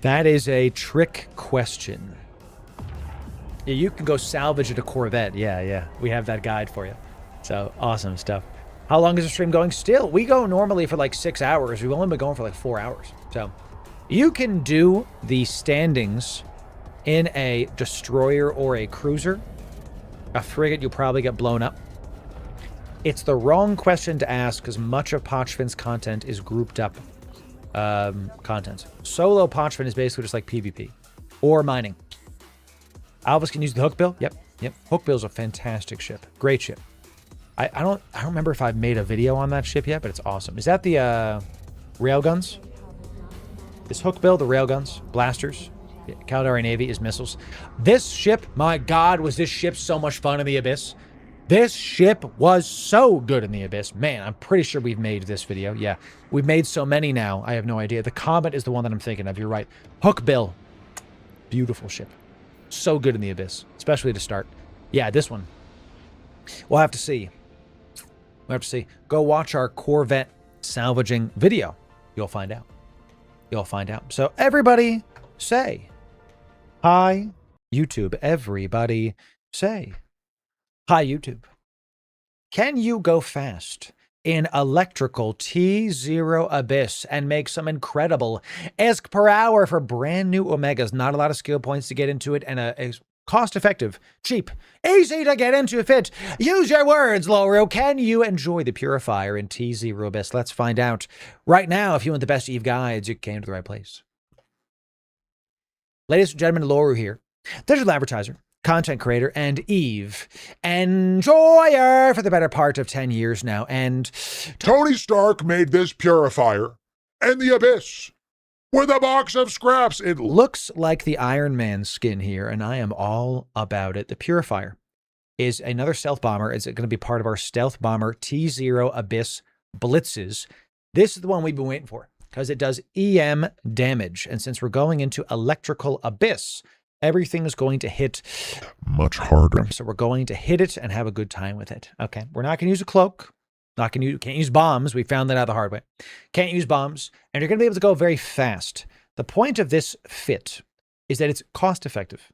S1: That is a trick question. Yeah, you can go salvage at a Corvette. Yeah. We have that guide for you. So, awesome stuff. How long is the stream going? Still, we go normally for like 6 hours. We've only been going for like 4 hours. So, you can do the standings in a destroyer or a cruiser. A frigate, you'll probably get blown up. It's the wrong question to ask because much of Pochfin's content is grouped up content. Solo Pochfin is basically just like PvP or mining. Alvis can use the Hookbill. Yep. Hookbill's a fantastic ship. Great ship. I don't remember if I've made a video on that ship yet, but it's awesome. Is that the railguns? Is Hookbill the railguns? Blasters? Yeah, Caldari Navy is missiles. This ship, my God, was this ship so much fun in the Abyss. This ship was so good in the Abyss. Man, I'm pretty sure we've made this video. Yeah, we've made so many now. I have no idea. The Comet is the one that I'm thinking of. You're right. Hookbill. Beautiful ship. So good in the Abyss, especially to start. Yeah, this one. We'll have to see. Go watch our Corvette salvaging video. You'll find out. So everybody say hi, YouTube. Everybody say hi, YouTube. Can you go fast in electrical T0 Abyss and make some incredible ISK per hour for brand new Omegas? Not a lot of skill points to get into it, and a cost-effective, cheap, easy to get into fit. Use your words, Loru. Can you enjoy the Purifier in T0 Abyss? Let's find out right now. If you want the best EVE guides, you came to the right place. Ladies and gentlemen, Loru here, digital advertiser, content creator, and EVE enjoyer for the better part of 10 years now. And
S2: Tony Stark made this purifier in the Abyss with a box of scraps. It
S1: looks like the Iron Man skin here, and I am all about it. The Purifier is another stealth bomber. It's going to be part of our stealth bomber T0 Abyss blitzes. This is the one we've been waiting for because it does EM damage. And since we're going into electrical Abyss, everything is going to hit
S2: much harder.
S1: So we're going to hit it and have a good time with it. Okay, we're not going to use a cloak. Can't use bombs. We found that out the hard way. Can't use bombs. And you're going to be able to go very fast. The point of this fit is that it's cost effective.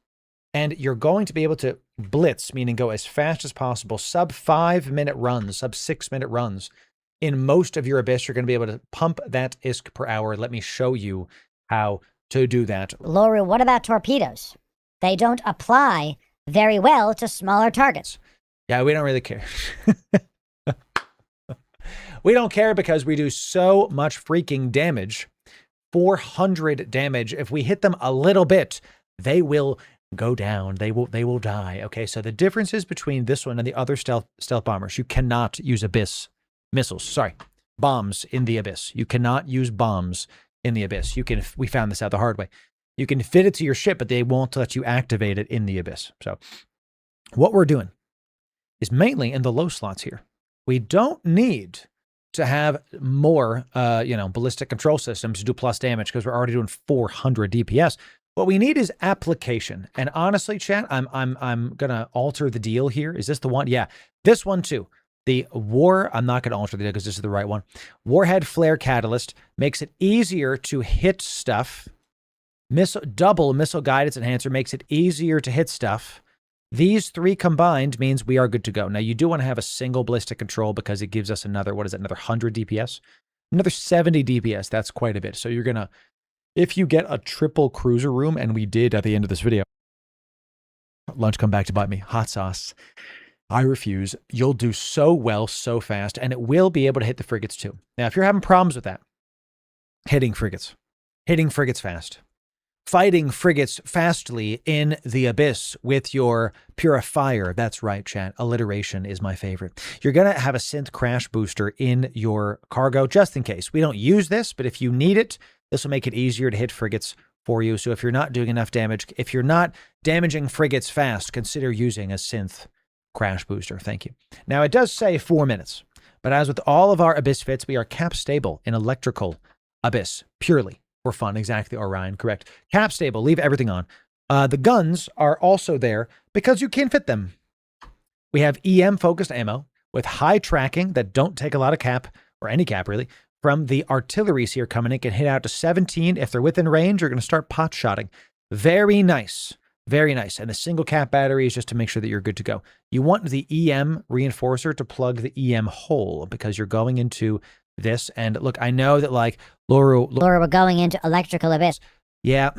S1: And you're going to be able to blitz, meaning go as fast as possible, sub 5-minute runs, sub 6-minute runs. In most of your Abyss, you're going to be able to pump that ISK per hour. Let me show you how to do that.
S3: Loru, what about torpedoes? They don't apply very well to smaller targets.
S1: Yeah, we don't really care. We don't care because we do so much freaking damage. 400 damage. If we hit them a little bit, they will go down. They will die. Okay, so the differences between this one and the other stealth bombers, you cannot use abyss missiles. Sorry, bombs in the abyss. You cannot use bombs in the abyss. We found this out the hard way. You can fit it to your ship, but they won't let you activate it in the abyss. So what we're doing is mainly in the low slots here. We don't need to have more, ballistic control systems to do plus damage because we're already doing 400 DPS. What we need is application. And honestly, chat, I'm gonna alter the deal here. Is this the one? Yeah, this one too. The I'm not gonna alter the deal because this is the right one. Warhead Flare Catalyst makes it easier to hit stuff. Double Missile Guidance Enhancer makes it easier to hit stuff. These three combined means we are good to go. Now, you do want to have a single ballistic control because it gives us another, what is it, another 100 DPS? Another 70 DPS. That's quite a bit. So you're going to, if you get a triple cruiser room, and we did at the end of this video, lunch come back to bite me, hot sauce, I refuse. You'll do so well, so fast, and it will be able to hit the frigates too. Now, if you're having problems with that, hitting frigates fast. Fighting frigates fastly in the abyss with your purifier. That's right, chat. Alliteration is my favorite. You're going to have a synth crash booster in your cargo just in case. We don't use this, but if you need it, this will make it easier to hit frigates for you. So if you're not doing enough damage, if you're not damaging frigates fast, consider using a synth crash booster. Thank you. Now, it does say 4 minutes, but as with all of our abyss fits, we are cap stable in electrical abyss purely. For fun, exactly, Orion, correct. Cap stable, leave everything on. The guns are also there because you can fit them. We have EM-focused ammo with high tracking that don't take a lot of cap, or any cap really, from the artilleries here coming in. Can hit out to 17. If they're within range, you're going to start pot-shotting. Very nice. Very nice. And the single cap battery is just to make sure that you're good to go. You want the EM reinforcer to plug the EM hole because you're going into this. And look, I know that like Loru,
S3: we're going into electrical abyss.
S1: Yeah,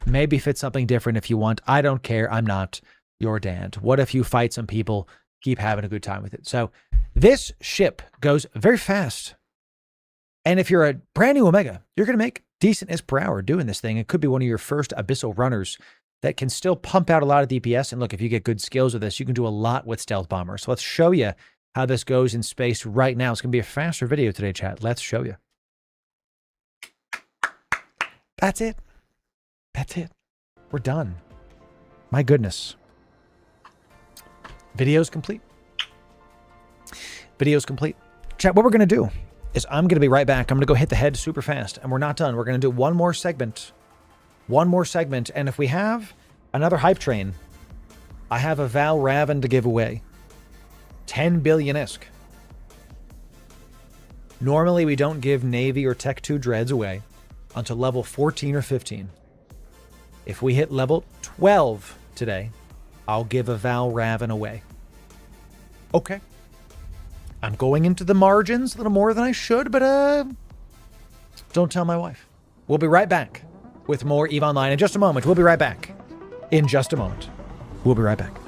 S1: maybe fit something different if you want. I don't care. I'm not your dad. What if you fight some people, keep having a good time with it? So this ship goes very fast. And if you're a brand new Omega, you're going to make decent IS per hour doing this thing. It could be one of your first abyssal runners that can still pump out a lot of DPS. And look, if you get good skills with this, you can do a lot with stealth bombers. So let's show you how this goes in space right now. It's going to be a faster video today, chat. Let's show you. That's it. That's it. We're done. My goodness. Video's complete. Video's complete. Chat, what we're going to do is I'm going to be right back. I'm going to go hit the head super fast, and we're not done. We're going to do one more segment. One more segment, and if we have another hype train, I have a Val Raven to give away. 10 billion-esque. Normally, we don't give Navy or Tech 2 dreads away until level 14 or 15. If we hit level 12 today, I'll give a Val Raven away. Okay. I'm going into the margins a little more than I should, but don't tell my wife. We'll be right back with more EVE Online in just a moment. We'll be right back in just a moment. We'll be right back.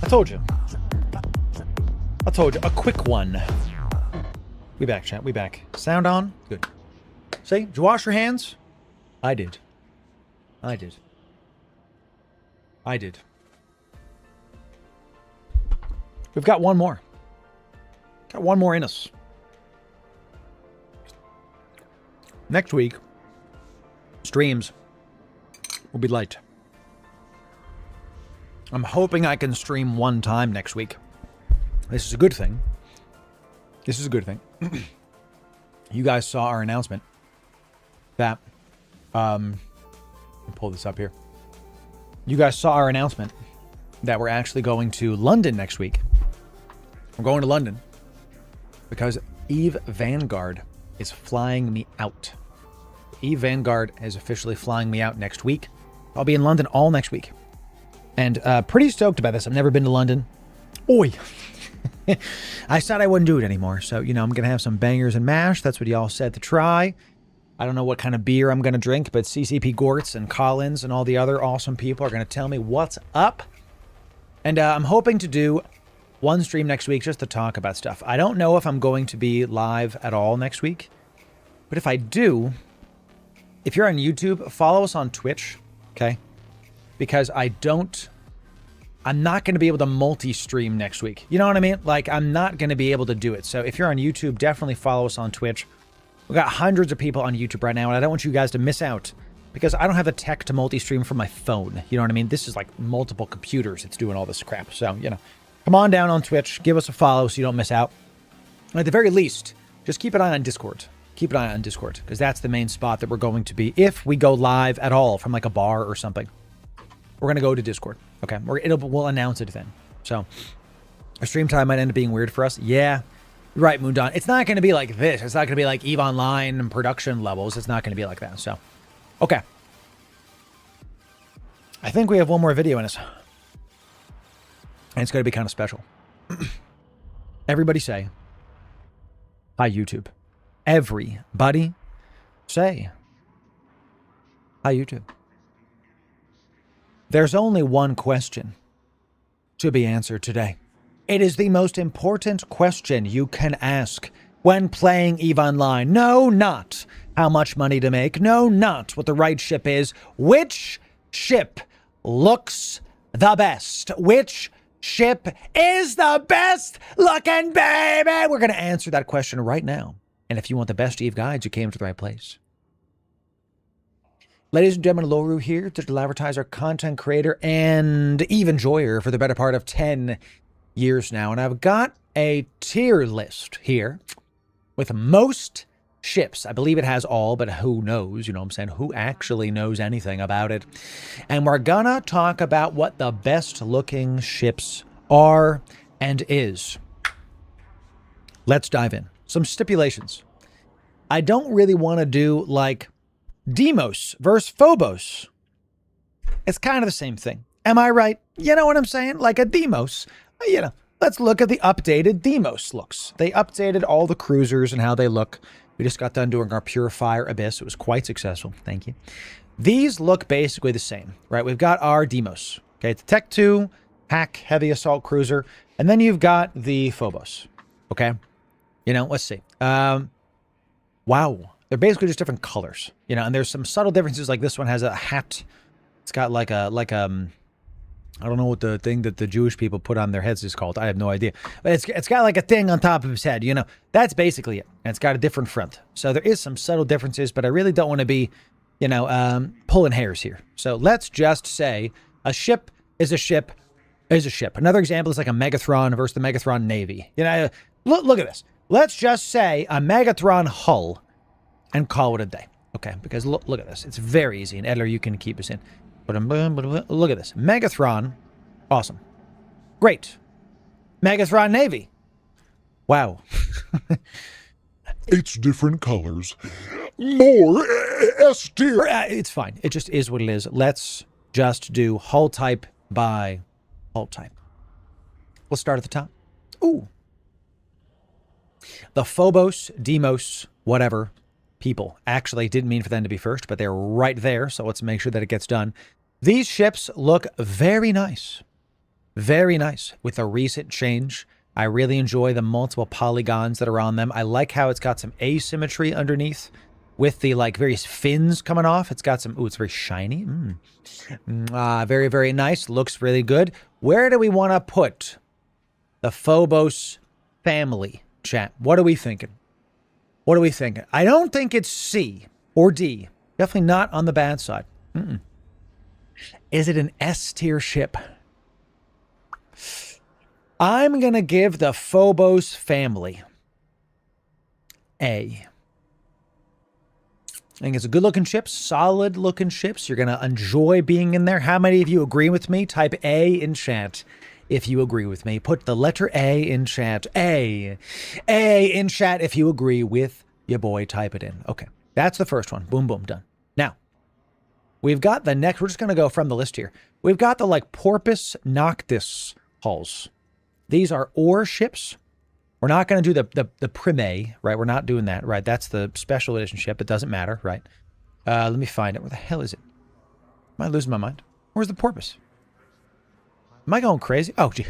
S1: I told you. I told you. A quick one. We back, chat. We back. Sound on? Good. See? Did you wash your hands? I did. I did. I did. We've got one more. Got one more in us. Next week, streams will be light. I'm hoping I can stream one time next week. This is a good thing. This is a good thing. You guys saw our announcement that, let me pull this up here. You guys saw our announcement that we're actually going to London next week. We're going to London because Eve Vanguard is flying me out. Eve Vanguard is officially flying me out next week. I'll be in London all next week. And pretty stoked about this. I've never been to London. Oi! I said I wouldn't do it anymore. So, you know, I'm going to have some bangers and mash. That's what y'all said to try. I don't know what kind of beer I'm going to drink, but CCP Gortz and Collins and all the other awesome people are going to tell me what's up. And I'm hoping to do one stream next week just to talk about stuff. I don't know if I'm going to be live at all next week. But if I do, if you're on YouTube, follow us on Twitch, okay? Because I'm not going to be able to multi-stream next week. You know what I mean? Like, I'm not going to be able to do it. So if you're on YouTube, definitely follow us on Twitch. We've got hundreds of people on YouTube right now, and I don't want you guys to miss out because I don't have the tech to multi-stream from my phone. You know what I mean? This is like multiple computers. It's doing all this crap. So, you know, come on down on Twitch. Give us a follow so you don't miss out. And at the very least, just keep an eye on Discord. Keep an eye on Discord because that's the main spot that we're going to be if we go live at all from like a bar or something. We're going to go to Discord. Okay. We'll announce it then. So our stream time might end up being weird for us. Yeah. Right, Moondon. It's not going to be like this. It's not going to be like EVE Online and production levels. It's not going to be like that. So, okay. I think we have one more video in us. And it's going to be kind of special. Everybody say, hi, YouTube. Everybody say, hi, YouTube. There's only one question to be answered today. It is the most important question you can ask when playing EVE Online. No, not how much money to make. No, not what the right ship is. Which ship looks the best? Which ship is the best looking, baby? We're going to answer that question right now. And if you want the best EVE guides, you came to the right place. Ladies and gentlemen, Loru here, digital advertiser, content creator, and EVE enjoyer for the better part of 10 years now. And I've got a tier list here with most ships. I believe it has all, but who knows? You know what I'm saying? Who actually knows anything about it? And we're gonna talk about what the best looking ships are and is. Let's dive in. Some stipulations. I don't really want to do like Deimos versus Phobos. It's kind of the same thing. Am I right? You know what I'm saying? Like a Deimos. You know, let's look at the updated Deimos looks. They updated all the cruisers and how they look. We just got done doing our Purifier Abyss. It was quite successful. Thank you. These look basically the same, right? We've got our Deimos. Okay, it's Tech 2, Hack, Heavy Assault Cruiser. And then you've got the Phobos. Okay? You know, let's see. Wow. They're basically just different colors. You know, and there's some subtle differences. Like this one has a hat. It's got like I don't know what the thing that the Jewish people put on their heads is called. I have no idea. But it's got like a thing on top of his head, you know. That's basically it. And it's got a different front. So there is some subtle differences, but I really don't want to be, you know, pulling hairs here. So let's just say a ship is a ship is a ship. Another example is like a Megathron versus the Megathron Navy. You know, look at this. Let's just say a Megathron hull and call it a day. Okay, because look at this. It's very easy. And Edler, you can keep us in. But look at this. Megathron. Awesome. Great. Megathron Navy. Wow.
S2: It's different colors. More S tier.
S1: It's fine. It just is what it is. Let's just do hull type by hull type. We'll start at the top. Ooh. The Phobos, Deimos, whatever people. Actually, didn't mean for them to be first, but they're right there. So let's make sure that it gets done. These ships look very nice. Very nice. With a recent change, I really enjoy the multiple polygons that are on them. I like how it's got some asymmetry underneath with the like various fins coming off. It's got some, ooh, it's very shiny. Very, very nice. Looks really good. Where do we want to put the Phobos family, chat? What are we thinking? What are we thinking? I don't think it's C or D. Definitely not on the bad side. Is it an S tier ship? I'm going to give the Phobos family A. I think it's a good-looking ship, solid-looking ships. You're going to enjoy being in there. How many of you agree with me? Type A in chat if you agree with me. Put the letter A in chat. A in chat if you agree with your boy. Type it in. Okay, that's the first one. Boom, boom, done. Now, we've got the next. We're just going to go from the list here. We've got the, like, Porpoise Noctis hulls. These are ore ships. We're not going to do the Prime, right? We're not doing that, right? That's the special edition ship. It doesn't matter, right? Let me find it. Where the hell is it? Am I losing my mind? Where's the porpoise? Am I going crazy? Oh, gee.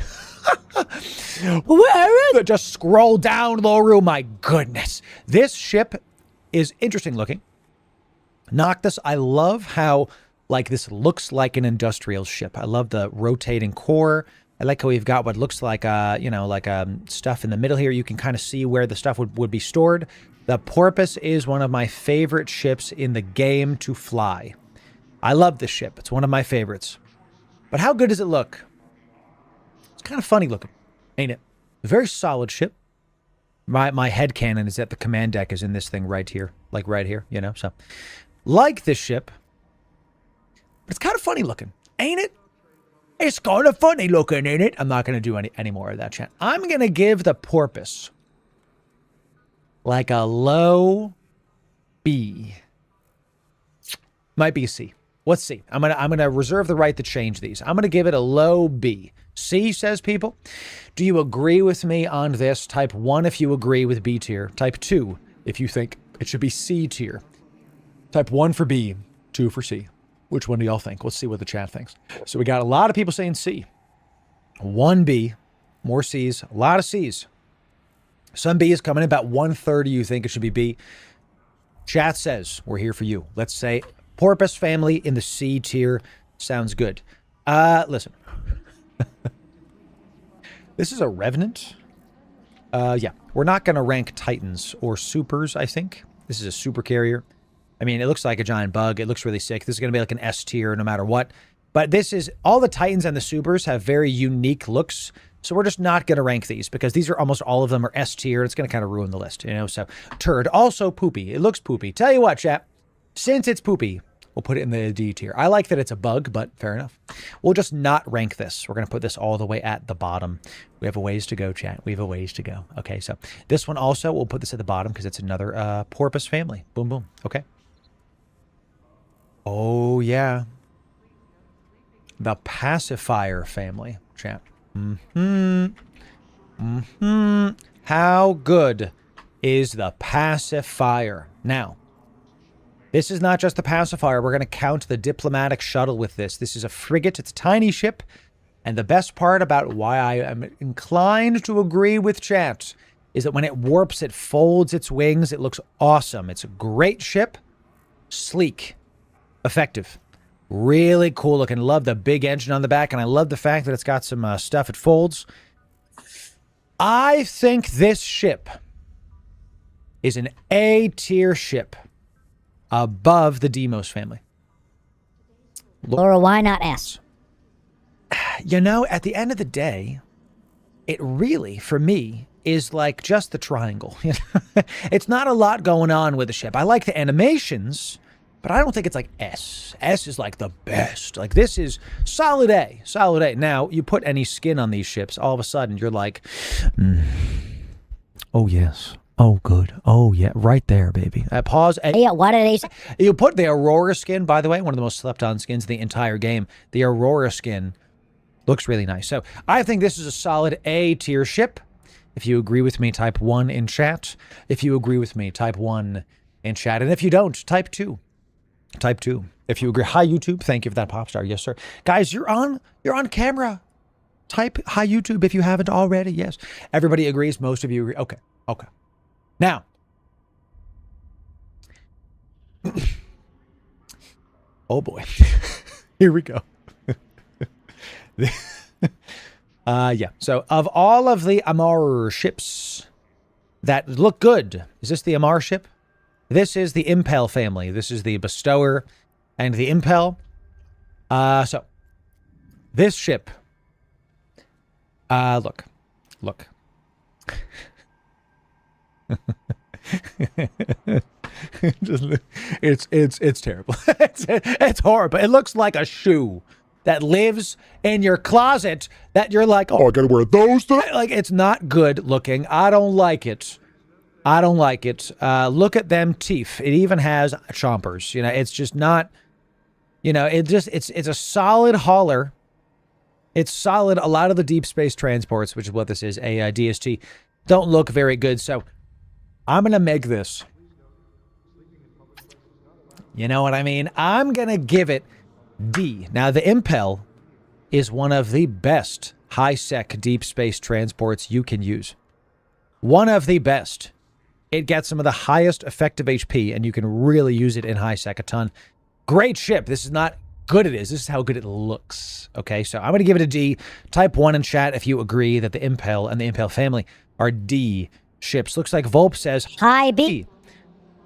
S1: Where is it? Just scroll down, Loru. My goodness. This ship is interesting looking. Noctis, I love how, like, this looks like an industrial ship. I love the rotating core. I like how we've got what looks like, stuff in the middle here. You can kind of see where the stuff would be stored. The Porpoise is one of my favorite ships in the game to fly. I love this ship. It's one of my favorites. But how good does it look? It's kind of funny looking, ain't it? A very solid ship. My headcanon is that the command deck is in this thing right here. Like right here, you know? So, like this ship. But it's kind of funny looking, ain't it? It's kind of funny looking, ain't it? I'm not going to do any more of that, chat. I'm going to give the Porpoise like a low B. Might be a C. What's C? I'm gonna reserve the right to change these. I'm going to give it a low B. C, says people. Do you agree with me on this? Type 1 if you agree with B tier. Type 2 if you think it should be C tier. Type 1 for B, 2 for C. Which one do y'all think? Let's see what the chat thinks. So we got a lot of people saying C. 1B, more C's, a lot of C's. Some B is coming in about 130. You think it should be B. Chat says we're here for you. Let's say Porpoise family in the C tier. Sounds good. Listen. This is a Revenant. Yeah, we're not going to rank Titans or Supers, I think. This is a super carrier. I mean, it looks like a giant bug. It looks really sick. This is going to be like an S tier no matter what. But this is, all the Titans and the Supers have very unique looks. So we're just not going to rank these because these are almost all of them are S tier. It's going to kind of ruin the list, you know? So turd, also poopy. It looks poopy. Tell you what, chat, since it's poopy, we'll put it in the D tier. I like that it's a bug, but fair enough. We'll just not rank this. We're going to put this all the way at the bottom. We have a ways to go, chat. We have a ways to go. Okay, so this one also, we'll put this at the bottom because it's another Porpoise family. Boom, boom. Okay. Oh, yeah. The Pacifier family, chat. How good is the Pacifier? Now, this is not just the Pacifier. We're going to count the diplomatic shuttle with this. This is a frigate. It's a tiny ship. And the best part about why I am inclined to agree with chat is that when it warps, it folds its wings. It looks awesome. It's a great ship. Sleek. Effective. Really cool looking. Love the big engine on the back, and I love the fact that it's got some stuff it folds. I think this ship is an A-tier ship above the Demos family.
S3: Laura, why not S?
S1: You know, at the end of the day, it really, for me, is like just the triangle. It's not a lot going on with the ship. I like the animations, but I don't think it's like S. S is like the best. Like this is solid A, solid A. Now, you put any skin on these ships, all of a sudden you're like, oh yes, oh good, oh yeah, right there, baby. Pause.
S3: Yeah, what did they say?
S1: You put the Aurora skin, by the way, one of the most slept on skins in the entire game. The Aurora skin looks really nice. So I think this is a solid A tier ship. If you agree with me, type 1 in chat. If you agree with me, type 1 in chat. And if you don't, type 2. Type 2. If you agree. Hi, YouTube. Thank you for that pop star. Yes, sir. Guys, you're on camera. Type hi YouTube if you haven't already. Yes. Everybody agrees. Most of you agree. Okay. Okay. Now, oh boy. Here we go. Yeah. So of all of the Amar ships that look good, is this the Amar ship? This is the Impel family. This is the Bestower and the Impel. So this ship, look. It's terrible. It's horrible. It looks like a shoe that lives in your closet that you're like,
S2: Oh, I gotta wear those.
S1: like it's not good looking. I don't like it. Look at them teeth. It even has chompers. You know, it's just not. You know, it's a solid hauler. It's solid. A lot of the deep space transports, which is what this is, a DST, don't look very good. So I'm gonna make this. You know what I mean? I'm gonna give it D. Now the Impel is one of the best high-sec deep space transports you can use. One of the best. It gets some of the highest effective HP, and you can really use it in high-sec a ton. Great ship. This is not good it is. This is how good it looks. Okay, so I'm going to give it a D. Type 1 in chat if you agree that the Impel and the Impel family are D ships. Looks like Volp says
S3: Hi, B.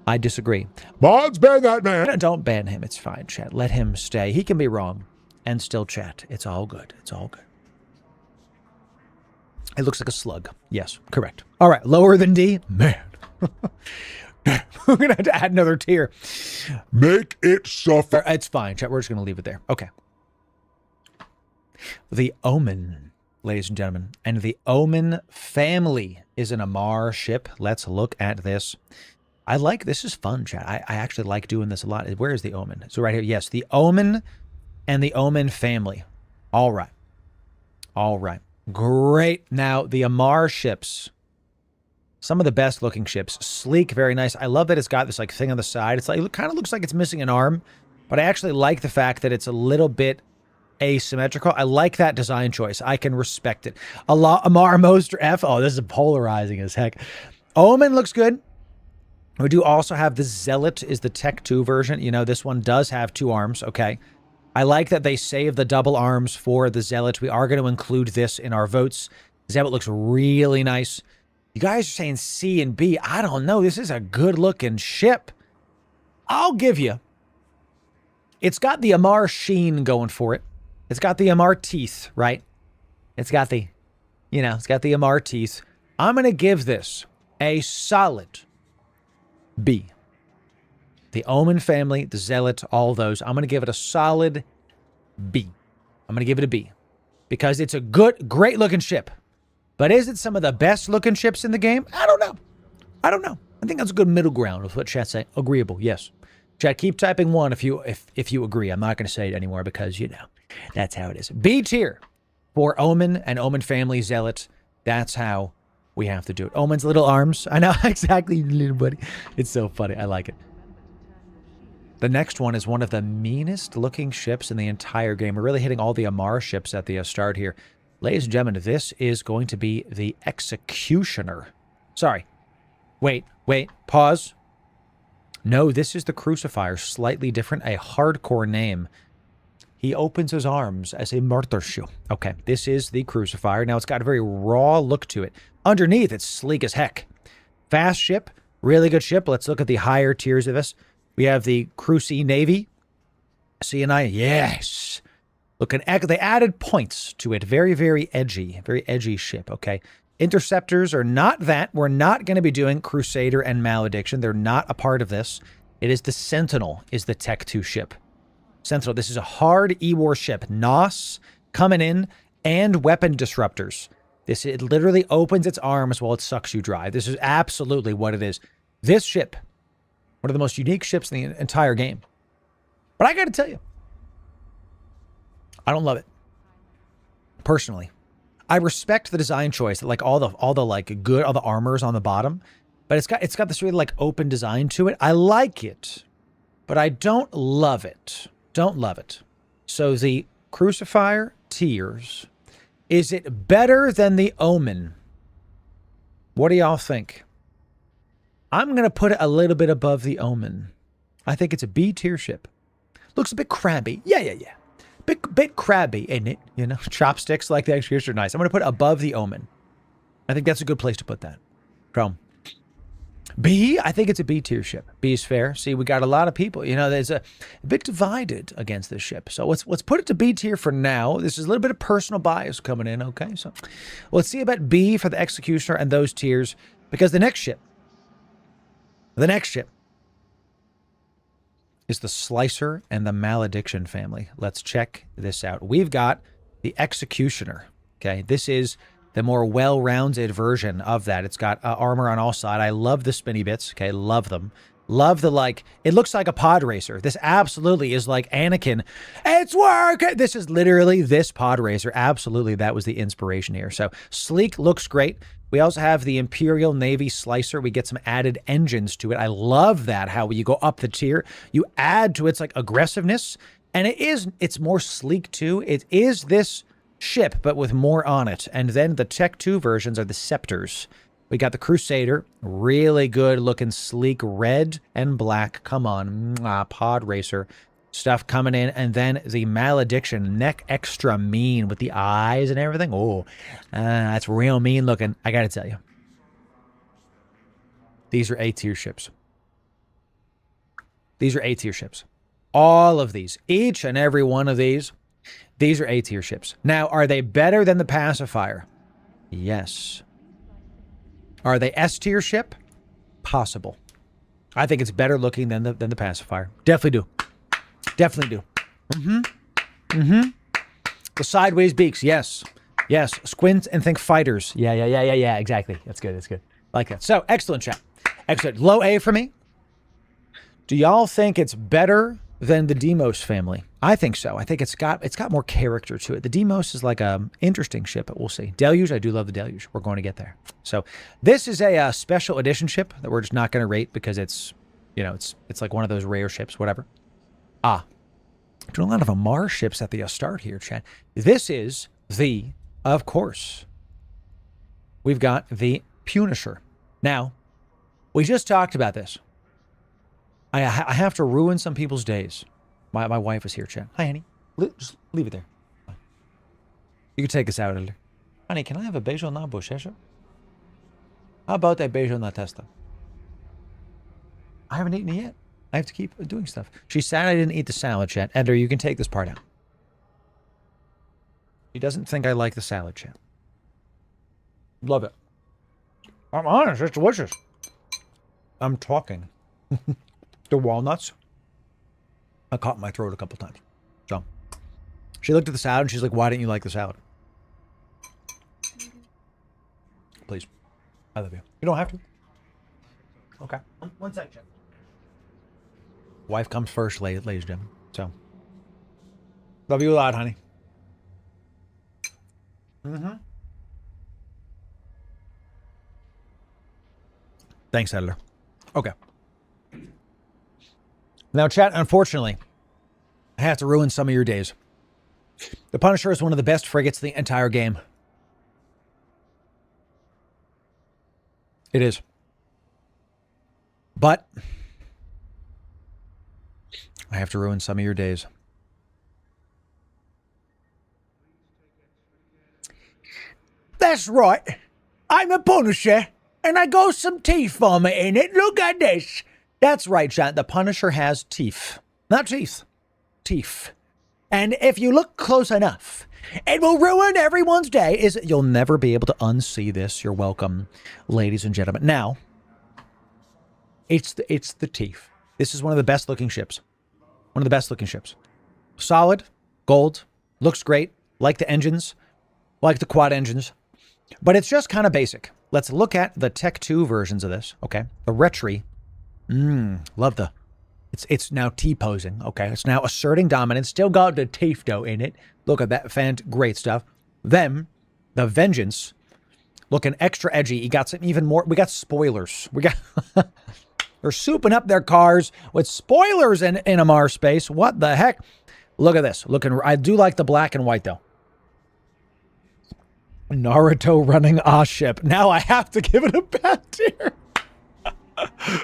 S1: I disagree.
S2: Mods, ban that man.
S1: Don't ban him. It's fine, chat. Let him stay. He can be wrong and still chat. It's all good. It's all good. It looks like a slug. Yes, correct. All right, lower than D? Man. We're going to have to add another tier.
S2: Make it suffer.
S1: It's fine, chat. We're just going to leave it there. Okay. The Omen, ladies and gentlemen. And the Omen family is an Amar ship. Let's look at this. I like, this is fun, chat. I actually like doing this a lot. Where is the Omen? So right here, yes, the Omen and the Omen family. All right. All right. Great. Now, the Amar ships, some of the best looking ships. Sleek, very nice. I love that it's got this like thing on the side. It's like, it kind of looks like it's missing an arm, but I actually like the fact that it's a little bit asymmetrical. I like that design choice. I can respect it. Amar Moster F. Oh, this is polarizing as heck. Omen looks good. We do also have the Zealot is the Tech 2 version. You know, this one does have 2 arms. Okay. I like that they save the double arms for the Zealot. We are going to include this in our votes. Zealot looks really nice. You guys are saying C and B. I don't know. This is a good looking ship. I'll give you. It's got the Amar sheen going for it. It's got the Amar teeth, right? It's got the, you know, it's got the Amar teeth. I'm going to give this a solid B. The Omen family, the Zealot, all those. I'm going to give it a solid B. I'm going to give it a B. Because it's a good, great looking ship. But is it some of the best looking ships in the game? I don't know. I don't know. I think that's a good middle ground with what chat's saying. Agreeable, yes. Chat, keep typing 1 if you agree. I'm not going to say it anymore because, you know, that's how it is. B tier for Omen and Omen family Zealot. That's how we have to do it. Omen's little arms. I know, exactly, little buddy. It's so funny. I like it. The next one is one of the meanest looking ships in the entire game. We're really hitting all the Amar ships at the start here. Ladies and gentlemen, this is going to be the Executioner. Sorry. Wait. Pause. No, this is the Crucifier. Slightly different. A hardcore name. He opens his arms as a Martyrshoe. Okay, this is the Crucifier. Now, it's got a very raw look to it. Underneath, it's sleek as heck. Fast ship. Really good ship. Let's look at the higher tiers of this. We have the Cruci Navy. CNI. Yes. Looking, they added points to it. Very, very edgy ship. Okay. Interceptors are not that. We're not going to be doing Crusader and Malediction. They're not a part of this. It is the Sentinel is the Tech 2 ship. Sentinel. This is a hard E-War ship. NOS coming in and weapon disruptors. It literally opens its arms while it sucks you dry. This is absolutely what it is. This ship, one of the most unique ships in the entire game. But I got to tell you, I don't love it. Personally. I respect the design choice, like all the armor's on the bottom, but it's got this really like open design to it. I like it, but I don't love it. Don't love it. So the Crucifier tiers Is it better than the Omen? What do y'all think? I'm going to put it a little bit above the Omen. I think it's a B tier ship. Looks a bit crabby. Yeah. Bit crabby, isn't it? You know, chopsticks like the Executioner are nice. I'm going to put it above the Omen. I think that's a good place to put that. Chrome. B, I think it's a B tier ship. B is fair. See, we got a lot of people. You know, there's a bit divided against this ship. So let's put it to B tier for now. This is a little bit of personal bias coming in, okay? So let's see about B for the Executioner and those tiers, because the next ship is the Slicer and the Malediction family. Let's check this out. We've got the Executioner, okay? This is the more well-rounded version of that. It's got armor on all sides. I love the spinny bits, okay? Love them. Love the, like, it looks like a pod racer. This absolutely is like Anakin. It's work! This is literally this pod racer. Absolutely, that was the inspiration here. So, sleek, looks great. We also have the Imperial Navy Slicer. We get some added engines to it. I love that, how you go up the tier, you add to its, like, aggressiveness. And it's more sleek, too. It is this ship, but with more on it. And then the Tech 2 versions are the Scepters. We got the Crusader, really good looking sleek red and black. Come on, pod racer stuff coming in. And then the Malediction, neck extra mean with the eyes and everything. Oh, that's real mean looking. I gotta tell you, these are A tier ships. These are A tier ships. All of these, each and every one of these are A tier ships. Now, are they better than the Pacifier? Yes. Are they S tier ship? Possible. I think it's better looking than the Pacifier. Definitely do. The sideways beaks, yes. Squint and think fighters. Yeah. Exactly. That's good. Like that. So, excellent chat. Excellent. Low A for me. Do y'all think it's better than the Demos family? I think so. I think it's got more character to it. The Demos is like a interesting ship, but we'll see. Deluge, I do love the Deluge. We're going to get there. So this is a special edition ship that we're just not going to rate because it's, you know, it's like one of those rare ships, whatever. Doing a lot of Amar ships at the start here, chat. This is of course, we've got the Punisher. Now, we just talked about this. I have to ruin some people's days. My wife is here, chat. Hi, honey. Just leave it there. You can take us out, Elder. Honey, can I have a beijo na bochecha? How about that beijo na testa? I haven't eaten it yet. I have to keep doing stuff. She's sad I didn't eat the salad, chat. Ender, you can take this part out. She doesn't think I like the salad, chat. Love it. I'm honest. It's delicious. I'm talking. The walnuts, I caught my throat a couple times. So she looked at the salad and she's like, why didn't you like the salad? Please. I love you. You don't have to. Okay. One sec, Jeff. Wife comes first, ladies and gentlemen. So love you a lot, honey. Thanks, Editor. Okay. Now, chat, unfortunately, I have to ruin some of your days. The Punisher is one of the best frigates in the entire game. It is. But I have to ruin some of your days. That's right. I'm a Punisher, and I got some teeth on me in it. Look at this. That's right, chat. The Punisher has teeth. Not teeth. Teeth. And if you look close enough, it will ruin everyone's day. You'll never be able to unsee this. You're welcome, ladies and gentlemen. Now, it's the teeth. This is one of the best looking ships. One of the best looking ships. Solid, gold, looks great. Like the engines, like the quad engines. But it's just kind of basic. Let's look at the Tech 2 versions of this, okay? The Retri. Love the... It's now T-posing, okay? It's now asserting dominance. Still got the teeth, though, in it. Look at that. Great stuff. Then, the Vengeance. Looking extra edgy. You got some even more... We got spoilers. We got... They're souping up their cars with spoilers in Amar space. What the heck? Look at this. I do like the black and white, though. Naruto running a ship. Now I have to give it a bad tier.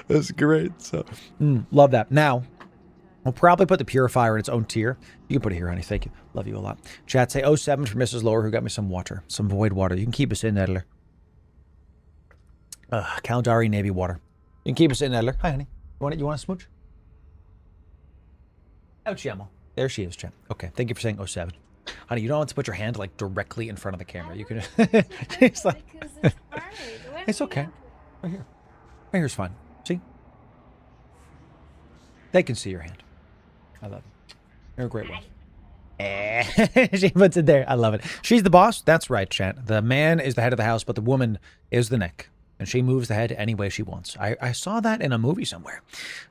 S1: That's great. So, love that. Now, we'll probably put the purifier in its own tier. You can put it here, honey. Thank you. Love you a lot. Chat, say 07 for Mrs. Loru, who got me some water. Some void water. You can keep us in, Edler. Caldari Navy water. You can keep us in, Edler. Hi, honey. You want it? You want a smooch? Oh, Chiamo. There she is, chat. Okay. Thank you for saying 07. Honey, you don't want to put your hand like directly in front of the camera. You can. It's like, it's okay. Right here. Right here's fine. See? They can see your hand. I love it. You're a great one. She puts it there. I love it. She's the boss. That's right, chat. The man is the head of the house, but the woman is the neck. And she moves the head any way she wants. I saw that in a movie somewhere.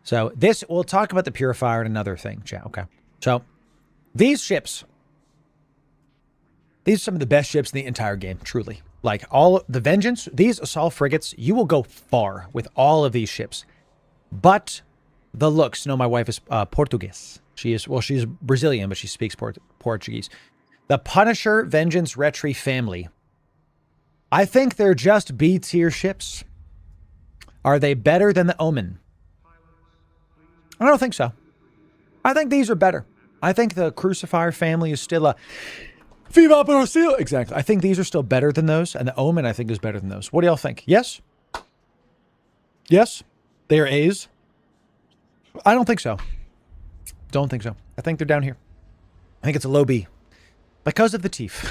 S1: So this, we'll talk about the purifier and another thing, chat. Okay. So these ships, these are some of the best ships in the entire game, truly. Like all the Vengeance, these assault frigates, you will go far with all of these ships. But the looks, no, my wife is Portuguese. She is, well, she's Brazilian, but she speaks Portuguese. The Punisher, Vengeance, Retry family. I think they're just B-tier ships. Are they better than the Omen? I don't think so. I think these are better. I think the Crucifier family is still a Viva Brasil. Exactly. I think these are still better than those, and the Omen I think is better than those. What do y'all think? Yes? Yes? They are A's? I don't think so. Don't think so. I think they're down here. I think it's a low B. Because of the teeth.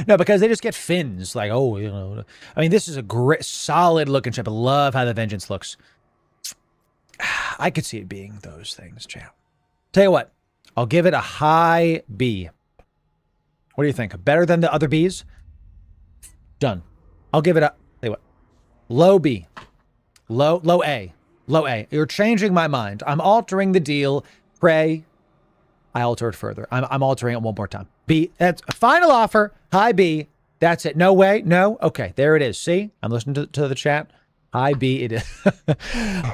S1: No, because they just get fins. Like, oh, you know. I mean, this is a great, solid looking ship. I love how the Vengeance looks. I could see it being those things, champ. Tell you what, I'll give it a high B. What do you think? Better than the other Bs? Done. I'll give it a, tell you what, low B. Low A. Low A. You're changing my mind. I'm altering the deal. Pray I alter it further. I'm altering it one more time. B. That's a final offer. High B. That's it. No way. No. Okay. There it is. See? I'm listening to the chat. High B it is.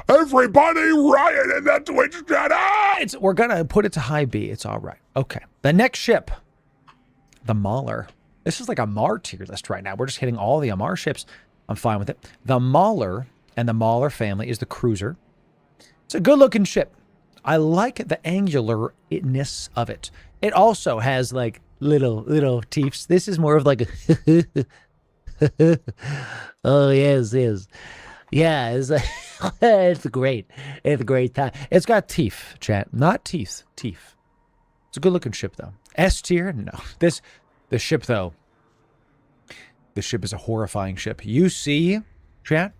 S2: Everybody riot in that Twitch chat. Ah!
S1: We're going to put it to high B. It's all right. Okay. The next ship. The Mauler. This is like a Mar tier list right now. We're just hitting all the Amar ships. I'm fine with it. The Mauler and the Mauler family is the cruiser. It's a good looking ship. I like the angularness of it. It also has like little teeths. This is more of like a oh yes. Yeah, it's great. It's a great time. It's got teeth, chat. Not teeth. Teeth. It's a good looking ship though. S tier? No. The ship though. The ship is a horrifying ship. You see, chat,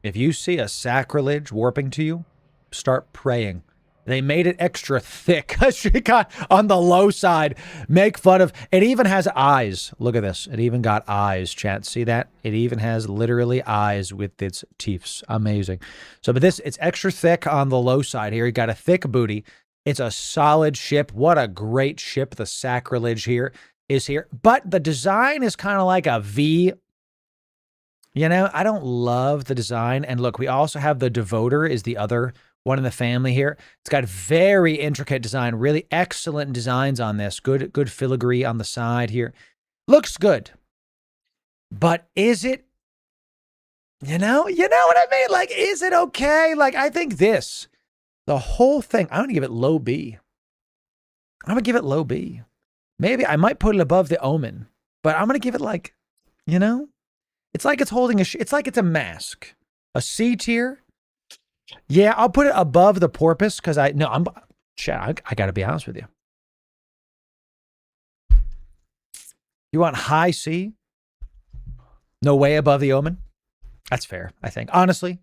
S1: if you see a sacrilege warping to you, start praying. They made it extra thick. She got on the low side. Make fun of. It even has eyes. Look at this. It even got eyes, chat. See that? It even has literally eyes with its teeth. Amazing. So, but this, it's extra thick on the low side here. You got a thick booty. It's a solid ship. What a great ship. The sacrilege here is here. But the design is kind of like a V. You know, I don't love the design. And look, we also have the Devoter is the other one in the family here. It's got very intricate design, really excellent designs on this. Good filigree on the side here. Looks good. But is it, you know what I mean? Like, is it okay? Like, I think this, the whole thing, I'm going to give it low B. I'm going to give it low B. Maybe I might put it above the Omen, but I'm going to give it like, you know, it's like it's holding it's like it's a mask. A C tier. Yeah, I'll put it above the Porpoise because I got to be honest with you. You want high C? No way above the Omen? That's fair, I think. Honestly,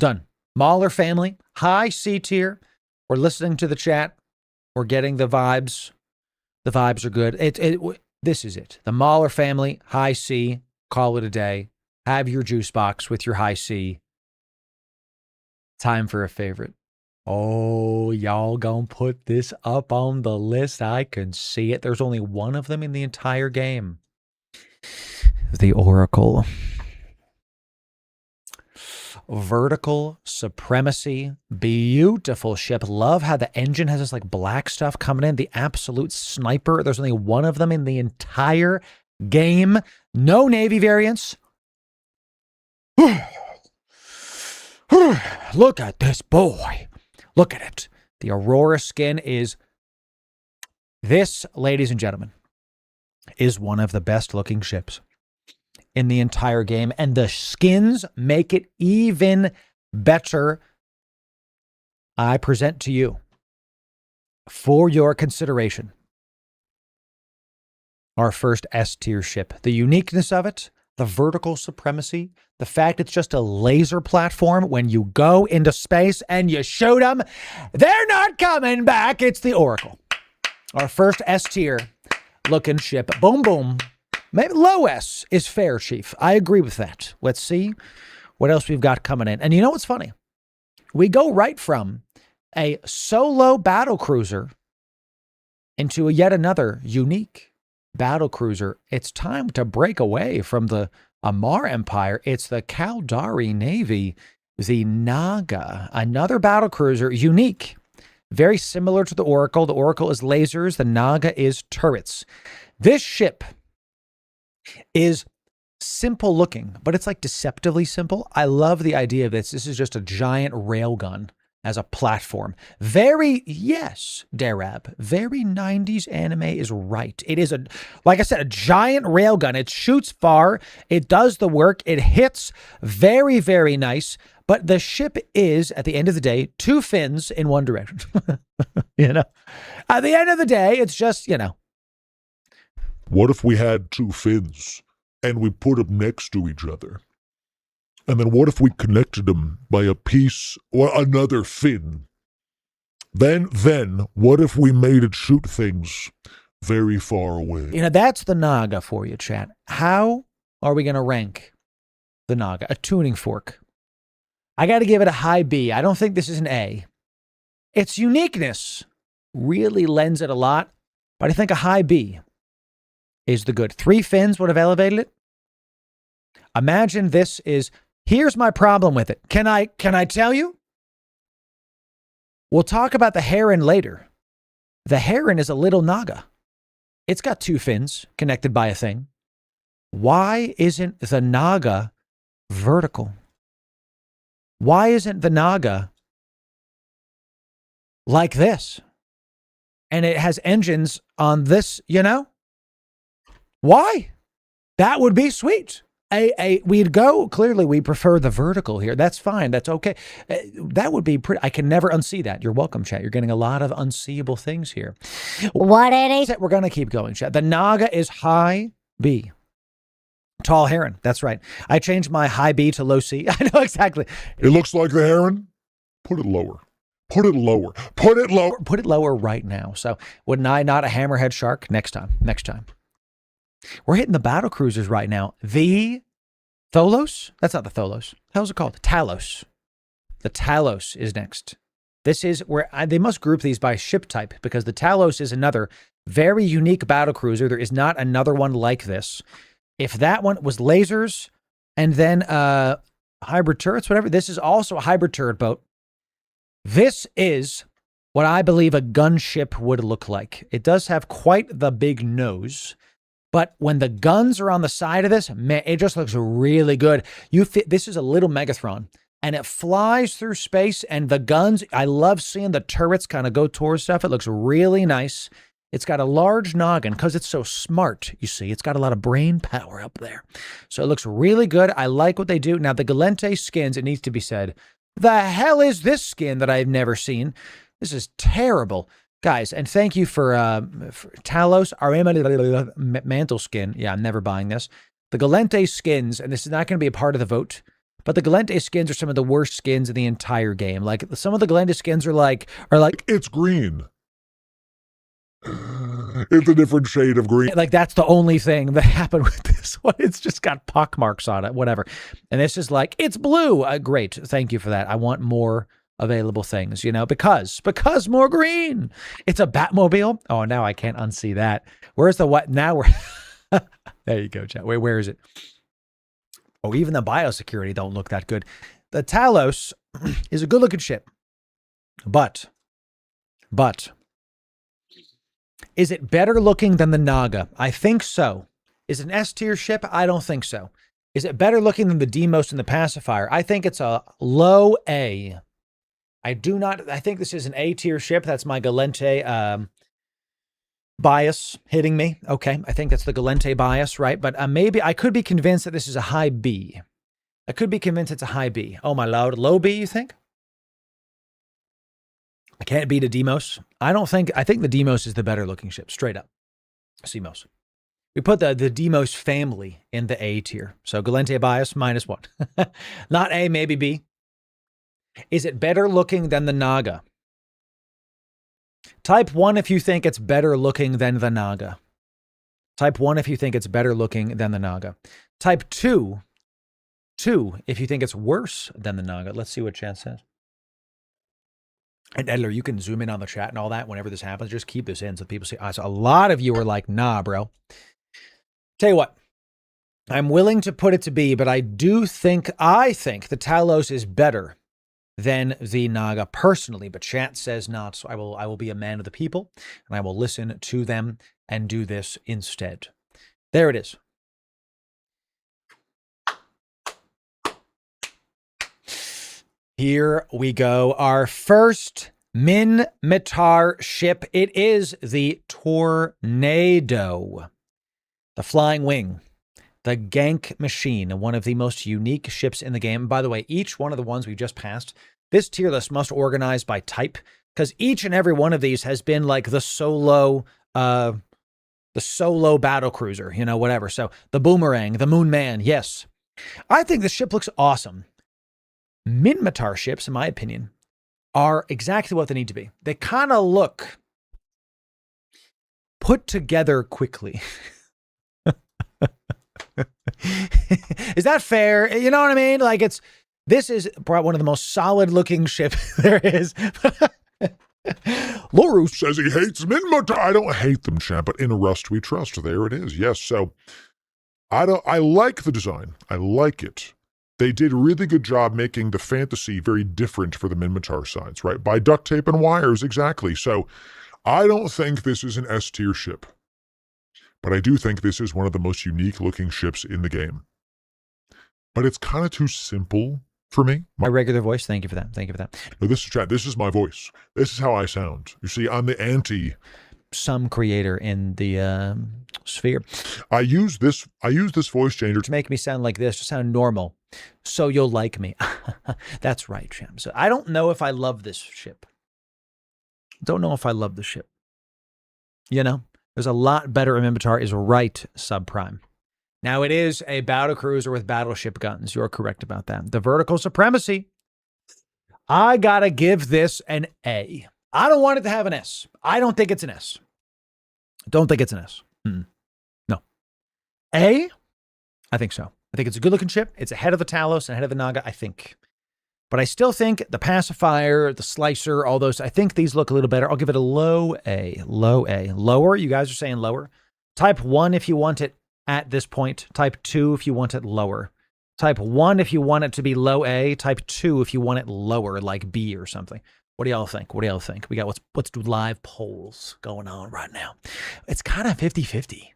S1: done. Mauler family, high C tier. We're listening to the chat. We're getting the vibes. The vibes are good. This is it. The Mauler family, high C. Call it a day. Have your juice box with your high C. Time for a favorite. Oh, y'all gonna put this up on the list. I can see it. There's only one of them in the entire game. The Oracle. Vertical supremacy. Beautiful ship. Love how the engine has this like black stuff coming in. The absolute sniper. There's only one of them in the entire game. No Navy variants. Look at this boy. Look at it. The Aurora skin is... This, ladies and gentlemen, is one of the best looking ships in the entire game. And the skins make it even better. I present to you, for your consideration, our first S-tier ship. The uniqueness of it, the vertical supremacy, the fact it's just a laser platform. When you go into space and you shoot them, they're not coming back. It's the Oracle. Our first S-tier looking ship. Boom, boom. Maybe low S is fair, Chief. I agree with that. Let's see what else we've got coming in. And you know what's funny? We go right from a solo battle cruiser into yet another unique battle cruiser. It's time to break away from the Amar Empire. It's the Caldari Navy, the Naga, another battle cruiser, unique. Very similar to the Oracle. The Oracle is lasers. The Naga is turrets. This ship is simple looking, but it's like deceptively simple. I love the idea of this. This is just a giant railgun as a platform. Very, yes, Darab, very 90s anime is right. It is, like I said, a giant railgun. It shoots far. It does the work. It hits very, very nice. But the ship is, at the end of the day, two fins in one direction. You know, at the end of the day, it's just, you know.
S2: What if we had two fins and we put them next to each other? And then what if we connected them by a piece or another fin? Then what if we made it shoot things very far away?
S1: You know, that's the Naga for you, chat. How are we going to rank the Naga? A tuning fork. I got to give it a high B. I don't think this is an A. Its uniqueness really lends it a lot, but I think a high B is the good. 3 fins would have elevated it. Imagine this is, here's my problem with it. Can I tell you? We'll talk about the Heron later. The Heron is a little Naga. It's got 2 fins connected by a thing. Why isn't the Naga vertical? Why isn't the Naga like this? And it has engines on this, you know? Why? That would be sweet. We'd go, clearly we prefer the vertical here. That's fine. That's okay. That would be pretty, I can never unsee that. You're welcome, chat. You're getting a lot of unseeable things here.
S3: What it is?
S1: We're going to keep going, chat. The Naga is high B. Tall Heron. That's right. I changed my high B to low C. I know exactly.
S2: It looks like the Heron. Put it lower. Put it lower. Put it lower.
S1: Put it lower right now. So wouldn't I not a hammerhead shark? Next time. We're hitting the battle cruisers right now. The Tholos? That's not the Tholos. How's it called? Talos. The Talos is next. This is where they must group these by ship type because the Talos is another very unique battle cruiser. There is not another one like this. If that one was lasers and then hybrid turrets, whatever, this is also a hybrid turret boat. This is what I believe a gunship would look like. It does have quite the big nose, but when the guns are on the side of this, man, it just looks really good. This is a little Megathron, and it flies through space, and the guns, I love seeing the turrets kind of go towards stuff. It looks really nice. It's got a large noggin because it's so smart, you see. It's got a lot of brain power up there. So it looks really good. I like what they do. Now, the Galente skins, it needs to be said, the hell is this skin that I've never seen? This is terrible. Guys, and thank you for Talos, our mantle skin. Yeah, I'm never buying this. The Galente skins, and this is not going to be a part of the vote, but the Galente skins are some of the worst skins in the entire game. Like, some of the Galente skins are like...
S2: It's green. It's a different shade of green.
S1: Like, that's the only thing that happened with this one. It's just got pock marks on it, whatever. And this is like, it's blue. Great. Thank you for that. I want more available things, you know, because more green. It's a Batmobile. Oh, now I can't unsee that. Where's the what? Now we're... There you go, chat. Wait, where is it? Oh, even the biosecurity don't look that good. The Talos is a good-looking ship. But... Is it better looking than the Naga? I think so. Is it an S tier ship? I don't think so. Is it better looking than the Demos and the Pacifier? I think it's a low A. I think this is an A tier ship. That's my Galente bias hitting me. Okay, I think that's the Galente bias, right? But maybe I could be convinced that this is a high B. I could be convinced it's a high B. Oh my lord, low B, you think? I can't beat a Demos. I think the Demos is the better looking ship, straight up. CMOS. We put the Demos family in the A tier. So Galente bias, -1. Not A, maybe B. Is it better looking than the Naga? Type 1 if you think it's better looking than the Naga. Type 1 if you think it's better looking than the Naga. Type 2 if you think it's worse than the Naga. Let's see what chat says. And Edler, you can zoom in on the chat and all that whenever this happens. Just keep this in so people see. So a lot of you are like, nah, bro. Tell you what, I'm willing to put it to B, but I think the Talos is better than the Naga personally, but chat says not. So I will be a man of the people and I will listen to them and do this instead. There it is. Here we go. Our first Minmatar ship. It is the Tornado. The Flying Wing. The Gank Machine. One of the most unique ships in the game. By the way, each one of the ones we just passed, this tier list must organize by type, because each and every one of these has been like the solo battle cruiser, whatever. So the Boomerang, the Moon Man, yes. I think the ship looks awesome. Minmatar ships, in my opinion, are exactly what they need to be. They kind of look put together quickly. Is that fair? You know what I mean? Like this is one of the most solid looking ships there is.
S2: Loru says he hates Minmatar. I don't hate them, champ, but in Rust we trust. There it is. Yes. So I like the design. I like it. They did a really good job making the fantasy very different for the Minmatar sides, right? By duct tape and wires, exactly. So I don't think this is an S tier ship, but I do think this is one of the most unique looking ships in the game. But it's kind of too simple for me.
S1: My regular voice. Thank you for that. Thank you for that.
S2: No, this is chat. This is my voice. This is how I sound. You see, I'm the anti.
S1: Some creator in the sphere.
S2: I use this voice changer
S1: to make me sound like this, to sound normal, so you'll like me. That's right, champ. So I don't know if I love this ship. Don't know if I love the ship. There's a lot better. Minmatar is right, subprime. Now it is a battle cruiser with battleship guns. You're correct about that. The vertical supremacy. I gotta give this an A. I don't want it to have an S. I don't think it's an S. Don't think it's an S. No. A? I think so. I think it's a good-looking ship. It's ahead of the Talos and ahead of the Naga, I think. But I still think the Pacifier, the Slicer, all those, I think these look a little better. I'll give it a low A. Low A. Lower? You guys are saying lower? Type 1 if you want it at this point. Type 2 if you want it lower. Type 1 if you want it to be low A. Type 2 if you want it lower, like B or something. What do y'all think? What do y'all think? We got let's do live polls going on right now. It's kind of 50-50.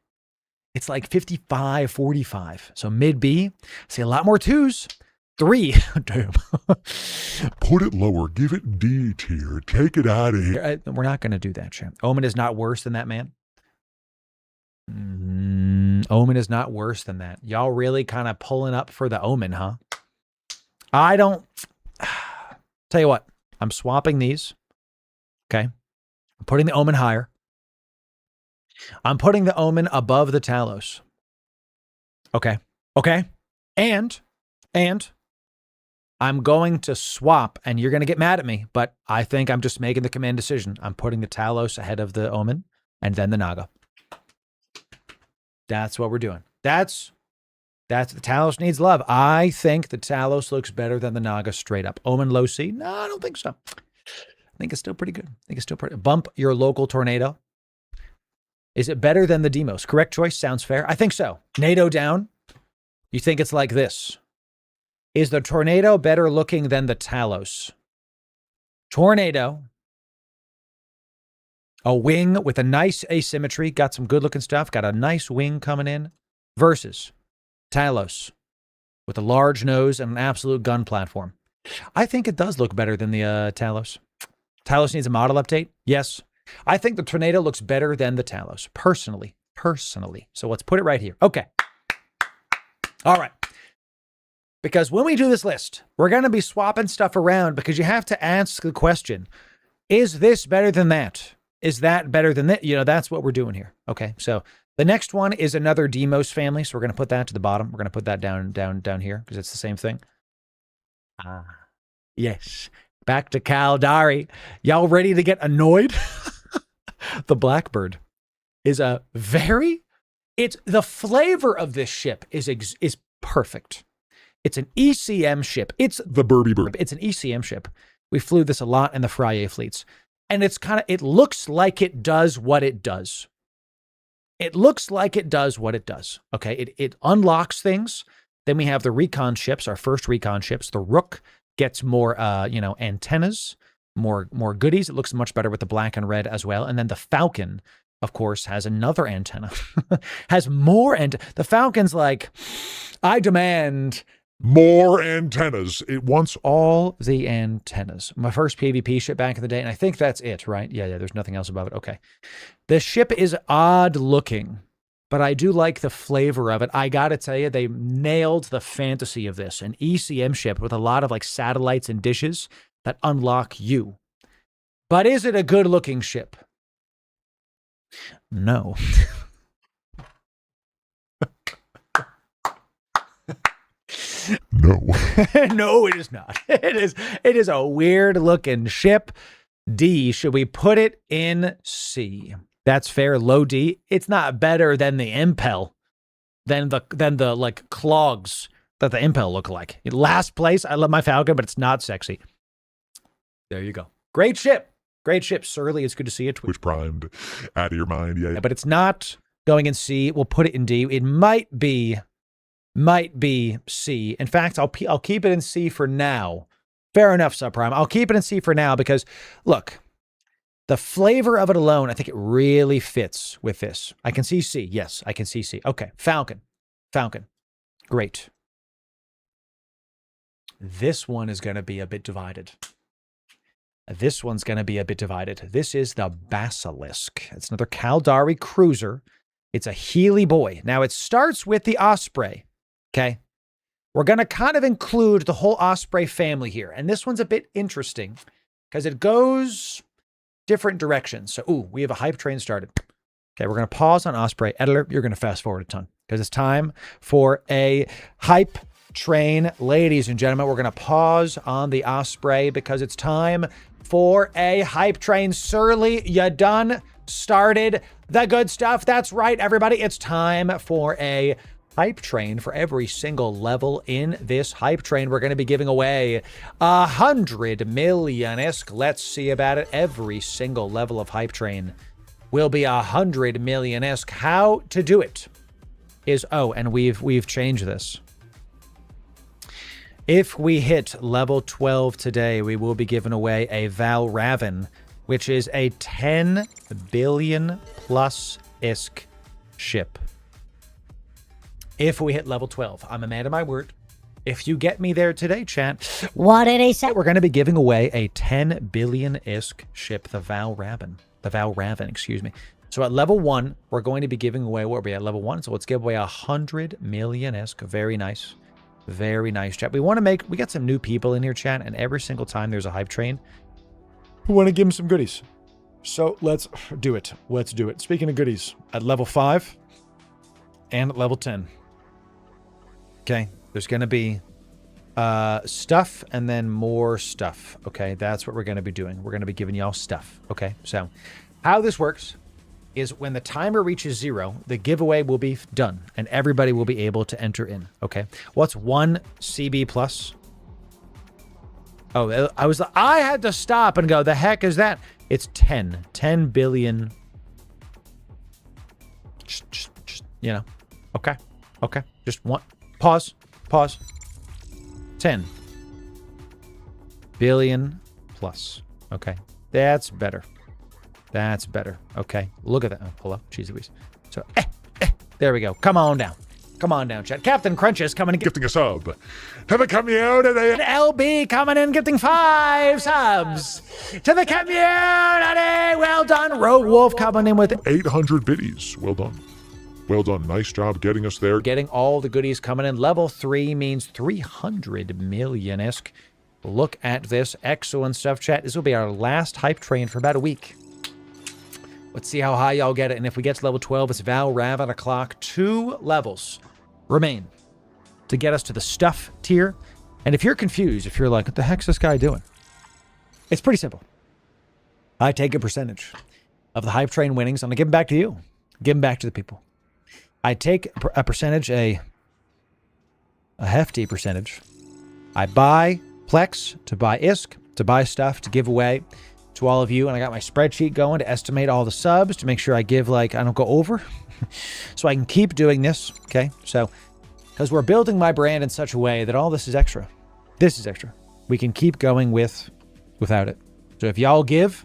S1: It's like 55-45. So mid B, see a lot more 2s. 3. Damn.
S2: Put it lower. Give it D tier. Take it out of here.
S1: We're not going to do that, champ. Omen is not worse than that, man. Omen is not worse than that. Y'all really kind of pulling up for the Omen, huh? I don't. Tell you what. I'm swapping these. Okay. I'm putting the Omen higher. I'm putting the Omen above the Talos. Okay. Okay. And I'm going to swap, and you're going to get mad at me, but I think I'm just making the command decision. I'm putting the Talos ahead of the Omen and then the Naga. That's what we're doing. That's the Talos needs love. I think the Talos looks better than the Naga straight up. Omen low C? No, I don't think so. I think it's still pretty good. I think it's still pretty. Bump your local Tornado. Is it better than the Demos? Correct choice. Sounds fair. I think so. NATO down. You think it's like this. Is the Tornado better looking than the Talos? Tornado. A wing with a nice asymmetry. Got some good looking stuff. Got a nice wing coming in. versus Talos with a large nose and an absolute gun platform. I think it does look better than the Talos. Talos needs a model update. Yes. I think the Tornado looks better than the Talos, personally. So let's put it right here. Okay. All right. Because when we do this list, we're going to be swapping stuff around because you have to ask the question, is this better than that? Is that better than that? That's what we're doing here. Okay. So the next one is another Demos family. So we're going to put that to the bottom. We're going to put that down here because it's the same thing. Yes. Back to Caldari. Y'all ready to get annoyed? The Blackbird is the flavor of this ship is perfect. It's an ECM ship. It's
S2: The Burby Bird.
S1: It's an ECM ship. We flew this a lot in the Frye fleets. And it looks like it does what it does. It looks like it does what it does. Okay. It unlocks things. Then we have the recon ships, our first recon ships. The Rook gets more, antennas, more goodies. It looks much better with the black and red as well. And then the Falcon, of course, has another antenna, has more. The Falcon's like, I demand
S2: more antennas. It wants
S1: all the antennas. My first PvP ship back in the day, and I think that's it, right? Yeah, there's nothing else above it. Okay. The ship is odd looking, but I do like the flavor of it. I gotta tell you, they nailed the fantasy of this. An ECM ship with a lot of like satellites and dishes that unlock you. But is it a good looking ship? No.
S2: no.
S1: No, it is not. It is a weird looking ship. D, should we put it in C? That's fair. Low D. It's not better than the Impel, than the like clogs that the Impel look like. In last place, I love my Falcon, but it's not sexy. There you go. Great ship. Great ship. Surly, it's good to see you.
S2: Twitch primed out of your mind. Yeah.
S1: But it's not going in C. We'll put it in D. It might be C. In fact, I'll keep it in C for now. Fair enough, Subprime. I'll keep it in C for now because, look, the flavor of it alone, I think it really fits with this. I can see C. Yes, I can see C. Okay, Falcon. Great. This one is going to be a bit divided. This is the Basilisk. It's another Caldari cruiser. It's a Healy boy. Now, it starts with the Osprey. Okay? We're going to kind of include the whole Osprey family here. And this one's a bit interesting because it goes different directions. So, we have a hype train started. Okay, we're going to pause on Osprey. Editor, you're going to fast forward a ton because it's time for a hype train. Ladies and gentlemen, we're going to pause on the Osprey because it's time for a hype train. Surly, you done started the good stuff. That's right, everybody. It's time for a hype train. For every single level in this hype train, we're going to be giving away 100 million-isk. Let's see about it. Every single level of hype train will be 100 million-isk. How to do it is, and we've changed this. If we hit level 12 today, we will be giving away a Val Raven, which is a 10 billion plus isk ship. If we hit level 12, I'm a man of my word. If you get me there today, chat.
S3: What did he say?
S1: We're going to be giving away a 10 billion isk ship, the Val Raven, excuse me. So at level 1, we're going to be giving away, what are we at level 1? So let's give away 100 million isk. Very nice. Very nice, chat. We got some new people in here, chat, and every single time there's a hype train, we want to give them some goodies. So let's do it. Speaking of goodies, at level 5 and at level 10. Okay, there's going to be stuff and then more stuff. Okay, that's what we're going to be doing. We're going to be giving y'all stuff. Okay, so how this works is when the timer reaches 0, the giveaway will be done and everybody will be able to enter in. Okay, what's 1 CB plus? Oh, I had to stop and go, the heck is that? It's 10 billion. Just okay. Just one. Pause. 10 billion plus. Okay. That's better. Okay. Look at that. Oh, pull up. Jeez Louise. So, there we go. Come on down. Come on down, chat. Captain Crunches coming and
S2: Gifting a sub to the community.
S1: LB coming in, gifting 5 subs to the community. Well done. Rogue Wolf coming in with
S2: 800 biddies. Well done. Well done. Nice job getting us there.
S1: getting all the goodies coming in. Level 3 means 300 million-isk. Look at this. Excellent stuff, chat. This will be our last hype train for about a week. Let's see how high y'all get it. And if we get to level 12, it's Val, Rav, and a clock. 2 levels remain to get us to the stuff tier. And if you're confused, if you're like, what the heck's this guy doing? It's pretty simple. I take a percentage of the hype train winnings. I'm going to give them back to you. Give them back to the people. I take a percentage, a hefty percentage. I buy Plex to buy ISK, to buy stuff, to give away to all of you. And I got my spreadsheet going to estimate all the subs, to make sure I give, like, I don't go over. So I can keep doing this, okay? So, because we're building my brand in such a way that all this is extra. This is extra. We can keep going without it. So if y'all give,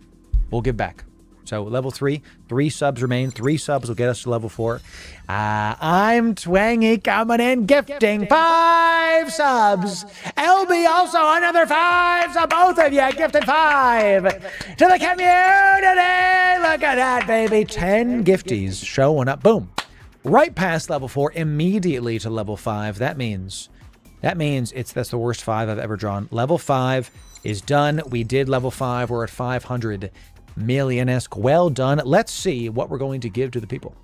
S1: we'll give back. So level 3, 3 subs remain. 3 subs will get us to level 4. I'm Twangy coming in, gifting 5 subs. LB also another 5. So both of you gifted 5 to the community. Look at that, baby. 10 gifties showing up. Boom. Right past level 4, immediately to level 5. That means that's the worst 5 I've ever drawn. Level 5 is done. We did level 5. We're at 500 million-esque. Well done. Let's see what we're going to give to the people.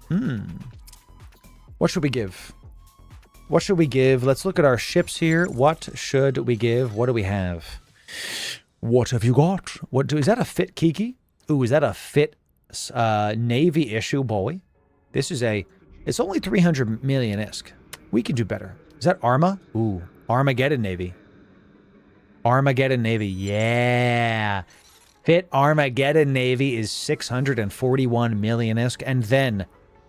S1: What should we give? What should we give? Let's look at our ships here. What should we give? What do we have? What have you got? Is that a fit Kiki? Ooh, is that a fit Navy issue, boy? It's only 300 million-esque. We can do better. Is that Arma? Ooh, Armageddon Navy. Armageddon Navy, yeah. Fit Armageddon Navy is 641 million-esque. And then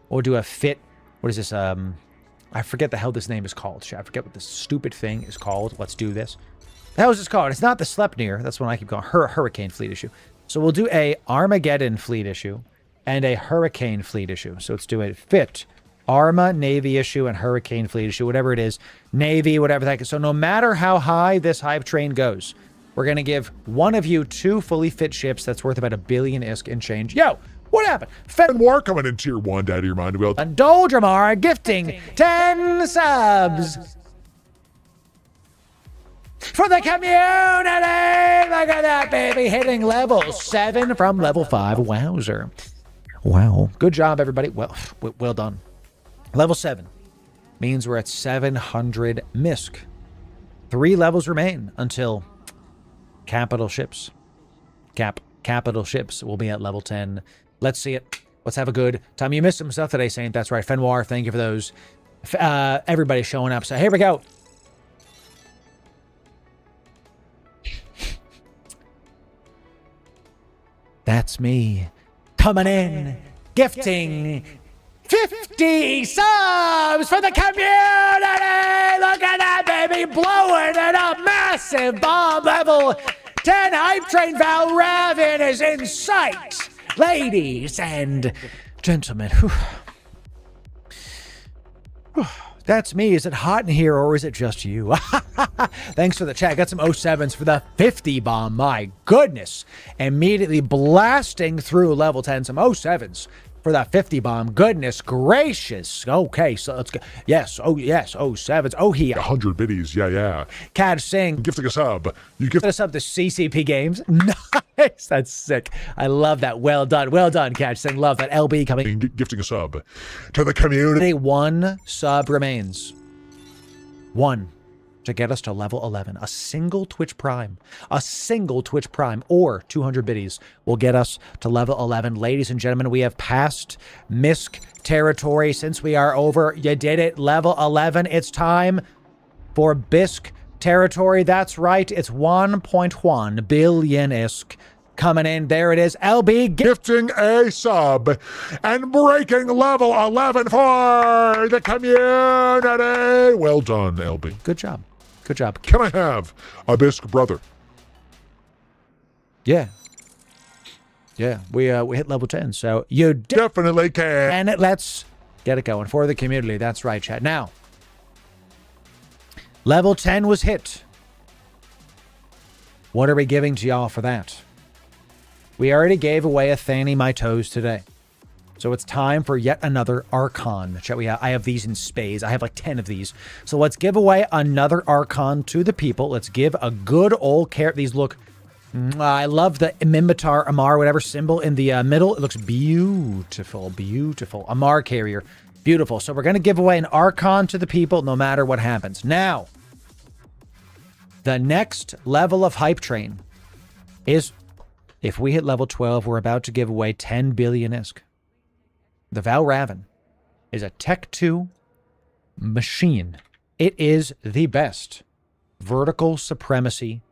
S1: we'll do a fit, what is this? I forget the hell this name is called. I forget what this stupid thing is called. Let's do this. The hell is this called? It's not the Sleipnir. That's one I keep calling. Hurricane Fleet issue. So we'll do a Armageddon Fleet issue and a Hurricane Fleet issue. So let's do a fit Arma Navy issue and Hurricane Fleet issue, whatever it is. Navy, whatever that is. So no matter how high this hype train goes, we're going to give one of you 2 fully fit ships that's worth about $1 billion-isk in change. Yo, what happened?
S2: And war coming in tier 1, Daddy, your mind. Well,
S1: and Doldramar gifting 10 subs for the community. Look at that, baby. Hitting level 7 from level 5. Wowzer. Wow. Good job, everybody. Well done. Level 7 means we're at 700 MISC. 3 levels remain until capital ships. Capital ships will be at level 10. Let's see it. Let's have a good time. You missed some stuff today, Saint. That's right. Fenwar, thank you for those. Everybody showing up. So here we go. That's me coming in, gifting 50 subs for the community. Look at that, baby. Blowing it up. Massive bomb level 10 hype train. Val Raven is in sight. Ladies and gentlemen. That's me. Is it hot in here or is it just you? Thanks for the chat. Got some 07s for the 50 bomb. My goodness. Immediately blasting through level 10. Some 07s for that 50 bomb. Goodness gracious. Okay, so let's go. Yes. Oh, yes. 07s. Oh, he.
S2: 100 biddies. Yeah.
S1: Cad Singh.
S2: Gifting a sub. You gift
S1: a sub to CCP Games. Nice. That's sick. I love that. Well done. Well done, Cad Singh. Love that. LB coming.
S2: Gifting a sub to the community.
S1: 1 sub remains. 1 to get us to level 11. A single Twitch Prime. A single Twitch Prime or 200 biddies will get us to level 11. Ladies and gentlemen, we have passed MISC territory since we are over. You did it. Level 11. It's time for BISC territory. That's right. It's 1.1 billion-isk coming in. There it is. LB
S2: gifting a sub and breaking level 11 for the community. Well done, LB.
S1: Good job. Good job.
S2: Can I have a bisque brother?
S1: Yeah. We hit level 10, so you
S2: definitely can.
S1: And let's get it going for the community. That's right, chat. Now, Level 10 was hit. What are we giving to y'all for that? We already gave away a Thanny My Toes today. So it's time for yet another Archon. I have these in spades. I have like 10 of these. So let's give away another Archon to the people. Let's give a good old carrot. These look... I love the Mimitar, Amar, whatever symbol in the middle. It looks beautiful, beautiful. Amar carrier. Beautiful. So we're going to give away an Archon to the people no matter what happens. Now, the next level of Hype Train is, if we hit level 12, we're about to give away 10 billion ISK. The Valravan is a Tech 2 machine. It is the best vertical supremacy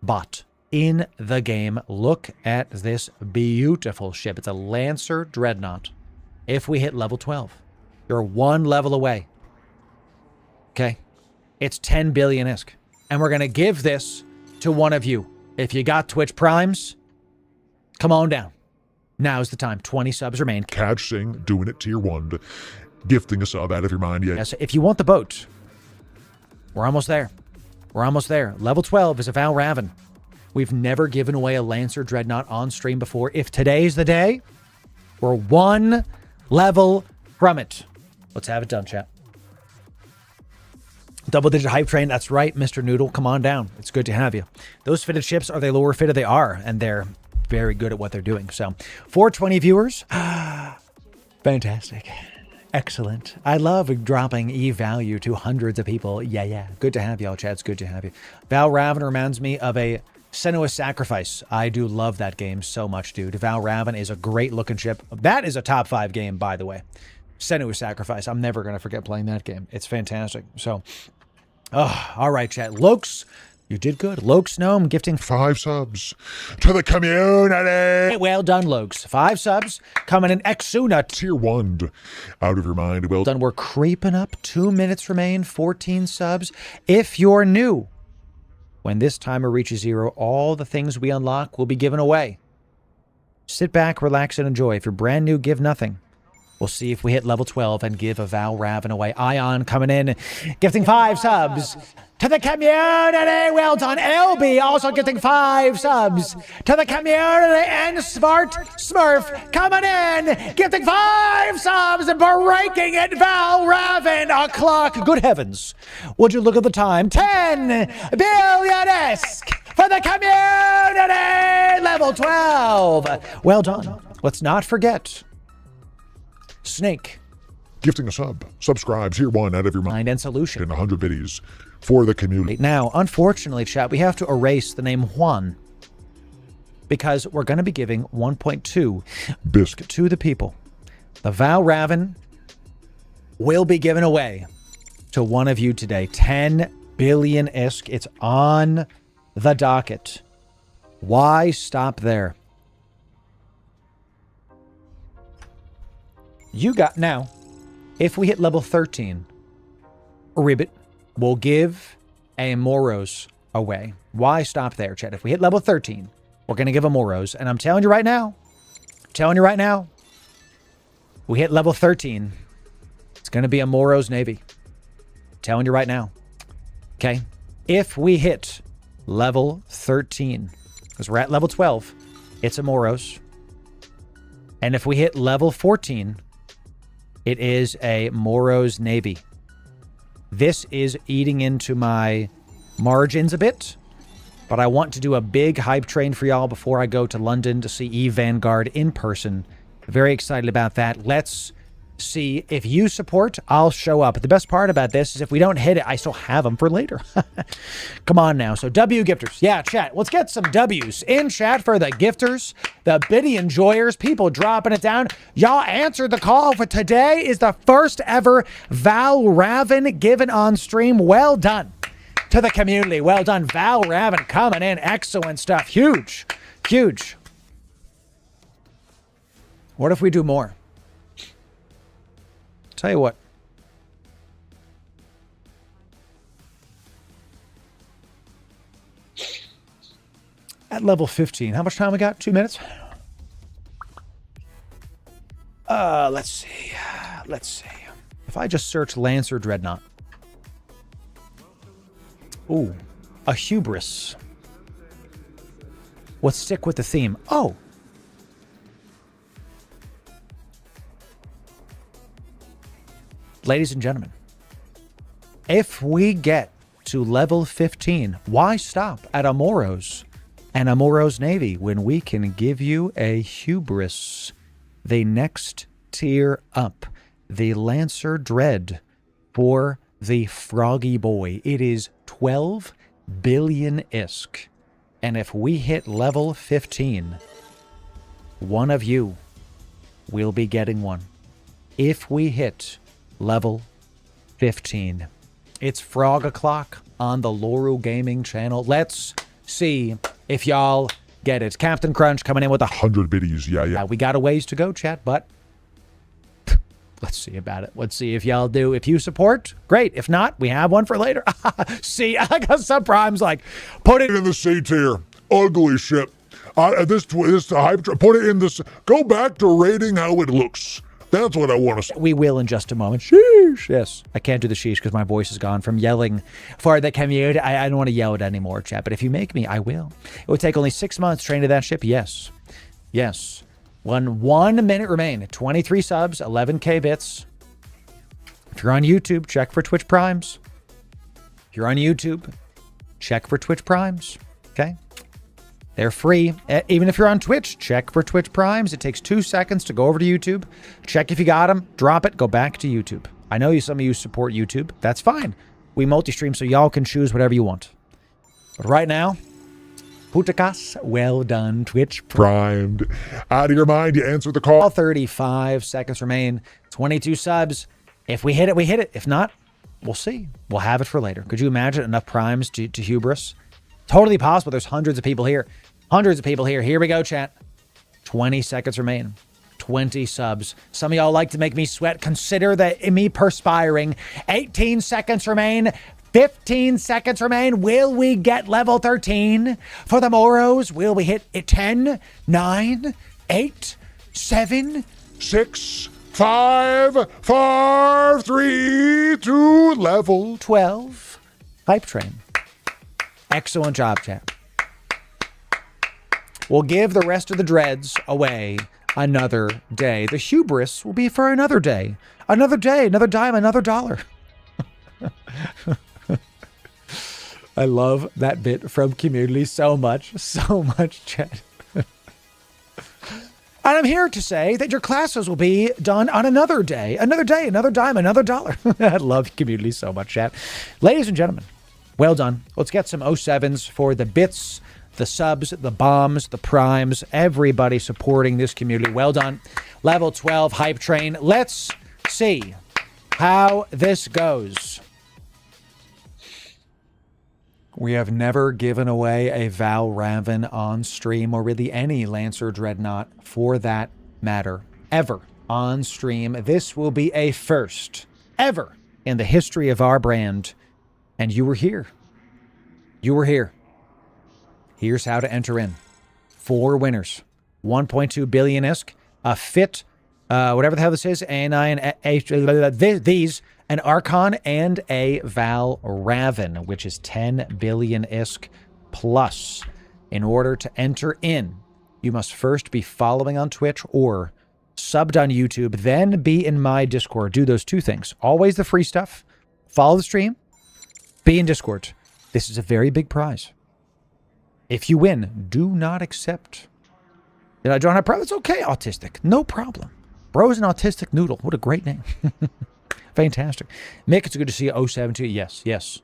S1: bot in the game. Look at this beautiful ship. It's a Lancer Dreadnought. If we hit level 12, you're one level away. Okay? It's 10 billion ISK. And we're going to give this to one of you. If you got Twitch Primes, come on down. Now's the time. 20 subs remain.
S2: Catch Sing doing it tier 1, gifting a sub out of your mind. Yeah.
S1: Yes, if you want the boat, we're almost there. We're almost there. Level 12 is a Valravan. We've never given away a Lancer Dreadnought on stream before. If today's the day, we're one level from it. Let's have it done, chat. Double-digit Hype Train. That's right, Mr. Noodle. Come on down. It's good to have you. Those fitted ships, are they lower fitted? They are, and they're very good at what they're doing. So, 420 viewers. Fantastic. Excellent. I love dropping E value to hundreds of people. Yeah. Good to have y'all, chat. It's good to have you. Valravan reminds me of a Senua's Sacrifice. I do love that game so much, dude. Valravan is a great looking ship. That is a top 5 game, by the way. Senua's Sacrifice. I'm never going to forget playing that game. It's fantastic. So, all right, chat. Lokes, you did good. Lokes Gnome gifting
S2: 5 subs to the community.
S1: Well done, Lokes. 5 subs coming in Exuna.
S2: Tier 1 out of your mind. Well
S1: done. We're creeping up. 2 minutes remain. 14 subs. If you're new, when this timer reaches 0, all the things we unlock will be given away. Sit back, relax, and enjoy. If you're brand new, give nothing. We'll see if we hit level 12 and give a Valravan away. Ion coming in, gifting 5 subs to the community. Well done. LB also gifting 5 subs to the community. And Smart Smurf coming in, gifting 5 subs and breaking it. Valravan o'clock. Good heavens. Would you look at the time? 10 billion-esque for the community. Level 12. Well done. Let's not forget Snake
S2: gifting a sub. Subscribe. Tier 1 out of your mind.
S1: and solution
S2: in 100 videos for the community.
S1: Now, unfortunately, chat, we have to erase the name Juan because we're going to be giving 1.2
S2: Bisc
S1: to the people. The Valravan will be given away to one of you today. 10 billion ISK. It's on the docket. Why stop there? You got now. If we hit level 13, Ribbit will give a Moros away. Why stop there, chat? If we hit level 13, we're going to give a Moros. And I'm telling you right now, we hit level 13, it's going to be a Moros Navy. Telling you right now. Okay? If we hit level 13, because we're at level 12, it's a Moros. And if we hit level 14, it is a Moros Navy. This is eating into my margins a bit, but I want to do a big hype train for y'all before I go to London to see Eve Vanguard in person. Very excited about that. Let's see. If you support, I'll show up. The best part about this is if we don't hit it, I still have them for later. Come on now. So W gifters. Yeah, chat. Let's get some W's in chat for the gifters, the biddy enjoyers, people dropping it down. Y'all answered the call for today is the first ever Valravan given on stream. Well done to the community. Well done. Valravan coming in. Excellent stuff. Huge. Huge. What if we do more? Tell you what. At level 15, how much time we got? 2 minutes? Let's see. Let's see. If I just search Lancer Dreadnought. Ooh, a hubris. Let's stick with the theme. Oh. Ladies and gentlemen, if we get to level 15, why stop at Amoros and Amoros Navy when we can give you a hubris, the next tier up, the Lancer Dread for the Froggy Boy? It is 12 billion ISK. And if we hit level 15, one of you will be getting one. If we hit level 15. It's Frog O'Clock on the Loru Gaming channel. Let's see if y'all get it. Captain Crunch coming in with
S2: 100 biddies. Yeah.
S1: We got a ways to go, chat, but let's see about it. Let's see if y'all do. If you support, great. If not, we have one for later. See, I got some primes like, put it
S2: In the C tier. Ugly shit. This hype. Put it in this. Go back to rating how it looks. That's what I want to say.
S1: We will in just a moment. Sheesh. Yes. I can't do the sheesh because my voice is gone from yelling for the commute. I don't want to yell it anymore, chat. But if you make me, I will. It would take only 6 months to train to that ship. Yes. Yes. 1 minute remain. 23 subs, 11k bits. If you're on YouTube, check for Twitch Primes. If you're on YouTube, check for Twitch Primes. Okay? They're free. Even if you're on Twitch, check for Twitch Primes. It takes 2 seconds to go over to YouTube. Check if you got them. Drop it. Go back to YouTube. I know some of you support YouTube. That's fine. We multi-stream so y'all can choose whatever you want. But right now, Putakas, well done, Twitch.
S2: Primed. Out of your mind, you answer the call.
S1: 35 seconds remain. 22 subs. If we hit it, we hit it. If not, we'll see. We'll have it for later. Could you imagine enough primes to hubris? Totally possible. There's hundreds of people here. Hundreds of people here. Here we go, chat. 20 seconds remain. 20 subs. Some of y'all like to make me sweat. Consider that me perspiring. 18 seconds remain. 15 seconds remain. Will we get level 13 for the Moros? Will we hit it? 10, 9, 8, 7,
S2: 6, 5, 4, 3, 2, level
S1: 12. Hype train. Excellent job, chat. We'll give the rest of the dreads away another day. The hubris will be for another day. Another day, another dime, another dollar. I love that bit from community so much, chat. And I'm here to say that your classes will be done on another day, another dime, another dollar. I love community so much, chat. Ladies and gentlemen, well done. Let's get some 07s for the bits, the subs, the bombs, the primes, everybody supporting this community. Well done. Level 12 hype train. Let's see how this goes. We have never given away a Val Raven on stream, or really any Lancer Dreadnought for that matter, ever on stream. This will be a first ever in the history of our brand. And you were here. You were here. Here's how to enter in. 4 winners. 1.2 billion ISK. A fit, whatever the hell this is, these, an Archon, and a Val Raven, which is 10 billion ISK plus. In order to enter in, you must first be following on Twitch or subbed on YouTube, then be in my Discord. Do those 2 things. Always the free stuff. Follow the stream. Be in Discord. This is a very big prize. If you win, do not accept. Did I draw a prize? It's okay, autistic. No problem. Bro's an autistic noodle. What a great name. Fantastic. Mick, it's good to see you. 07 to you. Yes, yes.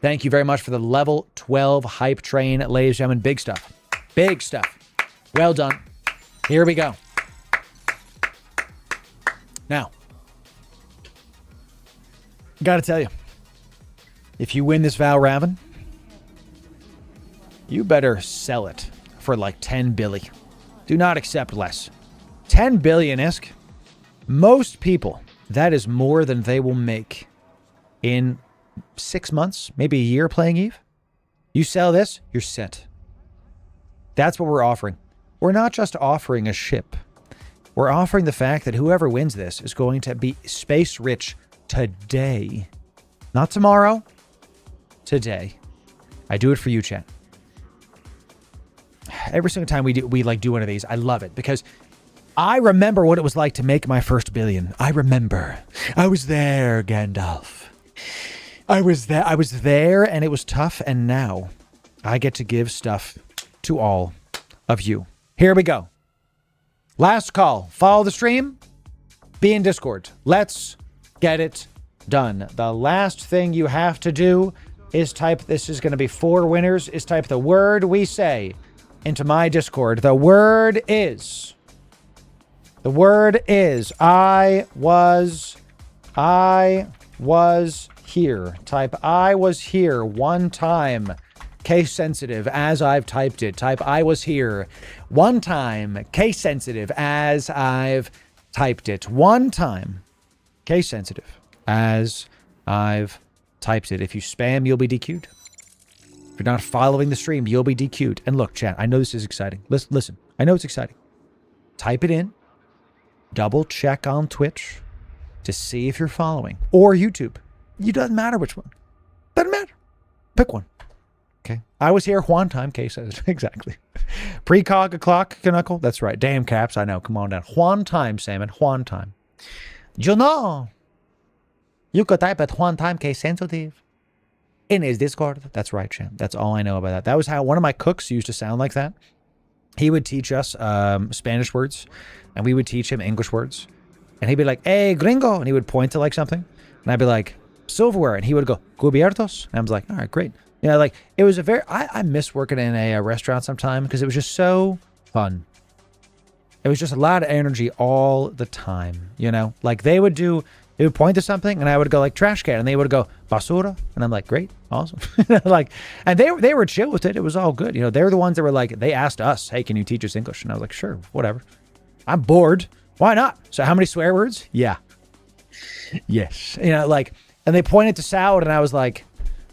S1: Thank you very much for the level 12 hype train, ladies and gentlemen. Big stuff. Big stuff. Well done. Here we go. Now, gotta tell you, if you win this Val Raven, you better sell it for like 10 billion. Do not accept less. 10 billion ISK. Most people, that is more than they will make in 6 months, maybe a year playing Eve. You sell this, you're set. That's what we're offering. We're not just offering a ship. We're offering the fact that whoever wins this is going to be space rich today. Not tomorrow. Today. I do it for you, chat. Every single time we do one of these, I love it because I remember what it was like to make my first billion. I remember. I was there, Gandalf. I was there and it was tough, and now I get to give stuff to all of you. Here we go. Last call. Follow the stream. Be in Discord. Let's get it done. The last thing you have to do is type, this is going to be 4 winners, is type the word we say into my Discord. The word is I was here. Type I was here one time. Case sensitive as I've typed it. Type I was here one time. Case sensitive as I've typed it. One time. Case sensitive as I've typed it. If you spam, you'll be DQ'd. If you're not following the stream, you'll be DQ'd. And look, chat, I know this is exciting. Listen, I know it's exciting. Type it in. Double check on Twitch to see if you're following. Or YouTube. It doesn't matter which one. Doesn't matter. Pick one. Okay. I was here one time. Case says exactly. Precog o'clock, knuckle. That's right. Damn caps. I know. Come on down. One time, Salmon. One time. You know. You could type at one time case sensitive in his Discord. That's right, champ. That's all I know about that. That was how one of my cooks used to sound like that. He would teach us Spanish words, and we would teach him English words. And he'd be like, hey, gringo. And he would point to like something. And I'd be like, silverware. And he would go, cubiertos. And I was like, all right, great. You know, like, it was a very, I miss working in a restaurant sometime because it was just so fun. It was just a lot of energy all the time, you know? Like, they would point to something, and I would go, like, trash can, and they would go, basura. And I'm like, great, awesome. Like, and they were chill with it. It was all good. You know, they were the ones that were like, they asked us, hey, can you teach us English? And I was like, sure, whatever. I'm bored. Why not? So how many swear words? Yeah. Yes. You know, like, and they pointed to salad, and I was like,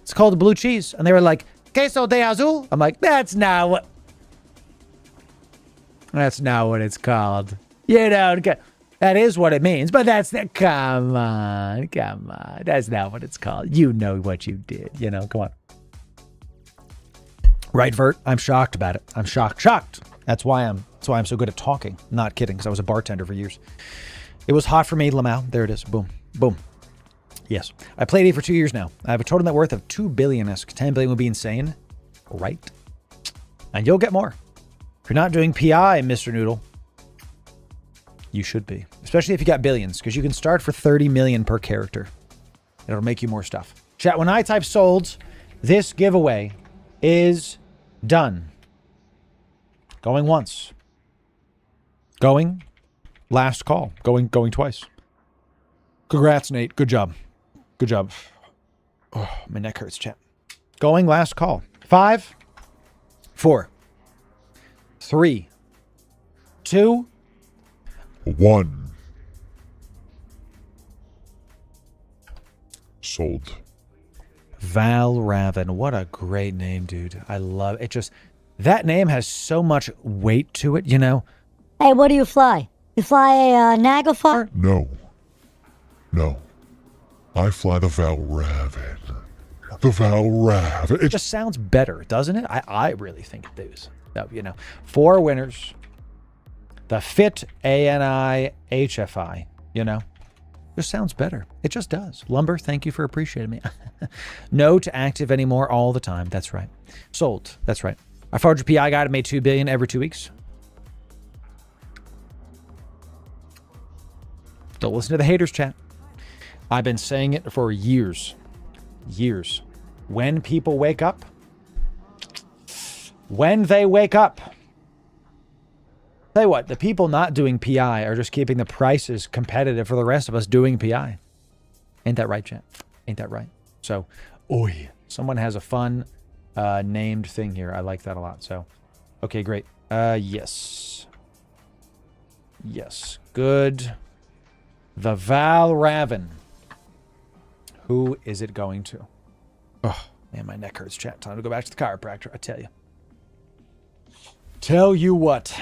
S1: it's called blue cheese. And they were like, queso de azul. I'm like, that's not what it's called. You know, that is what it means, but come on. That's not what it's called. You know what you did, you know, come on. Right, Vert? I'm shocked about it. I'm shocked. That's why I'm so good at talking. Not kidding, because I was a bartender for years. It was hot for me, Lamau. There it is. Boom. Boom. Yes. I played it for 2 years now. I have a total net worth of 2 billion-esque. 10 billion would be insane. Right? And you'll get more. If you're not doing PI, Mr. Noodle, you should be. Especially if you got billions, because you can start for 30 million per character. It'll make you more stuff. Chat, when I type sold, this giveaway is done. Going once. Going. Last call. Going twice. Congrats, Nate. Good job. Good job. Oh, my neck hurts, chat. Going last call. 5, 4, 3, 2,
S2: 1. Sold.
S1: Val Raven. What a great name, dude. I love it. Just, that name has so much weight to it, you know?
S3: Hey, what do you fly? You fly a Naglfar?
S2: No. I fly the Val Raven. The Val Raven.
S1: It just sounds better, doesn't it? I really think it does. So, you know, 4 winners. The Fit ANI HFI, you know, just sounds better. It just does. Lumber, thank you for appreciating me. No to active anymore all the time. That's right. Sold. That's right. I forged a PI guy to made 2 billion every 2 weeks. Don't listen to the haters, chat. I've been saying it for years. When people wake up, tell you what, the people not doing PI are just keeping the prices competitive for the rest of us doing PI. Ain't that right, chat? Ain't that right? So, someone has a fun named thing here. I like that a lot. So, okay, great. Yes. Good. The Val Raven. Who is it going to? Oh, man, my neck hurts, chat. Time to go back to the chiropractor, I tell you. Tell you what.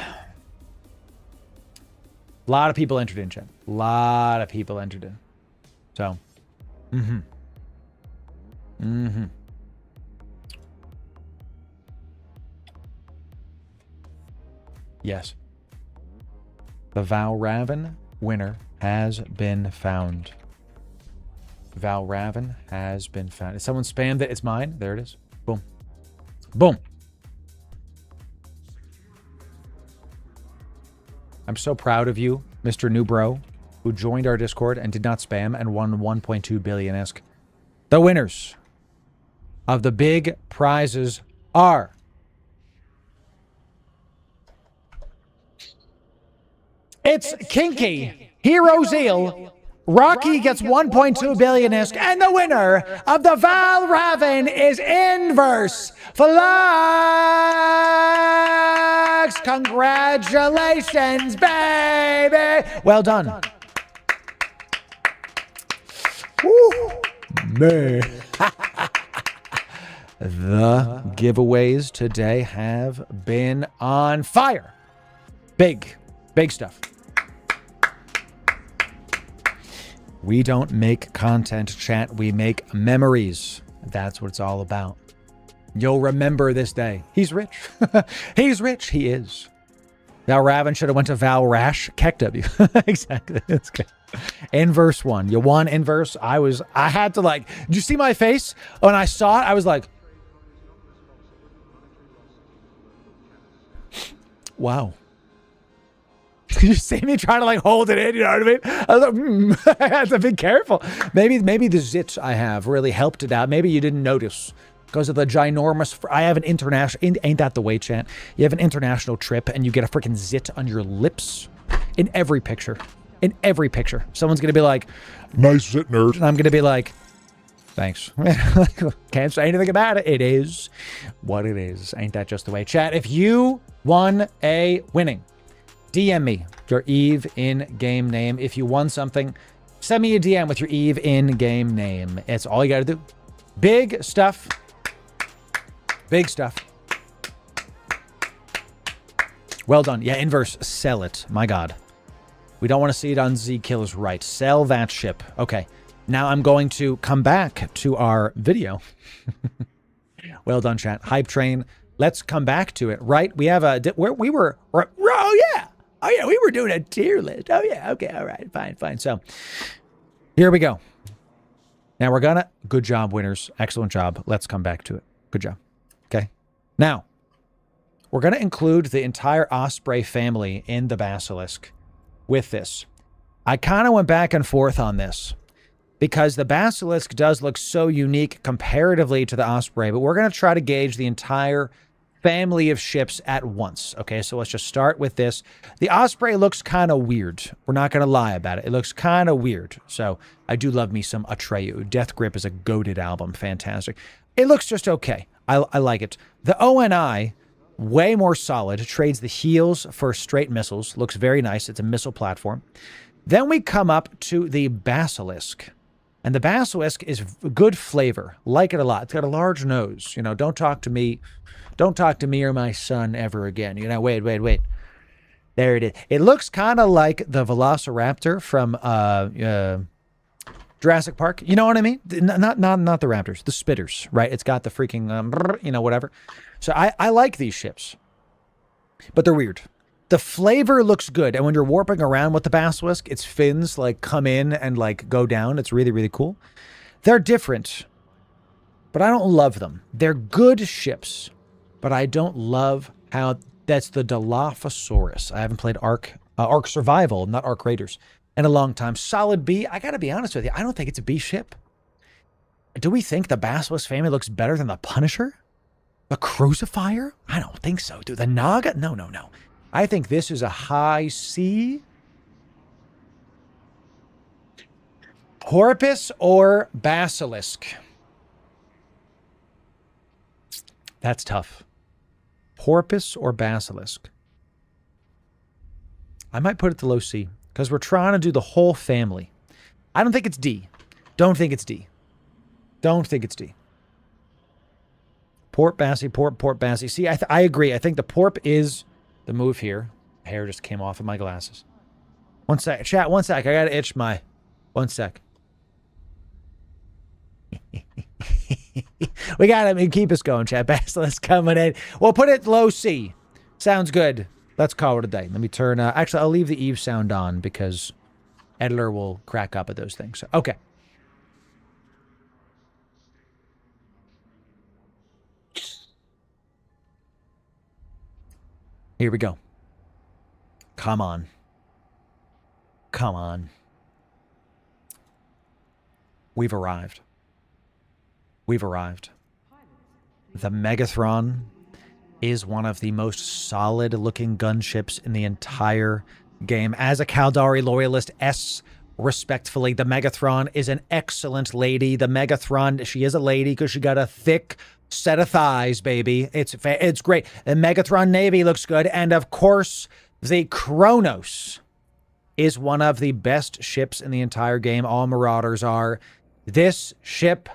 S1: A lot of people entered in, chat. A lot of people entered in. So, Yes. The Valravan winner has been found. Valravan has been found. If someone spammed it, it's mine. There it is. Boom. Boom. I'm so proud of you, Mr. New Bro, who joined our Discord and did not spam and won 1.2 billion-esque. The winners of the big prizes are... It's Kinky, Hero Zeal, Rocky gets 1.2 billion-esque, and the winner of the Valravan is Inverse Flux. Congratulations, baby. Well done. Woo. Man. The giveaways today have been on fire. Big stuff. We don't make content, chat. We make memories. That's what it's all about. You'll remember this day. He's rich. He's rich. He is. Valravan should have went to Valrash. KEKW. Exactly. That's good. Inverse one. You won Inverse. I had to like, did you see my face? When I saw it, I was like, wow. Did you see me trying to like hold it in? You know what I mean? I was like, I had to be careful. Maybe the zits I have really helped it out. Maybe you didn't notice because of the ginormous. I have an international. Ain't that the way, chat? You have an international trip and you get a freaking zit on your lips in every picture. In every picture, someone's gonna be like,
S2: "Nice zit, nerd,"
S1: and I'm gonna be like, "Thanks." Can't say anything about it. It is what it is. Ain't that just the way, chat? If you won a winning, DM me your EVE in-game name. If you won something, send me a DM with your EVE in-game name. It's all you got to do. Big stuff. Big stuff. Well done. Yeah, Inverse, sell it. My God. We don't want to see it on Z Kills Right. Sell that ship. Okay. Now I'm going to come back to our video. Well done, chat. Hype train. Let's come back to it, right? We have a... we were... Oh, yeah. Oh, yeah, we were doing a tier list. Oh, yeah. Okay, all right. Fine. So, here we go. Now, we're gonna... Good job, winners. Excellent job. Let's come back to it. Good job. Okay. Now, we're going to include the entire Osprey family in the Basilisk with this. I kind of went back and forth on this because the Basilisk does look so unique comparatively to the Osprey, but we're going to try to gauge the entire family of ships at once. Okay, so let's just start with this. The Osprey looks kind of weird. We're not going to lie about it. It looks kind of weird. So I do love me some Atreyu. Death Grip is a goated album. Fantastic. It looks just okay. I like it. The ONI, way more solid. Trades the heels for straight missiles. Looks very nice. It's a missile platform. Then we come up to the Basilisk. And the Basilisk is good flavor. Like it a lot. It's got a large nose. You know, don't talk to me. Don't talk to me or my son ever again. You know, wait. There it is. It looks kind of like the Velociraptor from Jurassic Park. You know what I mean? Not the raptors, the spitters, right? It's got the freaking, you know, whatever. So I like these ships, but they're weird. The flavor looks good. And when you're warping around with the Basilisk, its fins like come in and like go down. It's really, really cool. They're different, but I don't love them. They're good ships, but I don't love how that's the Dilophosaurus. I haven't played Ark Survival, not Ark Raiders, in a long time. Solid B. I got to be honest with you. I don't think it's a B ship. Do we think the Basilisk family looks better than the Punisher? The Crucifier? I don't think so, dude. The Naga? No. I think this is a high C. Porpoise or Basilisk? That's tough. Porpoise or Basilisk? I might put it to low C because we're trying to do the whole family. I don't think it's D. Don't think it's D. Don't think it's D. Port Bassie. See, I agree. I think the Porp is the move here. Hair just came off of my glasses. One sec. Chat, one sec. I got to itch my... One sec. We got to keep us going, chat. Basilisk coming in. We'll put it low C. Sounds good. Let's call it a day. Let me turn... actually, I'll leave the Eve sound on because editor will crack up at those things. So, okay. Here we go. Come on. Come on. We've arrived. We've arrived. The Megathron is one of the most solid-looking gunships in the entire game. As a Caldari loyalist, respectfully, the Megathron is an excellent lady. The Megathron, she is a lady because she got a thick set of thighs, baby. It's great. The Megathron Navy looks good. And, of course, the Kronos is one of the best ships in the entire game. All Marauders are. This ship,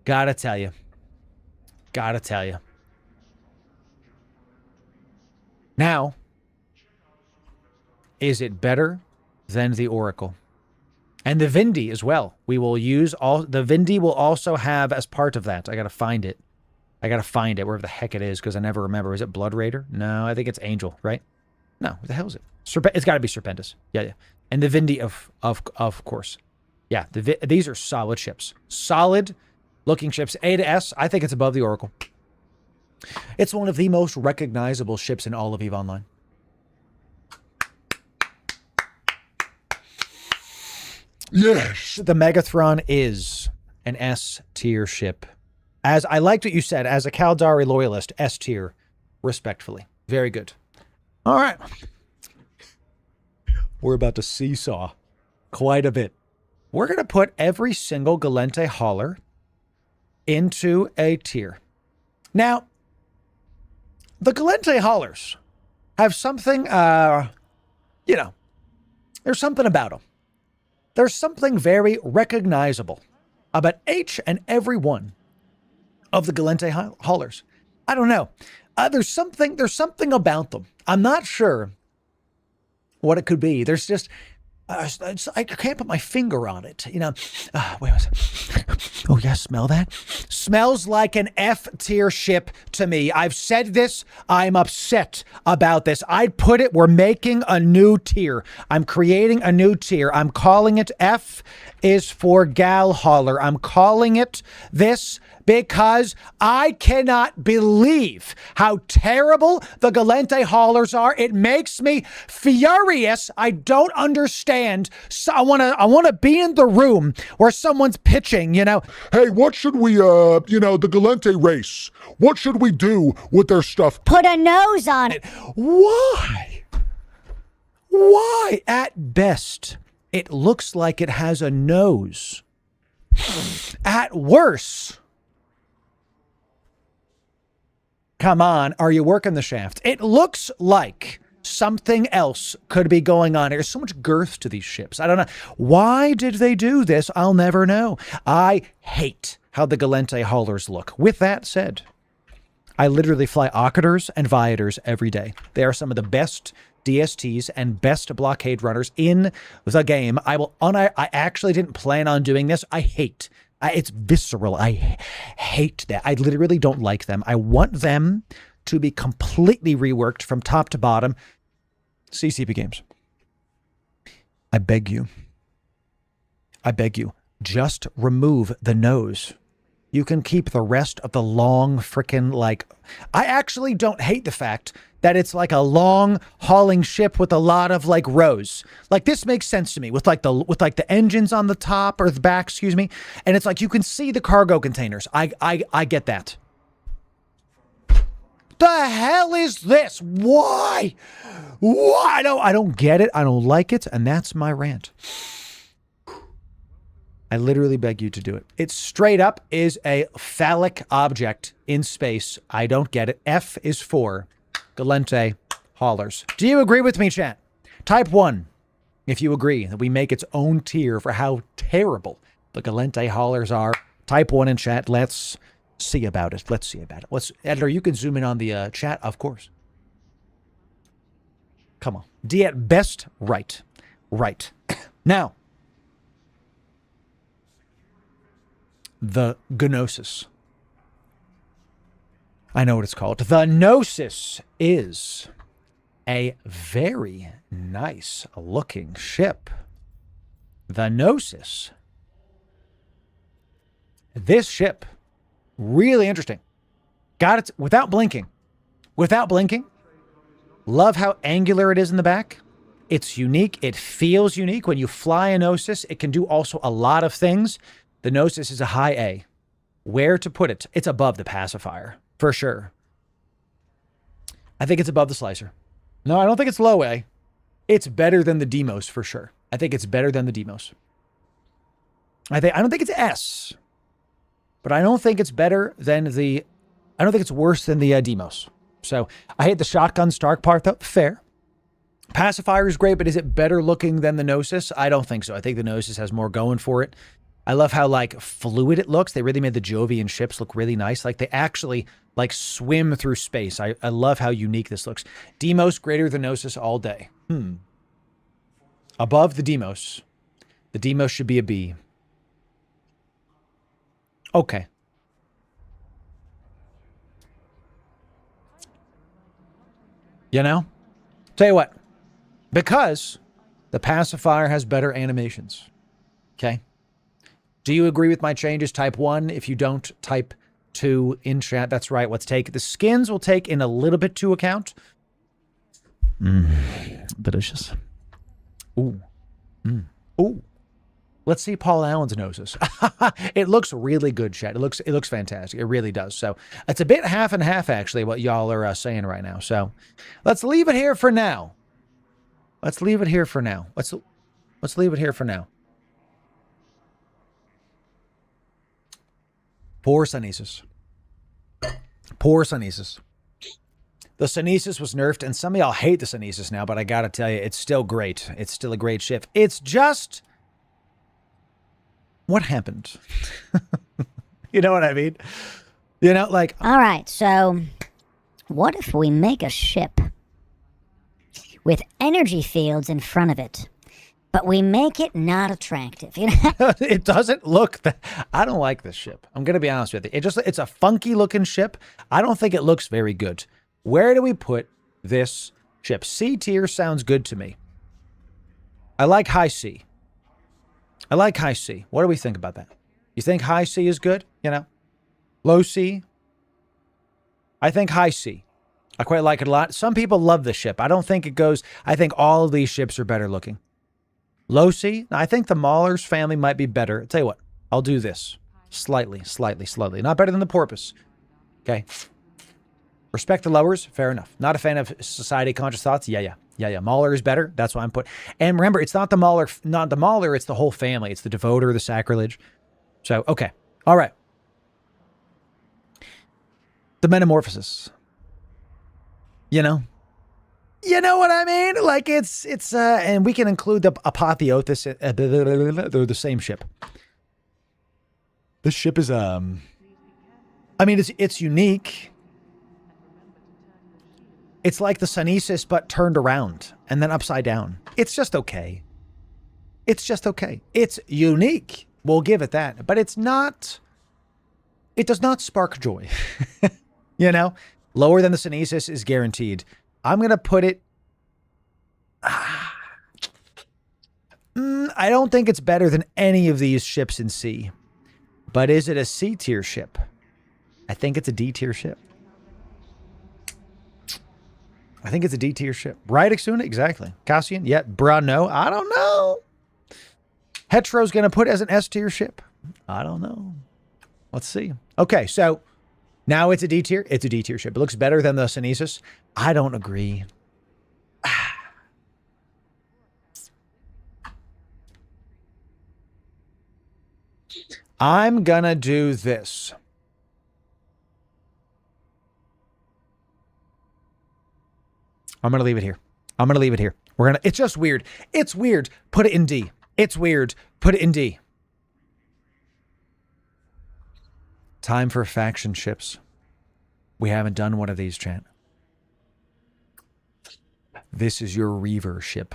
S1: gotta tell you. Gotta tell you. Now, is it better than the Oracle? And the Vindy as well. We will use all... The Vindy will also have as part of that. I gotta find it. I gotta find it, wherever the heck it is, because I never remember. Is it Blood Raider? No, I think it's Angel, right? No, what the hell is it? It's gotta be Serpentis. Yeah, yeah. And the Vindy, of course. Yeah, these are solid ships. Solid-looking ships. A to S, I think it's above the Oracle. It's one of the most recognizable ships in all of EVE Online.
S2: Yes!
S1: The Megathron is an S-tier ship. As I liked what you said, as a Caldari loyalist, S-tier, respectfully. Very good. All right. We're about to seesaw quite a bit. We're going to put every single Galente hauler into a tier. Now, the Galente haulers have something, there's something about them. There's something very recognizable about each and every one of the Galente haulers. I don't know. There's something about them. I'm not sure what it could be. There's just, I can't put my finger on it. Wait a second. Oh, yeah, smell that? Smells like an F-tier ship to me. I've said this. I'm upset about this. I'd put it, we're making a new tier. I'm creating a new tier. I'm calling it F is for Gal Hauler. I'm calling it this because I cannot believe how terrible the Galente haulers are. It makes me furious. I don't understand. So I want to be in the room where someone's pitching,
S2: Hey, what should we, the Galente race? What should we do with their stuff?
S3: Put a nose on it.
S1: Why? Why? At best, it looks like it has a nose. At worst, come on, are you working the shaft? It looks like something else could be going on. There's so much girth to these ships. I don't know. Why did they do this? I'll never know. I hate how the Galente haulers look. With that said, I literally fly Occators and Viators every day. They are some of the best DSTs and best blockade runners in the game. I actually didn't plan on doing this. It's visceral. I hate that. I literally don't like them. I want them to be completely reworked from top to bottom. CCP games. I beg you, just remove the nose. You can keep the rest of the long frickin' I actually don't hate the fact that it's like a long hauling ship with a lot of rows. This makes sense to me with the engines on the top or the back, excuse me. And it's you can see the cargo containers. I get that. The hell is this? Why? Why? I don't get it. I don't like it. And that's my rant. I literally beg you to do it. It straight up is a phallic object in space. I don't get it. F is for Galente haulers. Do you agree with me, chat? Type 1 if you agree that we make its own tier for how terrible the Galente haulers are. Type 1 in chat. Let's see about it. Let's see about it. Editor, you can zoom in on the chat, of course. Come on. D at best, right. Right. Now, the Gnosis. I know what it's called. The Gnosis is a very nice looking ship. The Gnosis. This ship, really interesting. Got it without blinking. Without blinking. Love how angular it is in the back. It's unique. It feels unique. When you fly a Gnosis, it can do also a lot of things. The Gnosis is a high A. Where to put it? It's above the Pacifier, for sure. I think it's above the Slicer. No, I don't think it's low A. It's better than the Demos, for sure. I think it's better than the Demos. I don't think it's S. But I don't think it's better than the... I don't think it's worse than the Demos. So, I hate the shotgun Stark part, though. Fair. Pacifier is great, but is it better looking than the Gnosis? I don't think so. I think the Gnosis has more going for it. I love how, like, fluid it looks. They really made the Jovian ships look really nice. Like, they actually, like, swim through space. I love how unique this looks. Demos greater than Gnosis all day. Above the Demos. The Demos should be a B. Okay. You know? Tell you what. Because the Pacifier has better animations. Okay? Do you agree with my changes? Type 1. If you don't, type 2 in chat. That's right. Let's take the skins. We'll take in a little bit to account. Delicious. Ooh. Ooh. Let's see Paul Allen's Gnosis. It looks really good, chat. It looks fantastic. It really does. So it's a bit half and half, actually, what y'all are saying right now. So let's leave it here for now. Let's leave it here for now. Let's leave it here for now. Poor Sunesis. Poor Sunesis. The Sunesis was nerfed, and some of y'all hate the Sunesis now, but I gotta tell you, it's still great. It's still a great ship. It's just... what happened? You know what I mean? You know, like...
S3: All right, so what if we make a ship with energy fields in front of it, but we make it not attractive? You know?
S1: It doesn't look that... I don't like this ship. I'm going to be honest with you. It's a funky looking ship. I don't think it looks very good. Where do we put this ship? C tier sounds good to me. I like high C. I like high C. What do we think about that? You think high C is good? You know? Low C? I think high C. I quite like it a lot. Some people love this ship. I don't think it goes... I think all of these ships are better looking. Low C? I think the Maulers family might be better. I'll tell you what. I'll do this. Slightly. Not better than the Porpoise. Okay? Respect the lowers? Fair enough. Not a fan of society conscious thoughts? Yeah. Mauler is better. That's why I'm put. And remember, it's not the Mauler, it's the whole family. It's the Devoter, the Sacrilege. So, okay. All right. The Metamorphosis. You know? You know what I mean? Like, it's and we can include the Apotheosis. They're the same ship. This ship is, I mean, it's unique. It's like the Sunesis, but turned around and then upside down. It's just okay. It's just okay. It's unique. We'll give it that. But it's not... it does not spark joy. You know? Lower than the Sunesis is guaranteed. I'm going to put it... I don't think it's better than any of these ships in C. But is it a C tier ship? I think it's a D tier ship. I think it's a D tier ship. Right, Exuna? Exactly. Cassian? Yeah. Bruh, no. I don't know. Hetero's going to put it as an S tier ship. I don't know. Let's see. Okay, so now it's a D tier. It's a D tier ship. It looks better than the Sunesis. I don't agree. I'm going to do this. I'm going to leave it here. I'm going to leave it here. It's just weird. It's weird. Put it in D. It's weird. Put it in D. Time for faction ships. We haven't done one of these, chat. This is your Reaver ship.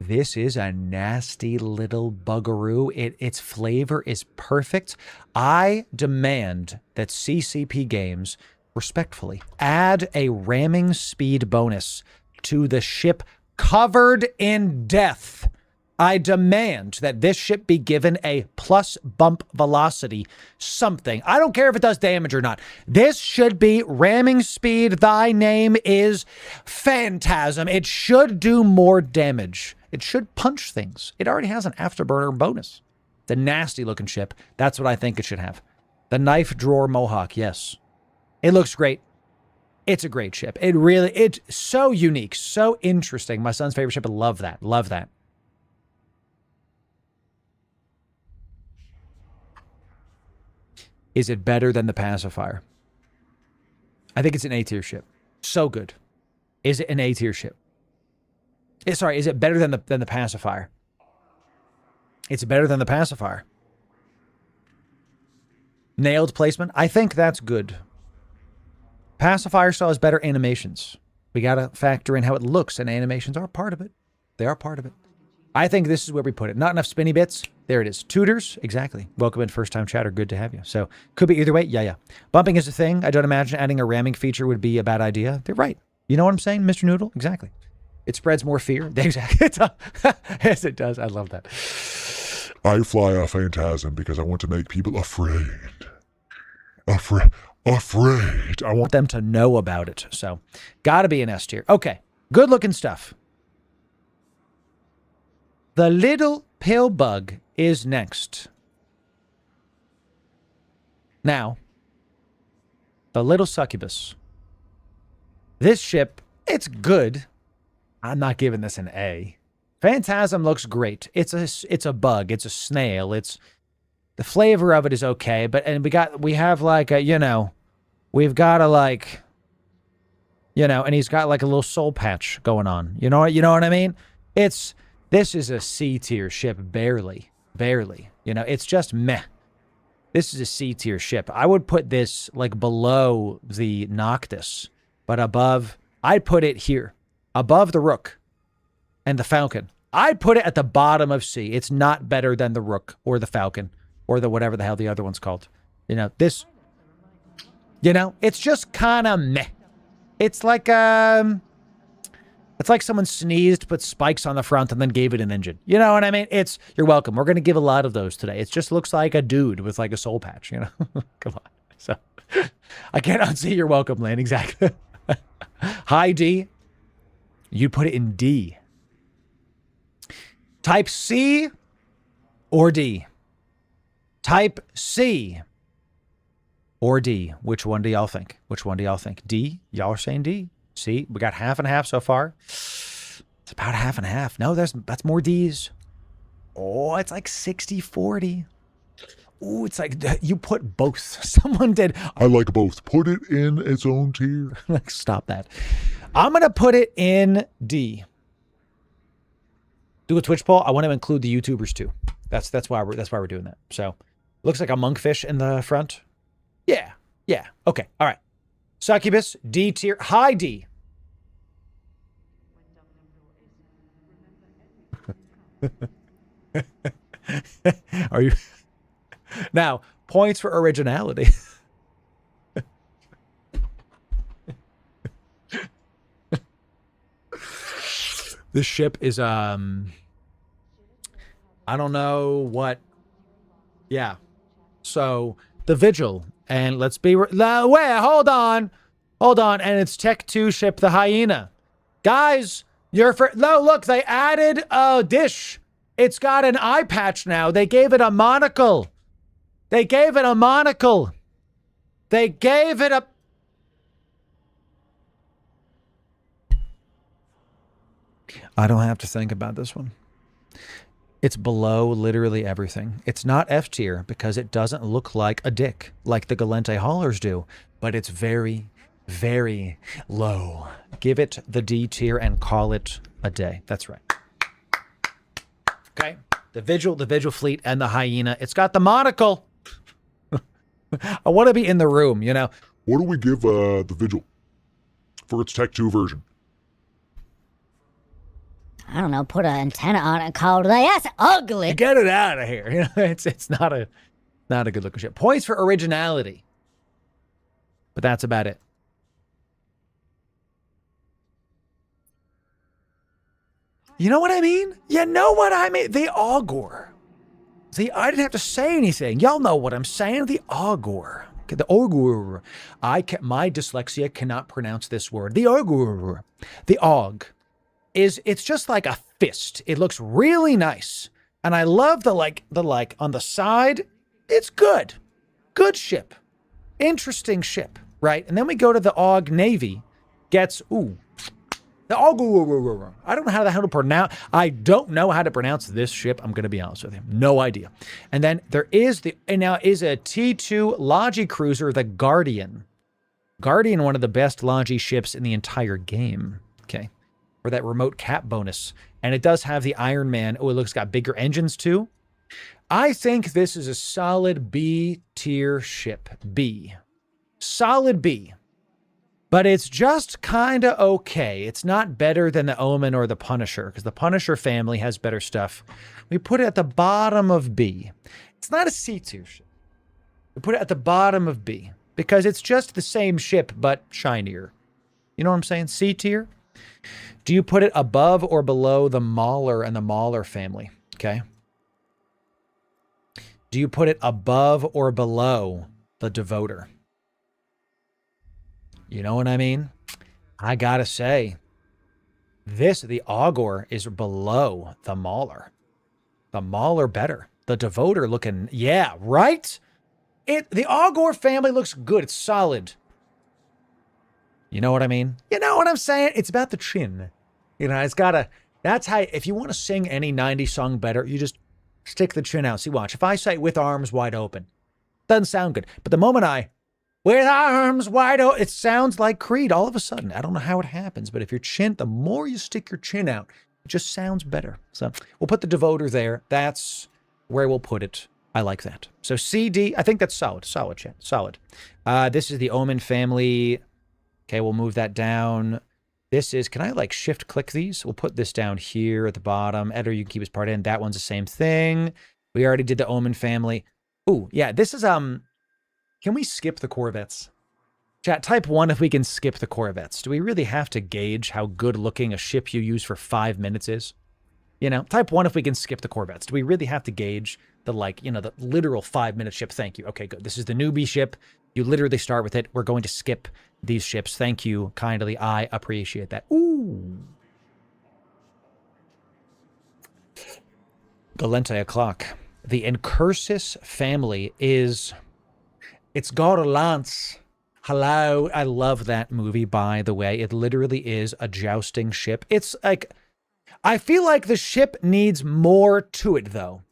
S1: This is a nasty little buggeroo. Its flavor is perfect. I demand that CCP Games respectfully add a ramming speed bonus to the ship covered in death. I demand that this ship be given a plus bump velocity something. I don't care if it does damage or not. This should be ramming speed. Thy name is Phantasm. It should do more damage. It should punch things. It already has an afterburner bonus. The nasty looking ship. That's what I think it should have. The knife drawer Mohawk. Yes. It looks great. It's a great ship. It's so unique, so interesting. My son's favorite ship. I love that. Love that. Is it better than the Pacifier? I think it's an A-tier ship. So good. Is it an A-tier ship? Sorry, is it better than the Pacifier? It's better than the Pacifier. Nailed placement. I think that's good. Pacifier still has better animations. We got to factor in how it looks, and animations are part of it. They are part of it. I think this is where we put it. Not enough spinny bits. There it is. Tutors. Exactly. Welcome in, first-time chatter. Good to have you. So, could be either way. Yeah. Bumping is a thing. I don't imagine adding a ramming feature would be a bad idea. They're right. You know what I'm saying, Mr. Noodle? Exactly. It spreads more fear. Exactly. Yes, it does. I love that.
S2: I fly a Phantasm because I want to make people afraid. Afraid. I want
S1: them to know about it. So, gotta be an S tier. Okay. Good looking stuff. The little pill bug is next. Now, the little succubus. This ship, it's good. I'm not giving this an A. Phantasm looks great. It's a bug. It's a snail. The flavor of it is okay, but we have like a, we've got a like, and he's got like a little soul patch going on. You know what I mean? This is a C tier ship, barely. It's just meh. This is a C tier ship. I would put this like below the Noctis, but above. I'd put it here, above the Rook and the Falcon. I'd put it at the bottom of C. It's not better than the Rook or the Falcon or the whatever the hell the other one's called. It's just kind of meh. It's like someone sneezed, put spikes on the front, and then gave it an engine. You know what I mean? You're welcome. We're going to give a lot of those today. It just looks like a dude with like a soul patch, Come on. So, I can't unsee you're welcome, Lane. Exactly. High D. You put it in D. Type C or D? Type C or D? Which one do y'all think? D? Y'all are saying D? C? We got half and half so far. It's about half and half. No, that's more D's. Oh, it's like 60-40. Ooh, it's like you put both. Someone did.
S2: I like both. Put it in its own tier.
S1: Stop that. I'm going to put it in D. Do a Twitch poll. I want to include the YouTubers too. That's why we're doing that. So, looks like a monkfish in the front. Yeah. Okay. All right. Succubus, D tier, high D. Are you now points for originality? This ship is I don't know what. Yeah. So the Vigil, and let's be wait, hold on, and it's Tech 2 ship, the Hyena. Guys, look, they added a dish. It's got an eye patch now. They gave it a monocle. They gave it a I don't have to think about this one. It's below literally everything. It's not F tier because it doesn't look like a dick like the Galente haulers do, but it's very, very low. Give it the D tier and call it a day. That's right. Okay. The Vigil fleet and the Hyena. It's got the monocle. I want to be in the room,
S2: What do we give the Vigil for its Tech 2 version?
S3: I don't know, put an antenna on it and call it a day. That's ugly.
S1: Get it out of here. It's not a good looking ship. Points for originality. But that's about it. You know what I mean? You know what I mean? The Augur. See, I didn't have to say anything. Y'all know what I'm saying. The Augur. Okay, the Augur. My dyslexia cannot pronounce this word. The Augur. The Aug. It's just like a fist. It looks really nice. And I love the like on the side. It's good. Good ship. Interesting ship, right? And then we go to the Aug Navy. The Augur. I don't know how to pronounce. I don't know how to pronounce this ship. I'm going to be honest with you. No idea. And then there is a T2 Logi cruiser, the Guardian. Guardian, one of the best Logi ships in the entire game. Okay. For that remote cap bonus. And it does have the Iron Man. Oh, it looks got bigger engines too. I think this is a solid B tier ship. B. Solid B. But it's just kind of okay. It's not better than the Omen or the Punisher, because the Punisher family has better stuff. We put it at the bottom of B. It's not a C tier ship. We put it at the bottom of B, because it's just the same ship, but shinier. You know what I'm saying? C tier. Do you put it above or below the Mauler and the Mauler family? Okay. Do you put it above or below the Devoter? You know what I mean? I gotta say, the Augur is below the Mauler. The Mauler better. The Devoter looking, yeah, right? The Augur family looks good. It's solid. You know what I mean? You know what I'm saying? It's about the chin. You know, that's how, if you want to sing any 90s song better, you just stick the chin out. See, watch. If I say with arms wide open, doesn't sound good. But the moment with arms wide open, it sounds like Creed all of a sudden. I don't know how it happens, but if your chin, the more you stick your chin out, it just sounds better. So we'll put the Devoter there. That's where we'll put it. I like that. So CD, I think that's solid. Solid, chat. Solid. This is the Omen family. Okay, we'll move that down. This is, can I like shift click these? We'll put this down here at the bottom. Editor, you can keep as part in. That one's the same thing. We already did the Omen family. Ooh, yeah, this is, can we skip the Corvettes? Chat, type 1 if we can skip the Corvettes. Do we really have to gauge how good looking a ship you use for 5 minutes is? You know, type 1 if we can skip the Corvettes. Do we really have to gauge the, like, you know, the literal 5-minute ship? Thank you. Okay, good. This is the newbie ship. You literally start with it. We're going to skip these ships. Thank you kindly. I appreciate that. Ooh. Galente o'clock. The Incursus family is... It's got a lance. Hello. I love that movie, by the way. It literally is a jousting ship. It's like... I feel like the ship needs more to it, though.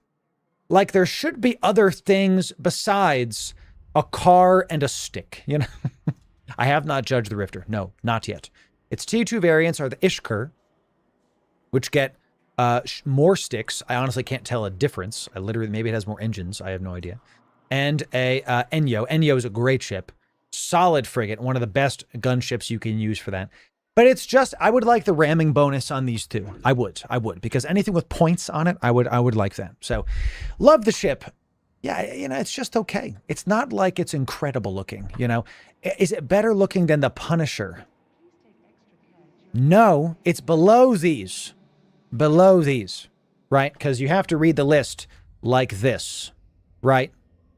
S1: Like, there should be other things besides a car and a stick, you know? I have not judged the Rifter. No, not yet. Its T2 variants are the Ishkur, which get more sticks. I honestly can't tell a difference. Maybe it has more engines. I have no idea. And a Enyo. Enyo is a great ship. Solid frigate. One of the best gunships you can use for that. But it's just, I would like the ramming bonus on these two. I would. Because anything with points on it, I would like that. So, love the ship. Yeah, you know, it's just okay. It's not like it's incredible looking, you know. Is it better looking than the Punisher? No, it's below these. Below these, right? Because you have to read the list like this, right?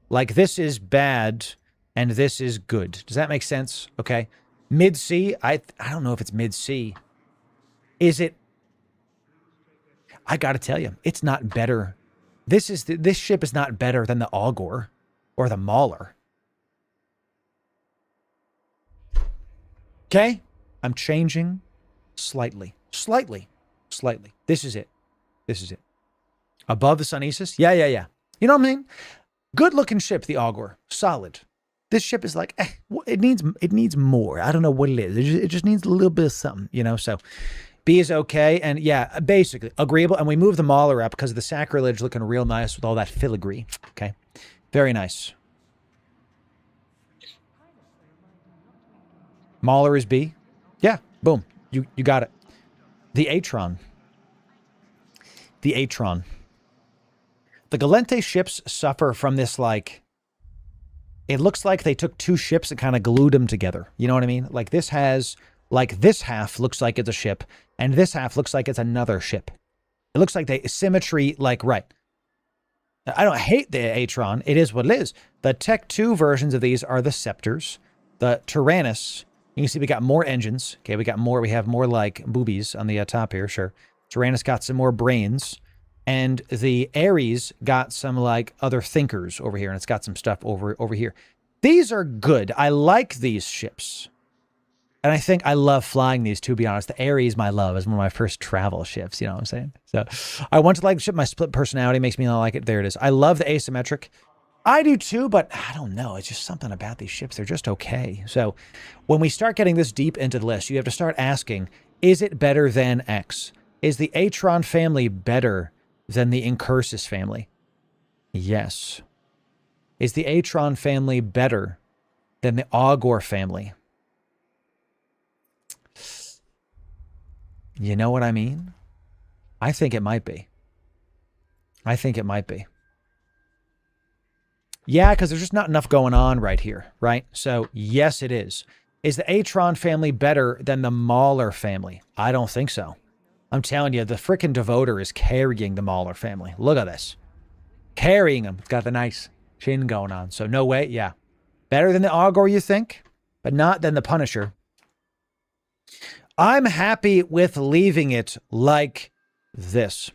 S1: Like this is bad and this is good. Does that make sense? Okay. Mid-C, I don't know if it's mid-C. Is it? I got to tell you, it's not better. This ship is not better than the Augur or the Mauler. Okay? I'm changing slightly. Slightly. This is it. Above the Sunesis? Yeah. You know what I mean? Good looking ship, the Augur. Solid. This ship is like, it needs more. I don't know what it is. It just needs a little bit of something, you know? So B is okay. And yeah, basically agreeable. And we move the Mauler up because of the sacrilege looking real nice with all that filigree. Okay. Very nice. Mauler is B. Yeah. Boom. You got it. The Atron. The Galente ships suffer from this, like, it looks like they took two ships and kind of glued them together. You know what I mean? Like, this has like this half looks like it's a ship, and this half looks like it's another ship. It looks like the symmetry, like, right. I don't hate the Atron. It is what it is. The Tech 2 versions of these are the Scepters. The Tyrannus, you can see we got more engines. Okay, we have more like boobies on the top here, sure. Tyrannus got some more brains. And the Ares got some like other thinkers over here, and it's got some stuff over here. These are good. I like these ships. And I think I love flying these, to be honest. The Ares, my love, is one of my first travel ships, you know what I'm saying? So I want to like the ship. My split personality makes me not like it. There it is. I love the asymmetric. I do too, but I don't know. It's just something about these ships. They're just okay. So when we start getting this deep into the list, you have to start asking, is it better than X? Is the Atron family better than the Incursus family? Yes. Is the Atron family better than the Augor family? You know what I mean? I think it might be. I think it might be. Yeah, because there's just not enough going on right here, right? So, yes, it is. Is the Atron family better than the Mahler family? I don't think so. I'm telling you, the frickin' Devoter is carrying the Mahler family. Look at this. Carrying them. It's got the nice chin going on. So, no way, yeah. Better than the Augor, you think? But not than the Punisher. I'm happy with leaving it like this.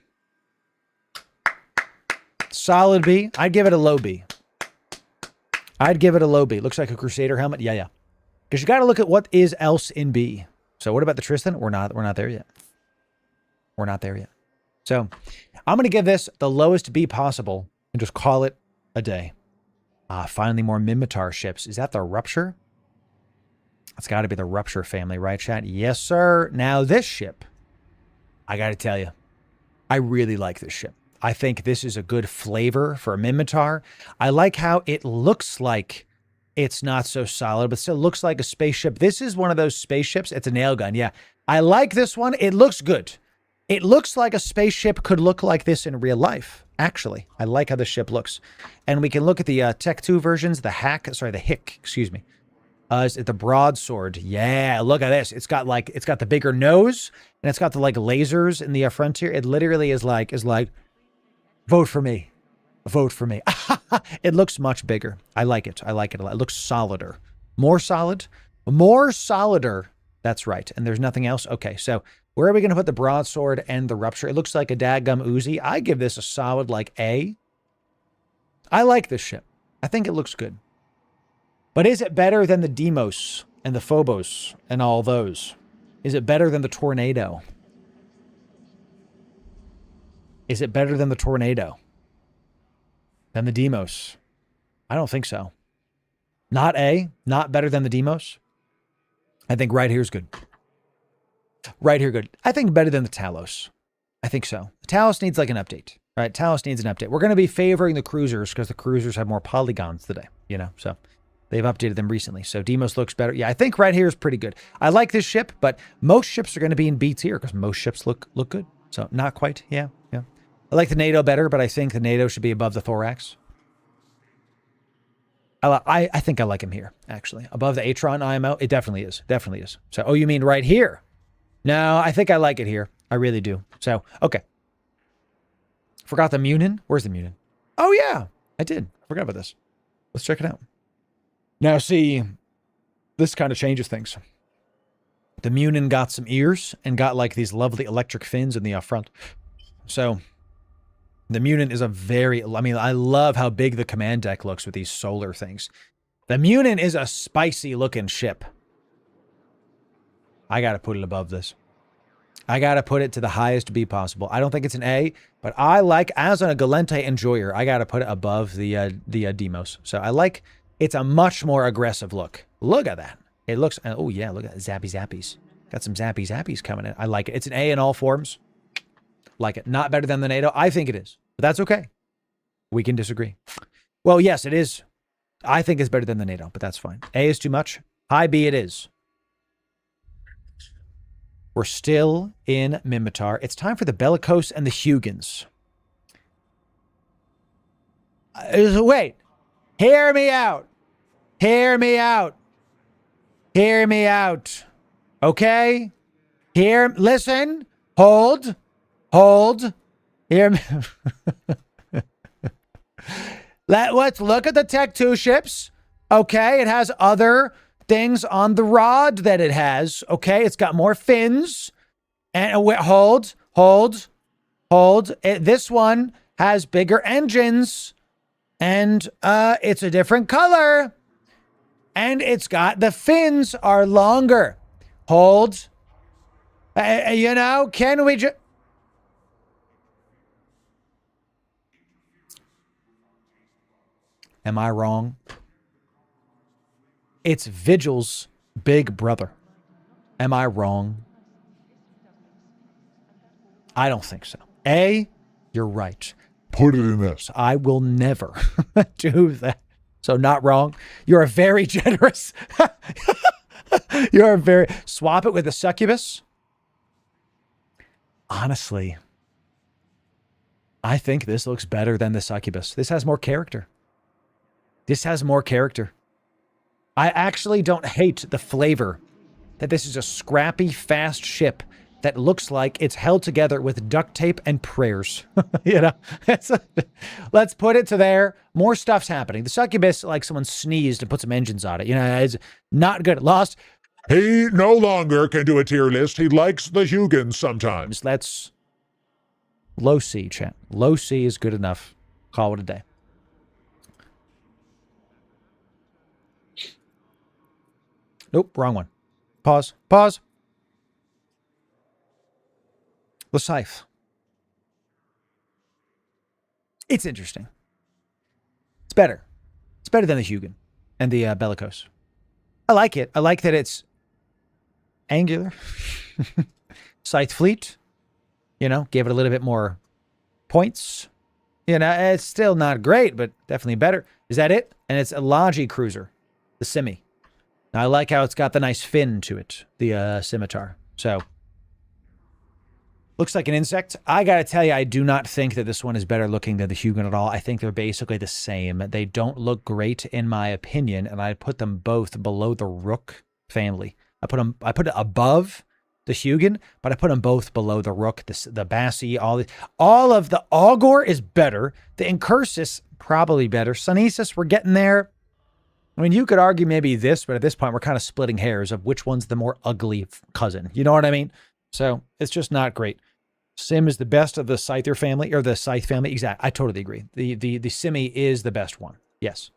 S1: Solid B. I'd give it a low B. I'd give it a low B. Looks like a Crusader helmet. Yeah. Because you got to look at what is else in B. So what about the Tristan? We're not there yet. We're not there yet. So I'm going to give this the lowest B possible and just call it a day. Finally more Mimitar ships. Is that the Rupture? It's got to be the Rupture family, right, chat? Yes, sir. Now this ship, I got to tell you, I really like this ship. I think this is a good flavor for a Mimitar. I like how it looks like it's not so solid, but still looks like a spaceship. This is one of those spaceships. It's a nail gun. Yeah. I like this one. It looks good. It looks like a spaceship could look like this in real life. Actually, I like how the ship looks. And we can look at the Tech 2 versions, the Hick, excuse me. Is it the broadsword? Yeah, look at this. It's got the bigger nose, and it's got the like lasers in the frontier. It literally is like, vote for me. Vote for me. It looks much bigger. I like it. I like it a lot. It looks solider. More solid? More solider. That's right. And there's nothing else? Okay, so where are we going to put the broadsword and the Rupture? It looks like a daggum Uzi. I give this a solid like A. I like this ship. I think it looks good. But is it better than the Deimos and the Phobos and all those? Is it better than the Tornado? Is it better than the Tornado? Than the Deimos? I don't think so. Not A? Not better than the Deimos? I think right here's good. Right here good. I think better than the Talos. I think so. The Talos needs like an update. Right? Talos needs an update. We're going to be favoring the cruisers because the cruisers have more polygons today. You know, so they've updated them recently. So Deimos looks better. Yeah, I think right here is pretty good. I like this ship, but most ships are going to be in B tier because most ships look good. So not quite. Yeah. I like the NATO better, but I think the NATO should be above the Thorax. I think I like him here, actually. Above the Atron IMO, it definitely is. Definitely is. So, oh, you mean right here? No, I think I like it here. I really do. So, okay. Forgot the Munin. Where's the Munin? Oh, yeah. I did. I forgot about this. Let's check it out. Now, see, this kind of changes things. The Munin got some ears and got like these lovely electric fins in the front. So the Munin is I love how big the command deck looks with these solar things. The Munin is a spicy looking ship. I got to put it above this. I got to put it to the highest B possible. I don't think it's an A, but I like, as a Galente enjoyer, I got to put it above the Deimos. So I like, it's a much more aggressive look. Look at that. It looks, oh yeah, look at that. Zappy Zappies. Got some Zappy Zappies coming in. I like it. It's an A in all forms. Like it. Not better than the NATO. I think it is, but that's okay. We can disagree. Well, yes, it is. I think it's better than the NATO, but that's fine. A is too much. High B it is. We're still in Mimitar. It's time for the Bellicose and the Huygens. Wait. Hear me out. Hear me out. Hear me out. Okay? Here, listen. Hold. Here. Let's look at the Tech 2 ships. Okay, it has other things on the rod that it has. Okay, it's got more fins. And hold. This one has bigger engines. And it's a different color. And it's got the fins are longer. Hold. You know, can we just... Am I wrong? It's Vigil's big brother. Am I wrong? I don't think so. You're right.
S2: Put it in this.
S1: I will never do that. So not wrong. You're a very generous. You're a very... Swap it with the succubus. Honestly, I think this looks better than the succubus. This has more character. I actually don't hate the flavor that this is a scrappy, fast ship that looks like it's held together with duct tape and prayers. You know, let's put it to there. More stuff's happening. The succubus, like someone sneezed and put some engines on it. You know, it's not good. Lost.
S2: He no longer can do a tier list. He likes the Hugans sometimes.
S1: Let's low C, chat. Low C is good enough. Call it a day. Nope, wrong one. Pause. The Scythe. It's interesting. It's better. It's better than the Hugan and the Bellicose. I like it. I like that it's angular. Scythe fleet. You know, give it a little bit more points. You know, it's still not great, but definitely better. Is that it? And it's a Logi cruiser. The Simi. Now, I like how it's got the nice fin to it. The scimitar. So... looks like an insect. I gotta tell you, I do not think that this one is better looking than the Hugan at all. I think they're basically the same. They don't look great, in my opinion, and I put them both below the Rook family. I put it above the Hugan, but I put them both below the Rook, the Bassi, all of the Augor is better. The Incursus, probably better. Sunesis, we're getting there. I mean, you could argue maybe this, but at this point, we're kind of splitting hairs of which one's the more ugly cousin. You know what I mean? So it's just not great. Sim is the best of the Scyther family, or the Scythe family. Exactly. I totally agree. The Simi is the best one. Yes.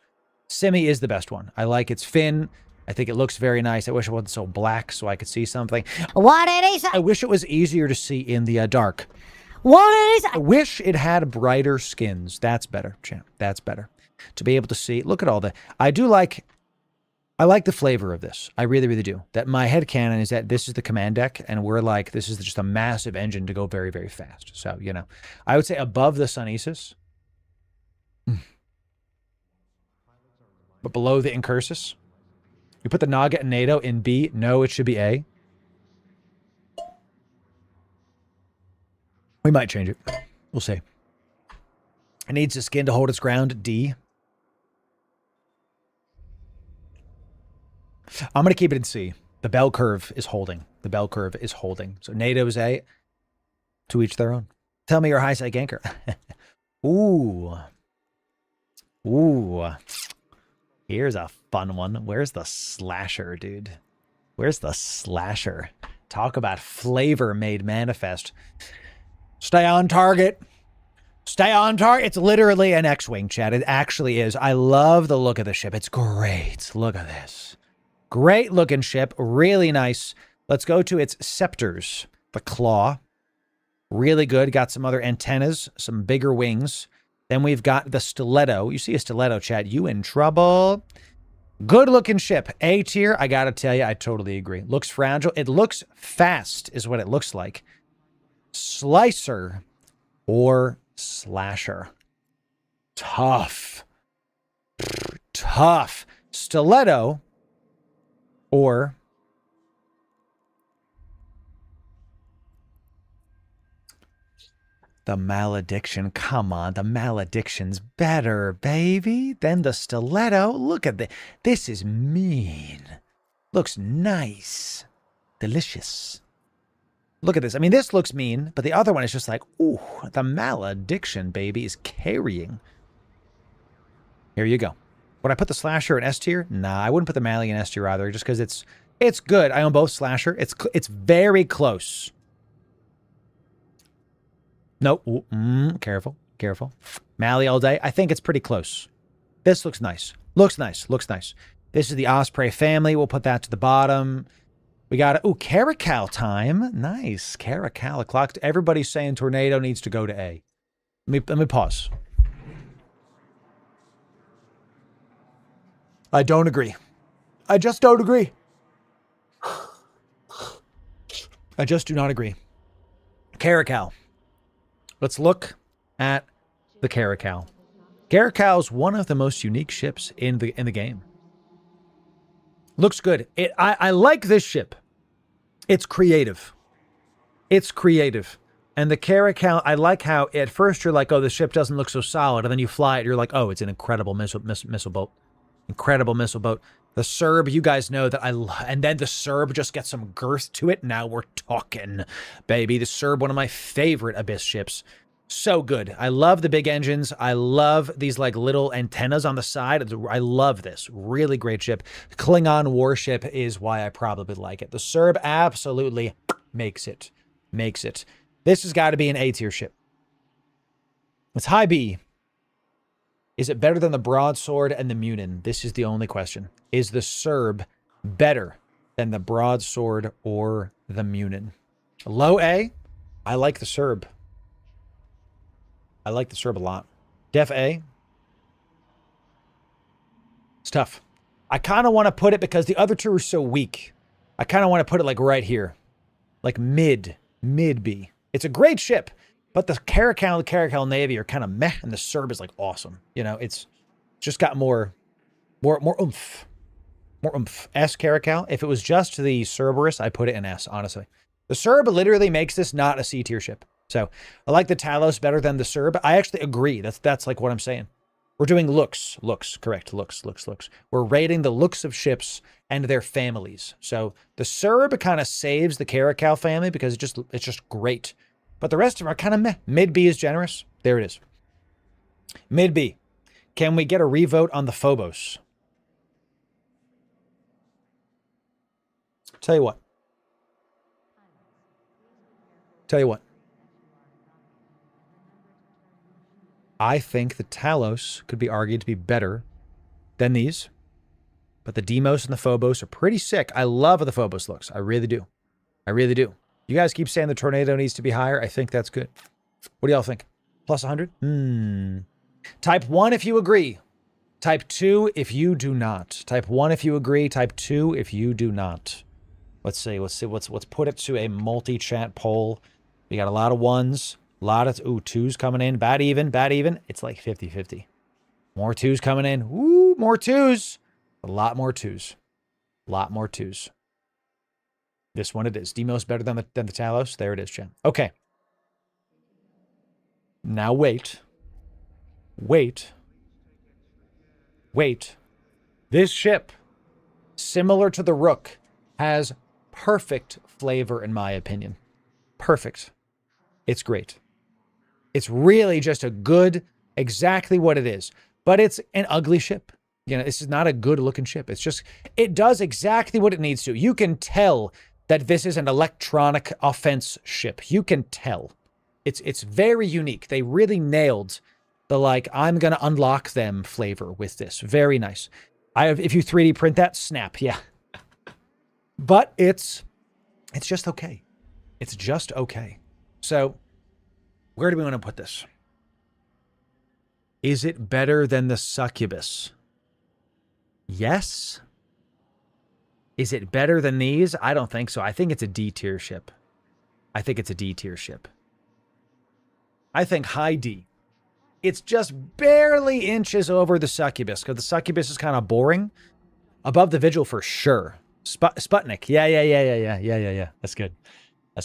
S1: Simi is the best one. I like its fin. I think it looks very nice. I wish it wasn't so black so I could see something.
S3: What it is?
S1: I wish it was easier to see in the dark.
S3: What it is?
S1: I wish it had brighter skins. That's better, champ. That's better. To be able to see. Look at all the... I like the flavor of this. I really, really do. That my headcanon is that this is the command deck, and we're like, this is just a massive engine to go very, very fast. So, you know, I would say above the Sunesis, but below the Incursus. You put the Naga and NATO in B. No, it should be A. We might change it. We'll see. It needs a skin to hold its ground. D. I'm going to keep it in C. The bell curve is holding. The bell curve is holding. So NATO is A. To each their own. Tell me your high side ganker. Ooh. Here's a fun one. Where's the slasher, dude? Where's the slasher? Talk about flavor made manifest. Stay on target. Stay on target. It's literally an X-Wing, chat. It actually is. I love the look of the ship. It's great. Look at this. Great looking ship. Really nice. Let's go to its scepters. The claw. Really good. Got some other antennas. Some bigger wings. Then we've got the stiletto. You see a stiletto, chat. You in trouble. Good looking ship. A tier. I gotta tell you, I totally agree. Looks fragile. It looks fast is what it looks like. Slicer or slasher. Tough. Tough. Stiletto or the malediction. Come on, the malediction's better, baby, than the stiletto. Look at this. This is mean. Looks nice. Delicious. Look at this. I mean, this looks mean, but the other one is just like, ooh, the malediction, baby, is carrying. Here you go. Would I put the slasher in S tier? Nah, I wouldn't put the Mally in S tier either, just because it's good. I own both slasher. It's very close. Nope. Ooh, careful. Careful. Mally all day. I think it's pretty close. This looks nice. Looks nice. Looks nice. This is the Osprey family. We'll put that to the bottom. We got, ooh, Caracal time. Nice. Caracal o'clock. Everybody's saying Tornado needs to go to A. Let me pause. I don't agree. I just don't agree. I just do not agree. Caracal. Let's look at the Caracal. Caracal is one of the most unique ships in the game. Looks good. I like this ship. It's creative. It's creative. And the Caracal, I like how at first you're like, oh, the ship doesn't look so solid. And then you fly it, you're like, oh, it's an incredible missile boat. Incredible missile boat. The Serb, you guys know that and then the Serb just gets some girth to it. Now we're talking, baby. The Serb, one of my favorite Abyss ships. So good. I love the big engines. I love these like little antennas on the side. I love this. Really great ship. Klingon warship is why I probably like it. The Serb absolutely makes it. Makes it. This has got to be an A tier ship. It's high B. Is it better than the Broadsword and the Munin? This is the only question. Is the Serb better than the Broadsword or the Munin? Low A. I like the Serb. I like the Serb a lot. Def A. It's tough. I kind of want to put it because the other two are so weak. I kind of want to put it like right here. Like mid B. It's a great ship, but the Caracal and the Caracal Navy are kind of meh, and the Serb is like awesome. You know, it's just got more oomph. More oomph. S Caracal. If it was just the Cerberus, I put it in S, honestly. The Serb literally makes this not a C tier ship. So I like the Talos better than the Serb. I actually agree. That's like what I'm saying. We're doing looks, correct. Looks. We're rating the looks of ships and their families. So the Serb kind of saves the Caracal family because it's just great. But the rest of them are kind of meh. Mid B is generous. There it is. Mid B. Can we get a revote on the Phobos? Tell you what. I think the Talos could be argued to be better than these. But the Deimos and the Phobos are pretty sick. I love how the Phobos looks. I really do. You guys keep saying the Tornado needs to be higher. I think that's good. What do y'all think? Plus 100? Type 1 if you agree. Type 2 if you do not. Type 1 if you agree. Type 2 if you do not. Let's see. Let's put it to a multi-chat poll. We got a lot of ones. A lot of, twos coming in. Bad even. It's like 50-50. More twos coming in. Ooh, more twos. A lot more twos. This one it is. Deimos better than the Talos. There it is, Jen. Okay. Now wait. This ship, similar to the Rook, has perfect flavor in my opinion. Perfect. It's great. It's really just a good, exactly what it is. But it's an ugly ship. You know, this is not a good looking ship. It's just, it does exactly what it needs to. You can tell that this is an electronic offense ship. You can tell. It's very unique. They really nailed the like, I'm going to unlock them flavor with this. Very nice. If you 3D print that, snap. Yeah. But it's just okay. It's just okay. So where do we want to put this? Is it better than the Succubus? Yes. Is it better than these? I don't think so. I think it's a D tier ship. I think high D. It's just barely inches over the Succubus because the Succubus is kind of boring. Above the Vigil for sure. Sputnik. Yeah. That's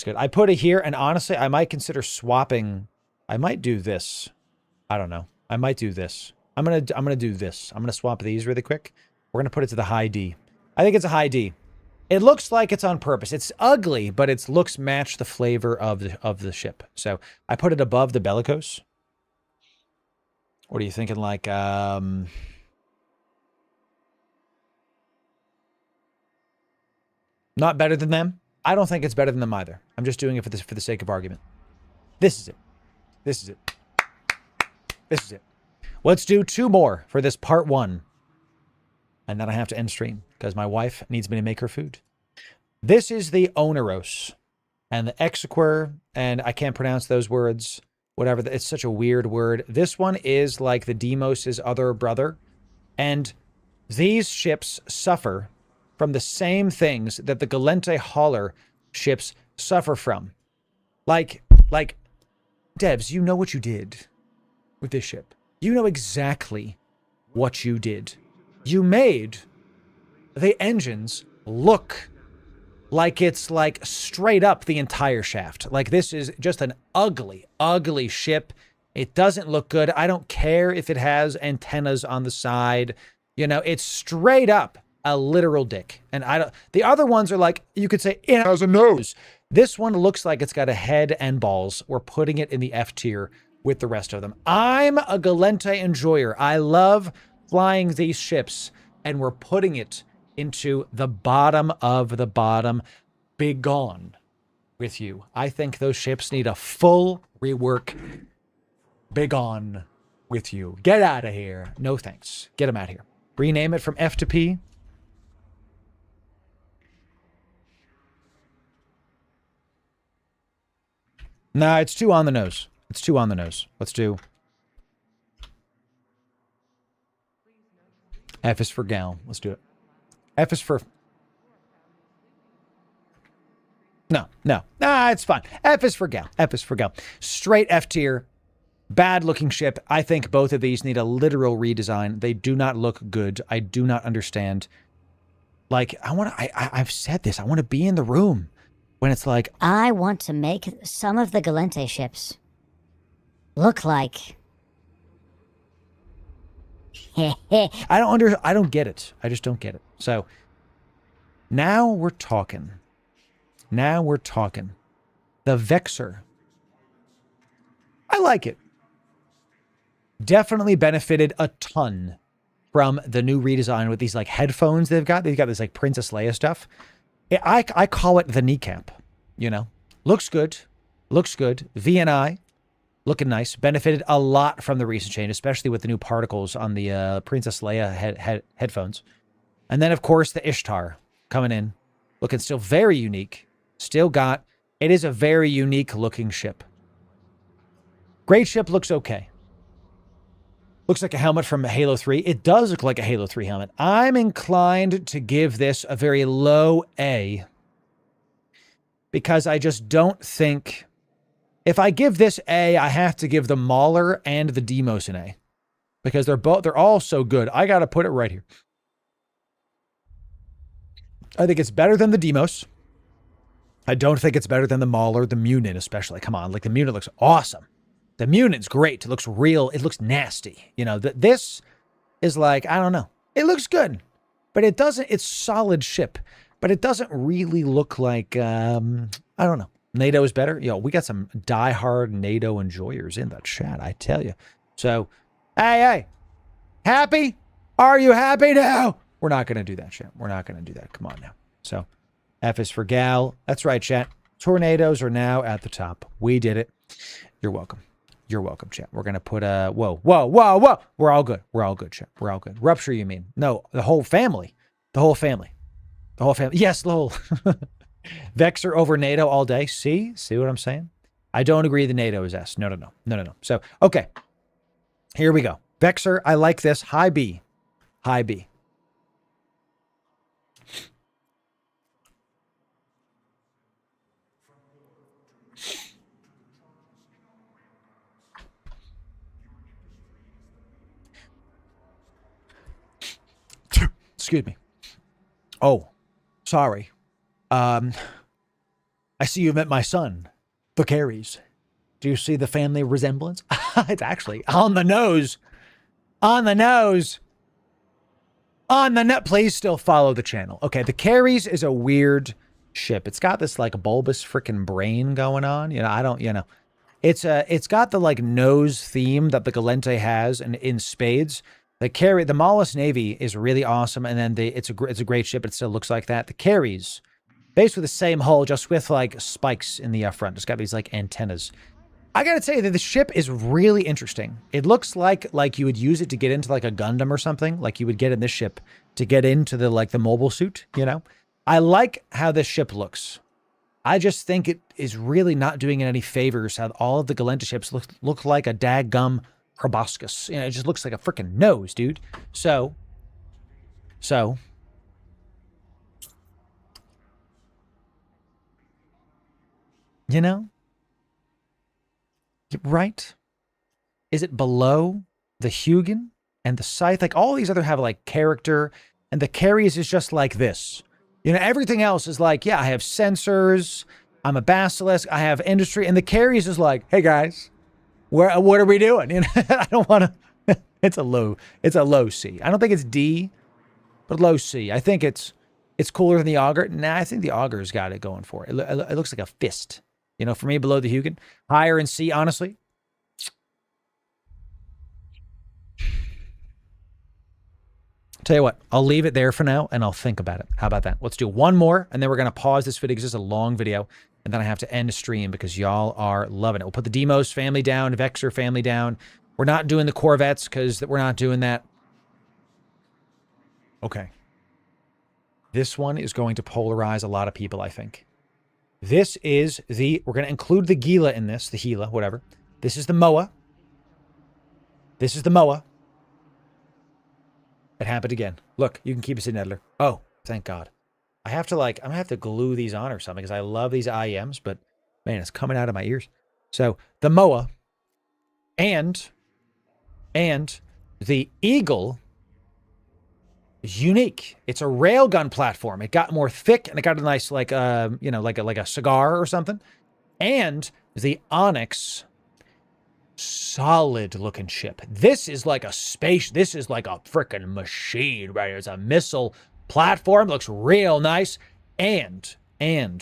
S1: good. I put it here, and honestly, I might consider swapping. I might do this. I don't know. I might do this. I'm gonna do this. I'm gonna swap these really quick. We're gonna put it to the high D. I think it's a high D. It looks like it's on purpose. It's ugly, but its looks match the flavor of the ship. So I put it above the Bellicose. What are you thinking? Like, not better than them? I don't think it's better than them either. I'm just doing it for the sake of argument. This is it. This is it. This is it. Let's do 2 more for this part 1. And then I have to end stream because my wife needs me to make her food. This is the Oneros and the Exequer, and I can't pronounce those words. Whatever. It's such a weird word. This one is like the Deimos' other brother. And these ships suffer from the same things that the Galente Hauler ships suffer from. Like, Devs, you know what you did with this ship. You know exactly what you did. You made the engines look like it's like straight up the entire shaft. Like this is just an ugly, ugly ship. It doesn't look good. I don't care if it has antennas on the side. You know, it's straight up a literal dick. And the other ones are like, you could say it has a nose. This one looks like it's got a head and balls. We're putting it in the F tier with the rest of them. I'm a Galente enjoyer. I love flying these ships, and we're putting it into the bottom of the bottom. Begone with you. I think those ships need a full rework. Begone with you. Get out of here. No thanks. Get them out of here. Rename it from F to P. Nah, it's too on the nose. It's too on the nose. Let's do... F is for gal. Let's do it. F is for... No. Nah, it's fine. F is for gal. F is for gal. Straight F tier. Bad looking ship. I think both of these need a literal redesign. They do not look good. I do not understand. Like, I've said this. I want to be in the room when it's like...
S3: I want to make some of the Galente ships look like...
S1: I don't get it. I just don't get it. So now we're talking. Now we're talking. The Vexor. I like it. Definitely benefited a ton from the new redesign with these like headphones they've got. They've got this like Princess Leia stuff. I call it the kneecap, you know. Looks good. Looks good. VNI. Looking nice. Benefited a lot from the recent change, especially with the new particles on the Princess Leia headphones. And then, of course, the Ishtar coming in. Looking still very unique. Still got... It is a very unique looking ship. Great ship looks okay. Looks like a helmet from Halo 3. It does look like a Halo 3 helmet. I'm inclined to give this a very low A. Because I just don't think... If I give this A, I have to give the Mauler and the Deimos an A. Because they're all so good. I got to put it right here. I think it's better than the Deimos. I don't think it's better than the Mauler, the Munin especially. Come on, like the Munin looks awesome. The Munin's great. It looks real. It looks nasty. You know, this is like, I don't know. It looks good. But it doesn't, it's solid ship. But it doesn't really look like, I don't know. NATO is better. Yo, we got some diehard NATO enjoyers in the chat, I tell you. So, hey. Happy? Are you happy now? We're not going to do that, chat. We're not going to do that. Come on now. So, F is for gal. That's right, chat. Tornadoes are now at the top. We did it. You're welcome. You're welcome, chat. We're going to put a... Whoa. We're all good. We're all good, chat. We're all good. Rupture, you mean? No, the whole family. The whole family. The whole family. Yes, lol. Vexor over NATO all day. See what I'm saying? I don't agree the NATO is S. No. So, okay. Here we go. Vexor, I like this. High B. High B. Excuse me. Oh, sorry. I see you met my son, the Carries. Do you see the family resemblance? It's actually on the nose. On the nose. On the net, please still follow the channel. Okay, the Carries is a weird ship. It's got this like bulbous freaking brain going on. It's got the like nose theme that the Galente has in spades. The Mollusk Navy is really awesome, and then it's a great ship. It still looks like that. The Carries, basically the same hull, just with like spikes in the front. It's got these like antennas. I gotta say that the ship is really interesting. It looks like you would use it to get into like a Gundam or something, like you would get in this ship to get into the mobile suit, I like how this ship looks. I just think it is really not doing it any favors how all of the Galenta ships look like a daggum proboscis. It just looks like a freaking nose, dude. So, right? Is it below the Hugin and the Scythe? Like all these other have like character, and the Carries is just like this. Everything else is like, yeah, I have sensors, I'm a basilisk, I have industry, and the Carries is like, hey guys, what are we doing? I don't want to. It's a low C. I don't think it's D, but low C. I think it's cooler than the Augur. Nah, I think the Augur's got it going for it. It looks like a fist. For me, below the Hugin. Higher in C, honestly. Tell you what, I'll leave it there for now, and I'll think about it. How about that? Let's do one more, and then we're going to pause this video because it's a long video, and then I have to end the stream because y'all are loving it. We'll put the Demos family down, Vexor family down. We're not doing the Corvettes because we're not doing that. Okay. This one is going to polarize a lot of people, I think. This is we're going to include the Gila in this, the Gila, whatever. This is the Moa. This is the Moa. It happened again. Look, you can keep us in Edler. Oh, thank God. I'm going to have to glue these on or something because I love these IEMs, but man, it's coming out of my ears. So the Moa and the Eagle is unique. It's a railgun platform. It got more thick and it got a nice, like a cigar or something. And the Onyx, solid looking ship. This is like a space. This is like a freaking machine, right? It's a missile platform. Looks real nice. And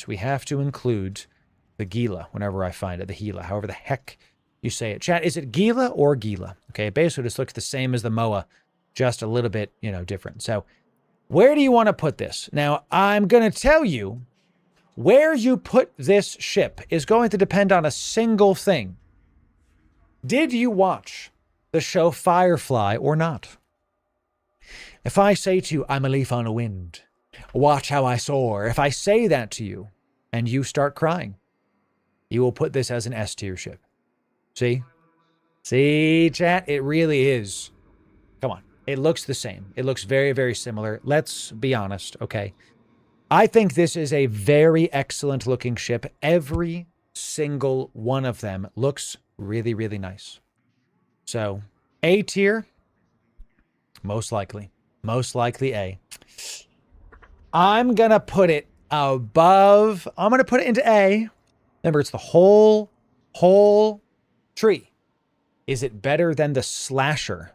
S1: we have to include the Gila whenever I find it. The Gila, however the heck you say it. Chat, is it Gila or Gila? Okay, basically this looks the same as the Moa, just a little bit, different. So where do you want to put this? Now, I'm going to tell you where you put this ship is going to depend on a single thing. Did you watch the show Firefly or not? If I say to you, I'm a leaf on a wind, watch how I soar. If I say that to you and you start crying, you will put this as an S tier ship. See? See, chat? It really is. Come on. It looks the same. It looks very, very similar. Let's be honest, okay? I think this is a very excellent looking ship. Every single one of them looks really, really nice. So, A tier, most likely. Most likely A. I'm going to put it above. I'm going to put it into A. Remember, it's the whole tree. Is it better than the Slasher?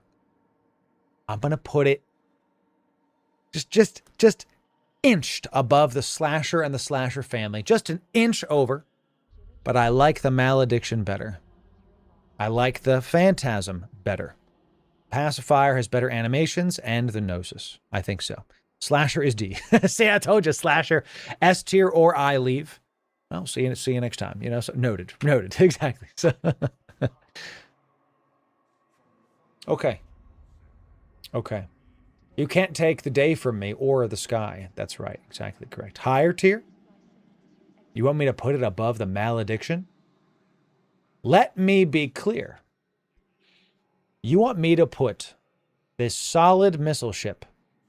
S1: I'm going to put it just inched above the Slasher and the Slasher family. Just an inch over. But I like the Malediction better. I like the Phantasm better. Pacifier has better animations and the Gnosis. I think so. Slasher is D. See, I told you, Slasher, S tier or I leave. Well, see you next time. So noted. Exactly. So, okay. You can't take the day from me or the sky. That's right. Exactly correct. Higher tier? You want me to put it above the Malediction? Let me be clear. You want me to put this solid missile ship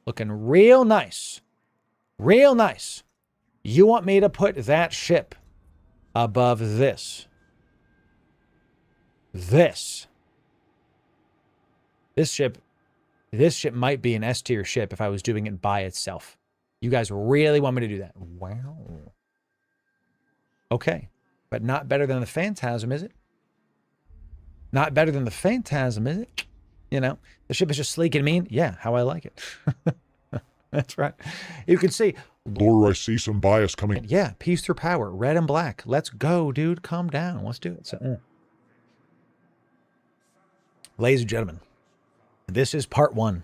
S1: looking real nice. You want me to put that ship above this. This ship might be an S tier ship if I was doing it by itself. You guys really want me to do that? Wow. Okay. But not better than the Phantasm, is it? Not better than the Phantasm, is it? The ship is just sleek and mean. Yeah, how I like it. That's right. You can see.
S2: Loru, I see some bias coming.
S1: Yeah, peace through power, red and black. Let's go, dude. Calm down. Let's do it. So, ladies and gentlemen, this is part 1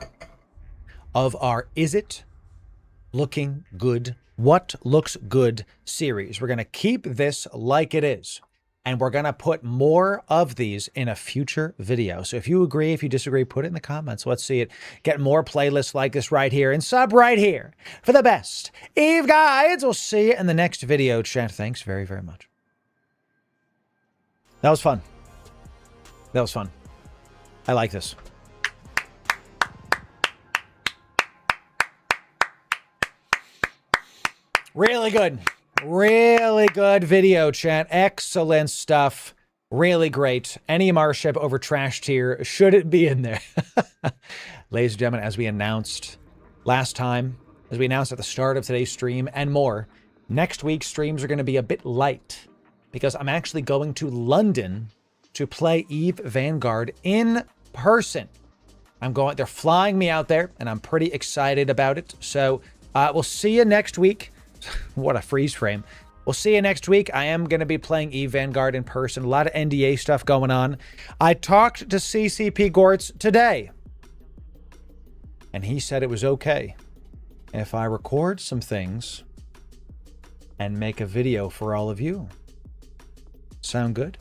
S1: of our Is It Looking Good? What Looks Good series. We're going to keep this like it is. And we're going to put more of these in a future video. So if you agree, if you disagree, put it in the comments. Let's see it. Get more playlists like this right here and sub right here for the best Eve guides. We'll see you in the next video, chat. Thanks very, very much. That was fun. That was fun. I like this. Really good. Really good video, chat. Excellent stuff. Really great. Any Marship over Trash Tier. Should it be in there? Ladies and gentlemen, as we announced last time, as we announced at the start of today's stream and more, next week's streams are going to be a bit light because I'm actually going to London to play Eve Vanguard in person. They're flying me out there and I'm pretty excited about it. So we'll see you next week. What a freeze frame. We'll see you next week. I am going to be playing Eve Vanguard in person. A lot of NDA stuff going on. I talked to CCP Gortz today, and he said it was okay if I record some things and make a video for all of you. Sound good?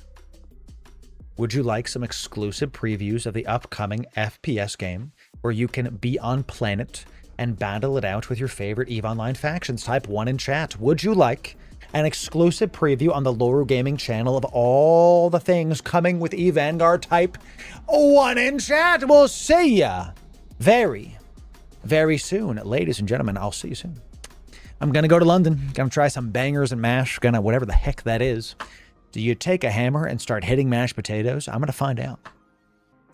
S1: Would you like some exclusive previews of the upcoming FPS game where you can be on planet and battle it out with your favorite EVE Online factions? Type 1 in chat. Would you like an exclusive preview on the Loru Gaming channel of all the things coming with EVE Vanguard? Type 1 in chat. We'll see ya very, very soon. Ladies and gentlemen, I'll see you soon. I'm going to go to London. Going to try some bangers and mash. Gonna whatever the heck that is. Do you take a hammer and start hitting mashed potatoes? I'm going to find out.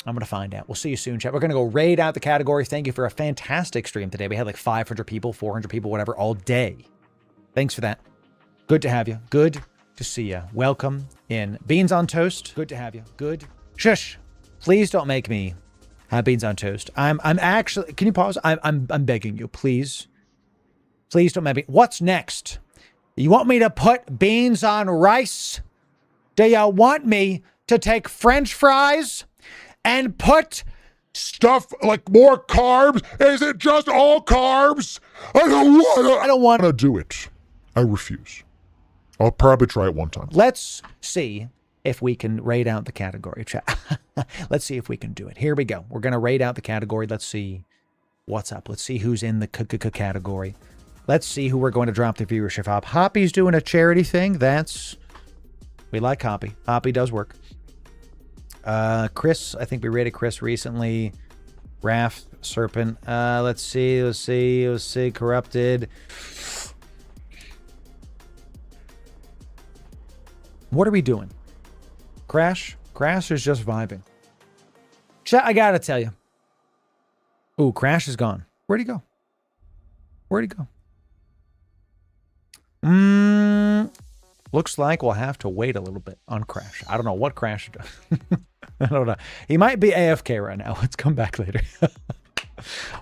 S1: I'm going to find out. We'll see you soon, chat. We're going to go raid out the category. Thank you for a fantastic stream today. We had like 500 people, 400 people, whatever, all day. Thanks for that. Good to have you. Good to see you. Welcome in. Beans on toast. Good to have you. Good. Shush. Please don't make me have beans on toast. I'm actually, can you pause? I'm begging you, please. Please don't make me. What's next? You want me to put beans on rice? Do you want me to take French fries and put
S2: Stuff like more carbs? Is it just all carbs? I don't want to do it. I refuse. I'll probably try it one time.
S1: Let's see if we can raid out the category, chat. Let's see if we can do it. Here we go. We're going to raid out the category. Let's see what's up. Let's see who's in the category. Let's see who we're going to drop the viewership up. Hoppy's doing a charity thing. We like Hoppy. Hoppy does work. Chris, I think we rated Chris recently. Raph, Serpent. Let's see. Corrupted. What are we doing? Crash? Crash is just vibing. Chat, I gotta tell you. Ooh, Crash is gone. Where'd he go? Looks like we'll have to wait a little bit on Crash. I don't know what Crash does. I don't know. He might be AFK right now. Let's come back later.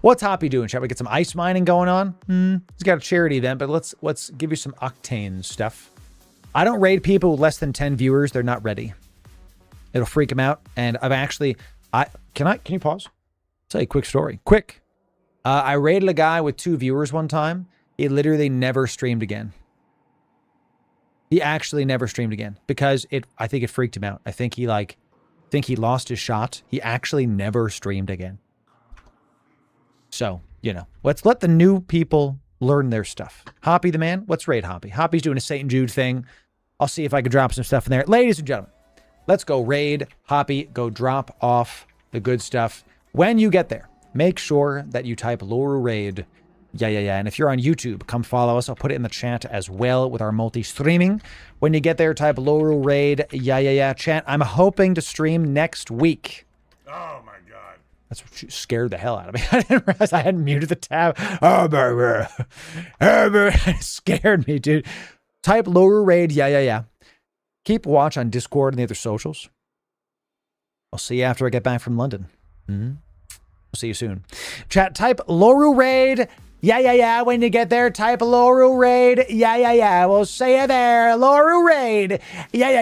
S1: What's Hoppy doing? Shall we get some ice mining going on? He's got a charity event, but let's give you some Octane stuff. I don't raid people with less than 10 viewers. They're not ready. It'll freak them out. And I've actually, can you pause? Tell you a quick story. Quick. I raided a guy with 2 viewers one time. He literally never streamed again. He actually never streamed again because I think it freaked him out. I think he lost his shot. He actually never streamed again. So, let's let the new people learn their stuff. Hoppy the man, let's raid Hoppy. Hoppy's doing a St. Jude thing. I'll see if I can drop some stuff in there. Ladies and gentlemen, let's go raid Hoppy. Go drop off the good stuff. When you get there, make sure that you type Loru raid. Yeah. And if you're on YouTube, come follow us. I'll put it in the chat as well with our multi-streaming. When you get there, type Loru raid. Yeah. Chat, I'm hoping to stream next week.
S2: Oh, my God.
S1: That's what scared the hell out of me. I didn't realize I hadn't muted the tab. It scared me, dude. Type Loru raid. Yeah. Keep watch on Discord and the other socials. I'll see you after I get back from London. We'll see you soon. Chat, type Loru raid. Yeah. When you get there, type Loru raid. Yeah. We'll see you there. Loru raid. Yeah.